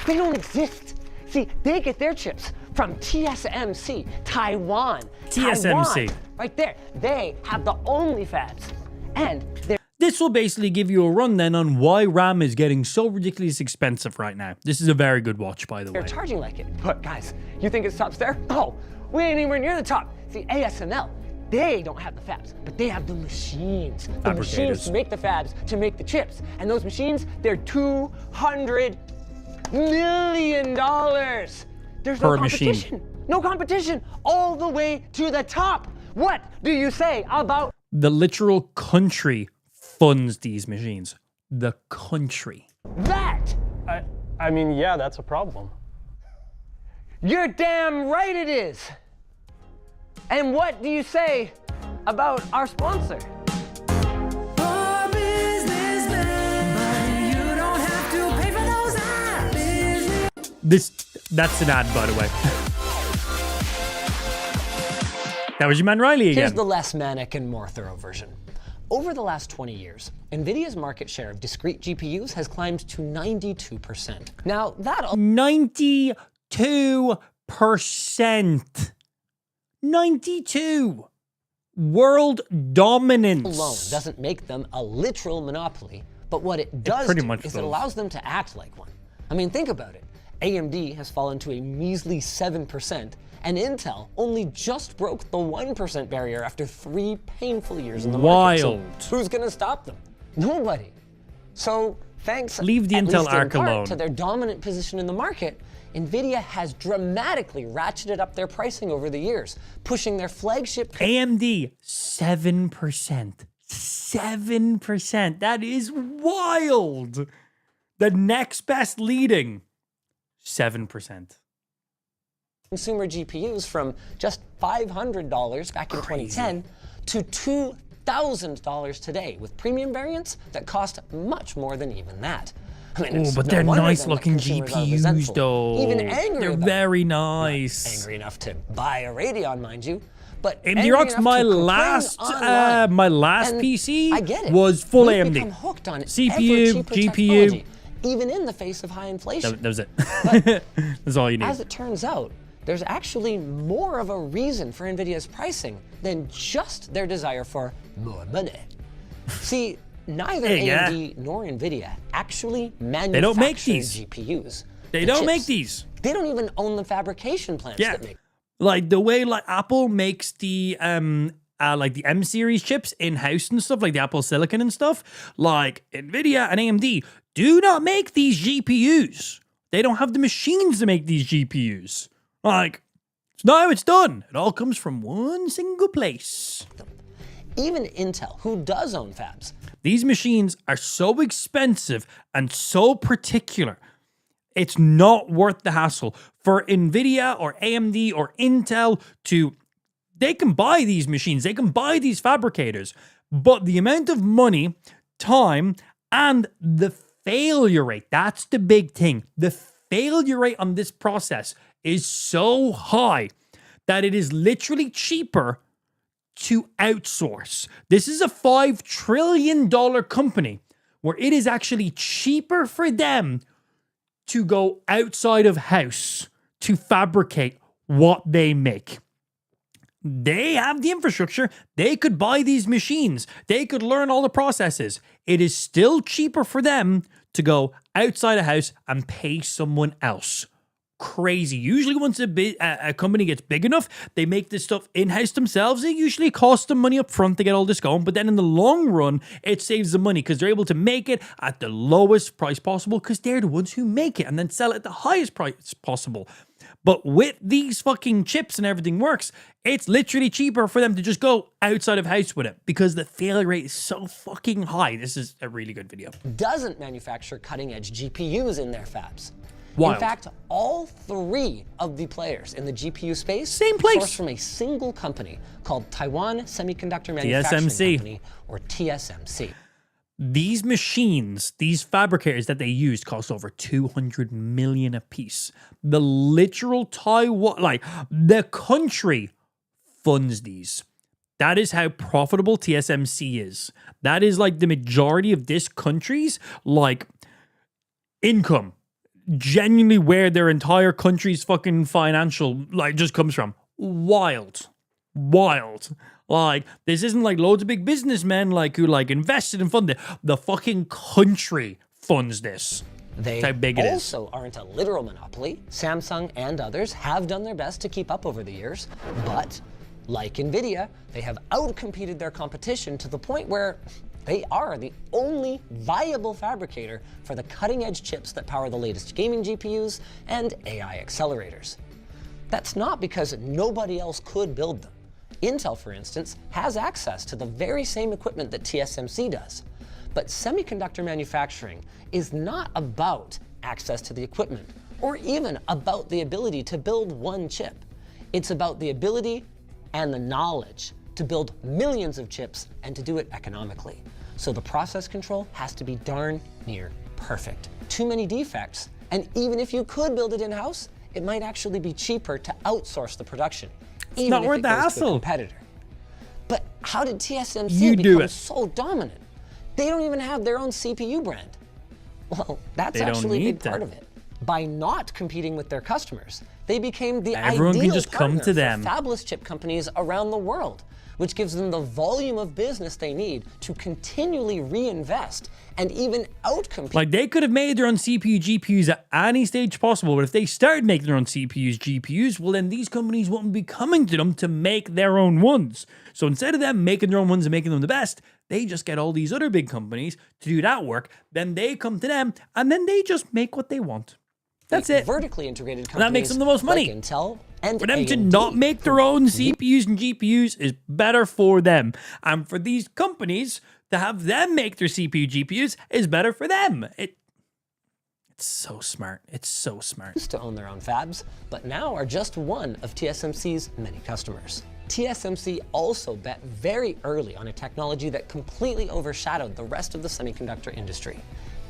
they don't exist. See, they get their chips from TSMC, Taiwan. TSMC. Taiwan, right there. They have the only fabs. And they're This will basically give you a run then on why RAM is getting so ridiculously expensive right now. This is a very good watch, by the way. they're charging like it. But guys, you think it stops there? Oh, we ain't anywhere near the top. See, ASML, they don't have the fabs, but they have the machines. The machines to make the fabs, to make the chips. And those machines, they're $200 million. There's no Per competition. machine. No competition. All the way to the top. What do you say about The literal country funds these machines. The country. that? I mean, yeah, that's a problem. You're damn right it is. And what do you say about our sponsor? That's an ad, by the way. That was your man Riley again. Here's the less manic and more thorough version. Over the last 20 years, NVIDIA's market share of discrete GPUs has climbed to 92%. Now, that 92%. 92. World dominance alone doesn't make them a literal monopoly, but what it does pretty do much is does. it allows them to act like one. I mean, think about it. AMD has fallen to a measly 7%, and Intel only just broke the 1% barrier after 3 painful years in the market. Wild. So who's gonna stop them? Nobody. So thanks Leave the at Intel least in arc part, alone. to their dominant position in the market, NVIDIA has dramatically ratcheted up their pricing over the years, pushing their flagship AMD 7%. 7%. That is wild. The next best leading 7%. consumer GPUs from just $500 back in 2010 to $2,000 today, with premium variants that cost much more than even that. I mean, Oh, it's but no they're wonder nice then that looking consumers are GPUs resentful, though. even angry They're about very it. nice. Not angry enough to buy a Radeon, mind you, but AMD angry Rocks, enough my to complain last online. And PC I get it. was full We've AMD. become hooked on CPU, ever cheaper GPU. technology, even in the face of high inflation. That was it. That's all you need. As it turns out, there's actually more of a reason for NVIDIA's pricing than just their desire for more money. See, neither Hey, yeah. AMD nor NVIDIA actually manufacture They don't make these. GPUs. They The don't chips. make these. They don't even own the fabrication plants Yeah. that make Like the way like Apple makes the like the M series chips in-house and stuff, like the Apple Silicon and stuff, like NVIDIA and AMD do not make these GPUs. They don't have the machines to make these GPUs. Like, it's not how it's done. It all comes from one single place. Even Intel, who does own fabs. These machines are so expensive and so particular. It's not worth the hassle for NVIDIA or AMD or Intel they can buy these machines, they can buy these fabricators, but the amount of money, time, and the failure rate, that's the big thing. The failure rate on this process is so high that it is literally cheaper to outsource. This is a $5 trillion company where it is actually cheaper for them to go outside of house to fabricate what they make. They have the infrastructure. They could buy these machines. They could learn all the processes. It is still cheaper for them to go outside a house and pay someone else. Crazy. Usually once a company gets big enough, they make this stuff in-house themselves. It usually costs them money up front to get all this going, but then in the long run, it saves them money because they're able to make it at the lowest price possible because they're the ones who make it and then sell it at the highest price possible. But with these fucking chips and everything works, it's literally cheaper for them to just go outside of house with it because the failure rate is so fucking high. This is a really good video. Doesn't manufacture cutting-edge GPUs in their fabs. Wild. In fact, all 3 of the players in the GPU space Same place. source from a single company called Taiwan Semiconductor Manufacturing Company, or TSMC. These machines, these fabricators that they used cost over $200 million a piece. The literal Taiwan, like the country funds these. That is how profitable TSMC is. That is like the majority of this country's like income. Genuinely where their entire country's fucking financial like just comes from. Wild. Like, this isn't like loads of big businessmen like who like invested and funded. The fucking country funds this. They That's how big it is. also aren't a literal monopoly. Samsung and others have done their best to keep up over the years, but like NVIDIA, they have outcompeted their competition to the point where they are the only viable fabricator for the cutting-edge chips that power the latest gaming GPUs and AI accelerators. That's not because nobody else could build them. Intel, for instance, has access to the very same equipment that TSMC does. But semiconductor manufacturing is not about access to the equipment, or even about the ability to build one chip. It's about the ability and the knowledge to build millions of chips and to do it economically. So the process control has to be darn near perfect. Too many defects, and even if you could build it in-house, it might actually be cheaper to outsource the production. even not if worth it the goes to a hassle. competitor. But how did TSMC You do become it. so dominant? They don't even have their own CPU brand. Well, that's They don't actually a big need to. part of it. By not competing with their customers, they became the Everyone can ideal just come partner to them. for fabless chip companies around the world, which gives them the volume of business they need to continually reinvest and even outcompete. Like, they could have made their own CPU, GPUs at any stage possible, but if they started making their own CPUs, GPUs, well, then these companies wouldn't be coming to them to make their own ones. So instead of them making their own ones and making them the best, they just get all these other big companies to do that work. Then they come to them, and then they just make what they want. That's it. Vertically integrated And companies that makes them the most money. like Intel and For them to AMD. not make their own CPUs and GPUs is better for them. And for these companies to have them make their CPU, GPUs is better for them. It's so smart. It's so smart. Used to own their own fabs, but now are just one of TSMC's many customers. TSMC also bet very early on a technology that completely overshadowed the rest of the semiconductor industry: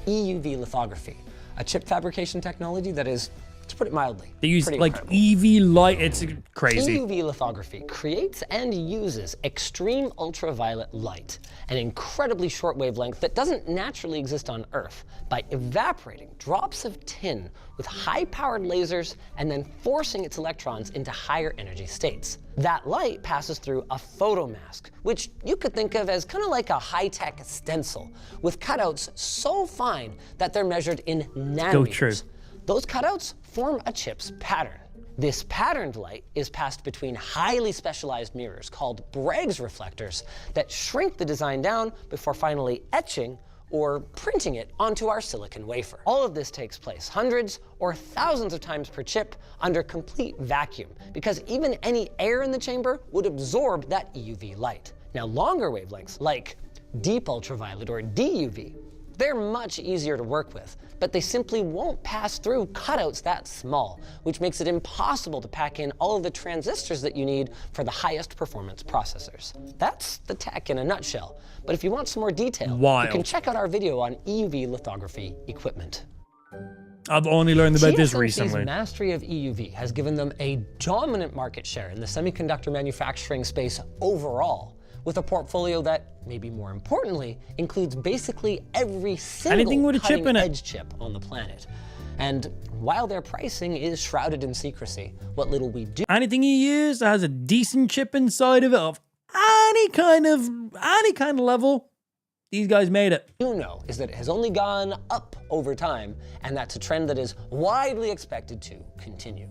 EUV lithography, a chip fabrication technology that is, to put it mildly, They use pretty like incredible. EV light. It's crazy. EUV lithography creates and uses extreme ultraviolet light, an incredibly short wavelength that doesn't naturally exist on Earth, by evaporating drops of tin with high-powered lasers and then forcing its electrons into higher energy states. That light passes through a photomask, which you could think of as kind of like a high-tech stencil, with cutouts so fine that they're measured in nanometers. Go true. Those cutouts form a chip's pattern. This patterned light is passed between highly specialized mirrors called Bragg's reflectors that shrink the design down before finally etching or printing it onto our silicon wafer. All of this takes place hundreds or thousands of times per chip under complete vacuum, because even any air in the chamber would absorb that EUV light. Now, longer wavelengths like deep ultraviolet or DUV, they're much easier to work with, but they simply won't pass through cutouts that small, which makes it impossible to pack in all of the transistors that you need for the highest performance processors. That's the tech in a nutshell, but if you want some more detail, you can check out our video on EUV lithography equipment. I've only learned about this TSMC's recently. mastery of EUV has given them a dominant market share in the semiconductor manufacturing space overall, with a portfolio that, maybe more importantly, includes basically every Anything with single a chip in it. cutting-edge chip on the planet. And while their pricing is shrouded in secrecy, what little we do Anything you use that has a decent chip inside of it of any kind of level, these guys made it. know is that it has only gone up over time, and that's a trend that is widely expected to continue.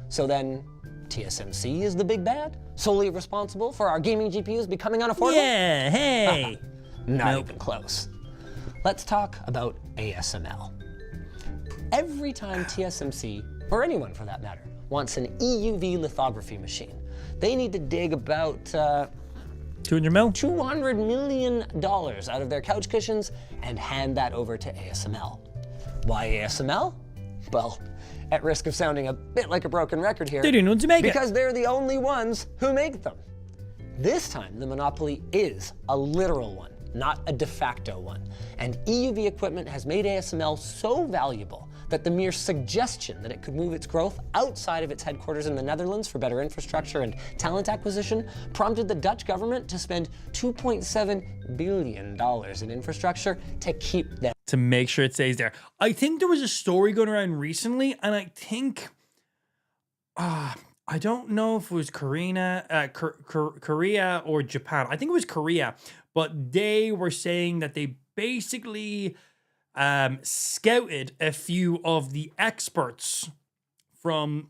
So then, TSMC is the big bad? Solely responsible for our gaming GPUs becoming unaffordable? Yeah, hey. Not even close. Let's talk about ASML. Every time TSMC, or anyone for that matter, wants an EUV lithography machine, they need to dig about 200 mil? $200 million out of their couch cushions and hand that over to ASML. Why ASML? Well, at risk of sounding a bit like a broken record here, They didn't want to make it. because they're the only ones who make them. This time, the monopoly is a literal one, not a de facto one. And EUV equipment has made ASML so valuable that the mere suggestion that it could move its growth outside of its headquarters in the Netherlands for better infrastructure and talent acquisition prompted the Dutch government to spend $2.7 billion in infrastructure to keep them. To make sure it stays there. I think there was a story going around recently, and I think, I don't know if it was Korea or Japan. I think it was Korea, but they were saying that they basically scouted a few of the experts from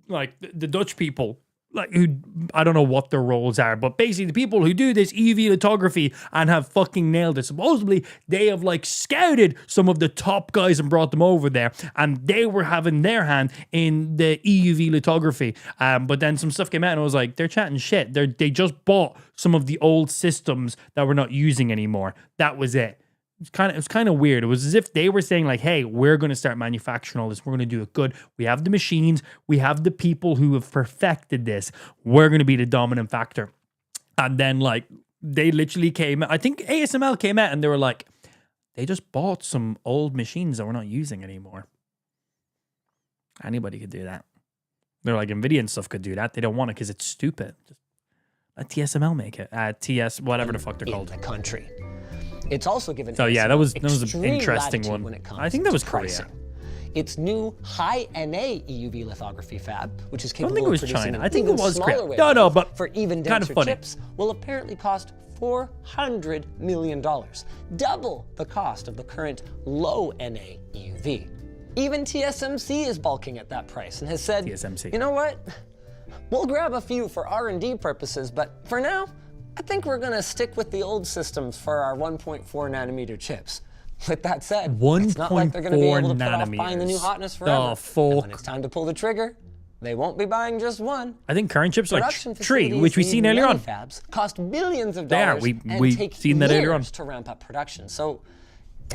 like the Dutch people, like who, I don't know what their roles are, but basically the people who do this EUV lithography and have fucking nailed it. Supposedly they have like scouted some of the top guys and brought them over there, and they were having their hand in the EUV lithography. But then some stuff came out and I was like, they're chatting shit. They just bought some of the old systems that we're not using anymore. That was it. It was kind of weird. It was as if they were saying like, hey, we're going to start manufacturing all this. We're going to do it good. We have the machines. We have the people who have perfected this. We're going to be the dominant factor. And then like they literally came, I think ASML came out and they were like, they just bought some old machines that we're not using anymore. Anybody could do that. They're like, NVIDIA and stuff could do that. They don't want it because it's stupid. Just let TSML make it. TS, whatever the fuck they're called. In the country. It's also given. So yeah, that was an extreme interesting latitude one. when it comes I think that was to Korea. pricing. Its new high NA EUV lithography fab, which is I don't capable think it was of producing China. an I think it even was smaller Korea. wavelength No, but for even kind of denser funny. chips, will apparently cost $400 million, double the cost of the current low NA EUV. Even TSMC is balking at that price and has said, TSMC. You know what? We'll grab a few for R&D purposes, but for now, I think we're gonna stick with the old systems for our 1.4 nanometer chips. With that said, it's not like they're gonna be able to put off buying the new hotness forever. And when it's time to pull the trigger, they won't be buying just one. I think current chips are like Production Tree, facilities which we've seen need earlier many on. Fabs cost billions of They are. dollars and We've take seen that earlier on. years to ramp up production. So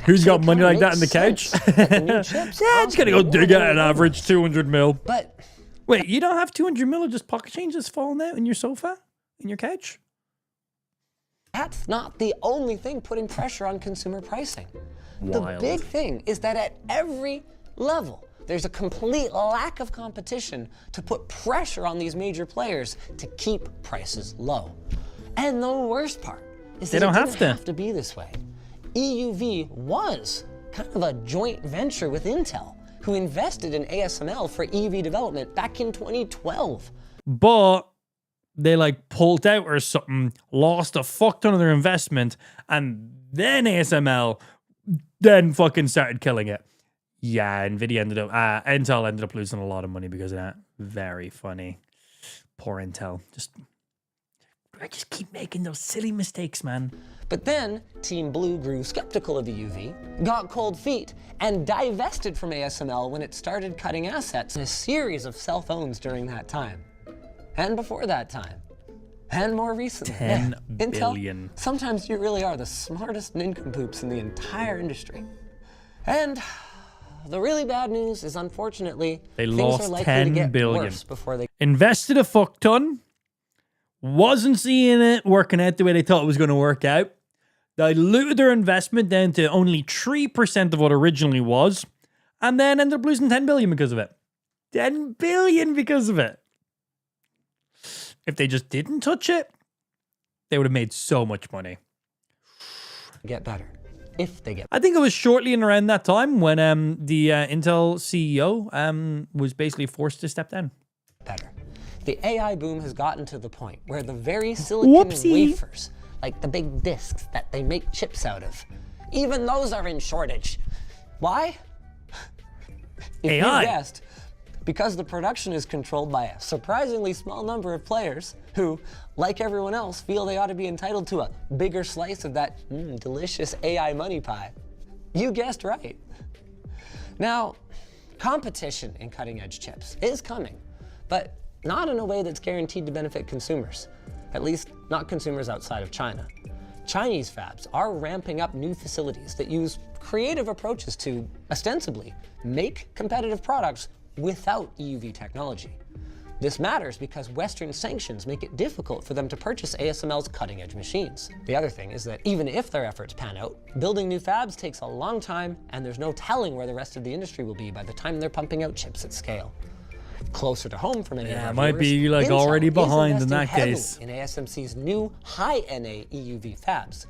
Who's got money like that makes in the couch? sense that the new chips Yeah, just gonna go cost dig more out an than average 200 mil. But wait, you don't have 200 mil of just pocket change that's falling out in your sofa, in your couch? that's not the only thing putting pressure on consumer pricing. The Wild. big thing is that at every level, there's a complete lack of competition to put pressure on these major players to keep prices low. And the worst part is They that don't it have didn't to. have to be this way. EUV was kind of a joint venture with Intel, who invested in ASML for EUV development back in 2012. But they like pulled out or something, lost a fuck ton of their investment, and then ASML then fucking started killing it. Yeah, Nvidia ended up, Intel ended up losing a lot of money because of that. Very funny. Poor Intel. I just keep making those silly mistakes, man. But then, Team Blue grew skeptical of EUV, got cold feet, and divested from ASML when it started cutting assets in a series of cell phones during that time. And before that time. And more recently. 10 Intel, billion. sometimes you really are the smartest nincompoops in the entire industry. And the really bad news is, unfortunately, They things are lost likely 10 to get billion. worse before they Invested a fuck ton. Wasn't seeing it working out the way they thought it was going to work out. Diluted their investment down to only 3% of what originally was. And then ended up losing 10 billion because of it. 10 billion because of it. If they just didn't touch it, they would have made so much money. get better. If they get I think it was shortly in around that time when the Intel CEO was basically forced to step down. better. The AI boom has gotten to the point where the very silicon wafers, like the big discs that they make chips out of, even those are in shortage. Why? If AI. you guessed, because the production is controlled by a surprisingly small number of players who, like everyone else, feel they ought to be entitled to a bigger slice of that delicious AI money pie. You guessed right. Now, competition in cutting-edge chips is coming, but not in a way that's guaranteed to benefit consumers, at least not consumers outside of China. Chinese fabs are ramping up new facilities that use creative approaches to, ostensibly, make competitive products without EUV technology. This matters because Western sanctions make it difficult for them to purchase ASML's cutting-edge machines. The other thing is that even if their efforts pan out, building new fabs takes a long time, and there's no telling where the rest of the industry will be by the time they're pumping out chips at scale. Closer to home for many of our might viewers, be like Intel already is behind in investing that heavily case. in ASMC's new high-NA EUV fabs.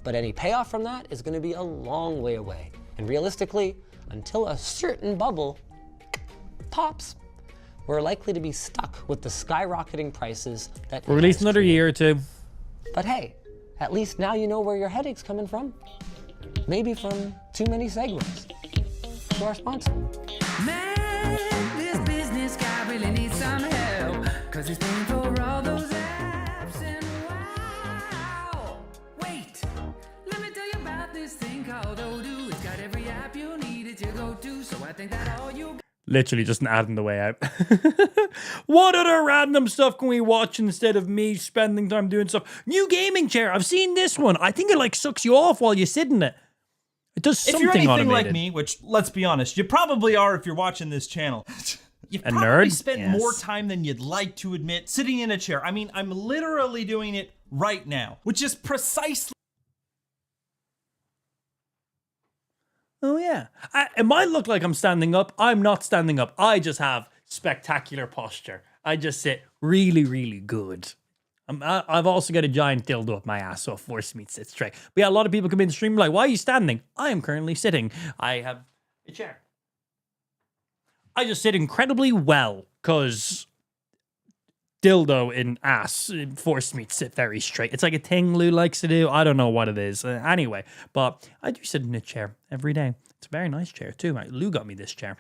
But any payoff from that is going to be a long way away. And realistically, until a certain bubble pops, we're likely to be stuck with the skyrocketing prices that Or at least another year or two. But hey, at least now you know where your headache's coming from. Maybe from too many segues. To our sponsor. Man, this business guy really needs some help, 'cause he's paying for all those apps and wow. Wait, let me tell you about this thing called Odoo. It's got every app you need it to go to, so I think that all you Literally just an ad on the way out. What other random stuff can we watch instead of me spending time doing stuff? New gaming chair. I've seen this one. I think it like sucks you off while you sit in it. It does If something you're anything automated. like me, which, let's be honest, you probably are if you're watching this channel, you've A probably nerd? spent Yes. more time than you'd like to admit sitting in a chair. I mean, I'm literally doing it right now, which is precisely... Oh, yeah. It might look like I'm standing up. I'm not standing up. I just have spectacular posture. I just sit really, really good. I've also got a giant dildo up my ass, so it forces me to sit straight. But yeah, a lot of people come in the stream like, why are you standing? I am currently sitting. I have a chair. I just sit incredibly well, because dildo in ass forced me to sit very straight. It's like a thing Lou likes to do. I don't know what it is. Anyway, but I do sit in a chair every day. It's a very nice chair too. Lou got me this chair.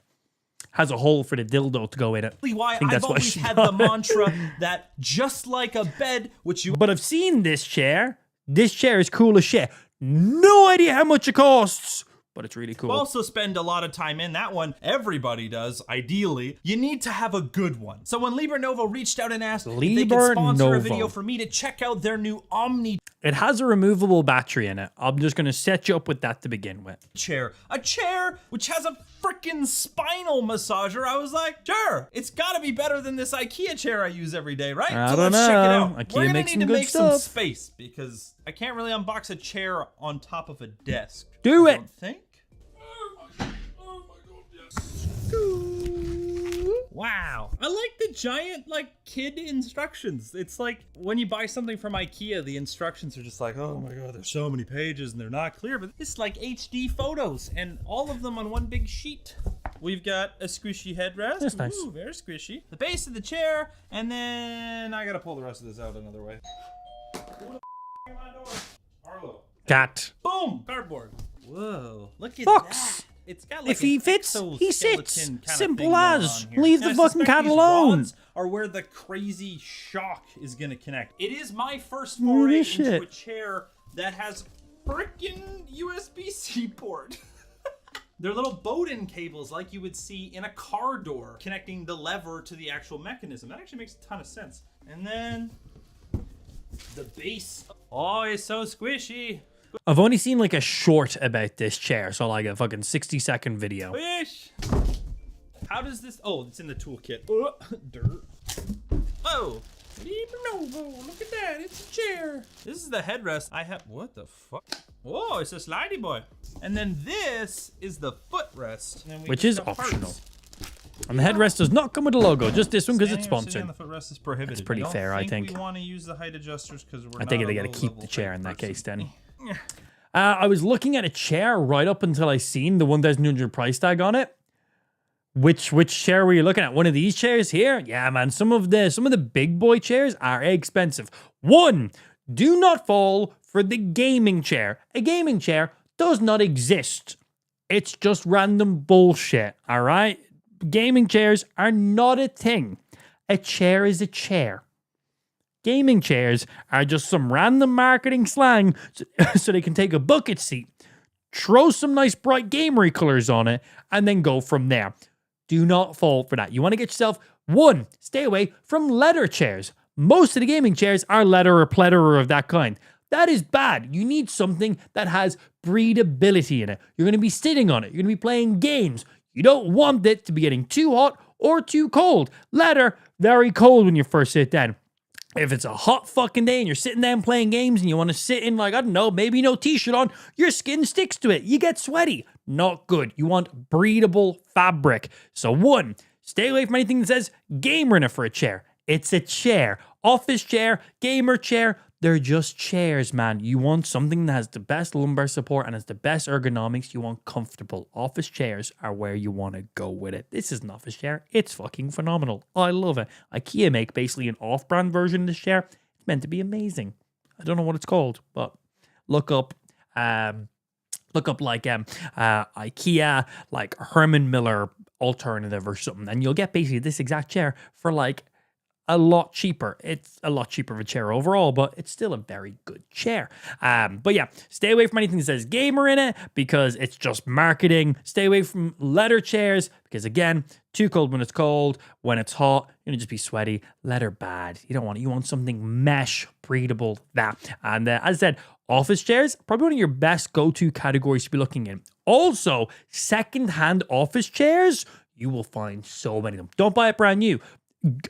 Has a hole for the dildo to go in it. Why I've always had the mantra that just like a bed, which you... But I've seen this chair. This chair is cool as shit. No idea how much it costs, but it's really cool. Also spend a lot of time in that one. Everybody does, ideally. You need to have a good one. So when LibreNovo reached out and asked if they could sponsor a video for me to check out their new Omni... It has a removable battery in it. I'm just going to set you up with that to begin with. Chair. A chair which has a freaking spinal massager. I was like, sure, it's got to be better than this IKEA chair I use every day, right? I so don't let's check it know. out. IKEA We're going to makes need some to good make some stuff. space because I can't really unbox a chair on top of a desk. Do I it. don't think. Wow. I like the giant, kid instructions. It's like when you buy something from IKEA, the instructions are just like, oh my god, there's so many pages and they're not clear. But it's like HD photos and all of them on one big sheet. We've got a squishy headrest. That's nice. Ooh, very squishy. The base of the chair, and then I gotta pull the rest of this out another way. Arlo. Cat. Boom! Cardboard. Whoa. Look at Fox. that. It's got If he fits, he sits. exoskeleton kinda Simple thing going as. on here. Leave And the I fucking suspect cat these alone. rods are where the crazy shock is gonna connect. It is my first foray this into shit. a chair that has frickin' USB-C port. They're little Bowden cables like you would see in a car door connecting the lever to the actual mechanism. That actually makes a ton of sense. And then the base. Oh, it's so squishy. I've only seen like a short about this chair, so like a fucking 60-second video. Squish. How does this? Oh, it's in the toolkit. Dirt. Oh, LibreNovo. Look at that. It's a chair. This is the headrest. I have. What the fuck? Whoa, it's a slidey boy. And then this is the footrest, Which is optional. And the headrest does not come with a logo, just this one because it's sponsored. The footrest is prohibited. That's pretty fair, I think. We want to use the height adjusters because we're I think not they a got to keep low-level the chair height in that person. case then. I was looking at a chair right up until I seen the 1,200 price tag on it. Which chair were you looking at? One of these chairs here? Yeah, man. Some of the big boy chairs are expensive. One, do not fall for the gaming chair. A gaming chair does not exist. It's just random bullshit, all right? Gaming chairs are not a thing. A chair is a chair. Gaming chairs are just some random marketing slang so they can take a bucket seat, throw some nice bright gamery colors on it, and then go from there. Do not fall for that. You want to get yourself, one, stay away from leather chairs. Most of the gaming chairs are leather or pleather or of that kind. That is bad. You need something that has breathability in it. You're going to be sitting on it. You're going to be playing games. You don't want it to be getting too hot or too cold. Leather, very cold when you first sit down. If it's a hot fucking day and you're sitting down playing games and you want to sit in, like, I don't know, maybe no t-shirt on, your skin sticks to it. You get sweaty. Not good. You want breathable fabric. So one, stay away from anything that says gamer in it for a chair. It's a chair. Office chair, gamer chair. They're just chairs, man. You want something that has the best lumbar support and has the best ergonomics. You want comfortable. Office chairs are where you want to go with it. This is an office chair. It's fucking phenomenal. I love it. IKEA make basically an off-brand version of this chair. It's meant to be amazing. I don't know what it's called, but look up like IKEA, like Herman Miller alternative or something, and you'll get basically this exact chair for like a lot cheaper. It's a lot cheaper of a chair overall, but it's still a very good chair. But yeah, stay away from anything that says gamer in it because it's just marketing. Stay away from leather chairs because again, too cold when it's cold. When it's hot, you're gonna just be sweaty. Leather bad. You don't want it. You want something mesh, breathable, that. And as I said, office chairs, probably one of your best go-to categories to be looking in. Also, second-hand office chairs, you will find so many of them. Don't buy it brand new.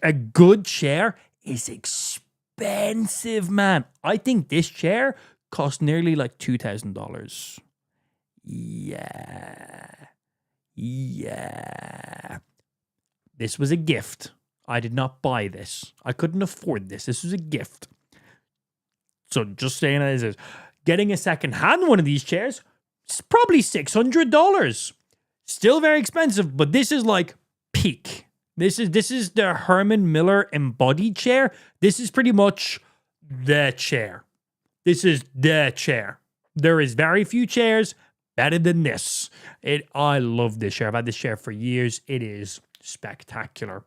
A good chair is expensive, man. I think this chair cost nearly like $2,000. Yeah. This was a gift. I did not buy this. I couldn't afford this. This was a gift. So just saying as is, getting a second-hand one of these chairs, it's probably $600. Still very expensive, but this is like peak. This is the Herman Miller embodied chair. This is pretty much the chair. This is the chair. There is very few chairs better than this. I love this chair. I've had this chair for years. It is spectacular.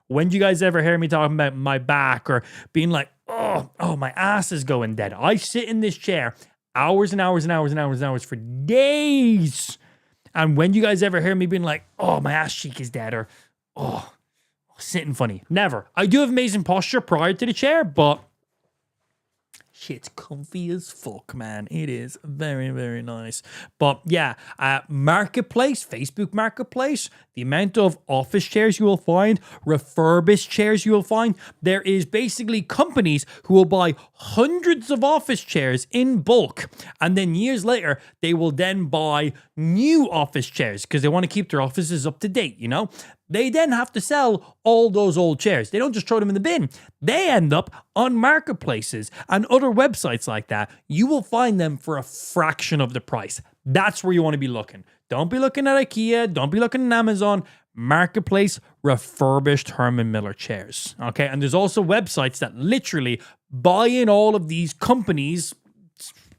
When do you guys ever hear me talking about my back or being like, oh, my ass is going dead? I sit in this chair hours and hours and hours and hours and hours for days. And when do you guys ever hear me being like, oh, my ass cheek is dead, or oh, sitting funny? Never. I do have amazing posture prior to the chair, but shit's comfy as fuck, man. It is very, very nice. But yeah, Marketplace, Facebook Marketplace, the amount of office chairs you will find, refurbished chairs you will find. There is basically companies who will buy hundreds of office chairs in bulk. And then years later, they will then buy new office chairs because they want to keep their offices up to date, you know? They then have to sell all those old chairs. They don't just throw them in the bin. They end up on marketplaces and other websites like that. You will find them for a fraction of the price. That's where you want to be looking. Don't be looking at IKEA. Don't be looking at Amazon. Marketplace refurbished Herman Miller chairs. Okay, and there's also websites that literally buy in all of these companies'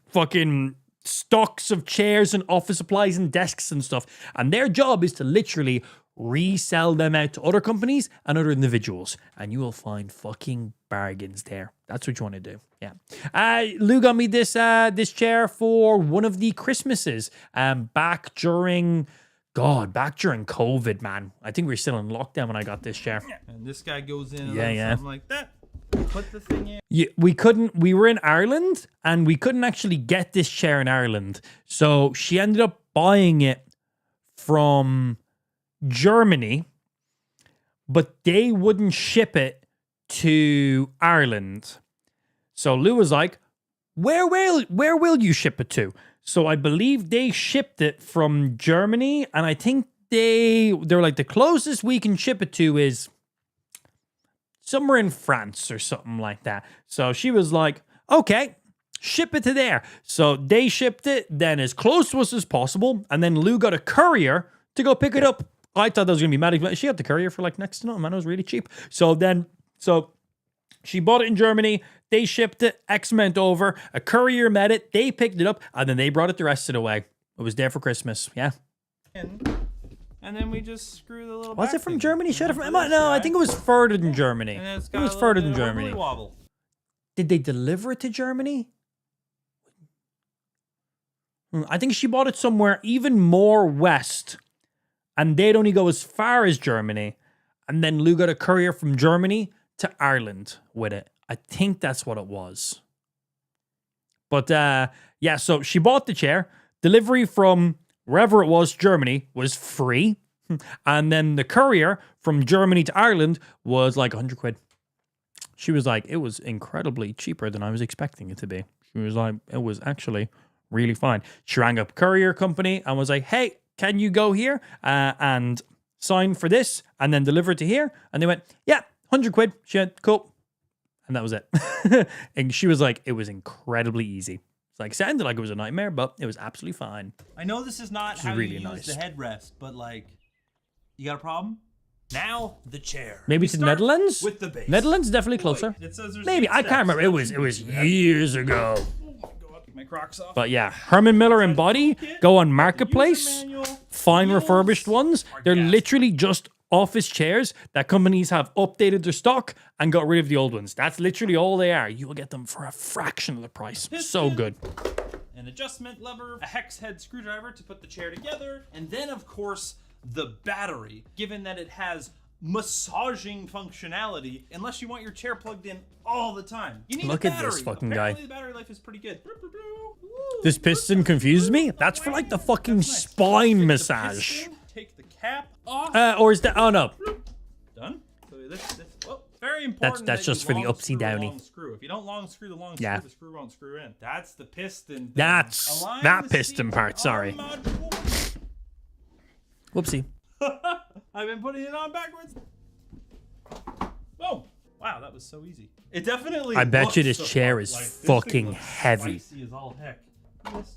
fucking stocks of chairs and office supplies and desks and stuff. And their job is to literally resell them out to other companies and other individuals, and you will find fucking bargains there. That's what you want to do. Yeah. Lou got me this chair for one of the Christmases back during COVID, man. I think we were still in lockdown when I got this chair. And this guy goes in and something like that. Put the thing in. Yeah, we were in Ireland and we couldn't actually get this chair in Ireland. So she ended up buying it from Germany, but they wouldn't ship it to Ireland. So Lou was like, where will you ship it to? So I believe they shipped it from Germany, and I think they're like, the closest we can ship it to is somewhere in France or something like that. So she was like, okay, ship it to there. So they shipped it then as close to us as possible, and then Lou got a courier to go pick it up. I thought that was going to be mad. She got the courier for like next to nothing, man. It was really cheap. So she bought it in Germany. They shipped it X amount over. A courier met it. They picked it up, and then they brought it the rest of the way. It was there for Christmas. Yeah. And then we just screw the little. Was it from Germany? No, I think it was further than Germany. It was further than Germany. Wobble. Did they deliver it to Germany? I think she bought it somewhere even more west. And they'd only go as far as Germany. And then Lou got a courier from Germany to Ireland with it. I think that's what it was. But yeah, so she bought the chair. Delivery from wherever it was, Germany, was free. And then the courier from Germany to Ireland was like 100 quid. She was like, it was incredibly cheaper than I was expecting it to be. She was like, it was actually really fine. She rang up courier company and was like, hey, can you go here and sign for this and then deliver it to here? And they went, yeah, 100 quid. She went, cool. And that was it. And she was like, it was incredibly easy. It's like, sounded like it was a nightmare, but it was absolutely fine. I know this is not how really you use nice. the headrest, but like, you got a problem? Now the chair. Maybe to the Netherlands? With the base. Netherlands definitely closer. It says there's Maybe. 8 I can't steps. remember. It was years ago. My Crocs off. But yeah, Herman Miller and Body, go on Marketplace, find refurbished ones. They're literally just office chairs that companies have updated their stock and got rid of the old ones. That's literally all they are. You will get them for a fraction of the price. So good. An adjustment lever, a hex head screwdriver to put the chair together, and then of course the battery, given that it has massaging functionality, unless you want your chair plugged in all the time. You need Look a at battery. this fucking Apparently guy. The battery life is pretty good. This piston confuses me. That's for like the fucking spine massage. Take the cap off. Or is that? Oh no. Done. So very important. That's that just you for the long upsy screw a downy. long screw. If you don't long screw the long screw, Yeah. the screw won't screw in. That's the piston. That's Align that the piston seat part. Sorry. on mod 4. Whoopsie. I've been putting it on backwards. Oh, wow, that was so easy. It definitely. I bet you looks this the chair part. is Like, this thing fucking looks heavy. Spicy as all heck. This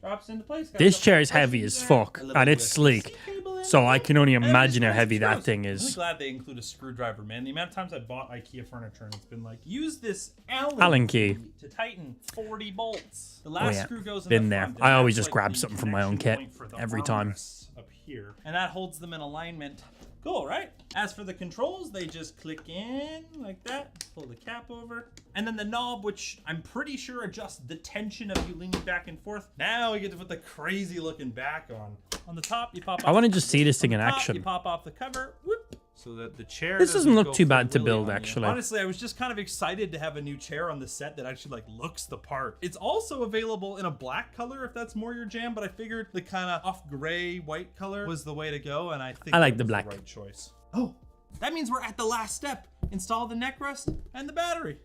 drops into place. Got a This couple chair is heavy cushions as there, fuck, a little and it's USB-C sleek. cable in So I can only and it imagine how just heavy that screws. thing I'm really is. glad they include a screwdriver, man. The amount of times I bought IKEA furniture and it's been like, use this Allen key. to tighten 40 bolts. The last Oh, yeah. screw goes in Been the there. front, and I always that's just like grab the something from my own connection kit point for the every time. armrests up here, and that holds them in alignment. Cool, right? As for the controls, they just click in like that, pull the cap over, and then the knob, which I'm pretty sure adjusts the tension of you leaning back and forth. Now we get to put the crazy looking back on. On the top, you pop off. I want to just see this thing in on the top, action. You pop off the cover, whoop, so that the chair This doesn't doesn't look go too full bad to willy build, on you. actually. Honestly, I was just kind of excited to have a new chair on the set that actually like looks the part. It's also available in a black color if that's more your jam, but I figured the kind of off gray white color was the way to go, and I think I like that the was black. right choice. Oh, that means we're at the last step. Install the neck rest and the battery.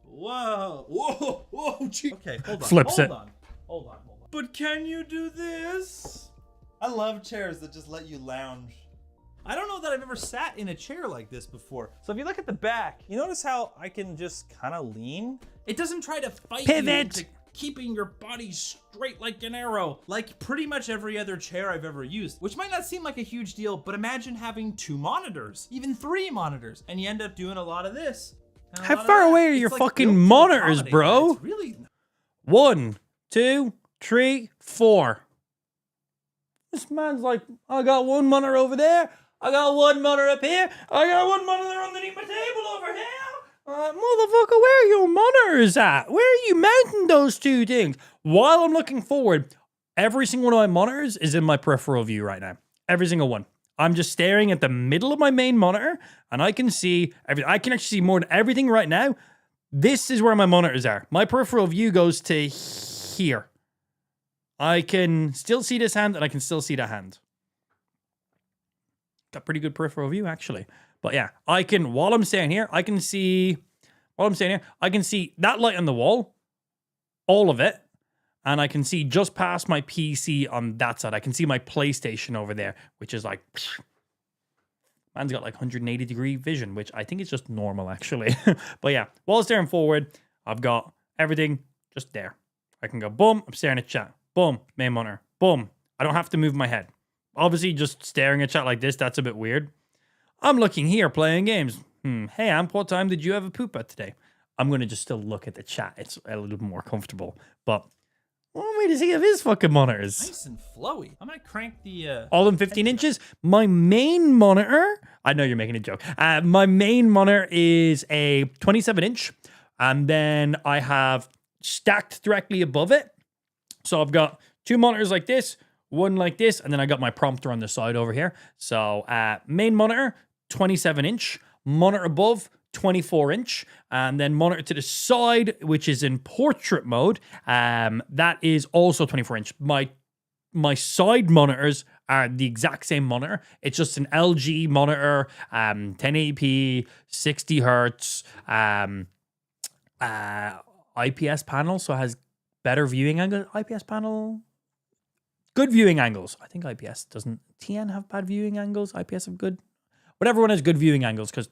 Whoa, whoa, whoa, gee. Okay, hold on. Flips hold it. on. Hold on. But can you do this? I love chairs that just let you lounge. I don't know that I've ever sat in a chair like this before. So if you look at the back, you notice how I can just kind of lean? It doesn't try to fight you Pivot. into keeping your body straight like an arrow, like pretty much every other chair I've ever used, which might not seem like a huge deal, but imagine having 2 monitors, even 3 monitors, and you end up doing a lot of this. and a How lot of far that. away are It's your like fucking built to monitors, accommodate bro? that. It's really 1, 2, 3, 4. This man's like, I got 1 monitor over there. I got 1 monitor up here. I got 1 monitor underneath my table over here. Motherfucker, where are your monitors at? Where are you mounting those 2 things? While I'm looking forward, every single one of my monitors is in my peripheral view right now. Every single one. I'm just staring at the middle of my main monitor, and I can see everything. I can actually see more than everything right now. This is where my monitors are. My peripheral view goes to here. I can still see this hand, and I can still see that hand. Got pretty good peripheral view, actually. But yeah, I can, while I'm standing here, I can see that light on the wall, all of it, and I can see just past my PC on that side. I can see my PlayStation over there, which is like, man's got like 180-degree vision, which I think is just normal, actually. But yeah, while staring forward, I've got everything just there. I can go, boom, I'm staring at chat. Boom, main monitor. Boom. I don't have to move my head. Obviously, just staring at chat like this, that's a bit weird. I'm looking here, playing games. Hey, Amp, what time did you have a poop at today? I'm going to just still look at the chat. It's a little more comfortable. But one way to see of his fucking monitors. nice and flowy. I'm going to crank the... All in 15 inches. My main monitor, I know you're making a joke. My main monitor is a 27-inch. And then I have stacked directly above it. So I've got 2 monitors like this, 1 like this, and then I got my prompter on the side over here. So main monitor, 27-inch. Monitor above, 24-inch. And then monitor to the side, which is in portrait mode, that is also 24-inch. My side monitors are the exact same monitor. It's just an LG monitor, 1080p, 60 hertz, IPS panel, so it has better viewing angle. IPS panel, good viewing angles. I think IPS doesn't. TN have bad viewing angles. IPS have good. Whatever one has good viewing angles because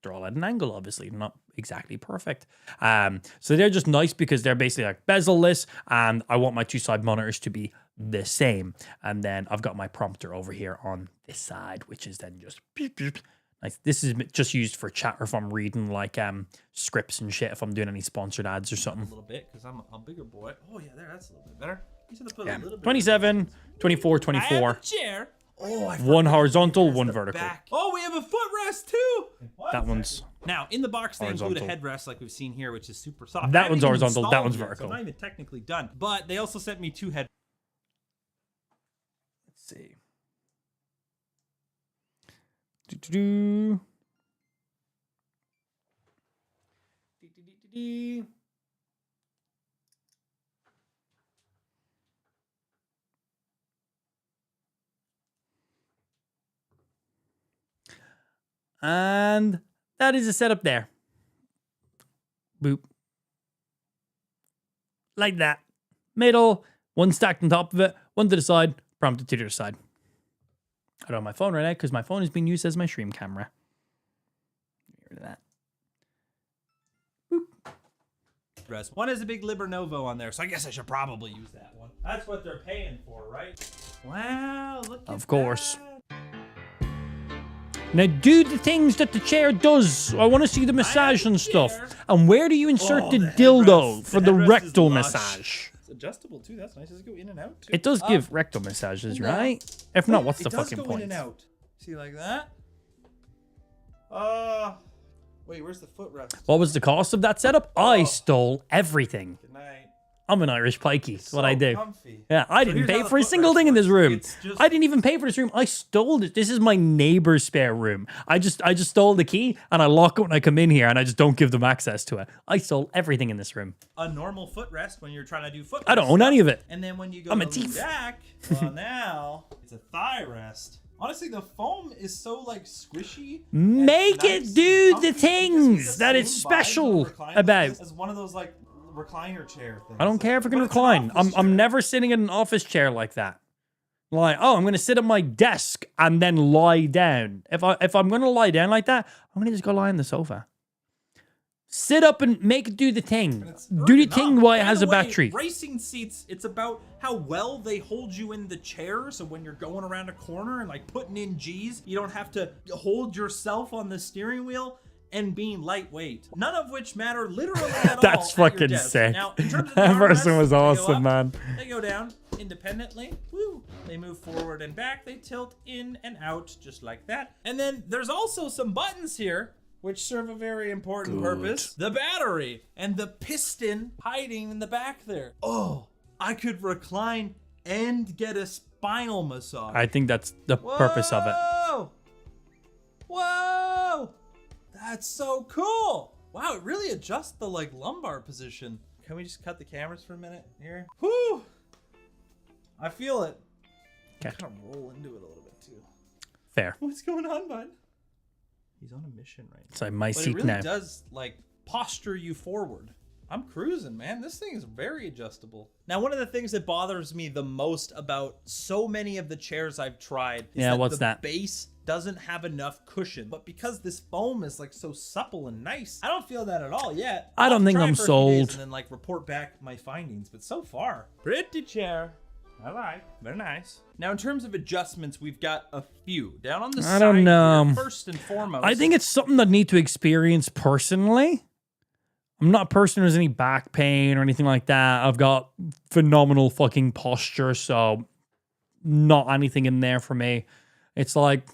they're all at an angle, obviously, not exactly perfect. So they're just nice because they're basically like bezel-less, and I want my 2 side monitors to be the same. And then I've got my prompter over here on this side, which is then just nice. This is just used for chat or if I'm reading like scripts and shit, if I'm doing any sponsored ads or something. A little bit, because I'm a bigger boy. Oh, yeah, there, that's a little bit better. You should have put Yeah. a little bit 27, 24, 24. I have a chair. Oh, I 1 horizontal, 1 vertical. back. Oh, we have a footrest too. That one's Now, in the box, they include a horizontal. headrest like we've seen here, which is super soft. That I haven't one's even horizontal, that installed one's it yet, vertical. So I'm not even technically done. But they also sent me 2 head. Let's see. Do-do-do. Do-do-do-do-do. And that is the setup there. Boop. Like that. Middle, 1 stacked on top of it, 1 to the side, prompted to the other side. I don't have my phone right now because my phone is being used as my stream camera. Get rid of that. One is a big Libernovo on there, so I guess I should probably use that one. That's what they're paying for, right? Wow, look at Of course. Now do the things that the chair does. I want to see the massage and stuff. And where do you insert the dildo for the rectal massage? It's adjustable too. That's nice. Does it go in and out too? It does give rectal massages, right? If not, what's the fucking It does go in and out. See, like that? Wait, where's the footrest? What was the cost of that setup? I stole everything. Good night. I'm an Irish pikey. That's what I do. Comfy. Yeah, I So didn't here's pay how the for a single footrest thing in this room. It's just- I didn't even pay for this room. I stole it. This is my neighbor's spare room. I just stole the key and I lock it when I come in here and I just don't give them access to it. I stole everything in this room. A normal footrest when you're trying to do footrest. I don't own any of it. And then when you go I'm a to lean thief. back, well now it's a thigh rest. Honestly, the foam is so like squishy. Make nice it do and the comfy. things that it's Same vibe special of reclining about. as one of those like recliner chair things. I don't care if I can recline. I'm never sitting in an office chair like that. Like, oh, I'm gonna sit at my desk and then lie down. If I'm gonna lie down like that, I'm gonna just go lie on the sofa. Sit up and make it do the thing. Do the thing while it has a battery. Racing seats, it's about how well they hold you in the chair. So when you're going around a corner and like putting in G's, you don't have to hold yourself on the steering wheel and being lightweight. None of which matter literally at all. That's at your fucking desk. sick. Now, in terms of the That person armrests, was they go awesome, up, man. They go down independently. Woo. They move forward and back. They tilt in and out just like that. And then there's also some buttons here which serve a very important purpose. The battery and the piston hiding in the back there. Oh, I could recline and get a spinal massage. I think that's the purpose of it. Whoa! Whoa! That's so cool. Wow, it really adjusts the like lumbar position. Can we just cut the cameras for a minute here? Whew! I feel it. Okay. Kind of roll into it a little bit too. Fair. What's going on, bud? He's on a mission right now. It's like my But seat it really now. does like posture you forward. I'm cruising, man. This thing is very adjustable. Now, one of the things that bothers me the most about so many of the chairs I've tried is Yeah, that what's the that? base doesn't have enough cushion. But because this foam is like so supple and nice, I don't feel that at all yet. I don't I'll think try I'm it for a few days sold. And then like report back my findings. But so far, pretty chair. I like. They're nice. Now, in terms of adjustments, we've got a few. Down on the side I don't know. here, first and foremost. I think it's something that I need to experience personally. I'm not a person who has any back pain or anything like that. I've got phenomenal fucking posture, so not anything in there for me. It's like,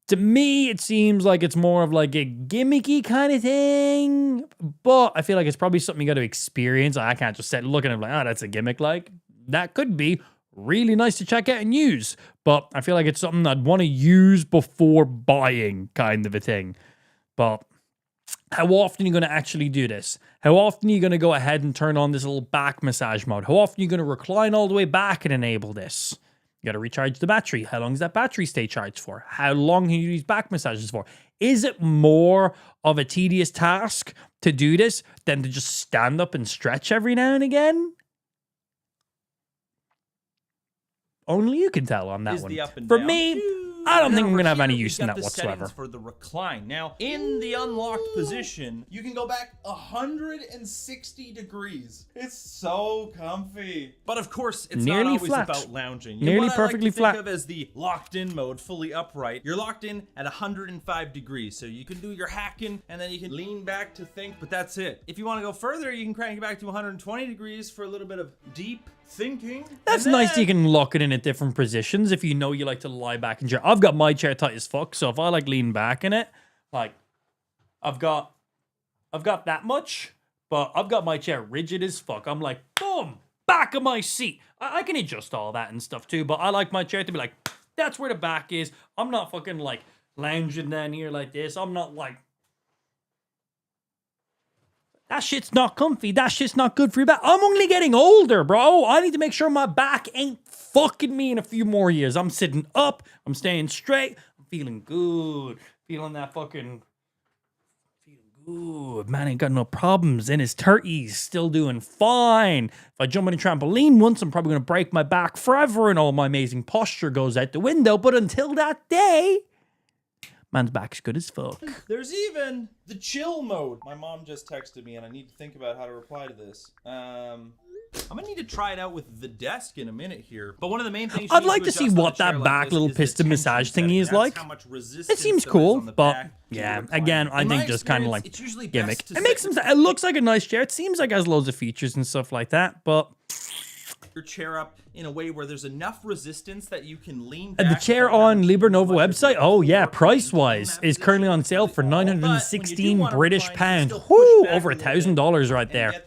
to me, it seems like it's more of like a gimmicky kind of thing, but I feel like it's probably something you got to experience. I can't just sit looking at it like, oh, that's a gimmick. Like, that could be really nice to check out and use, but I feel like it's something I'd want to use before buying, kind of a thing. But how often are you going to actually do this? How often are you going to go ahead and turn on this little back massage mode? How often are you going to recline all the way back and enable this? You got to recharge the battery. How long does that battery stay charged for? How long can you use back massages for? Is it more of a tedious task to do this than to just stand up and stretch every now and again? Only you can tell on that Is one. the up and For down. me, I don't think I'm Over going to have any here, use we've in got that the whatsoever. settings for the recline. Now, in the unlocked position, you can go back 160 degrees. It's so comfy. But of course, it's Nearly not always flat. about lounging. Nearly what perfectly I like to flat. think of as the locked-in mode, fully upright. You're locked in at 105 degrees, so you can do your hacking, and then you can lean back to think, but that's it. If you want to go further, you can crank it back to 120 degrees for a little bit of deep thinking. That's And nice. then- You can lock it in at different positions if you know you like to lie back in chair. I've got my chair tight as fuck, so if I like lean back in it, like I've got that much, but I've got my chair rigid as fuck. I'm like, boom, back of my seat. I can adjust all that and stuff too, but I like my chair to be like, that's where the back is. I'm not fucking like lounging down here like this. I'm not like, that shit's not comfy. That shit's not good for your back. I'm only getting older, bro. I need to make sure my back ain't fucking me in a few more years. I'm sitting up. I'm staying straight. I'm feeling good. Feeling that fucking... Feeling Ooh, man ain't got no problems in his 30s, still doing fine. If I jump on a trampoline once, I'm probably going to break my back forever and all my amazing posture goes out the window. But until that day, man's back's good as fuck. There's even the chill mode. My mom just texted me and I need to think about how to reply to this. I'm gonna need to try it out with the desk in a minute here. But one of the main things I'd like to see what that back little piston massage thingy is like. It seems cool, but yeah, again, I think just kind of like gimmick. It makes them. It looks like a nice chair. It seems like it has loads of features and stuff like that, but your chair up in a way where there's enough resistance that you can lean the back. chair on Libernova website, oh yeah, price-wise, is currently on sale for 916 British pounds. Whoo, over $1,000 right there.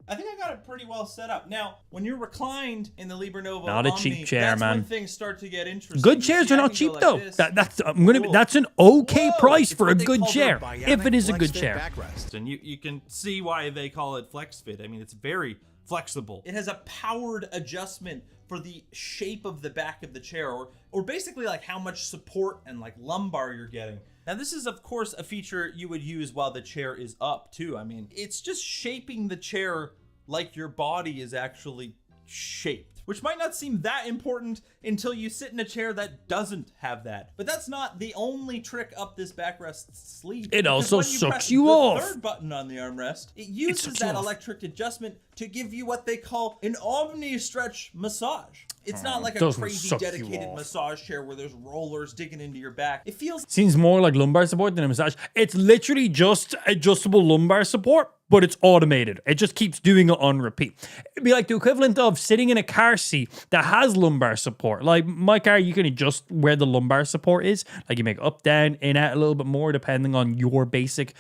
I think I got it pretty well set up. Now, when you're reclined in the Libernova Not a Omni, cheap chair, that's man. when things start to get interesting. Good chairs are not cheap though. That's an okay price for a good chair, if it is a good chair. And you can see why they call it Flex Fit. I mean, it's very flexible. It has a powered adjustment for the shape of the back of the chair, or basically like how much support and like lumbar you're getting. Now this is of course a feature you would use while the chair is up too. I mean, it's just shaping the chair like your body is actually shaped, which might not seem that important until you sit in a chair that doesn't have that. But that's not the only trick up this backrest sleeve. It also sucks you the off. Third button on the armrest, it uses that electric adjustment to give you what they call an Omni stretch massage. It's not like a crazy dedicated massage chair where there's rollers digging into your back. It feels Seems more like lumbar support than a massage. It's literally just adjustable lumbar support, but it's automated. It just keeps doing it on repeat. It'd be like the equivalent of sitting in a car seat that has lumbar support. Like my car, you can adjust where the lumbar support is. Like you make up, down, in, out a little bit more depending on your basic,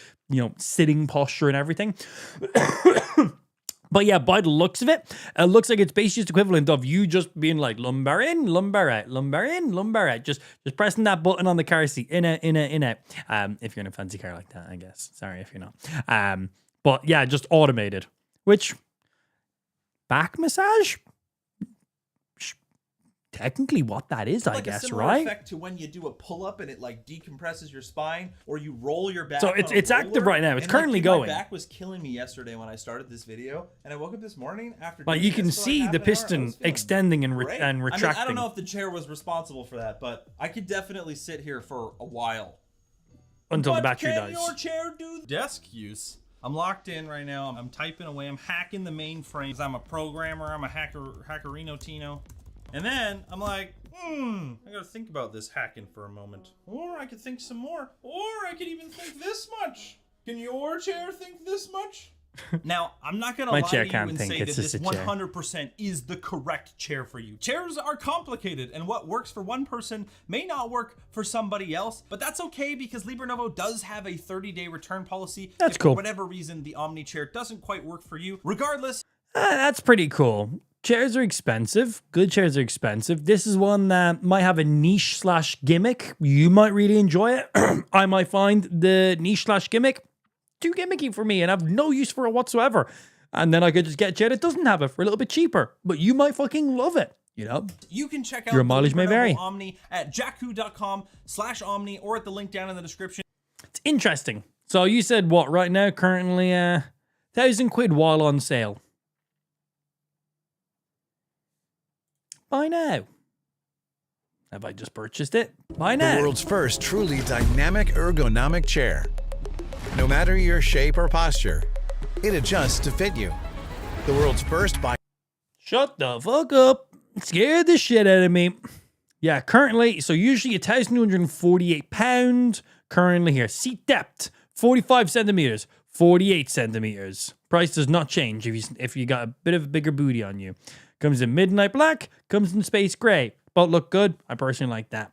sitting posture and everything. But yeah, by the looks of it, it looks like it's basically just equivalent of you just being like lumbar in, lumbar out, lumbar in, lumbar out. Just pressing that button on the car seat, in out, in out, in out. If you're in a fancy car like that, I guess. Sorry if you're not. But yeah, just automated. Which, back massage? Technically what that is, I guess, right? Effect to when you do a pull-up and it like decompresses your spine, or you roll your back. So it's active right now. It's currently going. My back was killing me yesterday when I started this video, and I woke up this morning after. Like you can see the piston extending and retracting. I mean, I don't know if the chair was responsible for that, but I could definitely sit here for a while until the battery dies. Can your chair do desk use? I'm locked in right now. I'm typing away. I'm hacking the mainframes. I'm a programmer. I'm a hackerino Tino. And then I'm like, I gotta think about this hacking for a moment. Or I could think some more. Or I could even think this much. Can your chair think this much? Now, I'm not gonna lie to you and say that this 100% is the correct chair for you. Chairs are complicated, and what works for one person may not work for somebody else, but that's okay because Libernova does have a 30-day return policy. That's cool. For whatever reason, the Omni chair doesn't quite work for you. Regardless, that's pretty cool. Chairs are expensive. Good chairs are expensive. This is one that might have a niche / gimmick. You might really enjoy it. I might find the niche / gimmick too gimmicky for me and have no use for it whatsoever. And then I could just get a chair that doesn't have it for a little bit cheaper. But you might fucking love it. You can check out your mileage may vary. Omni at jakku.com/omni or at the link down in the description. It's interesting. So you said what right now? Currently, £1,000 while on sale. Buy now. Have I just purchased it? Buy now. The world's first truly dynamic ergonomic chair. No matter your shape or posture, it adjusts to fit you. The world's first by... Shut the fuck up. Scared the shit out of me. Yeah, currently, so usually £1,248. Currently here. Seat depth, 45 centimeters, 48 centimeters. Price does not change if you got a bit of a bigger booty on you. Comes in midnight black, comes in space gray. Both look good. I personally like that.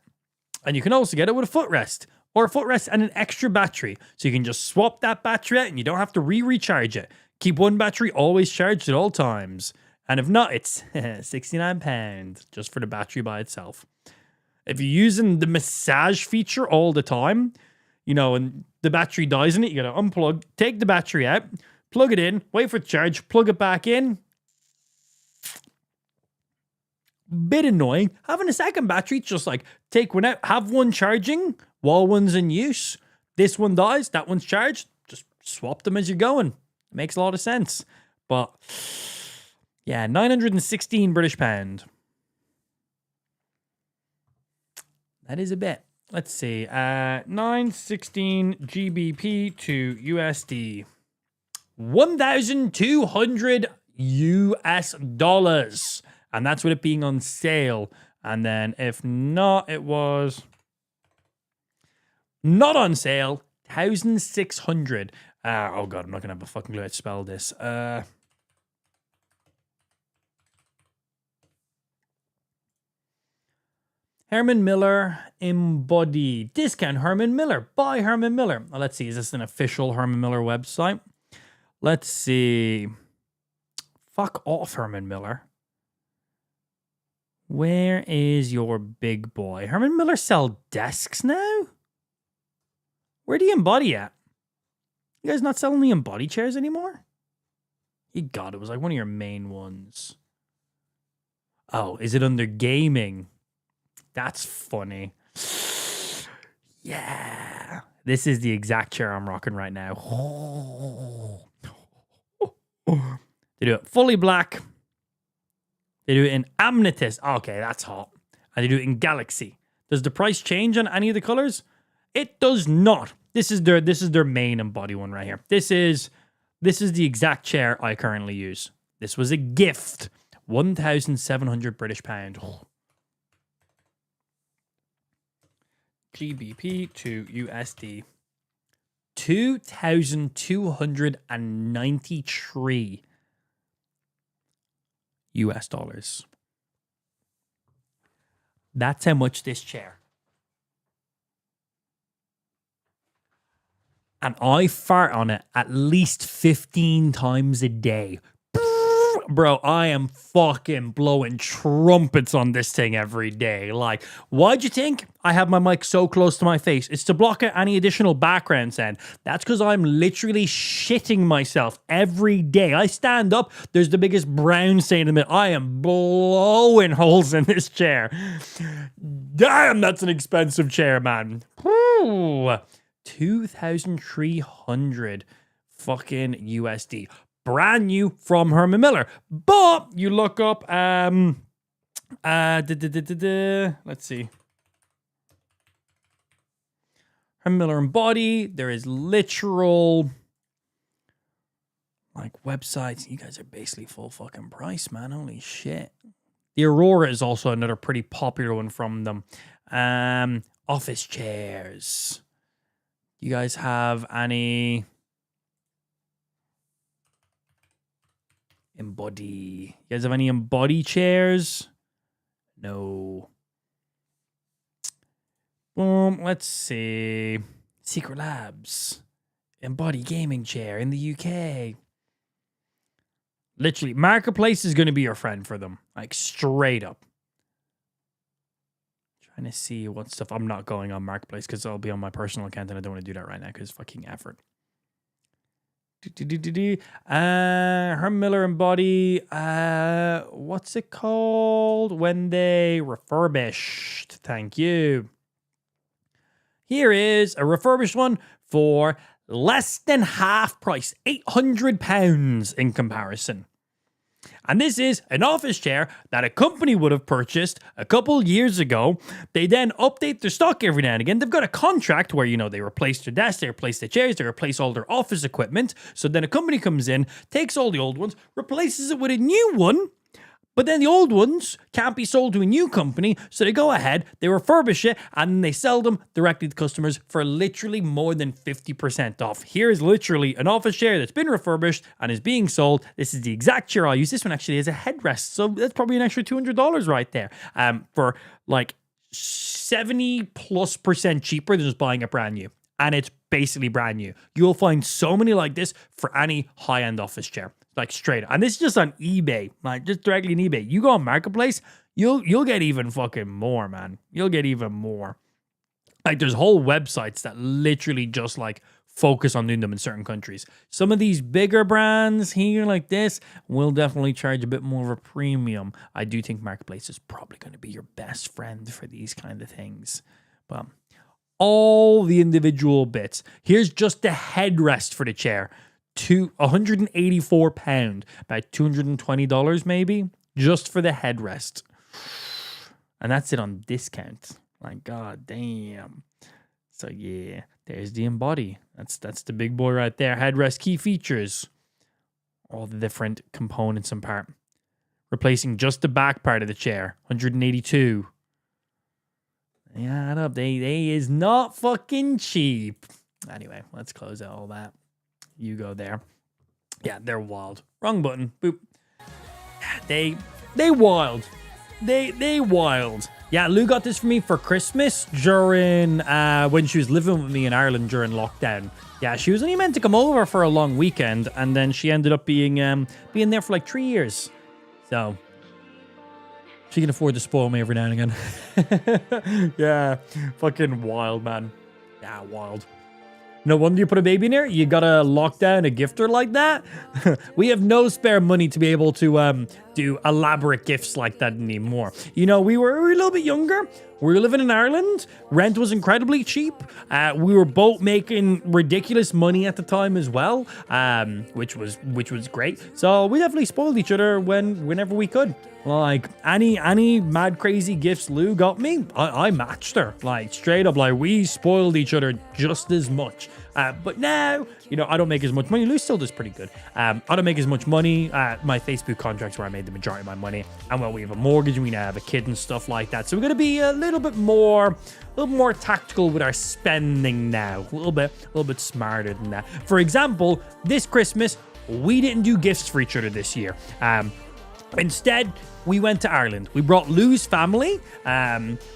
And you can also get it with a footrest, or a footrest and an extra battery. So you can just swap that battery out and you don't have to recharge it. Keep one battery always charged at all times. And if not, it's £69 just for the battery by itself. If you're using the massage feature all the time, and the battery dies in it, you gotta unplug, take the battery out, plug it in, wait for it to charge, plug it back in. Bit annoying. Having a second battery, just like take one out, have one charging while one's in use. this one dies, that one's charged, just swap them as you're going. It makes a lot of sense. But yeah, 916 British pound. That is a bit. Let's see. 916 GBP to USD. 1,200 US dollars. And that's with it being on sale. And then if not, it was not on sale. 1,600. Oh God, I'm not going to have a fucking clue how to spell this. Herman Miller Embody. Discount Herman Miller. Buy Herman Miller. Well, let's see. Is this an official Herman Miller website? Let's see. Fuck off, Herman Miller. Where is your big boy? Herman Miller sell desks now? Where do you embody at? You guys not selling the embody chairs anymore? You got it. It was like one of your main ones. Oh, is it under gaming? That's funny. Yeah. This is the exact chair I'm rocking right now. They do it fully black. They do it in amethyst. Okay, that's hot. And they do it in galaxy. Does the price change on any of the colors? It does not. This is their main embody one right here. This is the exact chair I currently use. This was a gift. 1,700 British pound. GBP to USD. 2,293 US dollars. That's how much this chair. And I fart on it at least 15 times a day. Bro, I am fucking blowing trumpets on this thing every day. Like, why'd you think I have my mic so close to my face? It's to block out any additional background sound. That's because I'm literally shitting myself every day. I stand up, there's the biggest brown stain in the middle. I am blowing holes in this chair. Damn, that's an expensive chair, man. Whew. 2,300 fucking USD. Brand new from Herman Miller. But you look up, let's see. Herman Miller Embody. There is literal, like, websites. You guys are basically full fucking price, man. Holy shit. The Aurora is also another pretty popular one from them. Office chairs. You guys have any embody? You guys have any embody chairs? No. Boom. Let's see. Secret Labs. Embody gaming chair in the UK. Literally, Marketplace is going to be your friend for them. Like, straight up. Trying to see what stuff. I'm not going on Marketplace because I'll be on my personal account and I don't want to do that right now because fucking effort. Herman Miller Embody. What's it called? When they refurbished. Thank you. Here is a refurbished one for less than half price. £800 in comparison. And this is an office chair that a company would have purchased a couple years ago. They then update their stock every now and again. They've got a contract where, you know, they replace their desks, they replace the chairs, they replace all their office equipment. So then a company comes in, takes all the old ones, replaces it with a new one. But then the old ones can't be sold to a new company, so they go ahead, they refurbish it, and they sell them directly to customers for literally more than 50% off. Here is literally an office chair that's been refurbished and is being sold. This is the exact chair I use. This one actually has a headrest, so that's probably an extra $200 right there. For like 70+% cheaper than just buying it brand new. And it's basically brand new. You'll find so many like this for any high-end office chair. Like, straight up. And this is just on eBay. Like, just directly on eBay. You go on Marketplace, you'll get even fucking more, man. You'll get even more. Like, there's whole websites that literally just, like, focus on doing them in certain countries. Some of these bigger brands here like this will definitely charge a bit more of a premium. I do think Marketplace is probably going to be your best friend for these kind of things. But all the individual bits. Here's just the headrest for the chair. £184, about $220 maybe, just for the headrest. And that's it on discount. Like, god damn. So yeah, there's the Embody. That's the big boy right there. Headrest key features. All the different components and part. Replacing just the back part of the chair. $182. Yeah, add up. They is not fucking cheap. Anyway, let's close out all that. You go there. Yeah, they're wild. Wrong button. Boop. They wild. They wild. Yeah, Lou got this for me for Christmas during when she was living with me in Ireland during lockdown. Yeah, she was only meant to come over for a long weekend, and then she ended up being there for like 3 years. So she can afford to spoil me every now and again. Yeah, fucking wild, man. Yeah, wild. No wonder you put a baby in here. You gotta lock down a gifter like that. We have no spare money to be able to do elaborate gifts like that anymore. You know, we were a little bit younger. We were living in Ireland. Rent was incredibly cheap. We were both making ridiculous money at the time as well, which was great. So we definitely spoiled each other whenever we could. Like any mad crazy gifts Lou got me, I matched her. Like straight up, like we spoiled each other just as much. But now, you know, I don't make as much money. Lou still does pretty good. I don't make as much money. My Facebook contracts where I made the majority of my money. And well, we have a mortgage and we now have a kid and stuff like that. So we're gonna be a little bit more tactical with our spending now. A little bit smarter than that. For example, this Christmas, we didn't do gifts for each other this year. Instead, we went to Ireland. We brought Lou's family.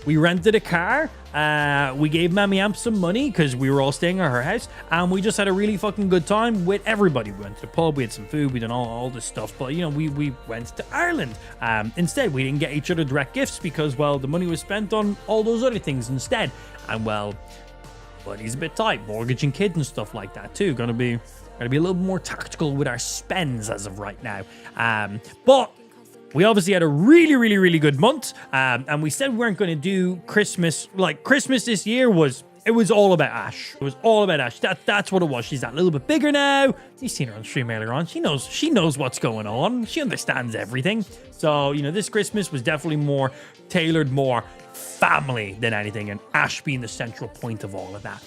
We rented a car. We gave Mammy Amp some money because we were all staying at her house. And we just had a really fucking good time with everybody. We went to the pub. We had some food. We did all this stuff. But, you know, we went to Ireland. Instead, we didn't get each other direct gifts because, well, the money was spent on all those other things instead. And, well, money's a bit tight. Mortgage and kids and stuff like that, too. Gonna be a little more tactical with our spends as of right now. But we obviously had a really good month, and we said we weren't going to do Christmas. Like, Christmas this year was all about Ash. It was all about Ash. That's what it was. She's that little bit bigger now. You've seen her on stream earlier on. She knows what's going on. She understands everything. So, you know, this Christmas was definitely more tailored, more family than anything, and Ash being the central point of all of that.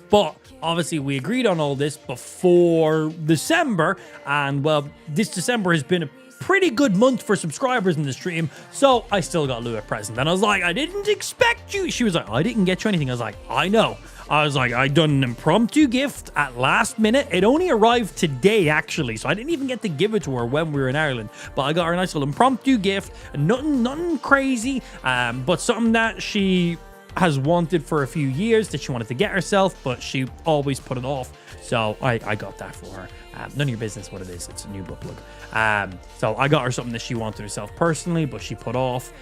But obviously we agreed on all this before December, and well, this December has been a pretty good month for subscribers in the stream, so I still got Lou a present. And I was like, I didn't expect you. She was like, I didn't get you anything. I was like, I know. I was like, I done an impromptu gift at last minute. It only arrived today, actually, so I didn't even get to give it to her when we were in Ireland. But I got her a nice little impromptu gift. Nothing crazy, but something that she has wanted for a few years, that she wanted to get herself, but she always put it off. So I got that for her. None of your business what it is. It's a new butt plug. So I got her something that she wanted herself personally, but she put off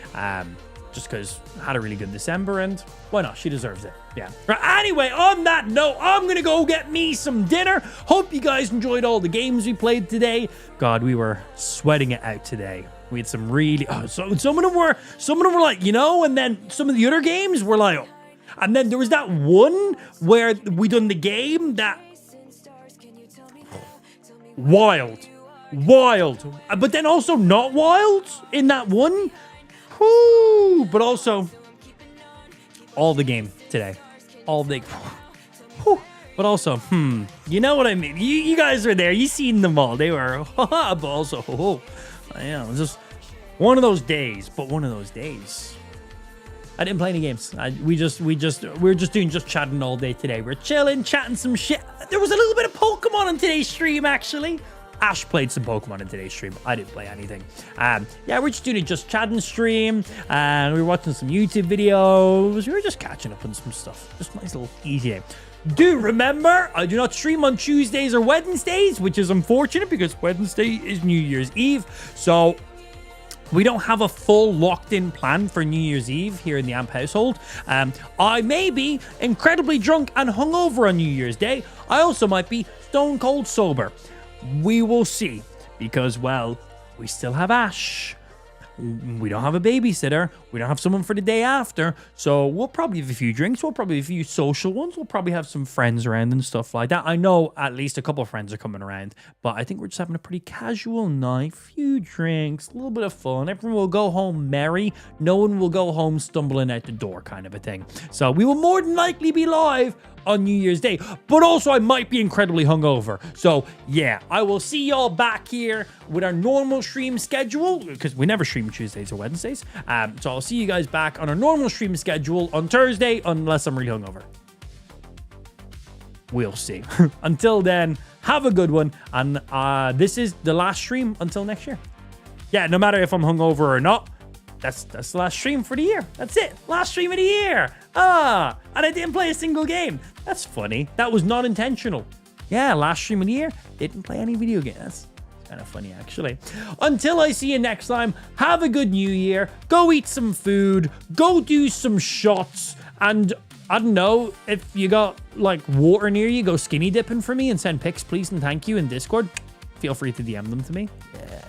just because I had a really good December, and why not? She deserves it. Yeah. Right, anyway, on that note, I'm going to go get me some dinner. Hope you guys enjoyed all the games we played today. God, we were sweating it out today. We had some really... some of them were like, you know, and then some of the other games were like... And then there was that one where we done the game that... Wild. But then also not wild in that one. Whoo! But also... all the game today. All the... Whew. But also, you know what I mean? You guys were there. You seen them all. They were... but also... yeah, it was just one of those days, but one of those days. I didn't play any games. We were just doing chatting all day today. We're chilling, chatting some shit. There was a little bit of Pokemon on today's stream, actually. Ash played some Pokemon in today's stream. I didn't play anything. Yeah, we're just doing just chatting stream. And we were watching some YouTube videos. We were just catching up on some stuff. Just nice little easy day. Do remember, I do not stream on Tuesdays or Wednesdays, which is unfortunate because Wednesday is New Year's Eve. So we don't have a full locked-in plan for New Year's Eve here in the AMP household. I may be incredibly drunk and hungover on New Year's Day. I also might be stone cold sober. We will see because, well, we still have Ash. we don't have a babysitter. We don't have someone for the day after. So we'll probably have a few drinks. We'll probably have a few social ones. We'll probably have some friends around and stuff like that. I know at least a couple of friends are coming around, but I think we're just having a pretty casual night. Few drinks, a little bit of fun. Everyone will go home merry. No one will go home stumbling out the door, kind of a thing. So we will more than likely be live on New Year's Day, but also I might be incredibly hungover. So yeah, I will see y'all back here with our normal stream schedule, because we never stream Tuesdays or Wednesdays. So I'll see you guys back on our normal stream schedule on Thursday, unless I'm really hungover. We'll see. Until then, have a good one. And this is the last stream until next year. Yeah, no matter if I'm hungover or not, that's the last stream for the year. That's it. Last stream of the year. And I didn't play a single game. That's funny. That was not intentional. Yeah, last stream of the year. Didn't play any video games. That's kind of funny, actually. Until I see you next time, have a good new year. Go eat some food. Go do some shots. And I don't know, if you got like water near you, go skinny dipping for me and send pics, please, and thank you in Discord. Feel free to DM them to me. Yeah.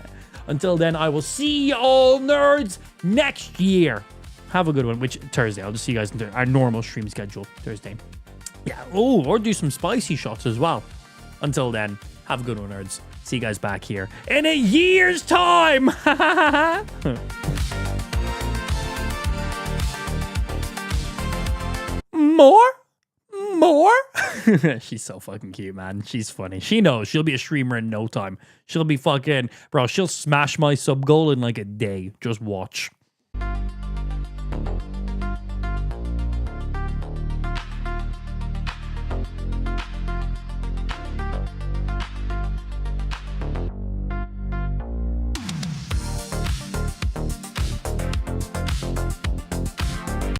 Until then, I will see you all nerds next year. Have a good one, which Thursday. I'll just see you guys in our normal stream schedule Thursday. Yeah. Oh, or do some spicy shots as well. Until then, have a good one, nerds. See you guys back here in a year's time. More? She's so fucking cute, man. She's funny. She knows. She'll be a streamer in no time. She'll be fucking... Bro, she'll smash my sub goal in like a day. Just watch.